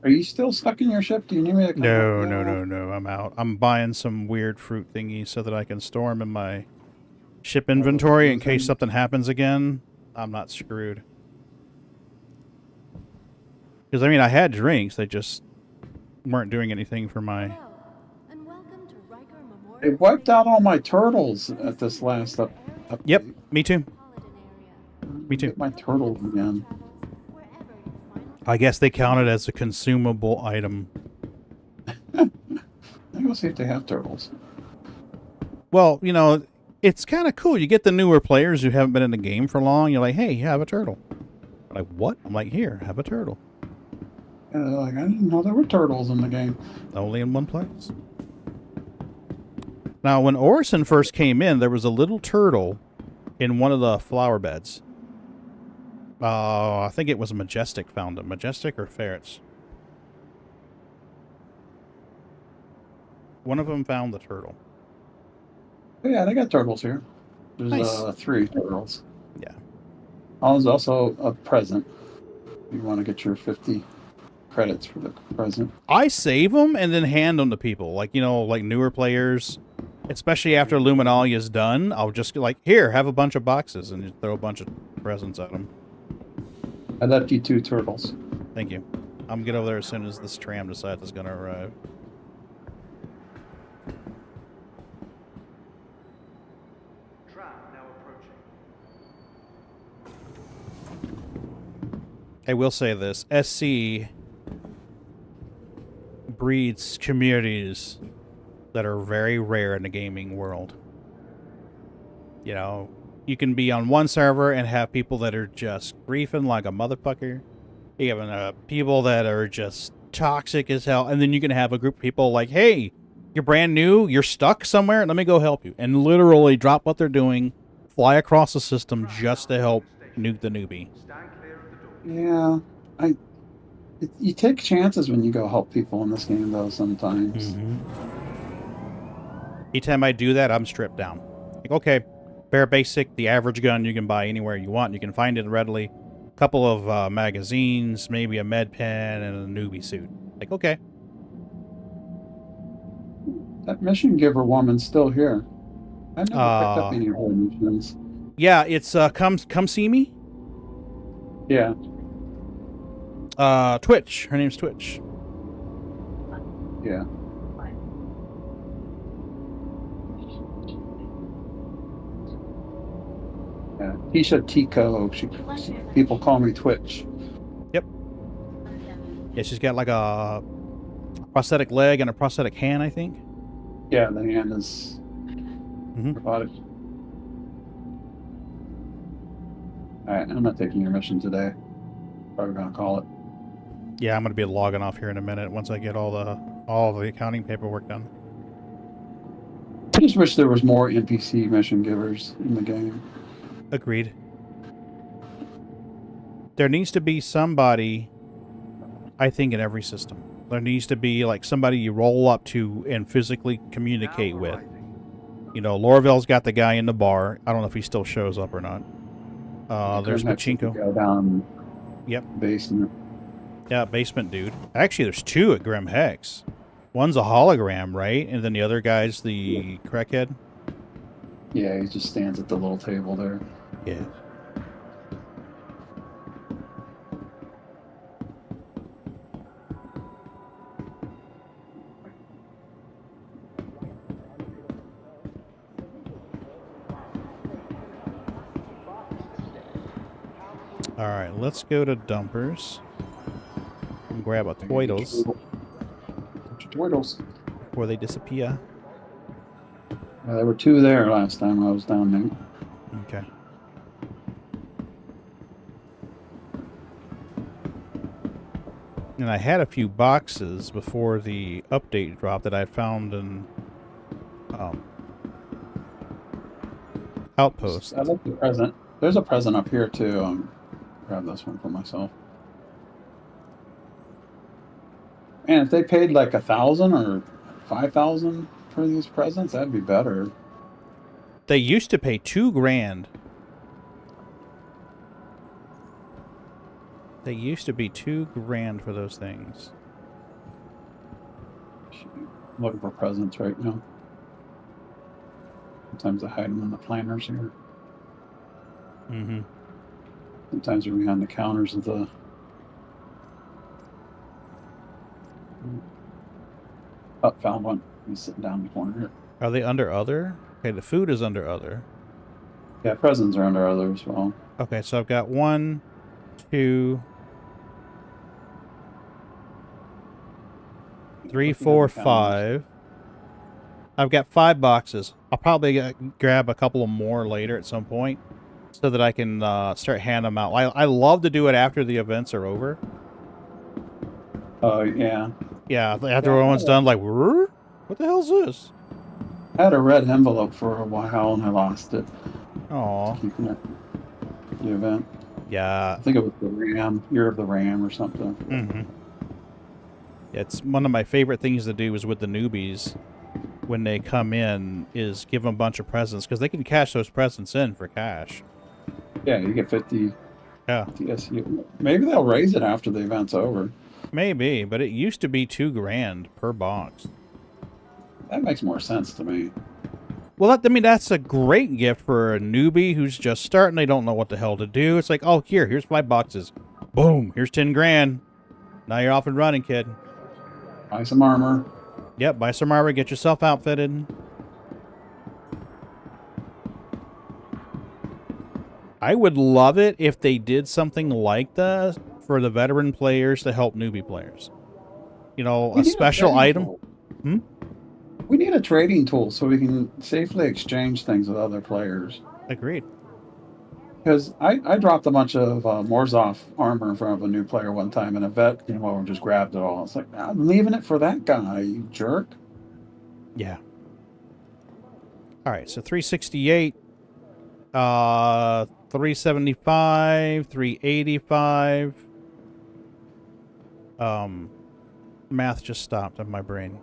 Are you still stuck in your ship? Do you need me to come No, help you out? no. I'm out. I'm buying some weird fruit thingy so that I can store them in my ship inventory in case something happens again. I'm not screwed. Because, I mean, I had drinks. They just weren't doing anything for my... They wiped out all my turtles at this last update. Yep, me too. Me too. Get my turtles again. I guess they count it as a consumable item. I'll go see if they have turtles. Well, you know, it's kind of cool. You get the newer players who haven't been in the game for long. You're like, hey, you have a turtle. I'm like, what? I'm like, here, have a turtle. And they're like, I didn't know there were turtles in the game. Only in one place. Now, when Orison first came in, there was a little turtle in one of the flower beds. I think it was Majestic found it. Majestic or Ferrets? One of them found the turtle. Oh, yeah, they got turtles here. There's Nice. 3 turtles. Yeah. Oh, there's also a present. You want to get your 50 credits for the present. I save them and then hand them to people. Like, you know, like newer players. Especially after Luminalia is done, I'll just be like, here, have a bunch of boxes, and just throw a bunch of presents at them. I left you 2 turtles. Thank you. I'm gonna get over there as soon as this tram decides it's gonna arrive. I will say this. SC breeds communities that are very rare in the gaming world. You know, you can be on one server and have people that are just griefing like a motherfucker. You have people that are just toxic as hell. And then you can have a group of people like, hey, you're brand new, you're stuck somewhere, let me go help you. And literally drop what they're doing, fly across the system just to help nuke the newbie. Yeah, you take chances when you go help people in this game, though, sometimes. Anytime I do that, I'm stripped down. Like, okay, bare basic, the average gun you can buy anywhere you want. You can find it readily. A couple of magazines, maybe a med pen, and a newbie suit. Like, okay. That mission giver woman's still here. I never picked up any of her missions. Yeah, it's come see me. Yeah. Twitch. Her name's Twitch. Yeah. Yeah. Tisha Tico. People call me Twitch. Yep. Yeah, she's got like a prosthetic leg and a prosthetic hand, I think. Yeah, the hand is robotic. Alright, I'm not taking your mission today. Probably gonna call it. Yeah, I'm gonna be logging off here in a minute once I get all the accounting paperwork done. I just wish there was more NPC mission givers in the game. Agreed. There needs to be somebody, I think, in every system. There needs to be like somebody you roll up to and physically communicate with. You know, Lorville's got the guy in the bar. I don't know if he still shows up or not. There's Pachinko. Go down. Yep. Basement. Yeah, basement dude. Actually, there's 2 at Grim Hex. One's a hologram, right? And then the other guy's the crackhead. Yeah, he just stands at the little table there. Yeah. All right, let's go to Dumpers and grab a Twiddles before they disappear. There were 2 there last time I was down there. Okay. And I had a few boxes before the update dropped that I found in Outpost. I like the present. There's a present up here too. Grab this one for myself. And if they paid like 1,000 or 5,000 for these presents, that'd be better. They used to pay $2,000. They used to be $2,000 for those things. Looking for presents right now. Sometimes I hide them in the planners here. Mm-hmm. Sometimes they're behind the counters of the. Oh, found one. He's sitting down in the corner here. Are they under other? Okay, the food is under other. Yeah, presents are under other as well. Okay, so I've got 1, 2, 3, 4, 5. I've got 5 boxes. I'll probably grab a couple of more later at some point so that I can start handing them out. I love to do it after the events are over. Oh, yeah. Yeah, after everyone's done, like, what the hell's this? I had a red envelope for a while and I lost it. Aw. Keeping it for the event. Yeah. I think it was the Ram, Year of the Ram or something. Mm-hmm. It's one of my favorite things to do is with the newbies when they come in is give them a bunch of presents because they can cash those presents in for cash. Yeah, you get 50. Yeah. 50 SU. Maybe they'll raise it after the event's over. Maybe, but it used to be $2,000 per box. That makes more sense to me. Well, I mean, that's a great gift for a newbie who's just starting. They don't know what the hell to do. It's like, oh, here's 5 boxes. Boom, here's $10,000. Now you're off and running, kid. Buy some armor. Yep, buy some armor, get yourself outfitted. I would love it if they did something like that for the veteran players to help newbie players. You know, a special item. We need a trading tool so we can safely exchange things with other players. Agreed. Because I dropped a bunch of Morzov armor in front of a new player one time, and a vet came over and just grabbed it all. It's like, I'm leaving it for that guy, you jerk. Yeah. All right, so 368, 375, 385. Math just stopped in my brain.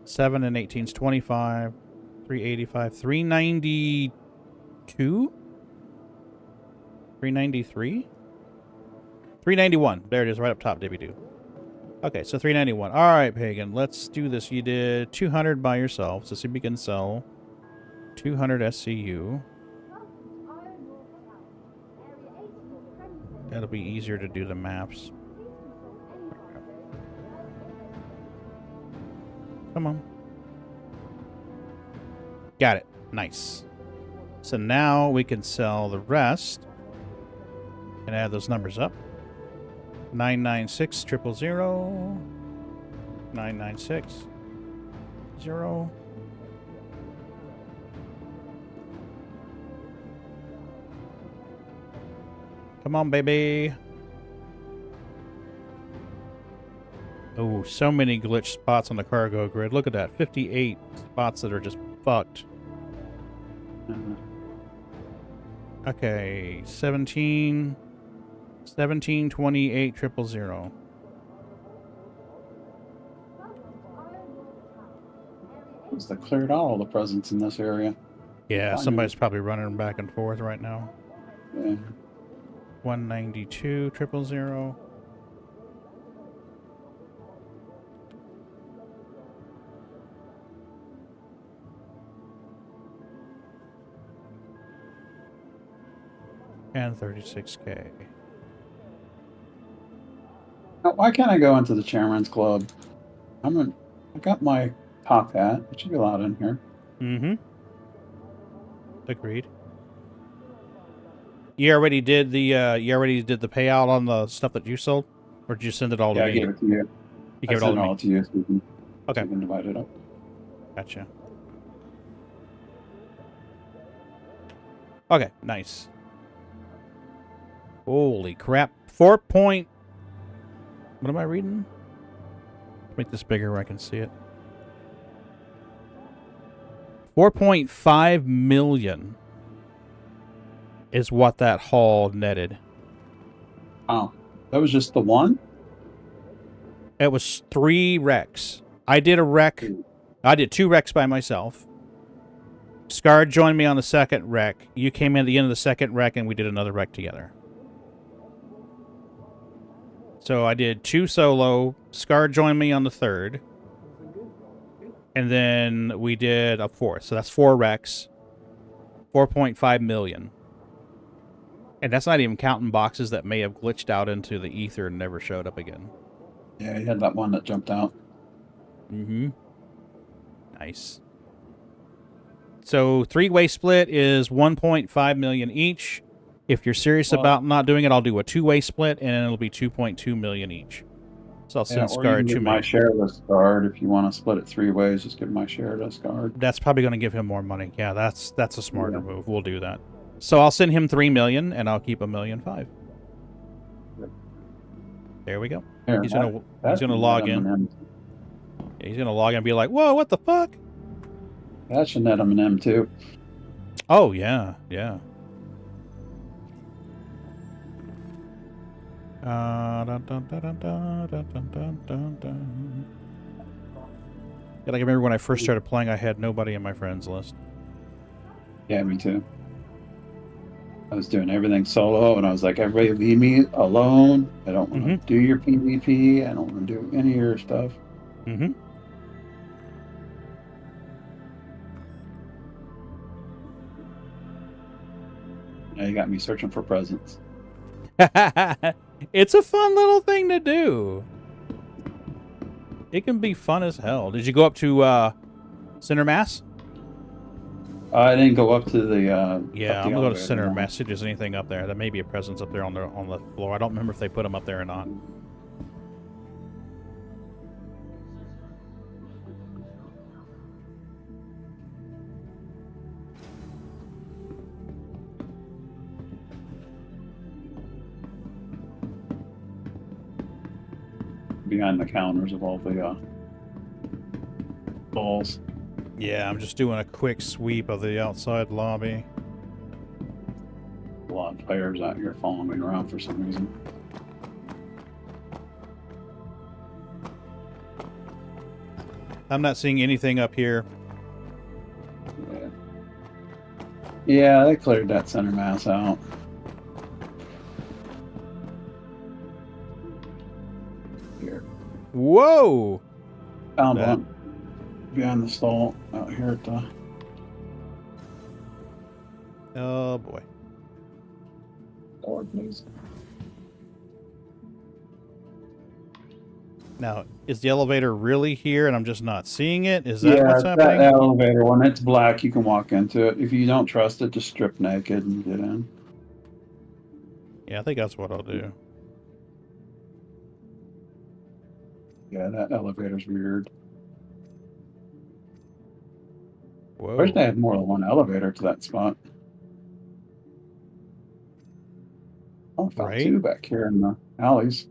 7 and 18 is 25. 385. 392? 393? 391. There it is, right up top, Dibby-Doo. Okay, so 391. All right, Pagan, let's do this. You did 200 by yourself, so see if you can sell 200 SCU. That'll be easier to do the maps. Come on. Got it. Nice. So now we can sell the rest and add those numbers up. 996 000 996 0. Come on, baby. Oh, so many glitch spots on the cargo grid. Look at that. 58 spots that are just fucked. Okay, 17, 28 000. Because they cleared out all the presents in this area. Yeah, somebody's probably running back and forth right now. Yeah. 192 000. And 36K. Now, why can't I go into the Chairman's Club? I got my top hat. It should be allowed in here. Mm-hmm. Agreed. You already did the payout on the stuff that you sold? Or did you send it all to me? I gave it to you. You gave it all to me? you so we can, okay. So we can divide it up. Gotcha. Okay, nice. Holy crap. 4.1 What am I reading? Make this bigger where I can see it. 4.5 million is what that haul netted. Oh, that was just the one? It was 3 wrecks. I did a wreck. I did 2 wrecks by myself. Scar joined me on the second wreck. You came in at the end of the second wreck, and we did another wreck together. So I did 2 solo. Scar joined me on the third. And then we did a 4th. So that's 4 wrecks. 4.5 million. And that's not even counting boxes that may have glitched out into the ether and never showed up again. Yeah, he had that one that jumped out. Mm-hmm. Nice. So 3-way split is 1.5 million each. If you're serious about not doing it, I'll do a 2-way split, and it'll be 2.2 million each. So I'll send Scar to 2 my million. share list card. If you want to split it 3 ways, just give my share list card. That's probably going to give him more money. Yeah, that's a smarter move. We'll do that. So I'll send him 3 million, and I'll keep 1.5 million. There we go. Here, He's gonna log in. Yeah, he's gonna log in and be like, "Whoa, what the fuck?" That should net him an M2. Oh yeah, yeah. Gotta remember when I first started playing, I had nobody in my friends list. Yeah, me too. I was doing everything solo, and I was like, everybody leave me alone. I don't want to do your PvP. I don't want to do any of your stuff. Mm-hmm. Now you got me searching for presents. It's a fun little thing to do. It can be fun as hell. Did you go up to Center Mass? I didn't go up to the. Yeah, I'm gonna go to Center Mass. See if there's anything up there. There may be a presence up there on the floor. I don't remember if they put them up there or not. Behind the counters of all the balls. Yeah, I'm just doing a quick sweep of the outside lobby. A lot of players out here following me around for some reason. I'm not seeing anything up here. Yeah, they cleared that Center Mass out. Here. Whoa! Found one behind the stall out here at the. Oh boy. Door, please. Now, is the elevator really here and I'm just not seeing it? Is that what's that happening? elevator one. It's black. You can walk into it. If you don't trust it, just strip naked and get in. Yeah, I think that's what I'll do. Yeah, that elevator's weird. Whoa. I wish they had more than one elevator to that spot. Oh, I found 2 back here in the alleys.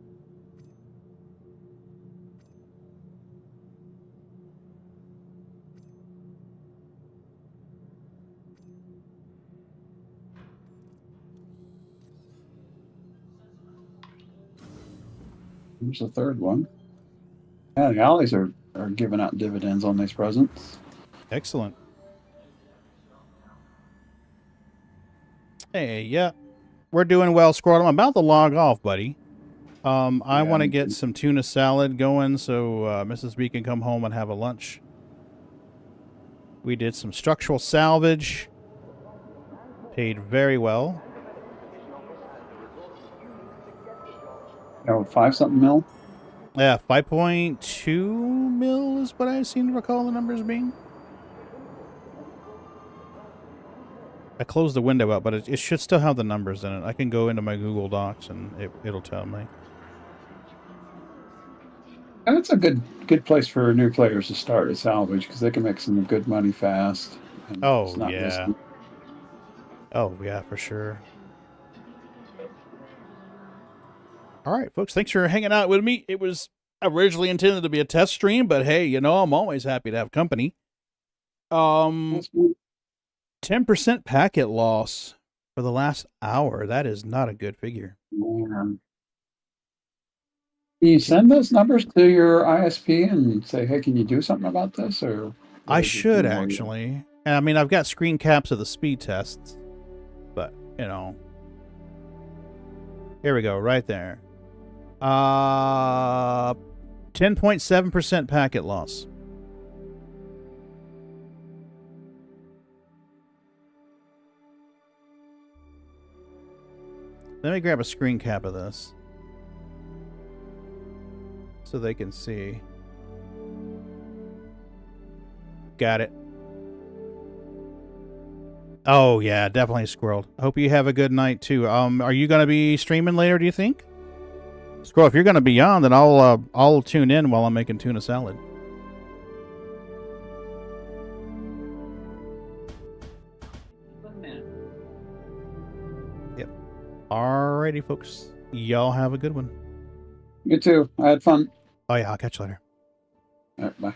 There's the 3rd one. Yeah, the alleys are giving out dividends on these presents. Excellent. Hey, yeah. We're doing well, Squirrel. I'm about to log off, buddy. I want to get some tuna salad going so Mrs. B can come home and have a lunch. We did some structural salvage. Paid very well. Oh, 5-something mil? Yeah, 5.2 mil is what I seem to recall the numbers being. I closed the window out, but it should still have the numbers in it. I can go into my Google Docs and it'll tell me. And it's a good place for new players to start at Salvage because they can make some good money fast. And Oh, it's not yeah. risky. Oh, yeah, for sure. All right, folks. Thanks for hanging out with me. It was originally intended to be a test stream, but hey, you know, I'm always happy to have company. 10% packet loss for the last hour. That is not a good figure. Can you send those numbers to your ISP and say, hey, can you do something about this? Or I should actually. And I mean, I've got screen caps of the speed tests, but you know, here we go, right there. 10.7% packet loss. Let me grab a screen cap of this so they can see. Got it. Oh yeah, definitely squirreled. Hope you have a good night too. Are you gonna be streaming later, do you think? Squirrel, if you're gonna be on, then I'll tune in while I'm making tuna salad. Yep. Alrighty, folks. Y'all have a good one. You too. I had fun. Oh yeah, I'll catch you later. All right, bye.